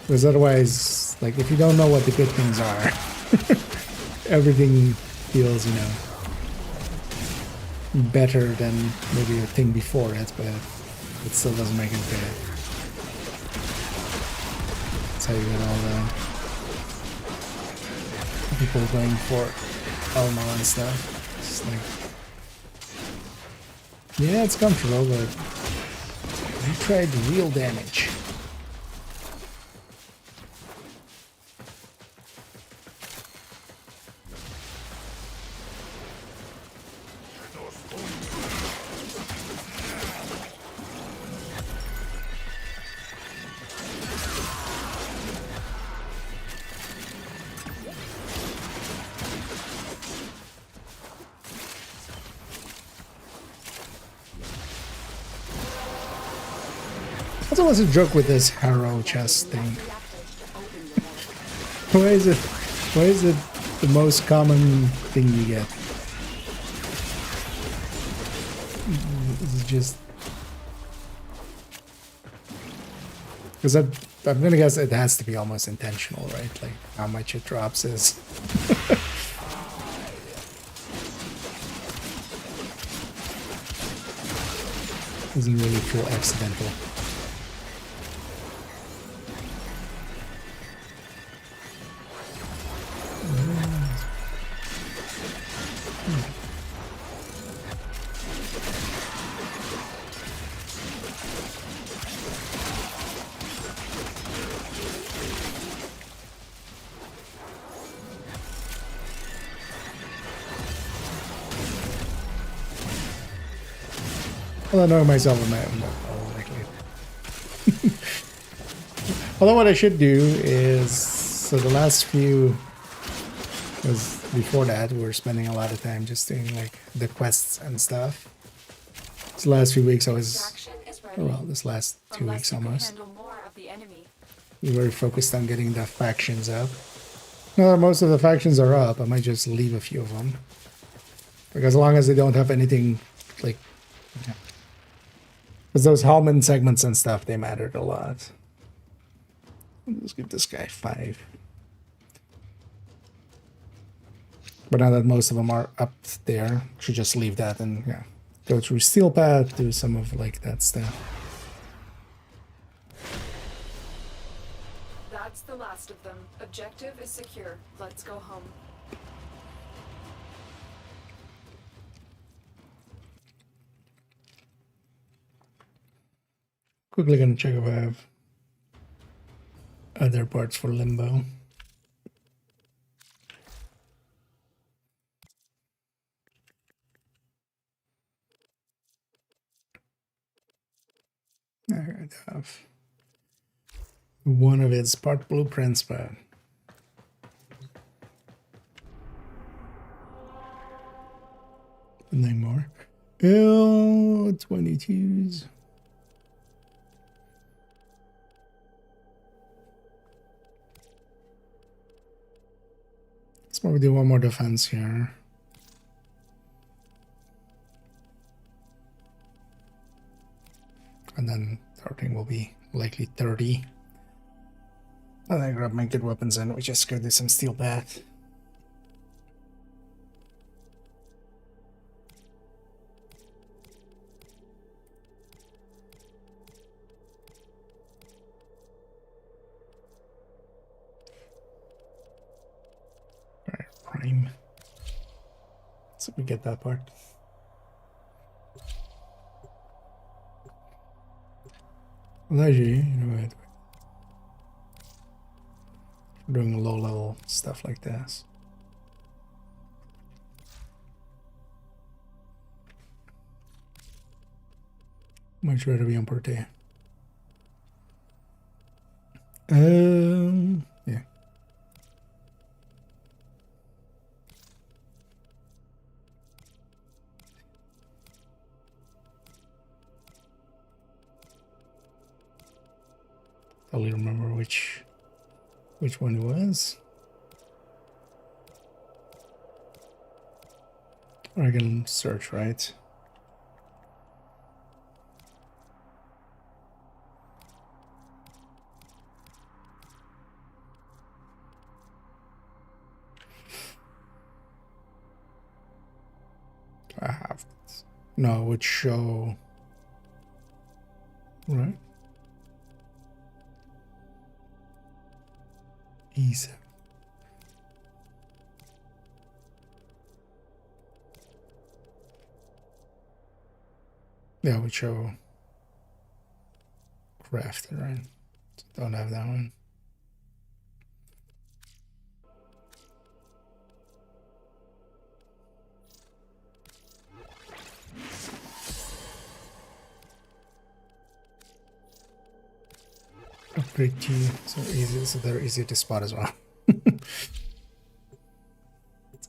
Because otherwise, like, if you don't know what the good things are, everything feels, you know, better than maybe a thing before it, but it still doesn't make it good. That's how you get all the people going for Elmo and stuff. It's like, yeah, it's comfortable, but you tried real damage. That's always a joke with this Harrow chest thing. Why is it the most common thing you get? Is it just because I'm gonna guess it has to be almost intentional, right? Like how much it drops is. Doesn't really feel accidental. Well, I know myself in my own likely. Although what I should do is, so the last few, because before that we were spending a lot of time just doing like the quests and stuff. This last few weeks I was, well, this last 2 weeks almost, we were focused on getting the factions up. Now that most of the factions are up, I might just leave a few of them. Because as long as they don't have anything like, because those Hellman segments and stuff, they mattered a lot. Let's give this guy 5. But now that most of them are up there, should just leave that and yeah, go through Steel Path, do some of like that stuff. That's the last of them. Objective is secure. Let's go home. Quickly gonna check if I have other parts for Limbo. I have one of its part blueprints, but nothing more. L22s. Let's probably do one more defense here. And then our thing will be likely 30. And then grab my good weapons and we just go do some Steel Path. Alright, Prime. So we get that part. Well, actually, you know what? Doing low level stuff like this. Much rather be on Porte. Yeah. Totally remember which one it was. Or I can search, right? I have this. No, it would show, right? E7. Yeah, it would show crafted, right? So don't have that one. Upgrade key, so easy, so they're easy to spot as well. Let's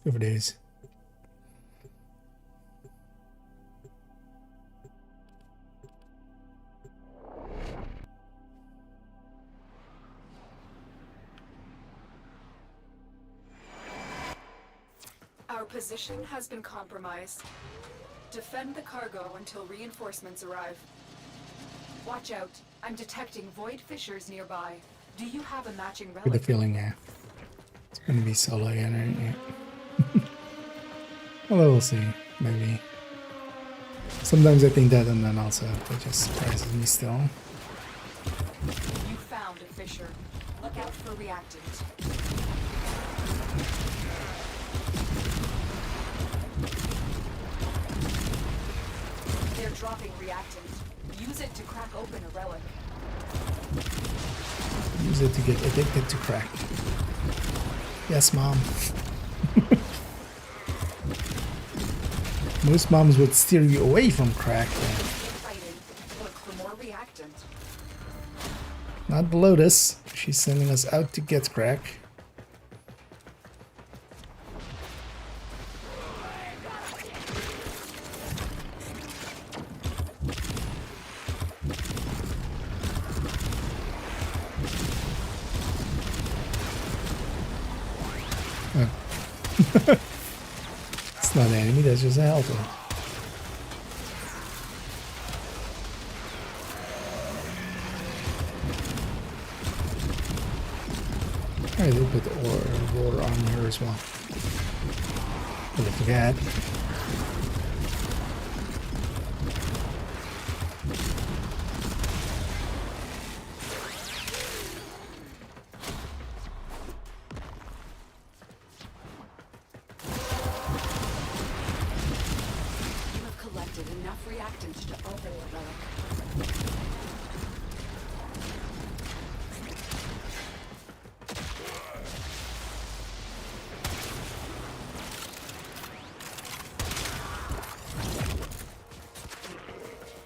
go for days. Our position has been compromised. Defend the cargo until reinforcements arrive. Watch out. I'm detecting void fissures nearby. Do you have a matching relic? With the feeling, yeah. It's gonna be solo again, right? Yeah. Well, we'll see. Maybe. Sometimes I think that, and then also it just surprises me still. You found a fissure. Look out for reactant. They're dropping reactant. Use it to crack open a relic. Use it to get addicted to crack. Yes, Mom. Most moms would steer you away from crack. Look for more reactant. Not the Lotus. She's sending us out to get crack. It's not an enemy, that's just a helper. I did put the ore on her as well. But I forgot.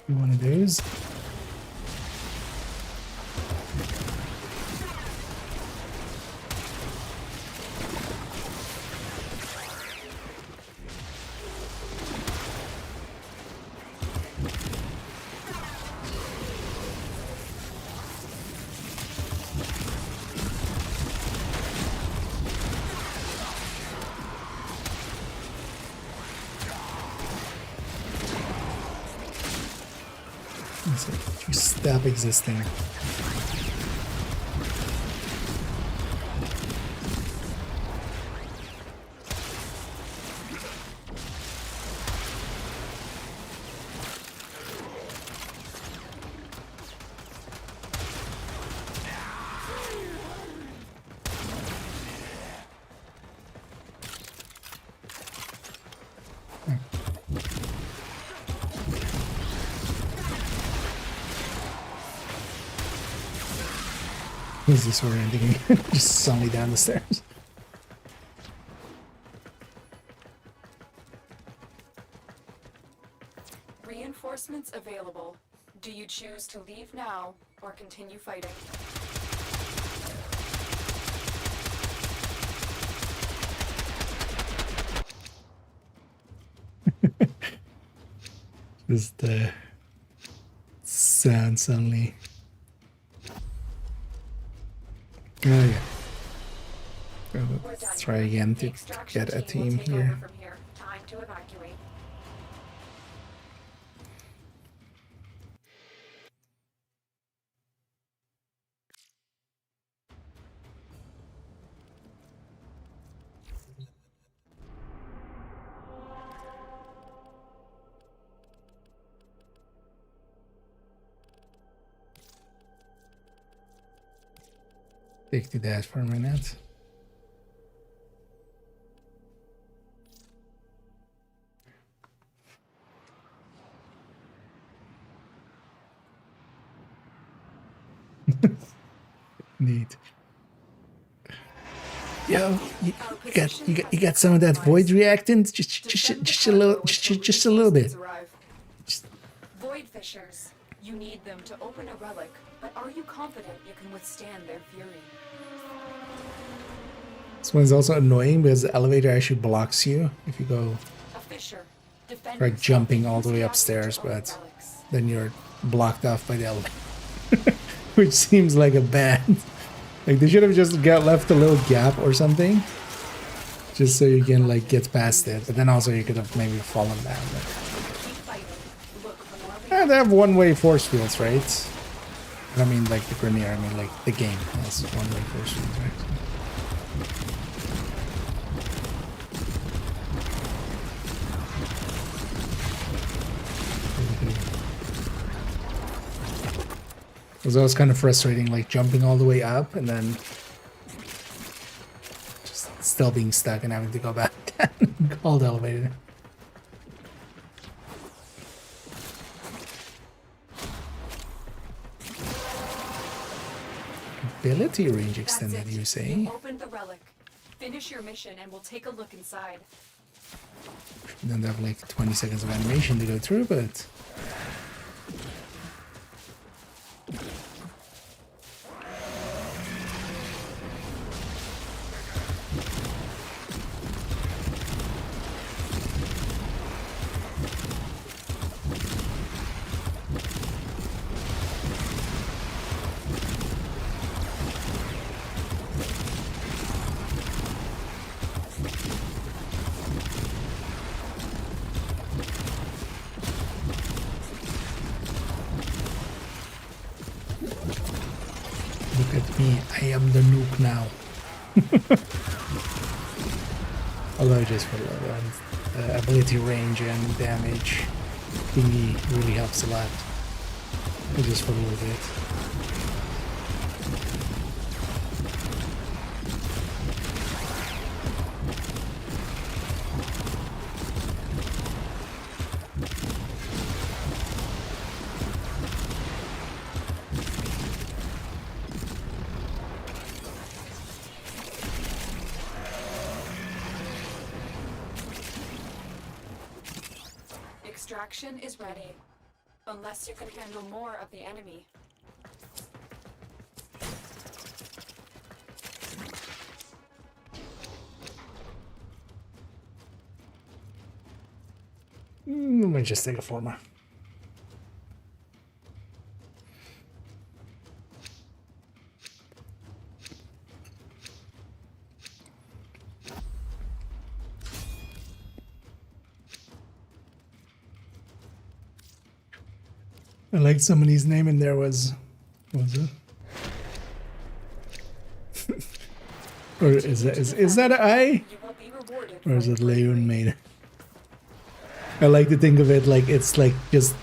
One of those. To stop existing. Who's this orienting? Just suddenly down the stairs. Reinforcements available. Do you choose to leave now or continue fighting? Just the sound suddenly. Oh yeah. Let's try again to get a team here. Time to evacuate. Stick to that for a minute. Neat. Yo, you got some of that void reactant? Just a little bit. Void fissures. You need them to open a relic, but are you confident you can withstand their fury? This one's also annoying because the elevator actually blocks you if you go like jumping all the way upstairs, but then you're blocked off by the elevator, which seems like a bad. Like they should have just left a little gap or something, just so you can like get past it. But then also you could have maybe fallen down. And they have one-way force fields, right? I don't mean like the Grenier, I mean like the game has one-way force fields, right? It was always kind of frustrating, like jumping all the way up and then just still being stuck and having to go back down and call the elevator. Ability range extended, you say? Open the relic. Finish your mission and we'll take a look inside. Don't have like 20 seconds of animation to go through, but look at me, I am the nuke now. Although just for the ability range and damage thingy really helps a lot. Just for a little bit. Extraction is ready. Unless you can handle more of the enemy. Let me just take a former. I liked somebody's name in there was it? Or is that an I? Or is it Leon Maiden? I like to think of it like it's like just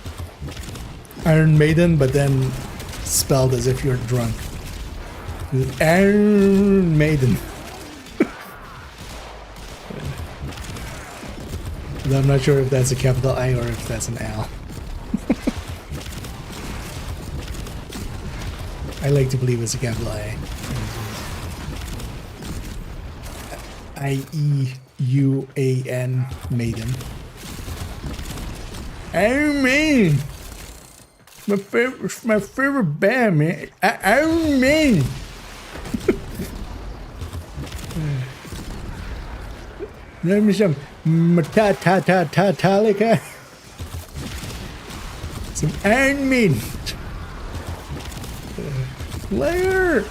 Iron Maiden, but then spelled as if you're drunk. Iron Maiden. But I'm not sure if that's a capital I or if that's an L. I like to believe it's a capital I. I-E-U-A-N Maiden. Iron Maiden! My favorite band, man. Iron Maiden! Let me some Metallica. Some Iron Slayer!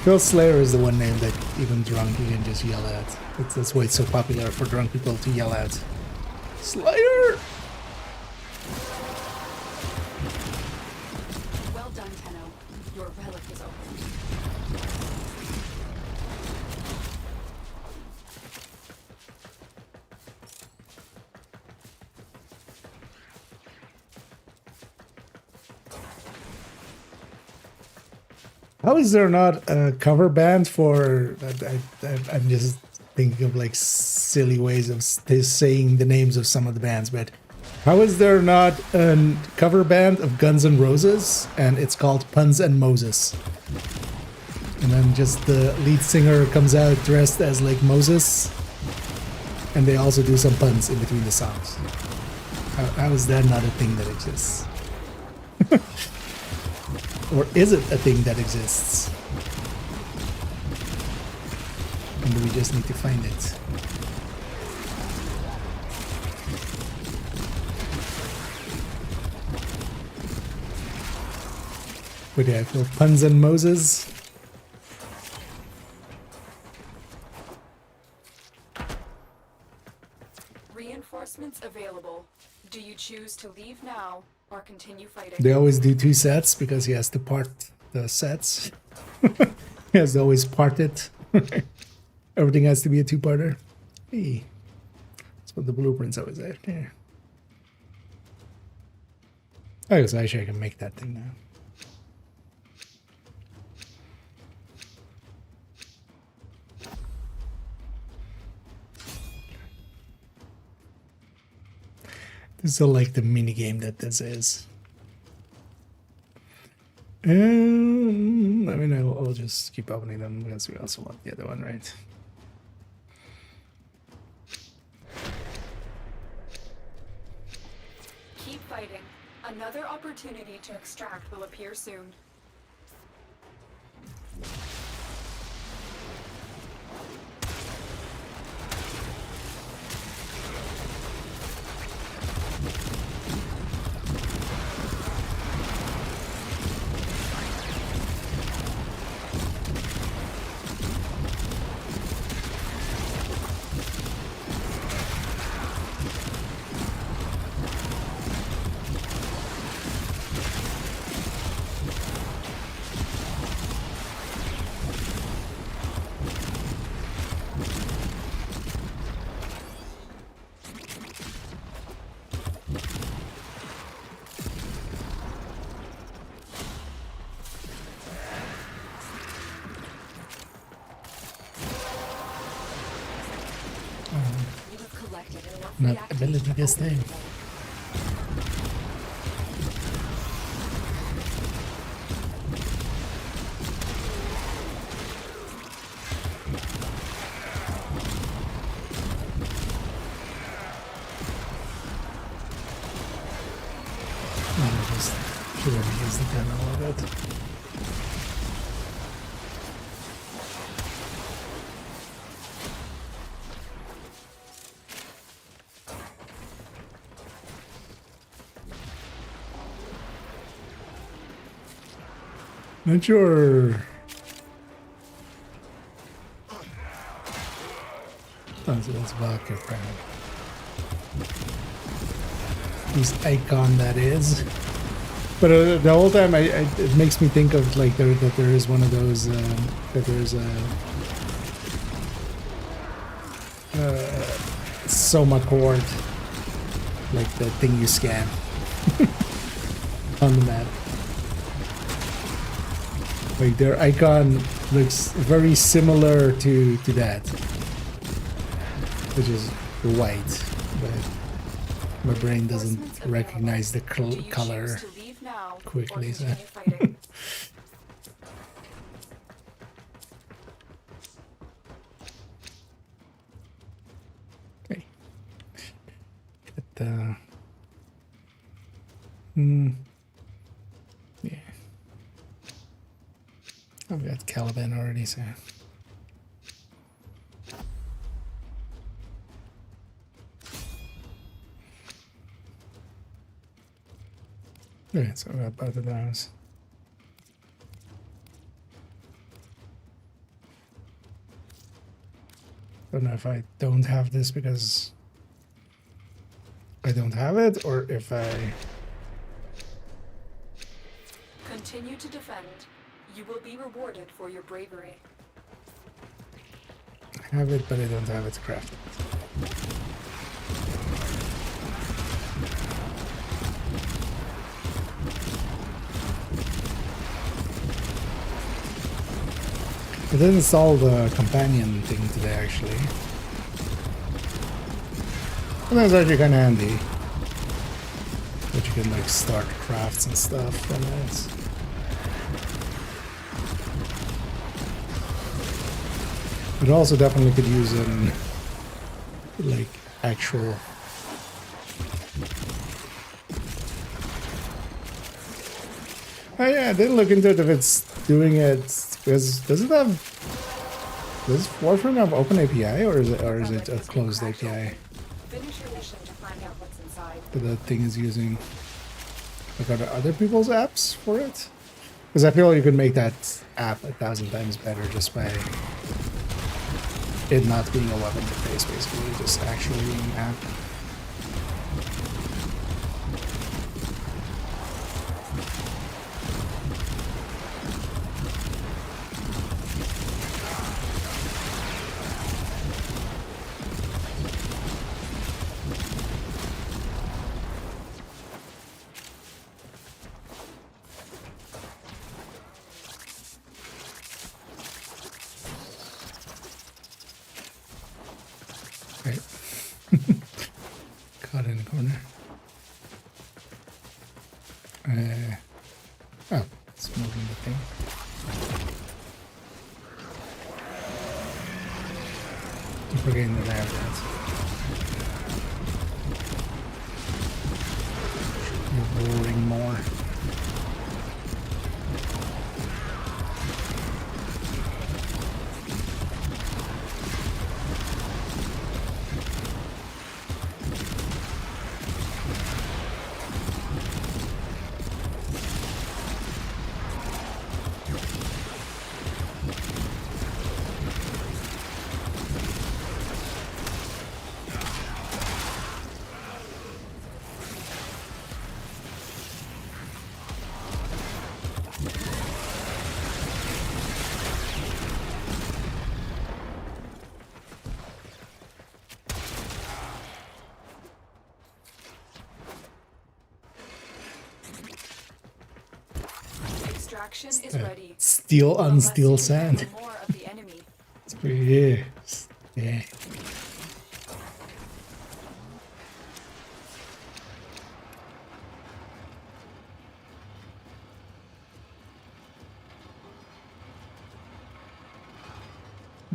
Phil Slayer is the one name that even drunk you can just yell at. That's why it's so popular for drunk people to yell at. Slayer! Well done, Tenno. Your relic is open. How is there not a cover band for... I'm just thinking of like silly ways of saying the names of some of the bands, but how is there not a cover band of Guns N' Roses and it's called Puns and Moses? And then just the lead singer comes out dressed as like Moses and they also do some puns in between the songs. How is that not a thing that exists? Or is it a thing that exists? And we just need to find it. What do I have for Puns and Moses? Reinforcements available. Do you choose to leave now or continue fighting? They always do 2 sets because he has to part the sets. He has to always part it. Everything has to be a 2-parter. Hey, that's what the blueprints always have there. I guess actually I can make that thing now. This is like the mini game that this is. I mean, I'll just keep opening them because we also want the other one, right? Keep fighting. Another opportunity to extract will appear soon. Not ability this thing. Just should have used the gun a little bit. Not sure. That's vodka crap. Whose icon that is. But the whole time, it makes me think of like that there is one of those that there's a Soma cord, like the thing you scan on the map. Like their icon looks very similar to that, which is white, but my brain doesn't recognize the color quickly. So. Okay. But, yeah. I've got Caliban already, so. Okay, so I got both of those. Don't know if I don't have this because I don't have it, or if I... Continue to defend. You will be rewarded for your bravery. I have it, but I don't have it crafted. I didn't install the companion thing today, actually. And that's actually kind of handy. But you can like start crafts and stuff from it. But also definitely could use in like actual. Oh yeah, I didn't look into it if it's doing it because does Warframe have open API or is it a closed API Finish your mission to find out what's inside. that the thing is using? Like are there other people's apps for it? Because I feel you could make that app 1,000 times better just by it not being a web interface, basically, just actually being an app. Caught in the corner. Oh, it's moving the thing. Keep forgetting that I have that. You're roaring more. Extraction is ready. Steel on steel sand. More of the enemy. It's pretty good. Yeah.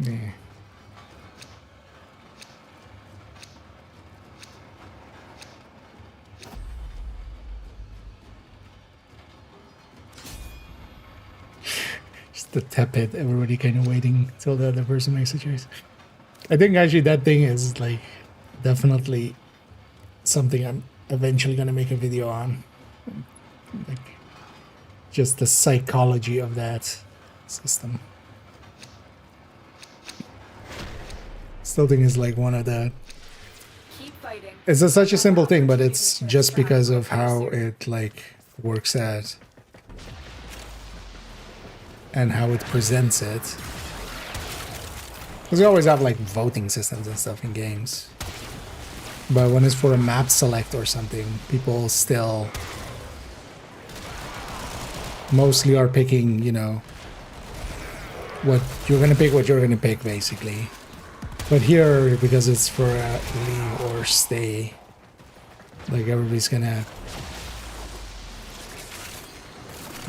Yeah. Just the tepid, everybody kind of waiting till the other person makes a choice. I think actually that thing is like definitely something I'm eventually gonna make a video on. Like just the psychology of that system. Still think is like one of the. It's such a simple thing, but it's just because of how it like works at and how it presents it. Because we always have like voting systems and stuff in games, but when it's for a map select or something, people still mostly are picking, you know, what you're gonna pick basically. But here, because it's for leave or stay, like everybody's gonna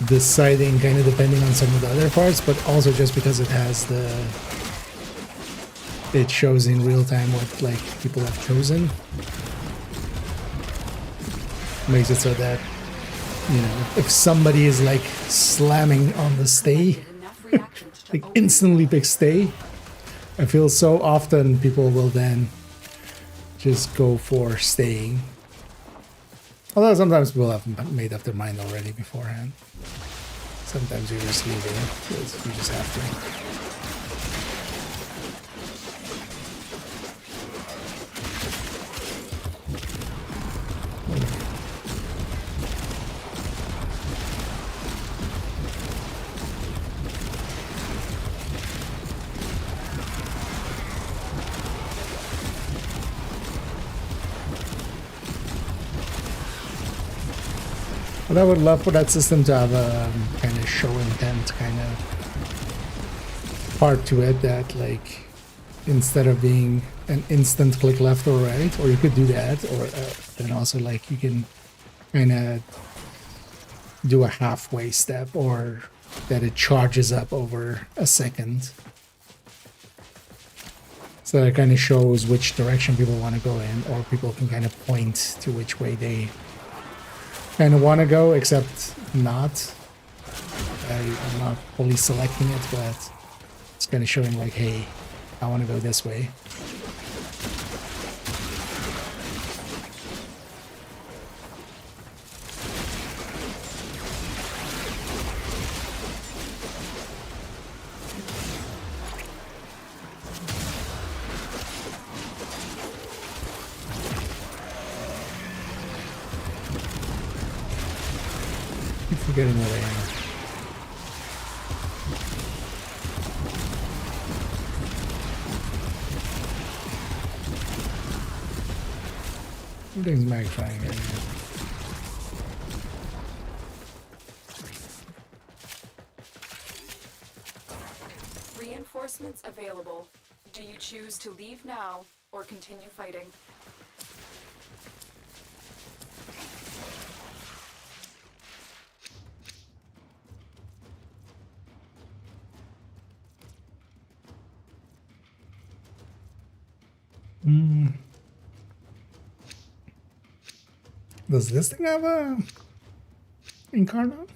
deciding kind of depending on some of the other parts, but also just because it has it shows in real time what like people have chosen, makes it so that, you know, if somebody is like slamming on the stay, like instantly pick stay. I feel so often people will then just go for staying. Although sometimes people have made up their mind already beforehand. Sometimes you just leave it because you just have to. But I would love for that system to have a kind of show intent kind of part to it, that like instead of being an instant click left or right, or you could do that, or then also like you can kind of do a halfway step, or that it charges up over a second. So it kind of shows which direction people want to go in, or people can kind of point to which way they kind of want to go, except not. I'm not fully selecting it, but it's kind of showing like, hey, I want to go this way. Forgetting where they are. Everything's mag trying right now. Reinforcements available. Do you choose to leave now or continue fighting? Does this thing have a incarnate?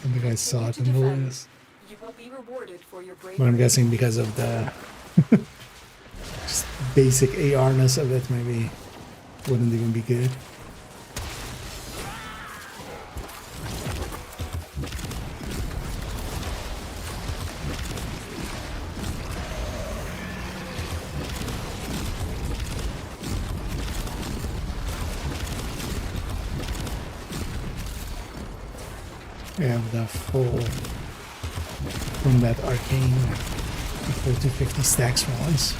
I think I saw it in the list. You will be rewarded for your bravery. But I'm guessing because of the just basic AR-ness of it, maybe wouldn't even be good. I have the full from that arcane, the full 250 stacks for once.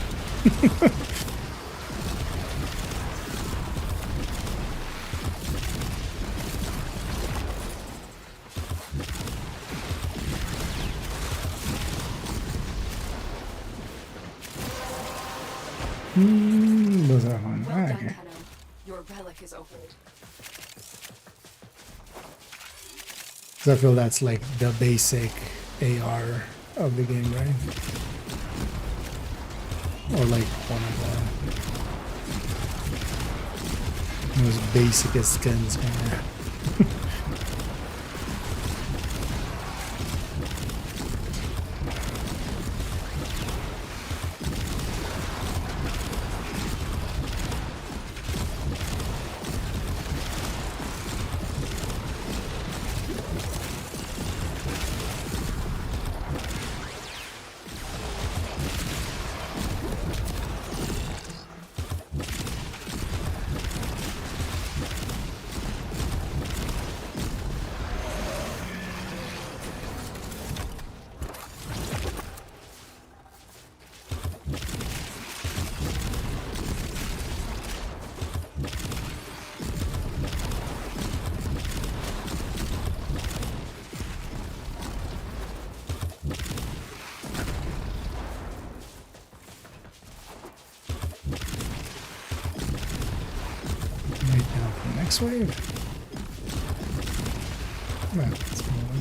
Those are fun. Well done, Okay. Tenno. Your relic is opened. So I feel that's like the basic AR of the game, right? Or like one of the most basicest skins, kind of. Next wave. Well, let's move on.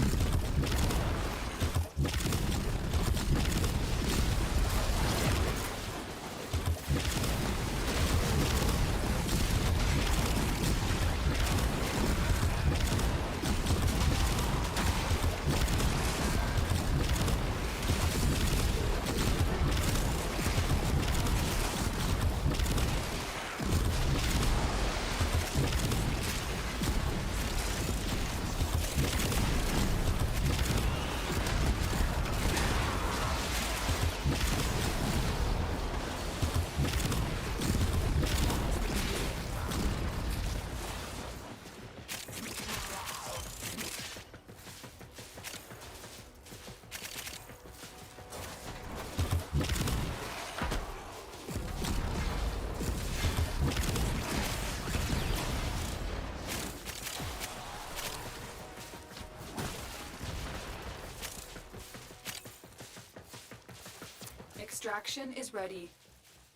Extraction is ready.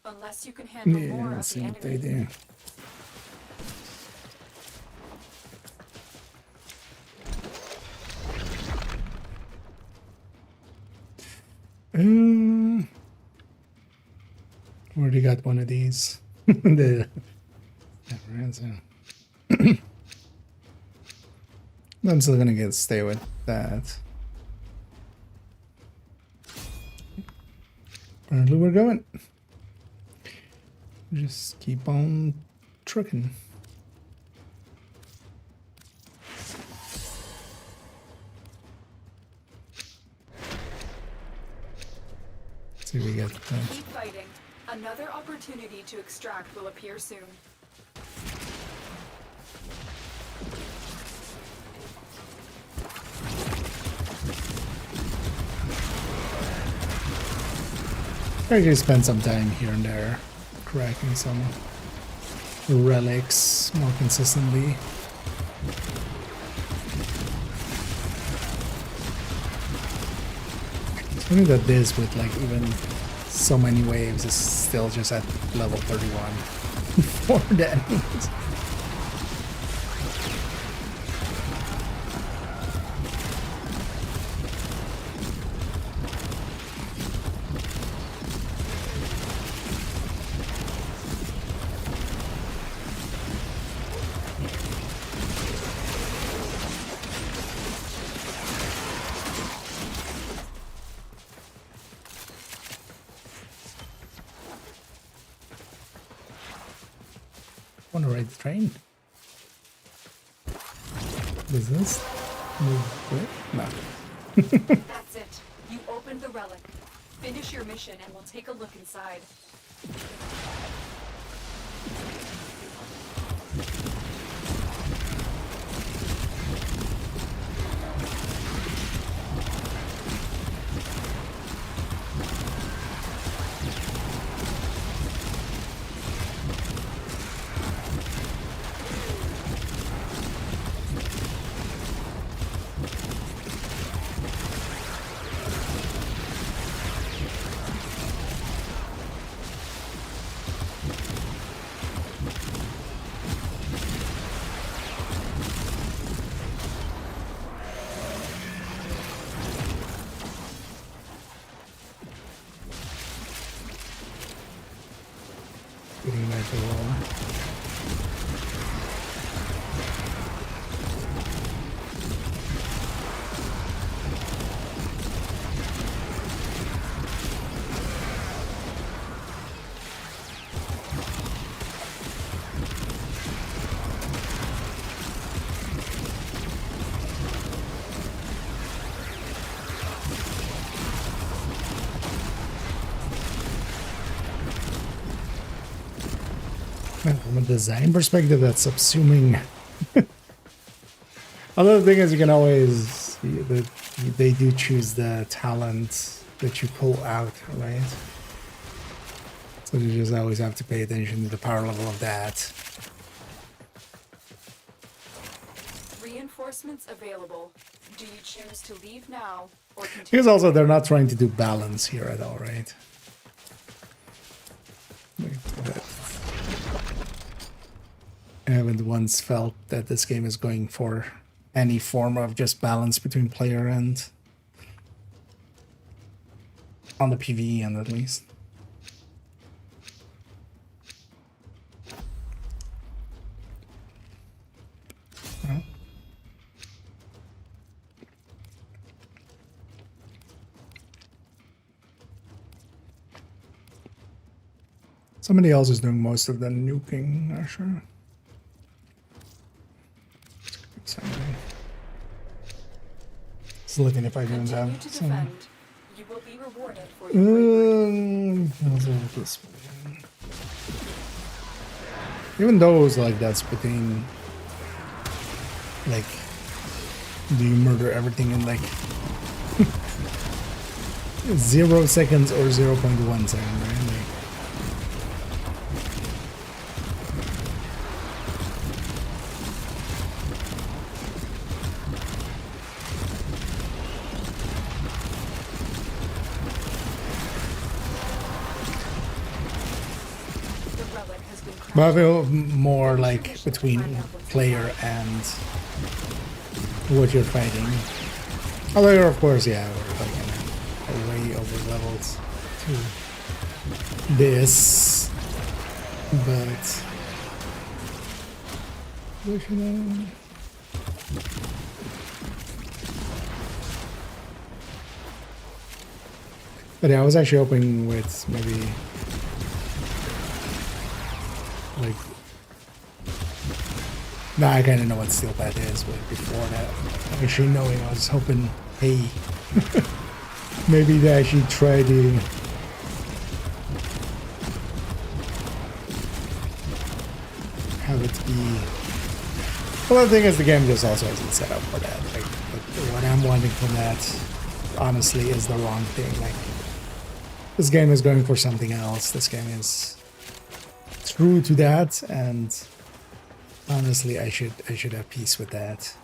Unless you can handle more Yeah, of let's the see what they enemy. do. Already got one of these. The never answer. I'm still gonna stay with that. Apparently we're going. Just keep on trucking. Let's see if we get that. Keep fighting. Another opportunity to extract will appear soon. I can spend some time here and there cracking some relics more consistently. It's funny that this, with like even so many waves, is still just at level 31 for the enemies. Want to ride the train? Business? Move quick? No. That's it. You opened the relic. Finish your mission and we'll take a look inside. Getting back to roll. From a design perspective, that's subsuming. Other thing is, you can always they do choose the talent that you pull out, right? So you just always have to pay attention to the power level of that. Reinforcements available. Do you choose to leave now or continue? Because also they're not trying to do balance here at all, right? I haven't once felt that this game is going for any form of just balance between player and on the PvE end, at least. Well. Somebody else is doing most of the nuking, I'm sure. Just looking if I can have some. You will be rewarded for your even those like that's between like, do you murder everything in like 0 seconds or 0.1 second, right? Like, But I feel more like between player and what you're fighting. Although, of course, yeah, we're like way over leveled to this, but yeah, I was actually hoping with maybe like, now I kind of know what steel path is, but before that, actually knowing, I was hoping, hey, maybe they actually try to have it be. Well, the thing is, the game just also isn't set up for that. Like what I'm wanting from that, honestly, is the wrong thing. Like, this game is going for something else. This game is true to that, and honestly, I should have peace with that.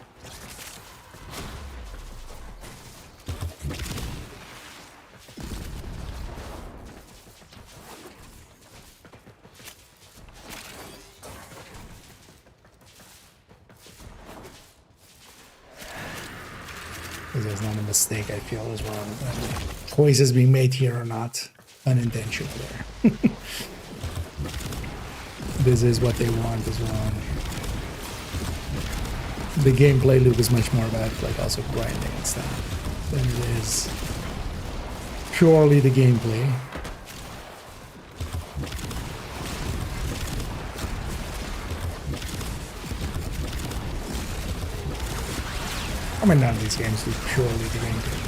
Because there's not a mistake I feel is wrong. Choices being made here are not unintentional there. This is what they want is wrong. The gameplay loop is much more about like also grinding and stuff than it is purely the gameplay. I mean, none of these games do purely the gameplay.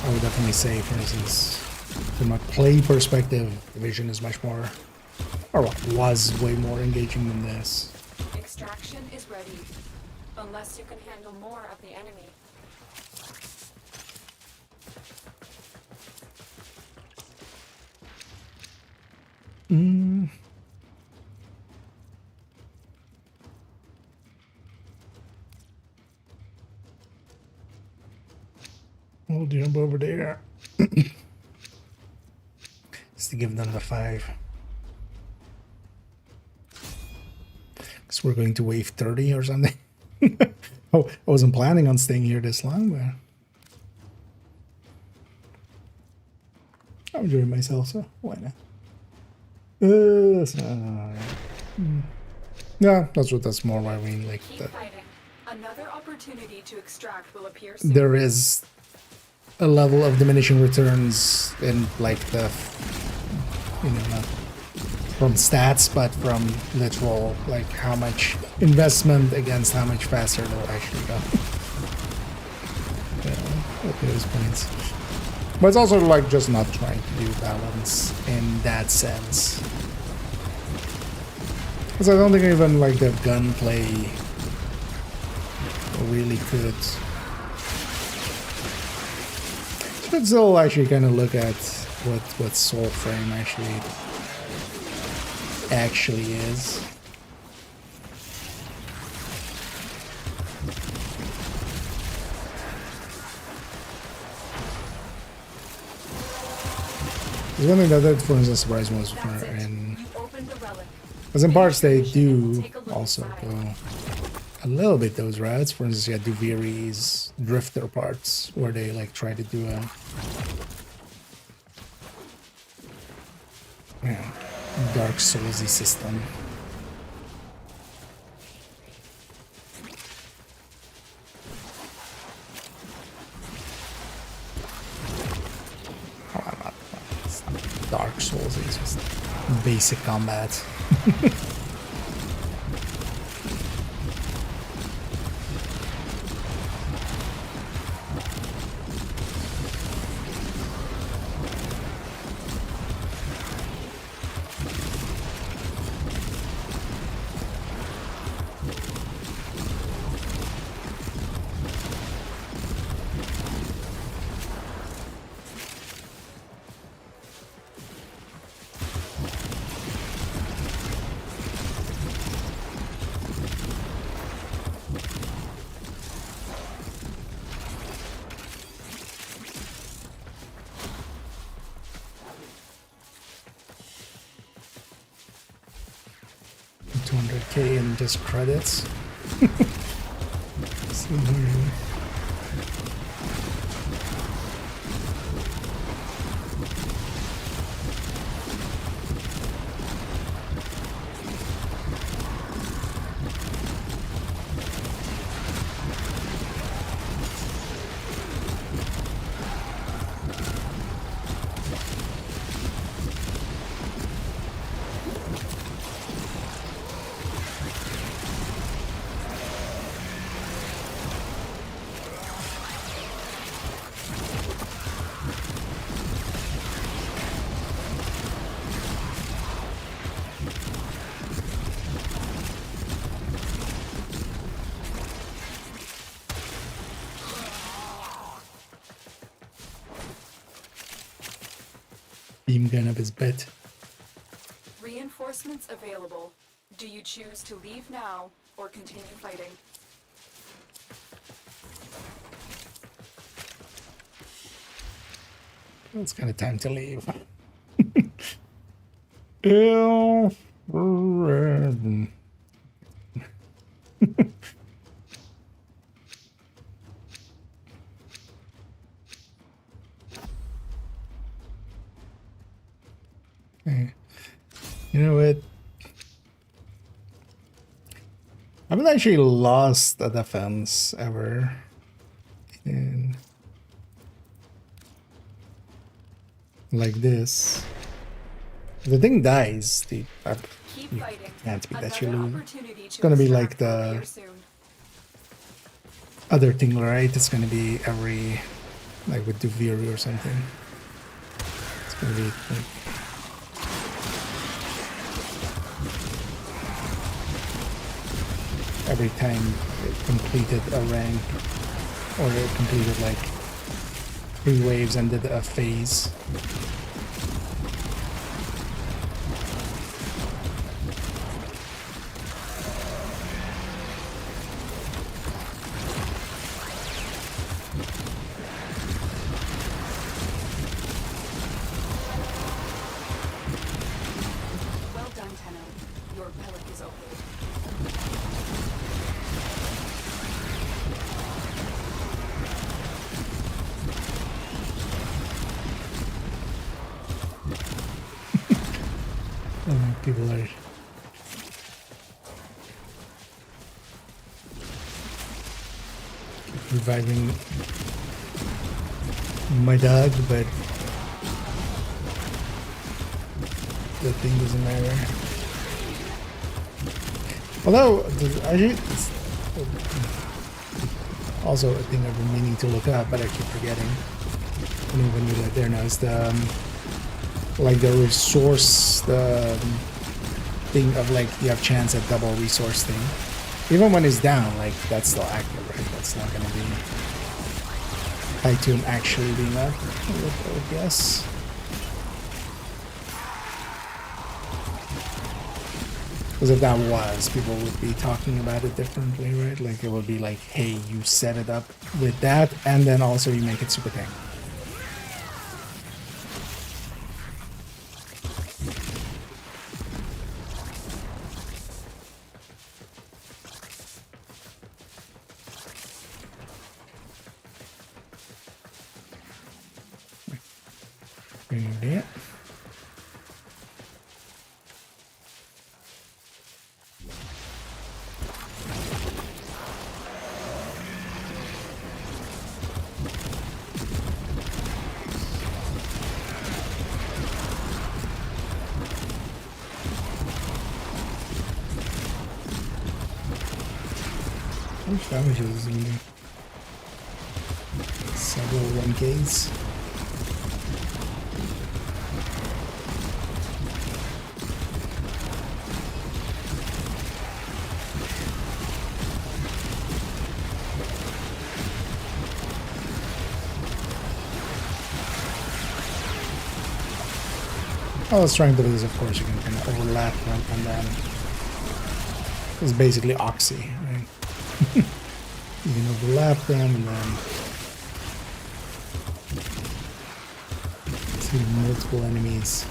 I would definitely say, for instance, from a play perspective, Division is much more, or was way more engaging than this. Extraction is ready, unless you can handle more of the enemy. We'll jump over there. Just to give them the 5. Because we're going to wave 30 or something. Oh, I wasn't planning on staying here this long, but I'm enjoying myself, so why not? Yeah, that's more why we like that. Another opportunity to extract will appear soon. There is a level of diminishing returns in like the, you know, not from stats, but from literal, like how much investment against how much faster they'll actually go. Yeah, at those points. But it's also like just not trying to do balance in that sense. Because I don't think even like the gunplay really could. Should still actually kind of look at what Warframe actually is. There's one thing that, for instance, surprised me was because in parts they do also go a little bit those routes. For instance, you had Duviri's Drifter parts where they like try to do a Dark Soulsy system. It's not Dark Souls, it's just basic combat. 200k in just credits. So, beam gun up his bed. Reinforcements available. Do you choose to leave now or continue fighting? It's kind of time to leave. Ew. Okay. You know what? I haven't actually lost a defense ever. And like this. If the thing dies, you can't be that you lose. It's gonna be like the other thing, right? It's gonna be every, like with Duviri or something. It's gonna be like every time it completed a rank, or it completed like 3 waves and did a phase. Well done, Tenno. Your relic is open. People are reviving my dog, but the thing doesn't matter. Although, actually, it's also a thing I've been meaning to look up, but I keep forgetting. When you look there now, is the like the resource, the thing of like you have chance at double resource thing. Even when it's down, like that's still active, right? That's not gonna be tycoon actually being up, I would guess. Because if that was, people would be talking about it differently, right? Like it would be like, hey, you set it up with that, and then also you make it super tank. Yeah. How much damage is in there? Several 1Ks. I was trying to do this, of course, you can kind of overlap them and then it's basically Oxy, right? You can overlap them and then see multiple enemies.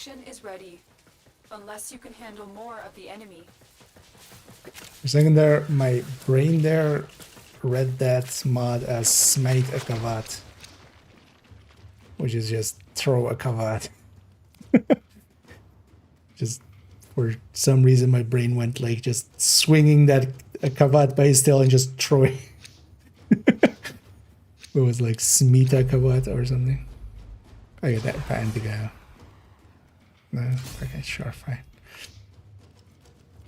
Extraction is ready. Unless you can handle more of the enemy. For a second there, my brain there read that mod as smite a kavat, which is just throw a kavat. Just for some reason my brain went like just swinging that a kavat by his tail and just throwing. It was like smita kavat or something. I get that pan to go. No, okay, sure, fine.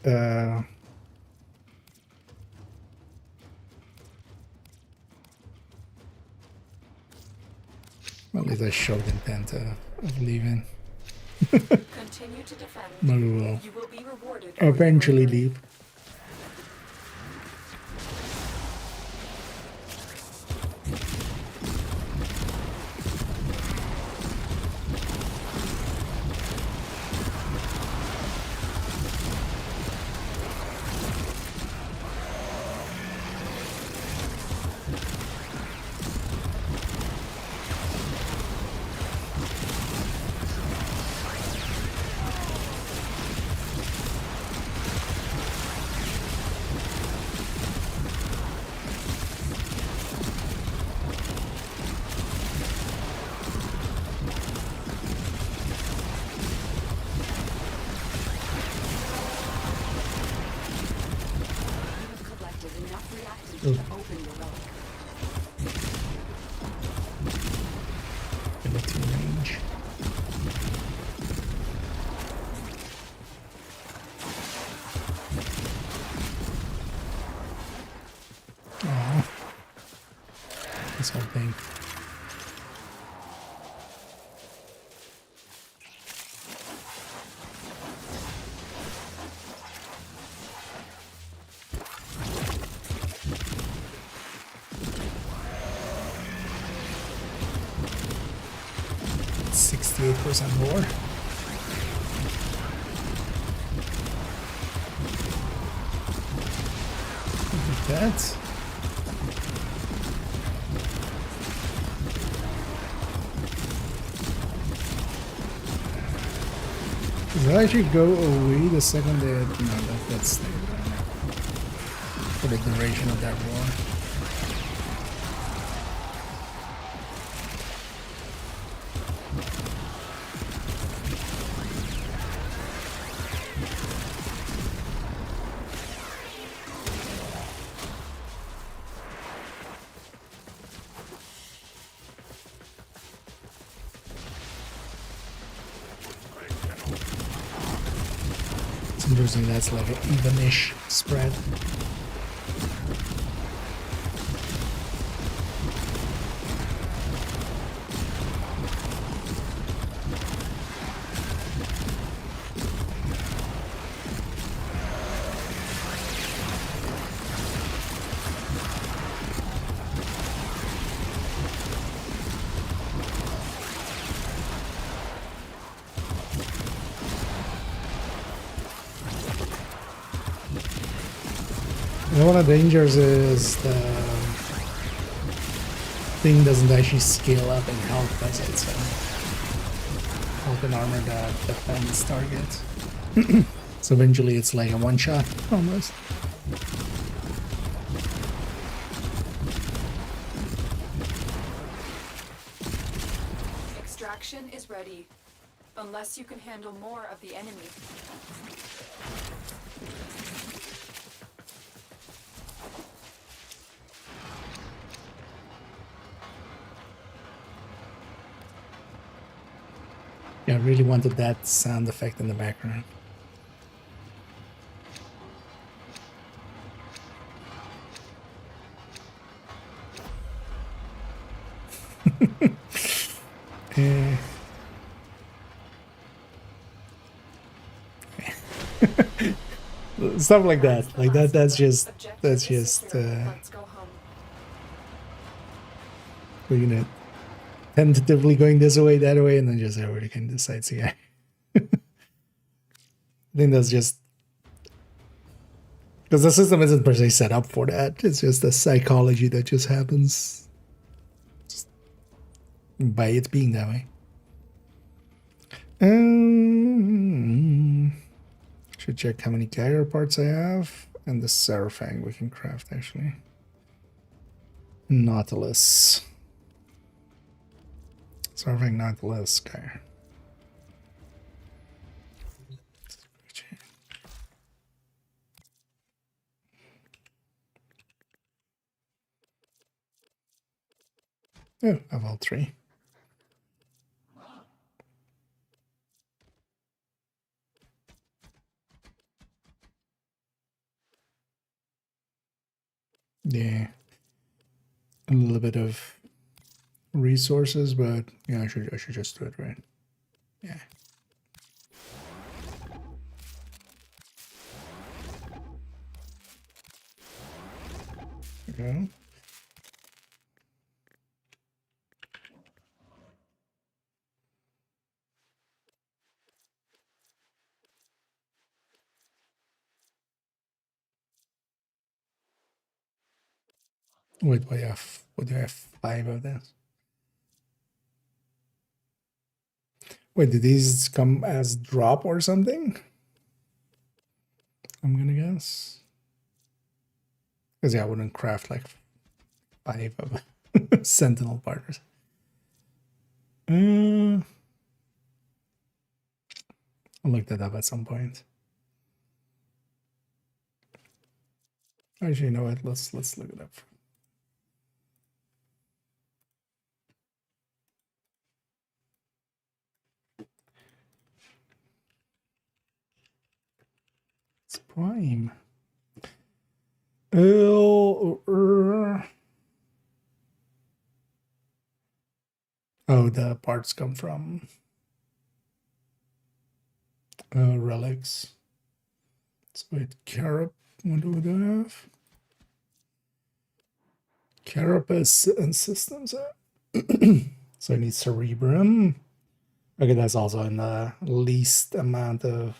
Well, at least I showed intent of leaving. Continue to defend. Maybe we'll You will be rewarded. eventually leave. This whole thing. %68% more. Look at that. Does that actually go away the second they... No, that's stay there for the duration of that war. Interesting, that's like an even-ish spread. One of the dangers is the thing doesn't actually scale up in health, does it? So health and armor that defends target. So eventually it's like a one-shot almost. Extraction is ready. Unless you can handle more of the enemy. Yeah, I really wanted that sound effect in the background. Stuff like that. Like that's just we're gonna tentatively going this way, that way, and then just everybody can decide. So yeah. I think that's just because the system isn't per se set up for that. It's just a psychology that just happens just by it being that way. Should check how many Geiger parts I have. And the Seraphang we can craft, actually. Nautilus. Seraphang, Nautilus, Geiger. Oh, I have all three. Yeah. A little bit of resources, but yeah, I should just do it, right? Yeah. There we go. Wait, what do I have 5 of this? Wait, did these come as drop or something? I'm gonna guess. Because yeah, I wouldn't craft like 5 of Sentinel partners. I'll look that up at some point. Actually, you know what? Let's look it up. It's Prime. Oh, the parts come from relics. So wait, Carop. What do I have? Carapace and systems. So I need Cerebrum. Okay, that's also in the least amount of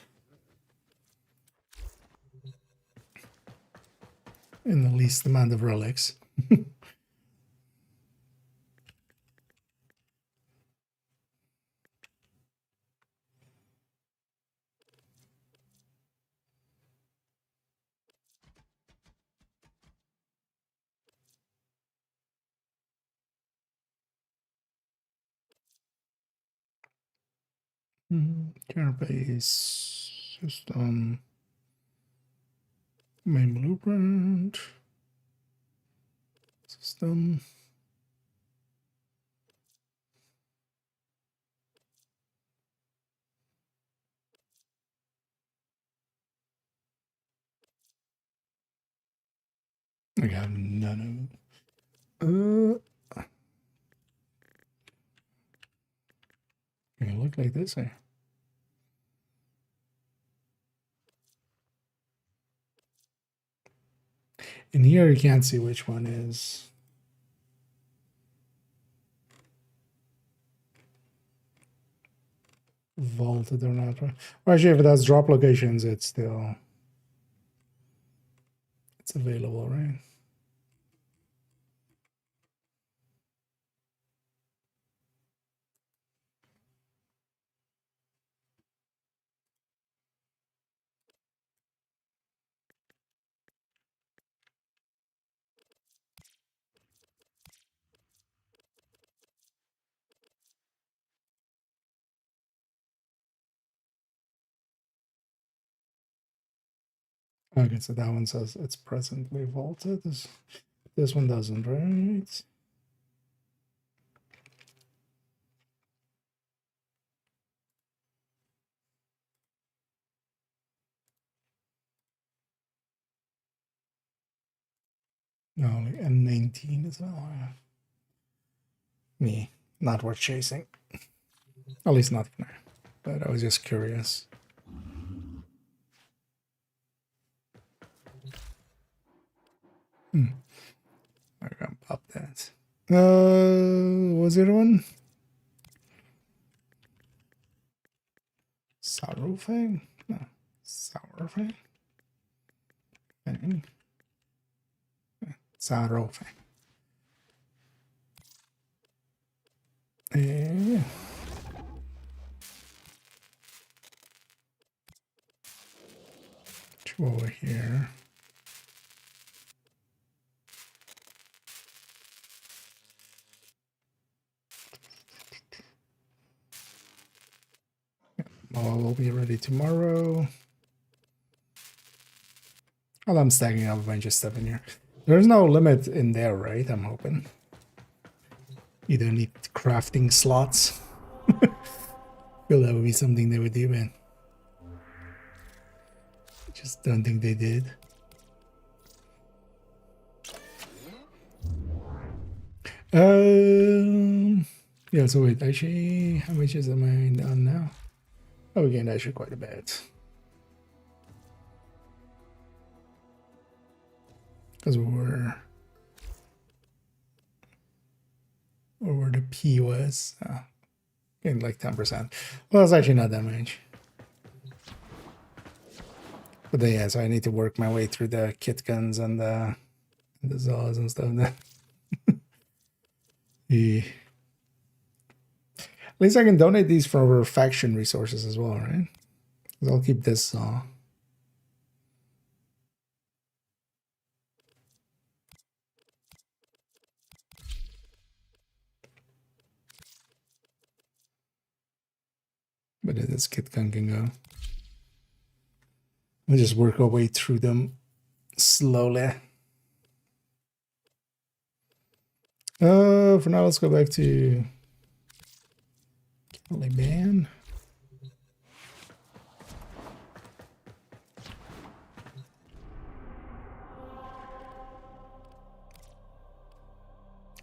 relics. Carapace system. Main blueprint. System. I got none of. It look like this, eh? In here, you can't see which one is vaulted or not. Well, actually, if it has drop locations, it's available, right? Okay, so that one says it's presently vaulted. This one doesn't, right? No, only N19 is all. Me, not worth chasing. At least not for now. But I was just curious. I'm gonna pop that. What's the other one? Sorrowfang? No. Sourfang? Sorrowfang. Yeah. over here. All will be ready tomorrow. Well, I'm stacking up a bunch of stuff in here. There's no limit in there, right? I'm hoping. You don't need crafting slots. Feel that would be something they would do, man. Just don't think they did. Yeah, so wait, actually, how much is mine down now? Oh, we gained actually quite a bit. Because we're where the P was. Gained like 10%. Well, that's actually not that much. But then, yeah, so I need to work my way through the kit guns and the Zaws and stuff. Yeah. At least I can donate these for faction resources as well, right? Because I'll keep this Zaw. But this kit gun can go. We'll just work our way through them slowly. For now, let's go back to Caliban.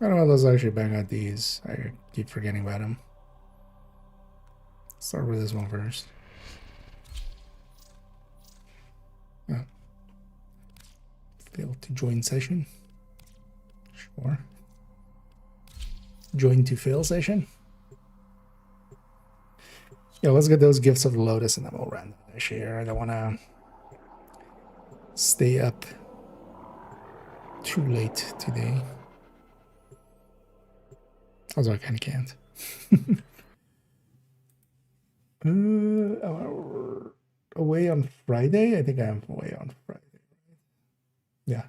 I don't know, let's actually bang out these. I keep forgetting about them. Start with this one first. Oh. Failed to join session. Sure. Join to fail session. Yeah, let's get those gifts of the Lotus and then we'll run the share. I don't want to stay up too late today. Although I kind of can't. Away on Friday? I think I am away on Friday. Yeah.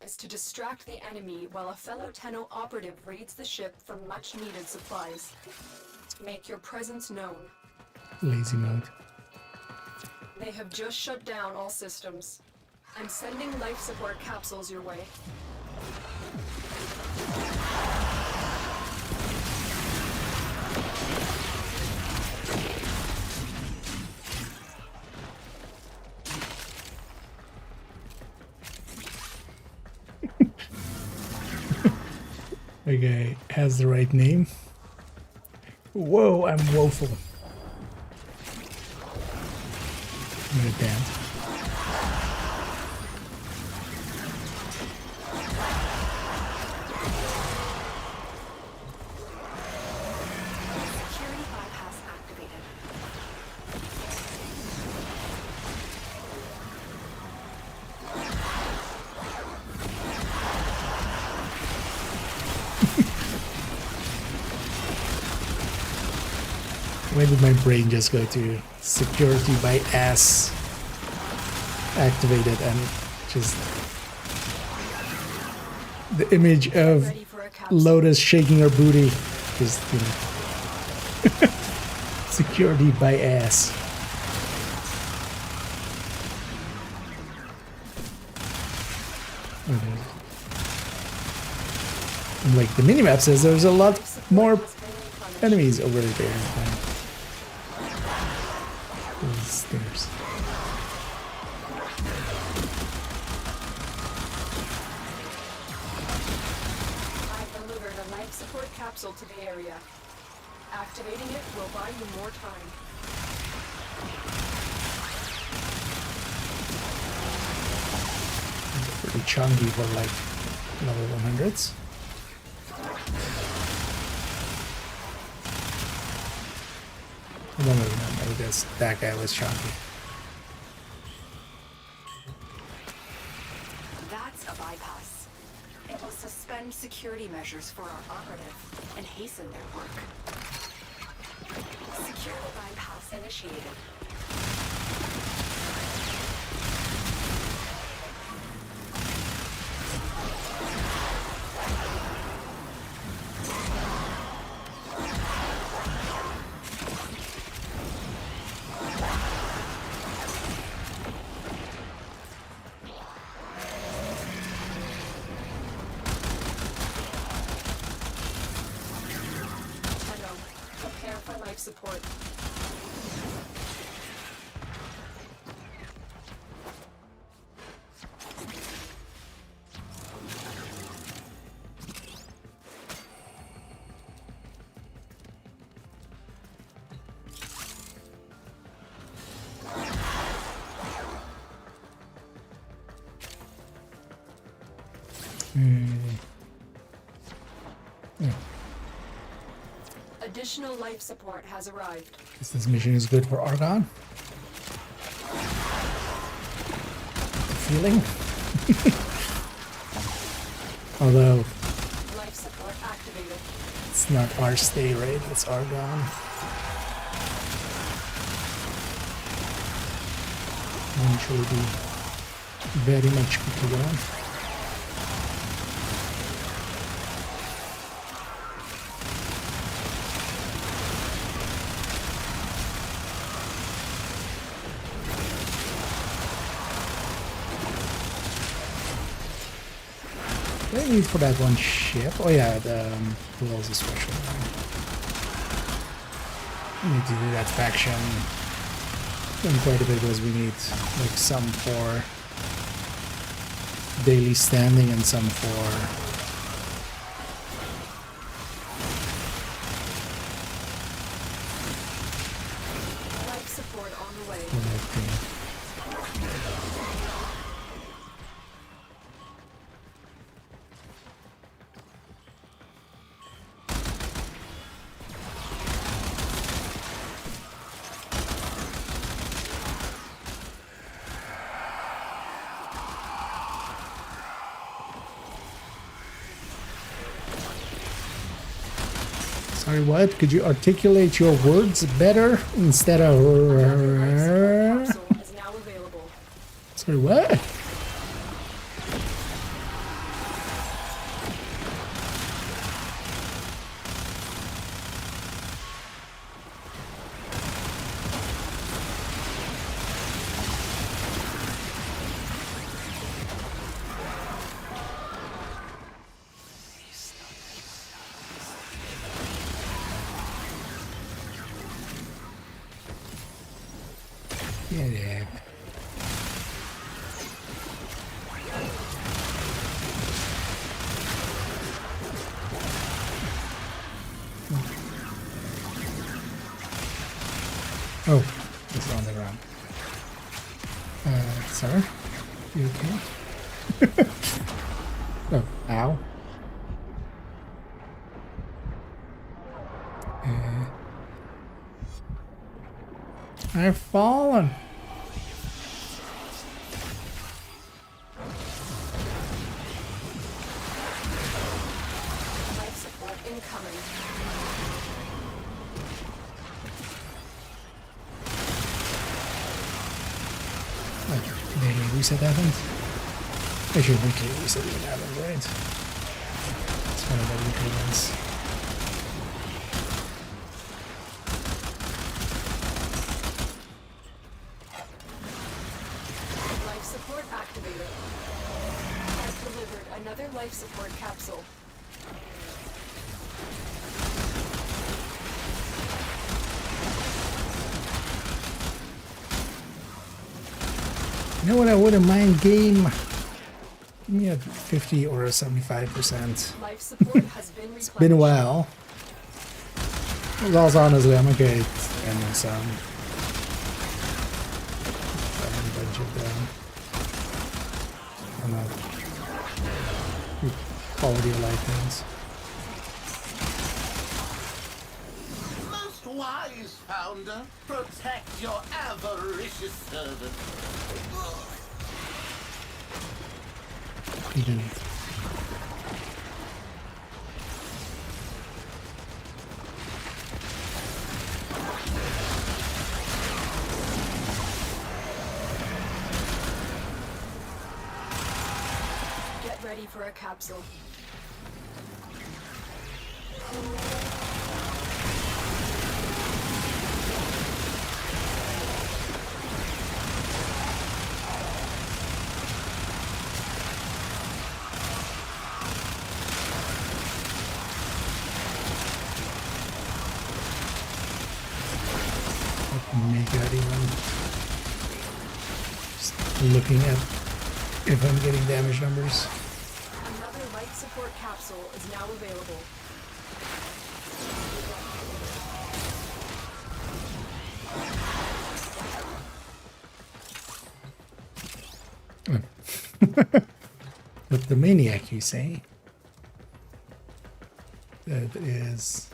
Is to distract the enemy while a fellow Tenno operative raids the ship for much needed supplies. Make your presence known. Lazy mode. They have just shut down all systems. I'm sending life support capsules your way. Okay, has the right name. Whoa, I'm woeful. I'm gonna dance. Security bypass activated. Why did my brain just go to security by ass activated and just the image of Lotus shaking her booty, just, you know, security by ass. And like the minimap says, there's a lot more enemies over there. Those stairs. I've delivered a life support capsule to the area. Activating it will buy you more time. Pretty chunky for like level 100s. I don't remember this. That guy was chunky. That's a bypass. It will suspend security. security measures for our operative and hasten their work. Security bypass initiated. Prepare for life support. Additional life support has arrived. Guess this mission is good for Argon. Feeling. Although Life support activated. it's not our stay rate, it's Argon. Eventually be very much quicker on. What do I need for that one ship? Oh yeah, the who else is special? We need to do that faction. Doing quite a bit because we need like some for daily standing and some for Life support on the way. Sorry, what? Could you articulate your words better instead of... Is now available. Sorry, what? Yeah. Oh, it's on the ground. Sir? You okay? Oh, ow. I've fallen. Life support incoming. Maybe reset happened? Actually, weekly reset even happened, right? It's one of the weekly ones. Life support activated. Has delivered another life support capsule. You know what? I wouldn't mind game. Give me a 50 or a 75%. Life support has been replenished. It's been a while. It also honestly, I'm okay. And some. Budget down. I'm not. Quality of life things. Most wise founder, protect your avaricious servant. He didn't. ready for a capsule. Make that even. Just looking at if I'm getting damage numbers. Another life support capsule is now available. But the maniac, you say? That is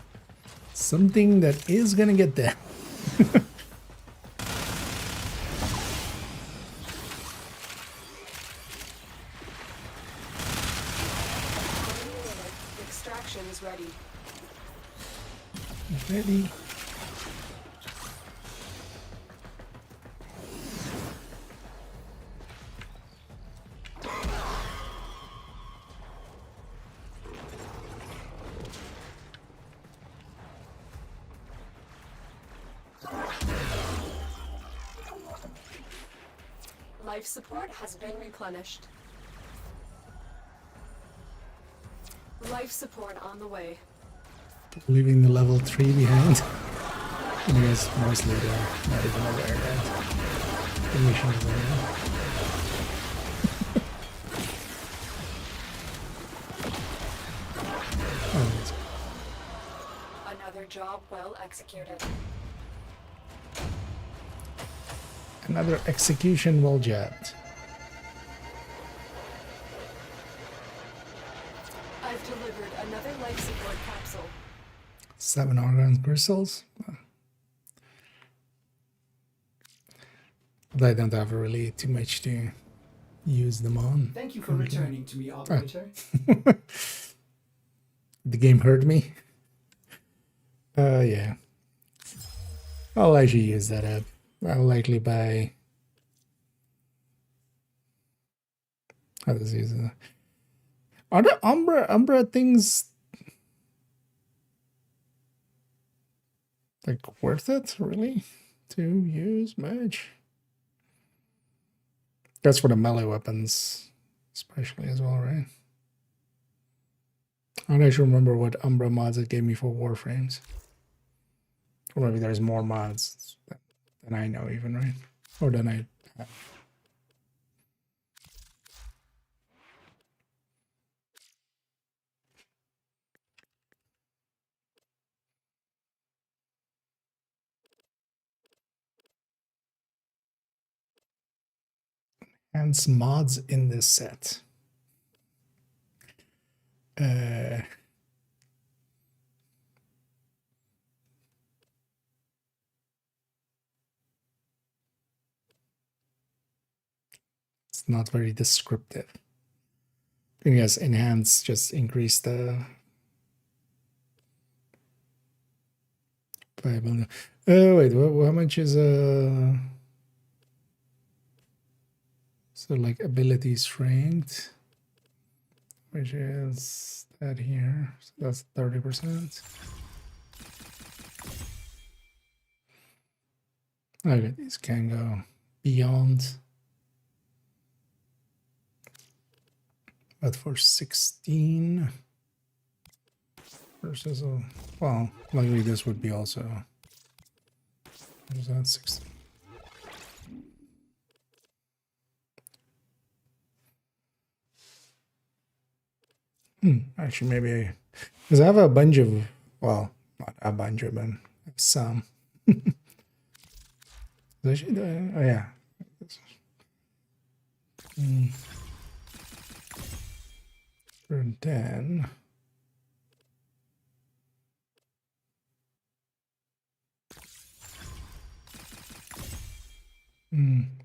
something that is gonna get there. Extraction is ready. Ready. Life support has been replenished. Life support on the way. Leaving the level 3 behind. I guess mostly they're not even aware that the mission is over. Another job well executed. Another execution well jabbed. I've delivered another life support capsule. 7 organ crystals. But I don't have really too much to use them on. Thank you for returning to me, operator. The game heard me. Yeah. I'll actually use that app. I'll likely buy. How does he use it? Are the Umbra things like worth it really to use much? That's for the melee weapons, especially as well, right? I don't actually remember what Umbra mods it gave me for Warframes. Or maybe there's more mods than I know even, right? Or than I have. And some mods in this set. It's not very descriptive. I guess enhance just increase the viability. Oh wait, how much is so like ability strength, which is that here. So that's 30%. Okay, these can go beyond. But for 16 versus a, well, likely this would be also. What is that? 16. Actually, maybe because I have a bunch of, well, not a bunch of, but some. Oh yeah. For 10.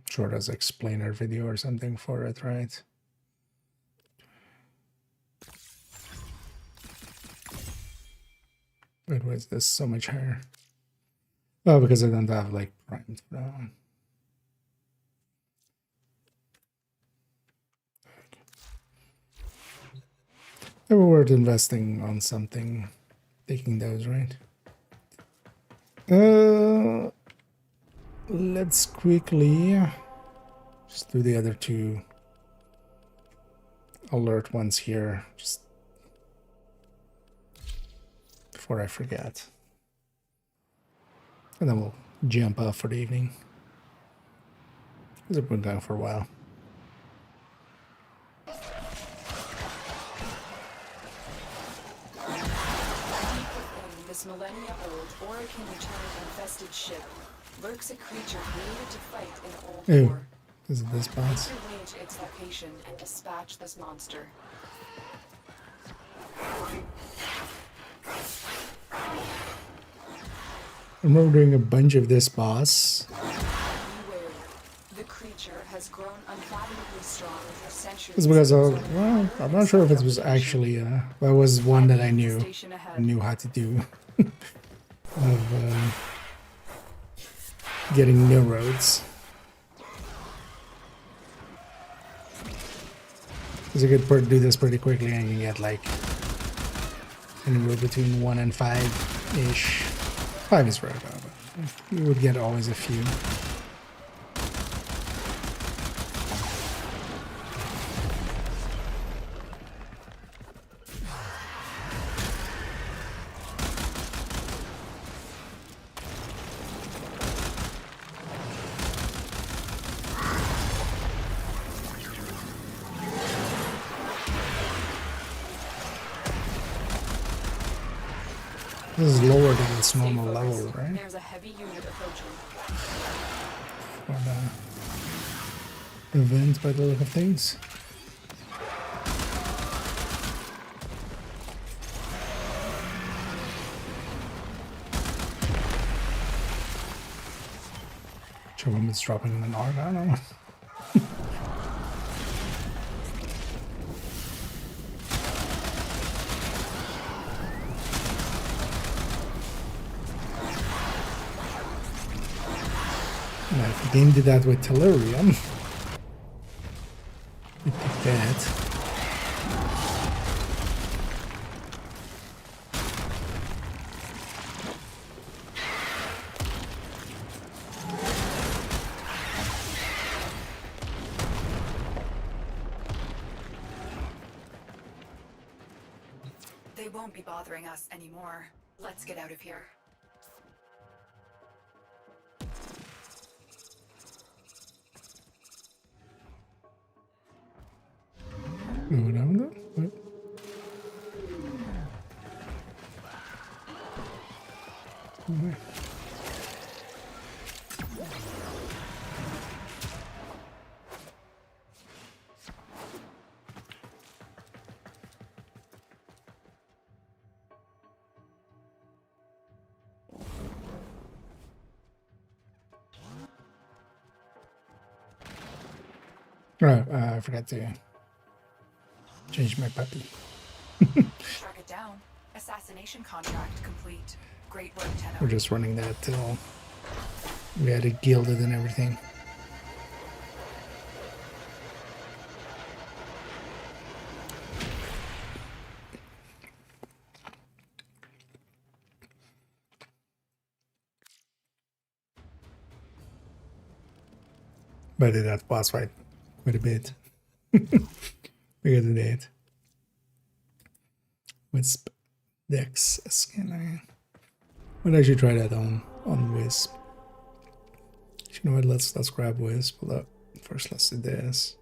Sure, as explainer video or something for it, right? Wait, why is this so much higher? Oh, because I don't have like primed for that one. They were worth investing on something. Taking those, right? Let's quickly just do the other two alert ones here, just before I forget. And then we'll jump off for the evening. Because we've been going for a while. This millennia-old Orokin-infested ship lurks a creature created to fight in old Ew. war. Is it this boss? Make your way to its location and dispatch this monster. I remember doing a bunch of this boss. Beware. The creature has grown unfathomably strong for centuries. It's because well, I'm not sure if it was actually that was one that I knew how to do of getting new roads. It's a good part to do this pretty quickly, and you can get like anywhere between 1 and 5-ish. 5 is rare, but you would get always a few. This is lower than its normal level, right? There's a heavy unit approaching. For the event, by the look of things. Sure, when it's dropping an arc, I don't know. Now, if the game did that with Tellurium, we pick that. They won't be bothering us anymore. Let's get out of here. What happened though? What? Okay. Right, I forgot to change my puppy. Track it down. Assassination contract complete. Great work, Tenno. We're just running that till we had it gilded and everything. But I did that boss fight quite a bit. Bigger than that. Wisp Dex scanner. Might actually try that on Wisp. You know what? Let's grab Wisp. Hold up. First, let's do this.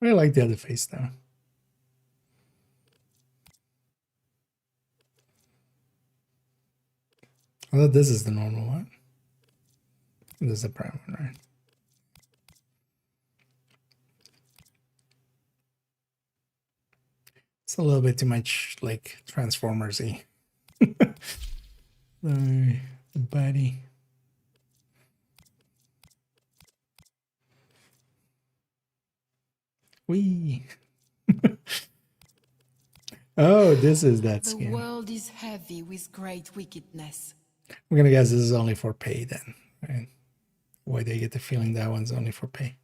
I like the other face though. I thought this is the normal one. This is the prime one, right? It's a little bit too much like Transformers-y. The body. Whee! Oh, this is that The skin. world is heavy with great wickedness. We're gonna guess this is only for pay then, right? Why they get the feeling that one's only for pay.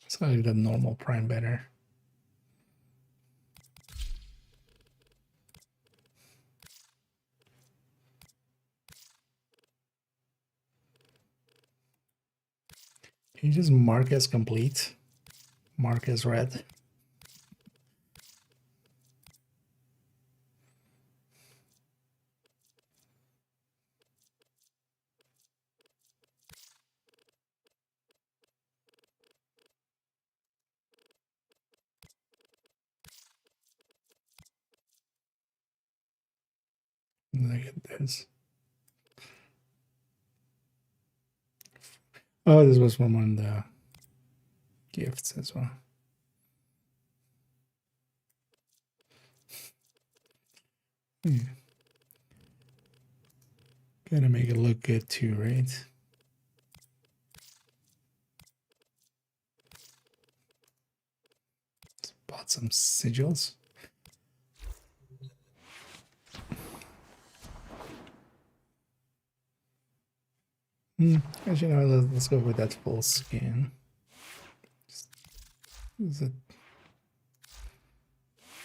So I like the normal prime better. Can you just mark as complete? Mark as red. Look at this. Oh, this was from one of the gifts as well. Gotta make it look good too, right? Let's bought some sigils. As you know, let's go with that full scan. Is it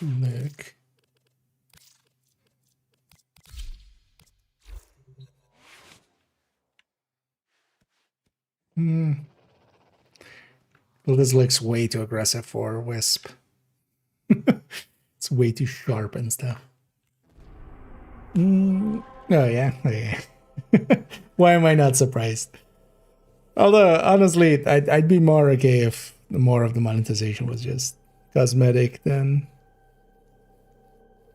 look? Well, this looks way too aggressive for Wisp. It's way too sharp and stuff. Oh yeah. Why am I not surprised? Although, honestly, I'd be more okay if more of the monetization was just cosmetic than,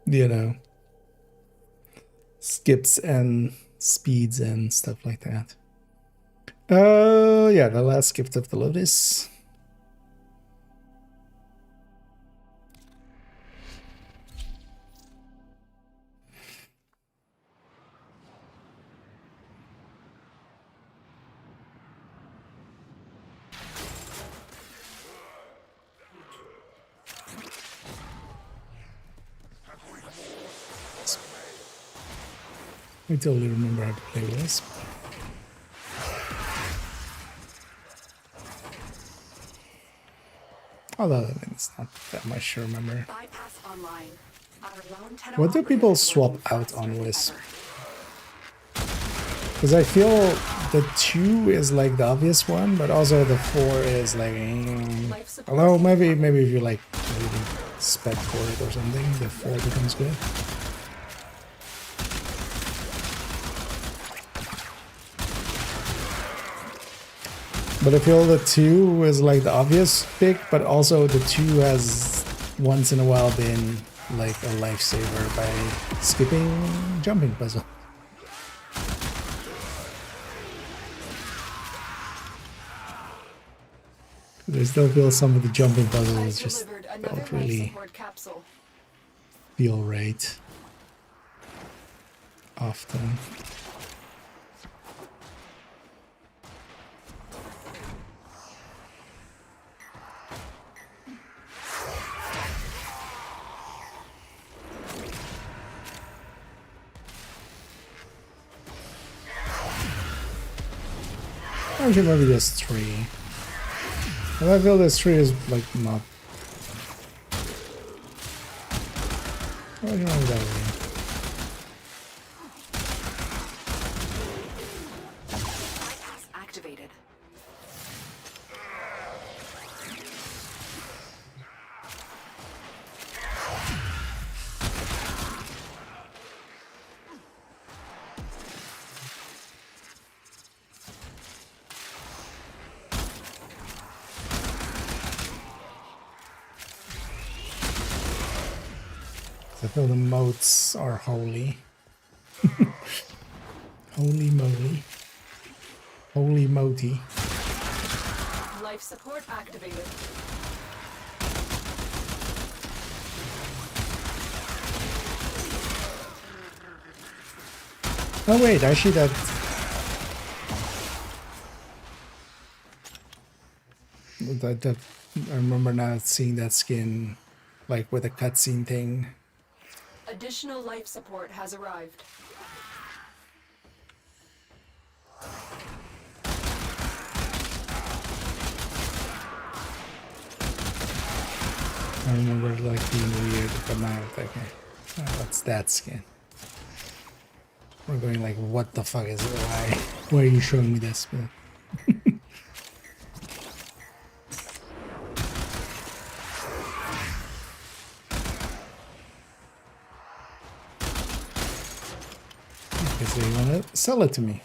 you know, skips and speeds and stuff like that. Yeah, the last gift of the Lotus. I totally remember how to play Wisp. Although, I mean, it's not that much to remember. What do people swap out on Wisp? Because I feel the 2 is like the obvious one, but also the 4 is like... although maybe if you like really spec for it or something, the 4 becomes good. But I feel the 2 is like the obvious pick, but also the 2 has once in a while been like a lifesaver by skipping jumping puzzle. I still feel some of the jumping puzzles just don't really feel right often. Actually, maybe just 3. And I feel this 3 is like not. Oh, you know that way. Activated. I feel the moats are holy. Holy moly. Holy moti. Life support activated. Oh wait, actually that... I remember not seeing that skin, like with a cutscene thing. Additional life support has arrived. I remember like being weird, but now it's like, what's that skin? We're going like, what the fuck is it? Why are you showing me this? But because they want to sell it to me.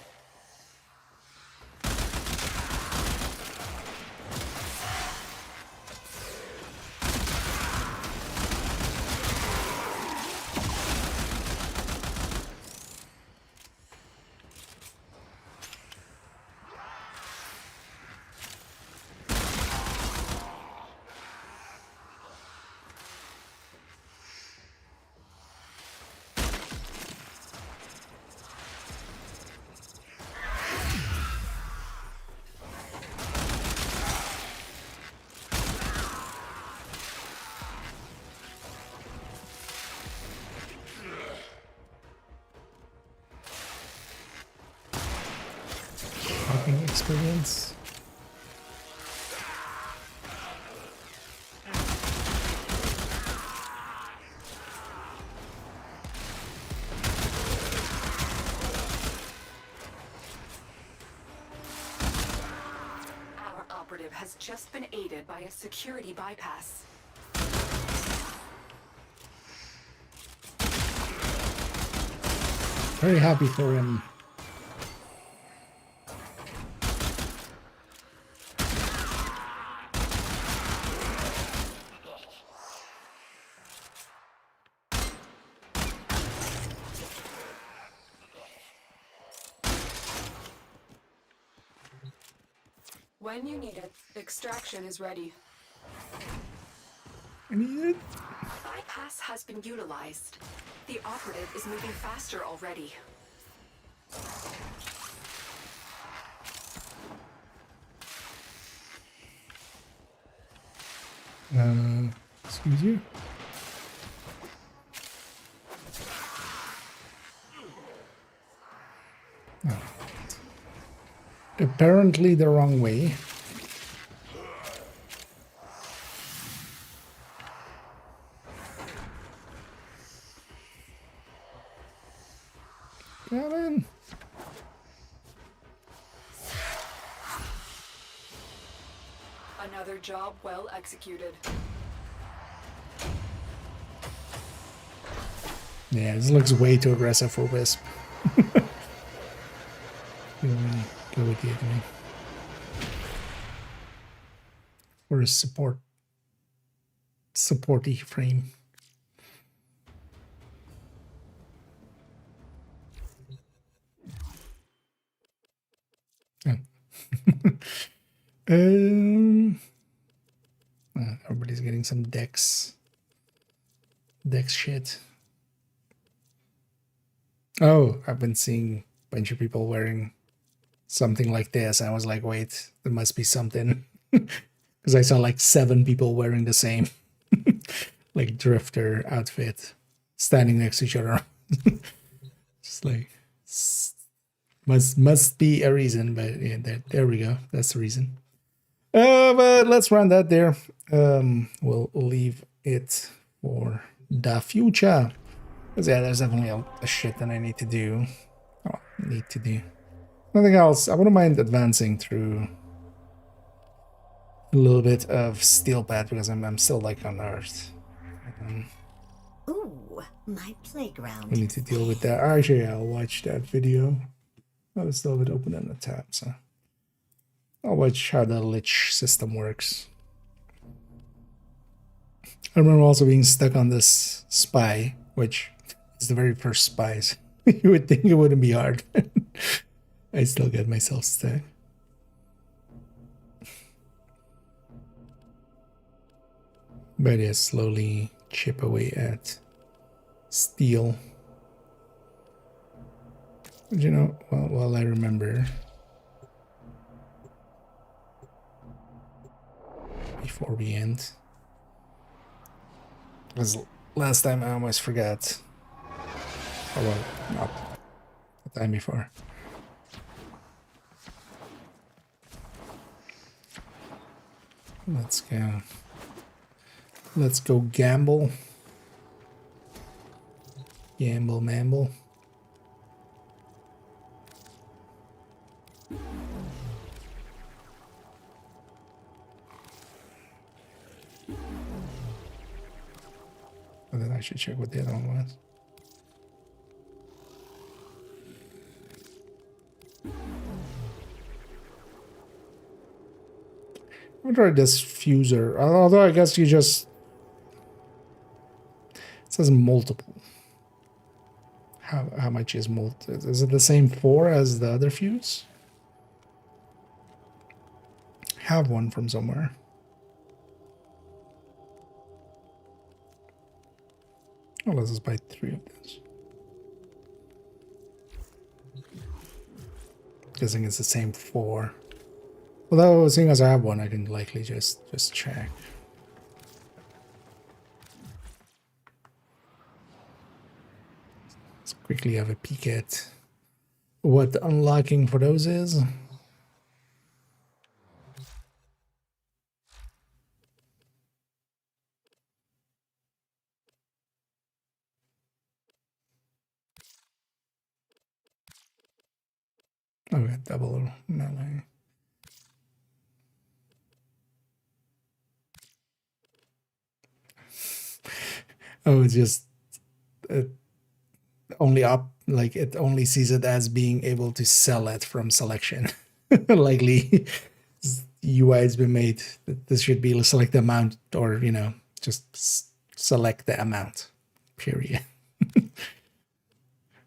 Experience. Our operative has just been aided by a security bypass. Very happy for him. When you need it, extraction is ready. I need it. Bypass has been utilized. The operative is moving faster already. Excuse you. Oh. Apparently the wrong way. Come in. Another job well executed. Yeah, this looks way too aggressive for Wisp. Go with the enemy. Or a supporty frame. Oh. Everybody's getting some dex shit. Oh, I've been seeing a bunch of people wearing something like this. I was like, wait, there must be something. Because I saw like 7 people wearing the same like drifter outfit standing next to each other. Just like must be a reason, but yeah, there we go. That's the reason. But let's run that there. We'll leave it for the future. Because yeah, there's definitely a shit that I need to do. Nothing else. I wouldn't mind advancing through a little bit of Steelpad because I'm still like on Earth. Ooh, my playground. We need to deal with that. Actually, I'll watch that video. I was still have it open in the tab, so I'll watch how the lich system works. I remember also being stuck on this spy, which is the very first spies. You would think it wouldn't be hard. I still get myself stuck. But yeah, slowly chip away at steel. You know, well, I remember before we end, because last time I almost forgot. Oh well, not the time before. Let's go. Let's go gamble. Gamble, mamble. And then I should check what the other one was. I'm gonna try this fuser. Although I guess you just... It says multiple. How much is multiple? Is it the same 4 as the other fuse? Have one from somewhere. Oh, let's just buy 3 of this. Guessing it's the same 4. Although, seeing as I have one, I can likely just check. Let's quickly have a peek at what the unlocking for those is. Oh, we got double melee. Oh, it's just only up, like it only sees it as being able to sell it from selection. Likely UI has been made that this should be select the amount, or you know, just select the amount, period.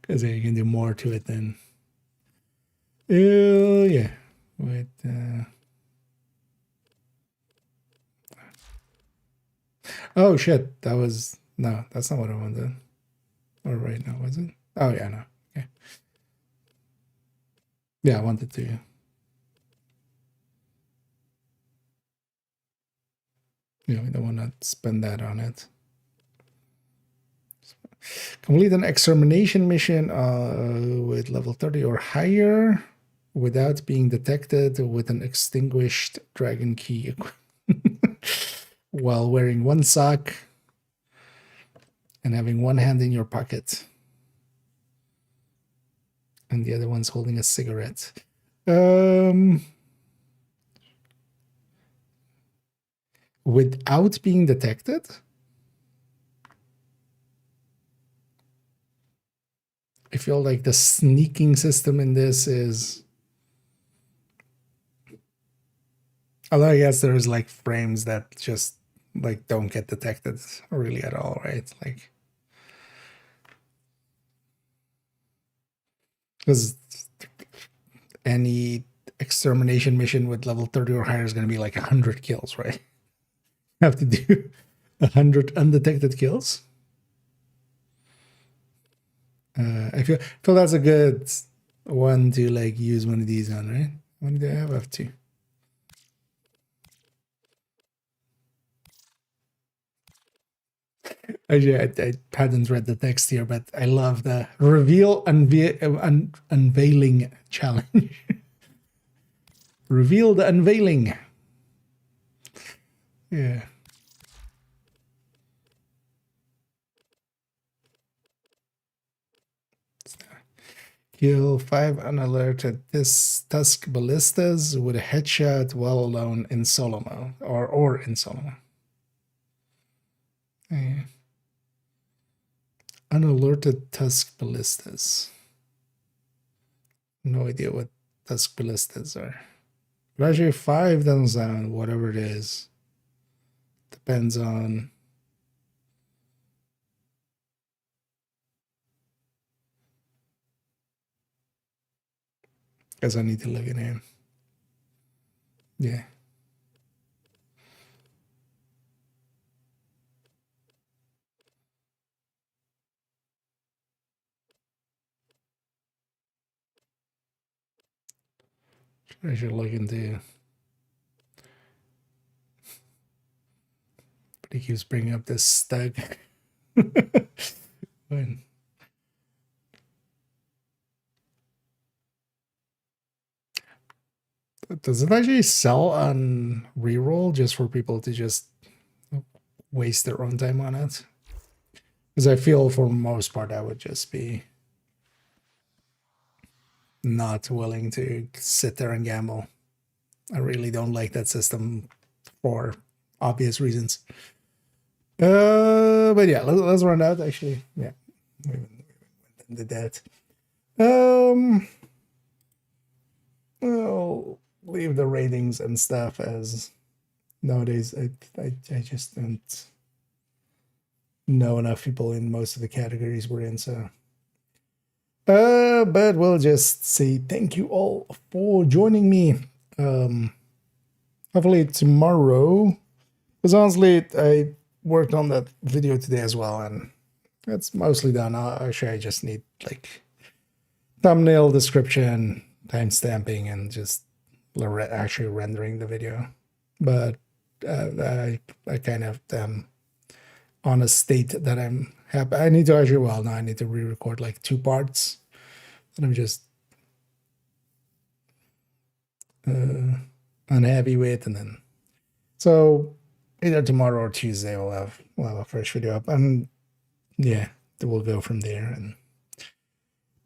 Because you can do more to it than yeah. With oh shit, that was no, that's not what I wanted. Or right now, was it? Oh yeah, no. Okay. Yeah, I wanted to. Yeah, we don't want to spend that on it. Complete an extermination mission with level 30 or higher without being detected with an extinguished dragon key while wearing one sock and having one hand in your pocket. And the other one's holding a cigarette. Without being detected? I feel like the sneaking system in this is... Although I guess there's like frames that just like don't get detected really at all, right? Like... Because any extermination mission with level 30 or higher is going to be like 100 kills, right? You have to do 100 undetected kills. I feel that's a good one to like use one of these on, right? What do I have? I have 2. Actually, I hadn't read the text here, but I love the reveal unveiling challenge. Reveal the unveiling. Yeah. Kill 5 unalerted Tusk ballistas with a headshot while alone in solo mode or in solo mode. Yeah. Unalerted Tusk ballistas. No idea what Tusk ballistas are. But actually 5 doesn't sound whatever it is. Depends on... Guess I need to look at him. Yeah. I should look into. But he keeps bringing up this stag. When does it actually sell on reroll just for people to just waste their own time on it? Because I feel for the most part I would just be not willing to sit there and gamble. I really don't like that system for obvious reasons. But yeah, let's run out actually. Yeah, we did that. I'll leave the ratings and stuff as nowadays. I just don't know enough people in most of the categories we're in, so. But we'll just say thank you all for joining me. Hopefully tomorrow, because honestly, I worked on that video today as well, and it's mostly done. Actually, I just need like thumbnail, description, timestamping, and just actually rendering the video. But I kind of am on a state that I'm happy. I need to actually, well, now I need to re-record like 2 parts that I'm just unhappy with, and then so either tomorrow or Tuesday we'll have a fresh video up, and yeah, we'll go from there and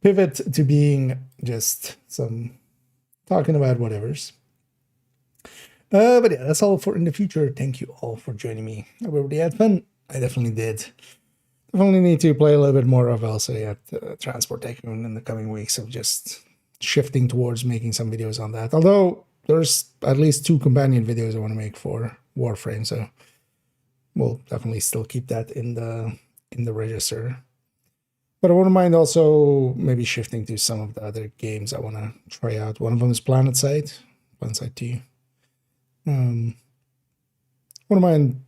pivot to being just some talking about whatever's. But yeah, that's all for in the future. Thank you all for joining me. I hope everybody had fun. I definitely did. Definitely need to play a little bit more of also at Transport Tycoon in the coming weeks, of just shifting towards making some videos on that. Although there's at least 2 companion videos I want to make for Warframe, so we'll definitely still keep that in the register. But I wouldn't mind also maybe shifting to some of the other games I want to try out. One of them is PlanetSide 2. Wouldn't mind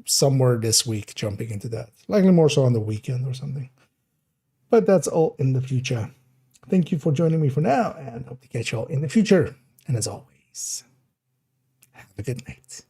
somewhere this week jumping into that. Likely more so on the weekend or something. But that's all in the future. Thank you for joining me for now, and hope to catch you all in the future. And as always, have a good night.